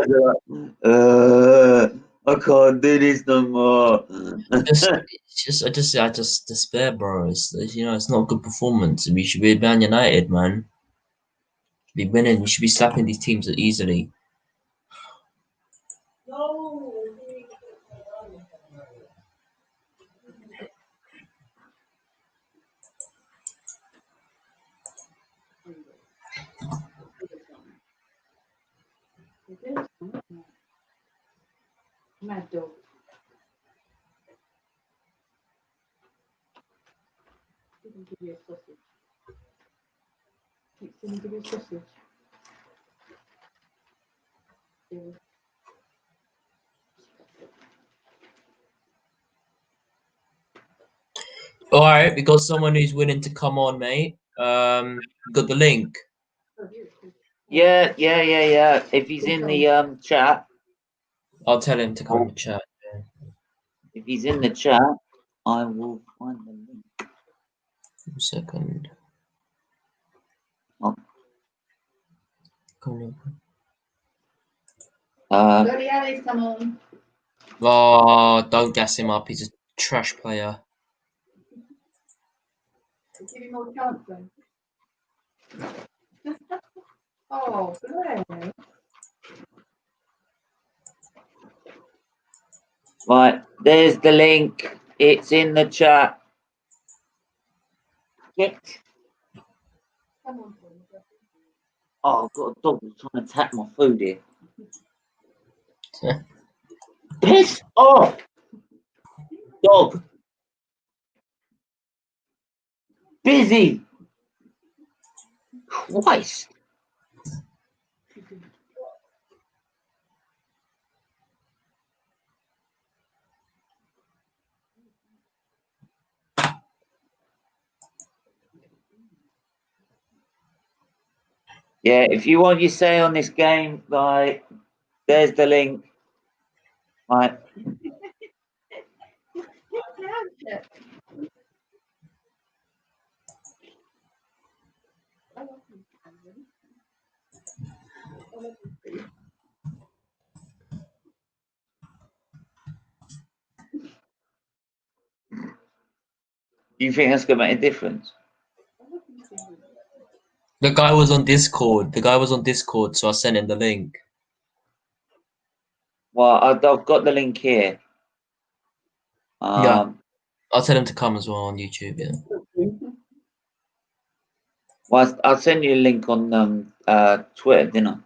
S1: I can't do this no more.
S6: I just despair, bro. It's not a good performance. We should be Man United, man. Be winning. We should be slapping these teams easily.
S5: Mad dog. He can give you a sausage. He can give you a sausage. Yeah.
S6: All right, we got someone who's willing to come on, mate. Got the link.
S1: Yeah. If he's in the chat,
S6: I'll tell him to come to chat.
S1: if he's in the chat, I will find the link.
S6: 1 second.
S1: Oh.
S6: Come on.
S5: Bloody Alice, come on.
S6: Oh, don't gas him up. He's a trash player.
S5: Give him more chance then. Oh, great.
S1: Right, there's the link. It's in the chat. Get.
S5: Come on.
S1: Oh, I've got a dog that's trying to attack my food here. Piss off, dog. Busy. Christ. Yeah, if you want your say on this game, like, there's the link. Right. Do you think that's gonna make a difference?
S6: The guy was on Discord. The guy was on Discord, so I sent him the link.
S1: Well, I've got the link here.
S6: Yeah. I'll tell him to come as well on YouTube. Yeah.
S1: Well, I'll send you a link on Twitter, didn't I?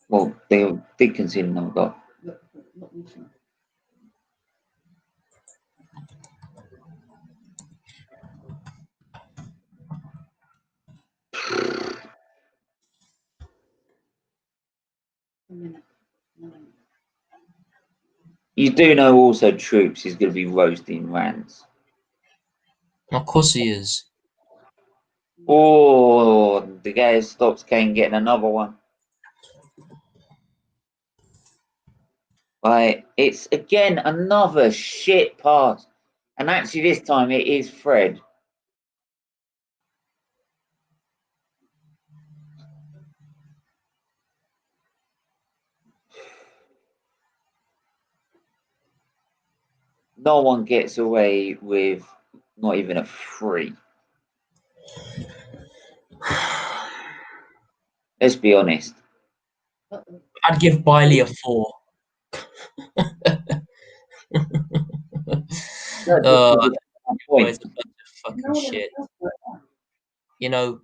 S1: Well, they did concede another goal. You do know also Troops is going to be roasting Rans.
S6: Of course he is.
S1: Oh, the guy stops Kane getting another one. Right, it's again another shit pass. And actually this time it is Fred. No one gets away with not even a 3. Let's be honest.
S6: I'd give Bailey a 4. It's a bunch of fucking shit. You know,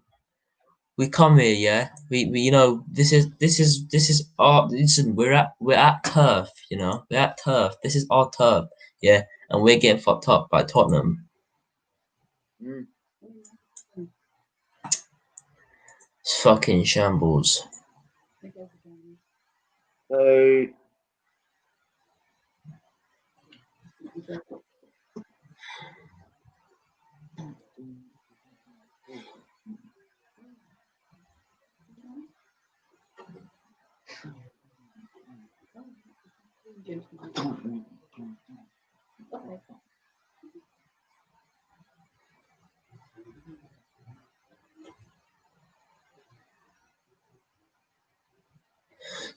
S6: we come here, yeah. We you know, this is our listen. We're at turf, you know. We're at turf. This is our turf, yeah. And we're getting fucked up by Tottenham. It's fucking shambles.
S1: So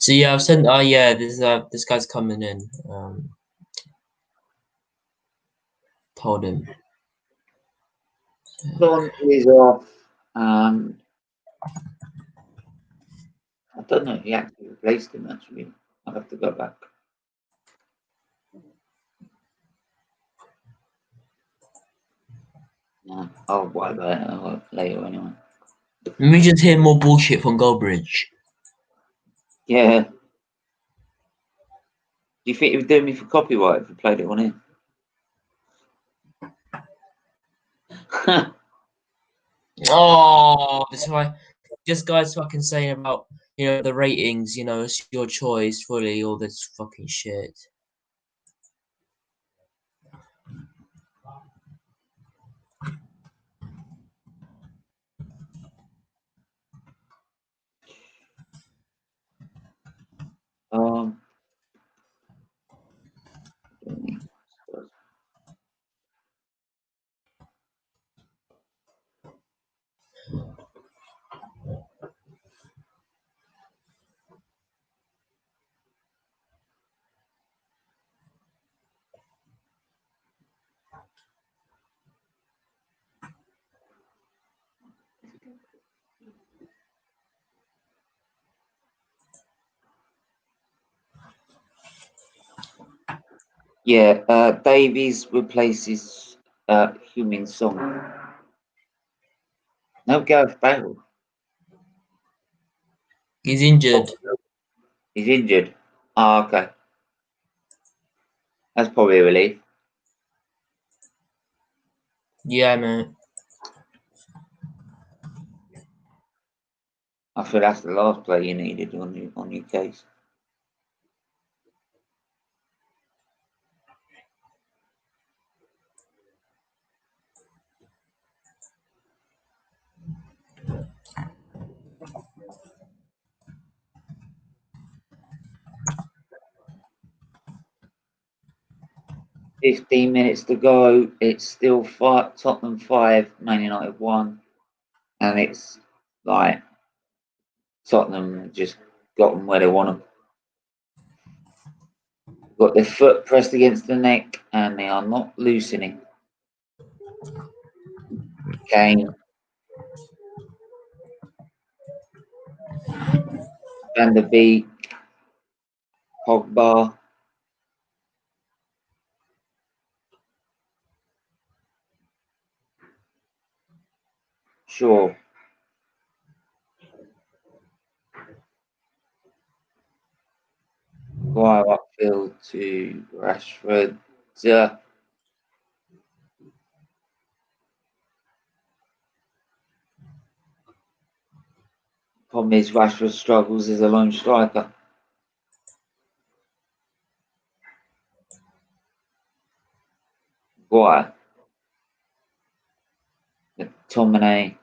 S6: So yeah, I've sent. Oh yeah, this guy's coming in. Told him.
S1: Son is off. I don't know if he actually replaced him actually. I'll have to go back. No, I'll worry about it later anyway.
S6: Let me just hear more bullshit from Goldbridge.
S1: Yeah. Do you think he would do me for copyright if he played it on him?
S6: Oh, this why this guy's fucking saying about the ratings. It's your choice fully. All this fucking shit.
S1: Yeah, Davies replaces Human Song. No Gareth Bale.
S6: He's injured.
S1: He's injured. Oh, okay. That's probably a relief.
S6: Yeah, man.
S1: I feel that's the last play you needed on your case. $15 to go. It's still Tottenham 5, Man United 1. And it's like Tottenham just got them where they want them. Got their foot pressed against the neck and they are not loosening. Kane. Van der Beek. Pogba. Sure. Guire upfield to Rashford. Problem is Rashford struggles as a lone striker. Guire. McTominay.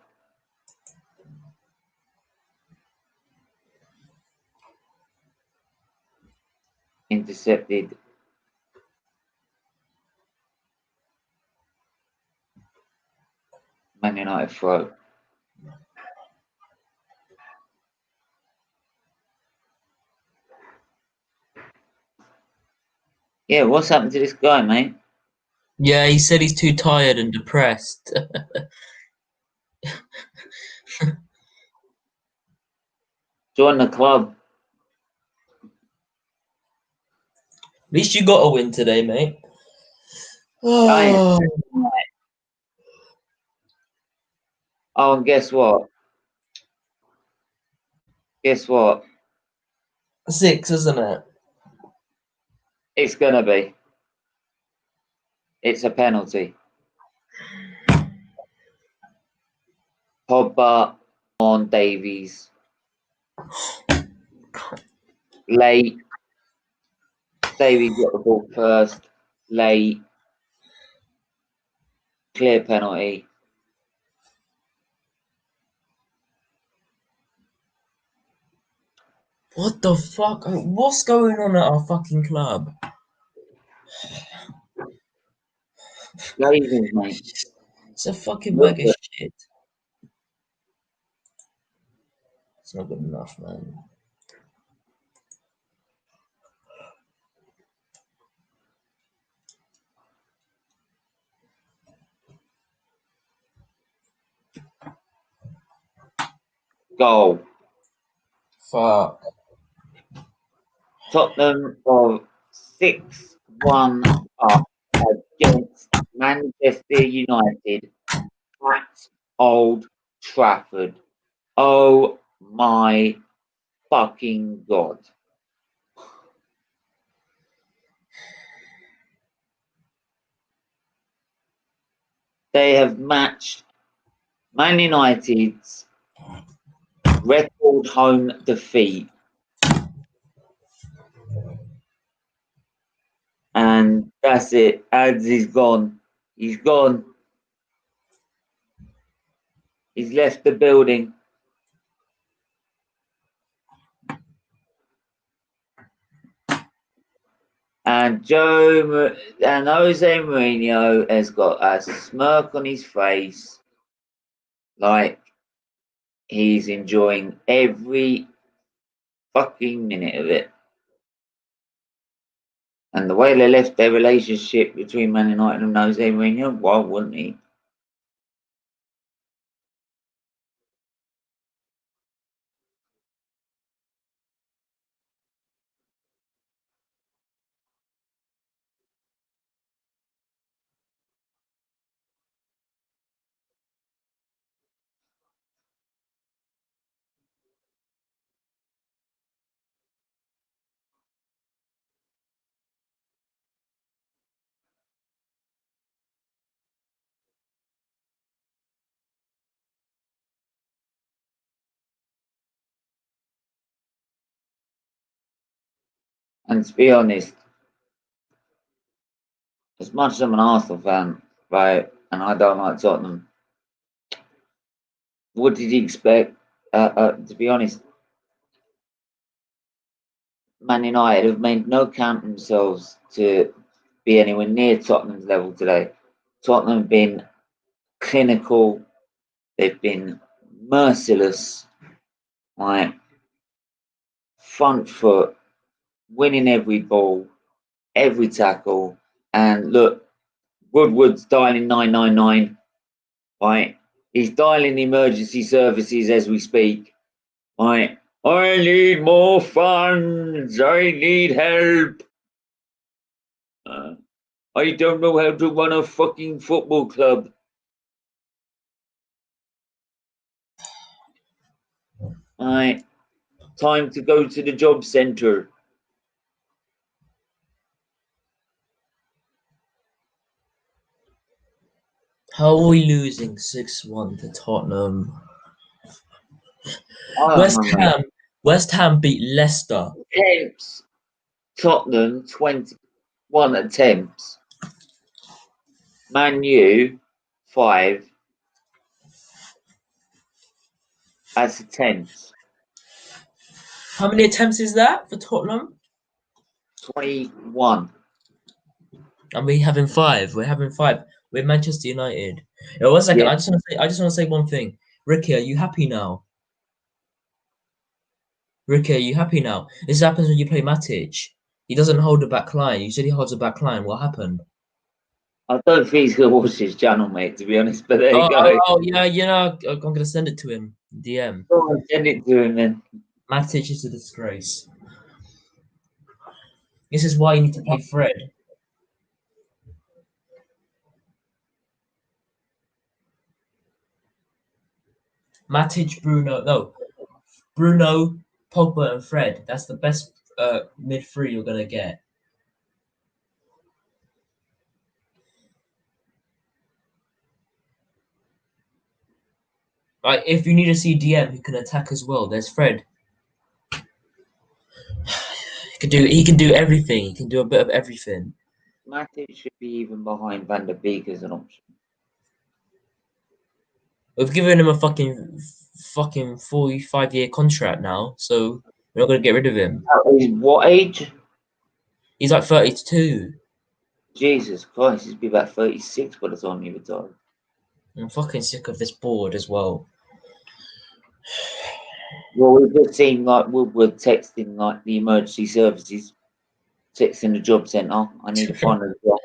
S1: Intercepted. Man United throw. Yeah, what's happened to this guy, mate?
S6: Yeah, he said he's too tired and depressed.
S1: Join the club.
S6: At least you got a win today, mate.
S1: Oh,
S6: Oh,
S1: and guess what? Guess what?
S6: 6, isn't it?
S1: It's gonna be. It's a penalty. Pogba on Davies. Late. Davies got the ball first. Late. Clear penalty.
S6: What the fuck? What's going on at our fucking club?
S1: Ravens, mate.
S6: It's a fucking bag of shit. It's not good enough, man.
S1: Goal.
S6: Fuck.
S1: Tottenham of 6-1 up against Manchester United at Old Trafford. Oh my fucking God. They have matched Man United's record home defeat. And that's it. Ads is gone. He's gone. He's left the building. And Jose Mourinho has got a smirk on his face, like he's enjoying every fucking minute of it. And the way they left their relationship between Man United and Jose Mourinho, why wouldn't he? And to be honest, as much as I'm an Arsenal fan, right, and I don't like Tottenham, what did you expect? To be honest, Man United have made no count themselves to be anywhere near Tottenham's level today. Tottenham have been clinical, they've been merciless, like front foot, winning every ball, every tackle. And look, Woodward's dialing 999, right? He's dialing emergency services as we speak, right? I need more funds. I need help. I don't know how to run a fucking football club. Right. Time to go to the job centre.
S6: How are we losing 6-1 to Tottenham? West Ham beat Leicester.
S1: Attempts. Tottenham 21 attempts. Man U 5. That's attempts.
S6: How many attempts is that for Tottenham?
S1: 21.
S6: And we're having 5. We're Manchester United. Yeah, 1 second.
S1: Yeah.
S6: I just want to say one thing. Ricky, are you happy now? Ricky, are you happy now? This happens when you play Matic. He doesn't hold a back line. You said he holds a back line. What happened?
S1: I don't think he's going to watch this channel, mate, to be honest, but there you go.
S6: Yeah, you know, I'm going to send it to him. DM.
S1: Go on, send it to him then.
S6: Matic is a disgrace. This is why you need to play Fred. Matic, Bruno, Pogba, and Fred. That's the best mid three you're going to get. Like, if you need a CDM who can attack as well, there's Fred. He can do everything. He can do a bit of everything.
S1: Matic should be even behind Van der Beek as an option.
S6: We've given him a fucking 45-year contract now, so we're not going to get rid of him.
S1: He's what age?
S6: He's like 32.
S1: Jesus Christ, he'll be about 36 by the time he retires.
S6: I'm fucking sick of this board as well.
S1: Well, we've just seen like Woodward texting like the emergency services, texting the job centre. I need to find a job.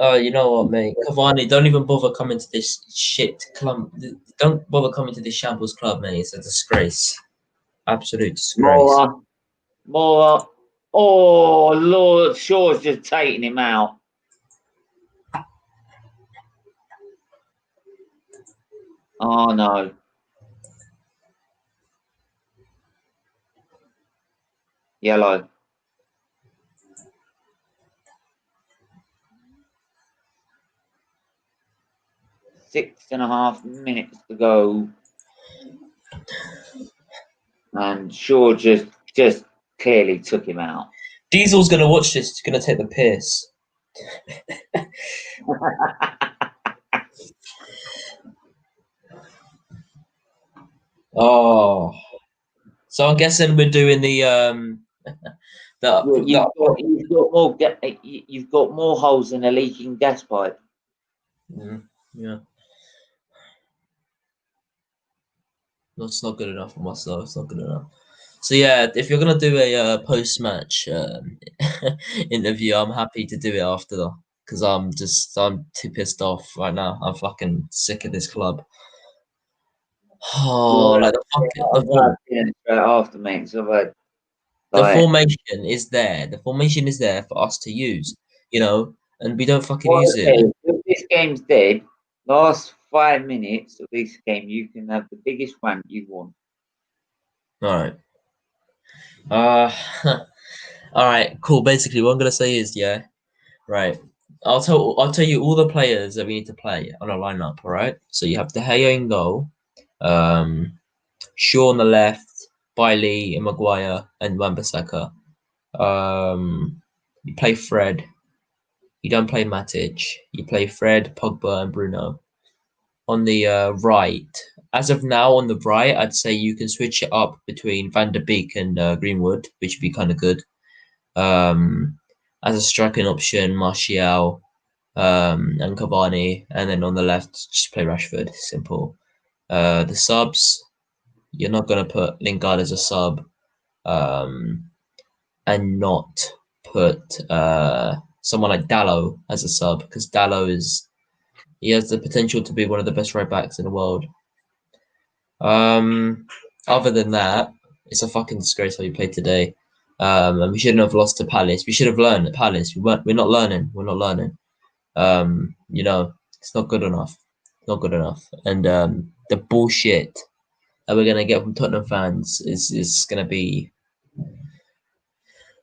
S6: Oh, you know what, mate? Cavani, don't even bother coming to this shit club. Don't bother coming to this shambles club, mate. It's a disgrace. Absolute disgrace.
S1: More. Oh, Lord, Shaw's just taking him out. Oh, no. Yellow. 6.5 minutes to go. And Shaw just clearly took him out.
S6: Diesel's going to watch this. He's going to take the piss. Oh. So I'm guessing we're doing the
S1: You've got more holes in a leaking gas pipe.
S6: Yeah. That's not good enough for myself. It's not good enough. So yeah, if you're gonna do a post-match interview, I'm happy to do it after, because I'm too pissed off right now. I'm fucking sick of this club. Oh, like
S1: after, mate. So
S6: the formation is there. The formation is there for us to use, you know, and we don't fucking use it.
S1: If this game's dead, last 5 minutes of this game, you can have the biggest rant you want.
S6: All right. All right. Cool. Basically, what I'm gonna say is, right. I'll tell you all the players that we need to play on a lineup. All right. So you have De Gea in goal, Shaw on the left, Bailey and Maguire and Wan-Bissaka. You play Fred. You don't play Matic. You play Fred, Pogba, and Bruno. On the right, as of now, on the right, I'd say you can switch it up between Van der Beek and Greenwood, which would be kind of good. As a striking option, Martial and Cavani, and then on the left, just play Rashford. Simple. The subs, you're not going to put Lingard as a sub, and not put someone like Dallo as a sub, because Dallo he has the potential to be one of the best right backs in the world. Other than that, it's a fucking disgrace how you played today. And we shouldn't have lost to Palace. We should have learned at Palace. We're not learning. We're not learning. It's not good enough. Not good enough. And the bullshit that we're gonna get from Tottenham fans is gonna be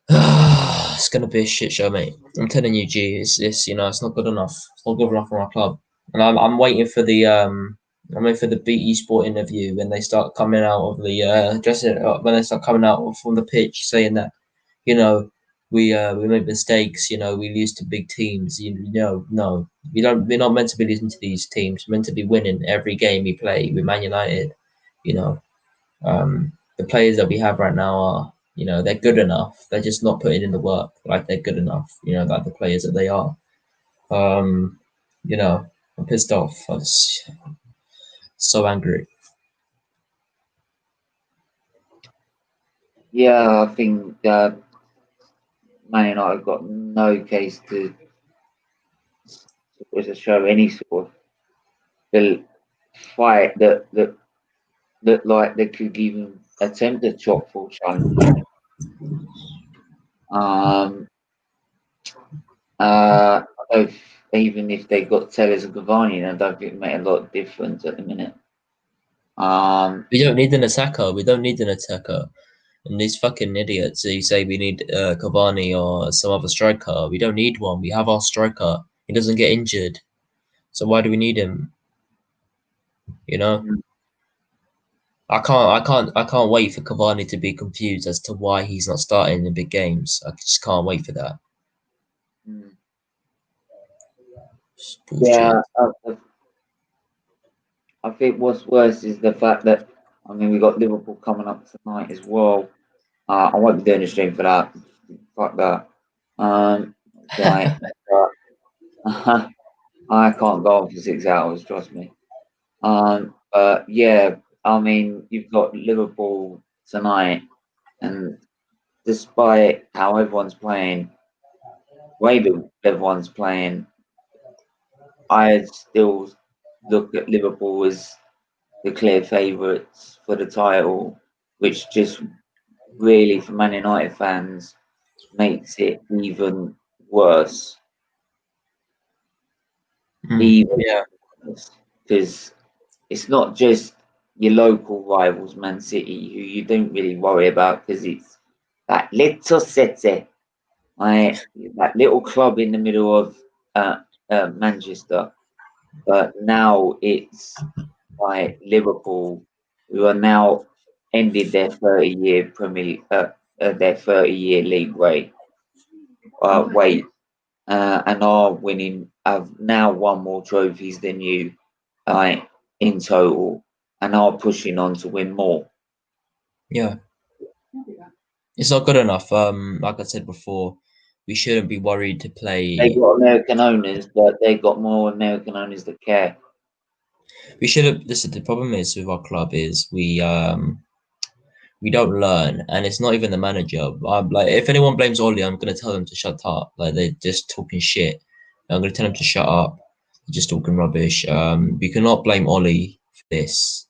S6: it's gonna be a shit show, mate. I'm telling you, G. It's it's not good enough. It's not good enough for our club. And I'm waiting for the I'm waiting for the BT Sport interview when they start coming out of the dressing when they start coming out from the pitch saying that we make mistakes. We lose to big teams. No, we're not meant to be losing to these teams. We're meant to be winning every game we play with Man United. The players that we have right now are they're good enough. They're just not putting in the work like they're good enough. Like the players that they are. I'm pissed off. I was so angry.
S1: Yeah, I think Man United got no case to show any sort of the fight that like they could even attempt a chop ball challenge. Even if they got Tellers and Cavani, I don't think it made a lot of difference at the minute.
S6: We don't need an attacker. We don't need an attacker. And these fucking idiots who say we need Cavani or some other striker. We don't need one. We have our striker. He doesn't get injured. So why do we need him? I can't wait for Cavani to be confused as to why he's not starting in big games. I just can't wait for that.
S1: Yeah, I think what's worse is the fact that we got Liverpool coming up tonight as well. I won't be doing a stream for that. Fuck that. I can't go on for 6 hours, trust me. But yeah, you've got Liverpool tonight, and despite how everyone's playing, everyone's playing, I still look at Liverpool as the clear favourites for the title, which just really, for Man United fans, makes it even worse. Because it's not just your local rivals, Man City, who you don't really worry about because it's that little city, that little club in the middle of Manchester. But now it's like Liverpool, who are now ended their 30-year their 30-year league wait, and are winning. Have now won more trophies than you, in total, and are pushing on to win more.
S6: Yeah, it's not good enough. Like I said before, we shouldn't be worried to play.
S1: They got American owners, but they got more American owners that care.
S6: We should have. Listen, the problem is with our club is we don't learn, and it's not even the manager. Like, if anyone blames Oli, I'm gonna tell them to shut up. Like, they're just talking shit. I'm gonna tell them to shut up. They're just talking rubbish. We cannot blame Oli for this.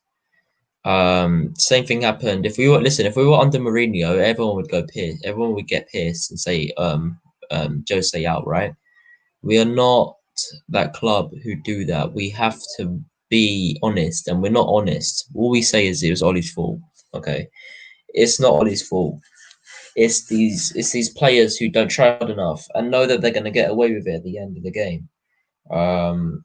S6: Same thing happened. If we were under Mourinho, everyone would go pissed. Everyone would get pissed and say, Jose out, right? We are not that club who do that. We have to be honest, and we're not honest. All we say is it was Oli's fault. Okay, it's not Oli's fault. It's these players who don't try hard enough and know that they're going to get away with it at the end of the game. Bruno,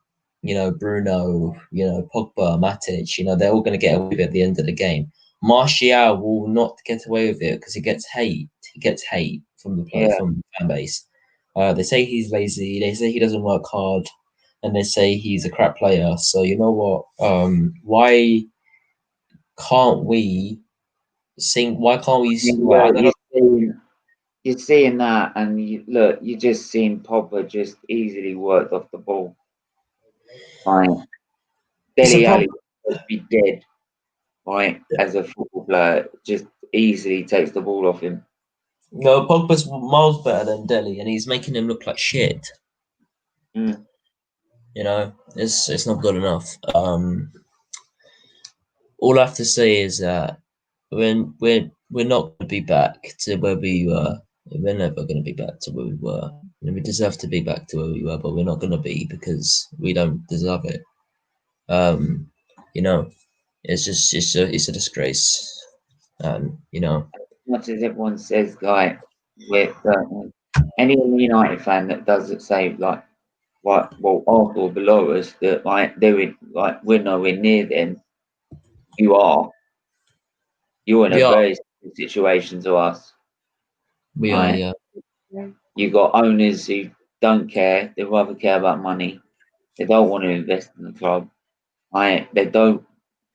S6: Pogba, Matic, they're all going to get away with it at the end of the game. Martial will not get away with it because he gets hate. He gets hate from the fan base. They say he's lazy. They say he doesn't work hard, and they say he's a crap player. So you know what? Why can't we sing? Why can't we?
S1: You're seeing that, and you're just seeing Pogba just easily worked off the ball. Fine. Dele Alli would be dead, right? As a football player, just easily takes the ball off him.
S6: No, Pogba's miles better than Dele, and he's making him look like shit.
S1: Mm.
S6: You know, it's not good enough. All I have to say is that we're not going to be back to where we were. We're never going to be back to where we were. And we deserve to be back to where we were, but we're not going to be because we don't deserve it. You know, it's a disgrace. You know,
S1: Much as everyone says, like, with any United fan that does it, say like, well, Arsenal below us, that like we're nowhere near them. You're in a very similar situation to us.
S6: We are, yeah.
S1: You've got owners who don't care. They rather care about money. They don't want to invest in the club. They don't.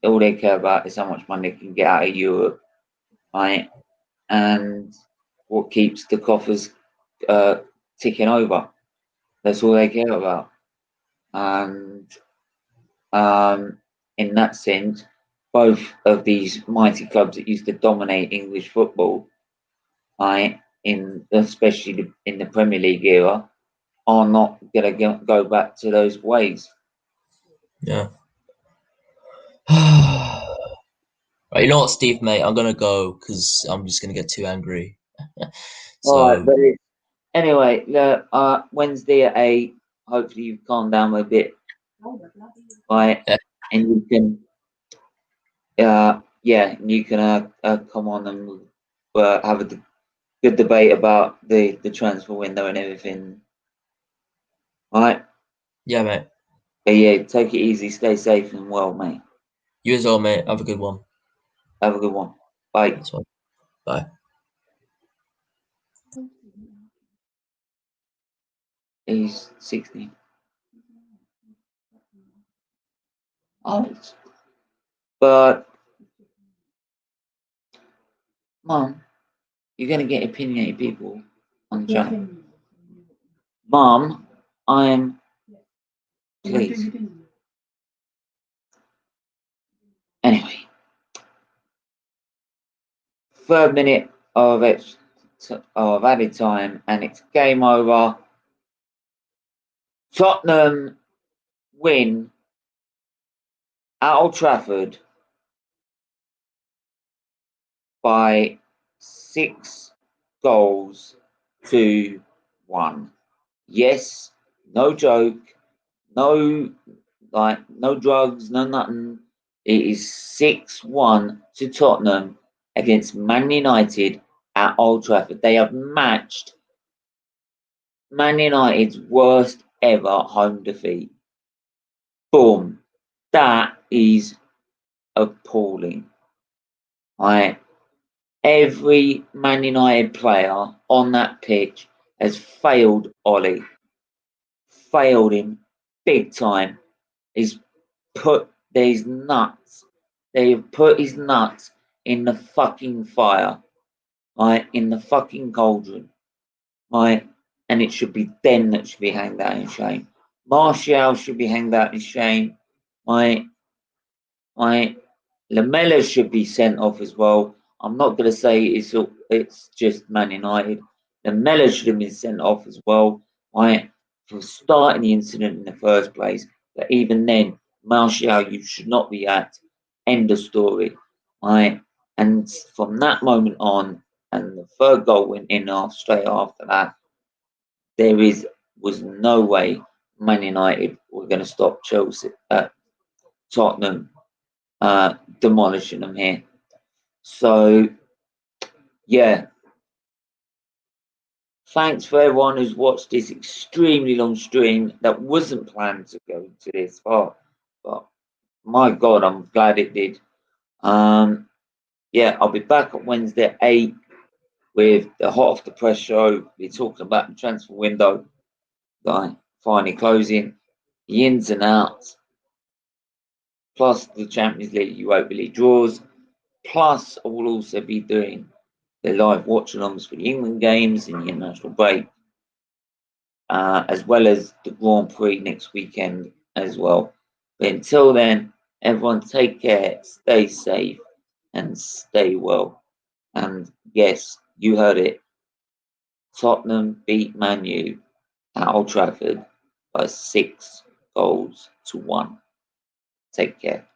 S1: All they care about is how much money they can get out of Europe. And what keeps the coffers ticking over. That's all they care about. And in that sense, both of these mighty clubs that used to dominate English football, especially in the Premier League era, are not going to go back to those ways.
S6: Yeah. Right, you know what, Steve, mate? I'm gonna go because I'm just gonna get too angry.
S1: So, all right, but anyway, Wednesday at 8. Hopefully, you've calmed down a bit, right? Yeah. And you can, you can come on and have a good debate about the transfer window and everything. All right.
S6: Yeah, mate.
S1: But yeah, take it easy, stay safe and well, mate.
S6: You as well, mate. Have a good one.
S1: Have a good one. Bye.
S6: Bye.
S1: He's 16. Oh, but Mum, you're gonna get opinionated people on the channel. Mum, please. Anyway, 3rd minute of added time, and it's game over. Tottenham win at Old Trafford by 6 goals to 1. Yes, no joke, no drugs, no nothing. It is 6-1 to Tottenham against Man United at Old Trafford. They have matched Man United's worst ever home defeat. Boom. That is appalling. Every Man United player on that pitch has failed Ollie. Failed him big time. He's put his nuts. They've put his nuts in the fucking fire. In the fucking cauldron. And it should be them that should be hanged out in shame. Martial should be hanged out in shame. Lamela should be sent off as well. I'm not going to say it's just Man United. Lamela should have been sent off as well. For starting the incident in the first place. But even then, Martial, you should not be at. End of story. And from that moment on, and the 3rd goal went in straight after that, there was no way Man United were going to stop Tottenham demolishing them here. So, yeah. Thanks for everyone who's watched this extremely long stream that wasn't planned to go to this far. But my God, I'm glad it did. yeah, I'll be back on Wednesday at 8 with the Hot Off the Press show. We're talking about the transfer window, like finally closing, the ins and outs, plus the Champions League, Europa League draws. Plus, I will also be doing the live watch-alongs for the England games in the international break, as well as the Grand Prix next weekend as well. But until then, everyone take care, stay safe, and stay well. And yes, you heard it. Tottenham beat Man U at Old Trafford by 6 goals to 1. Take care.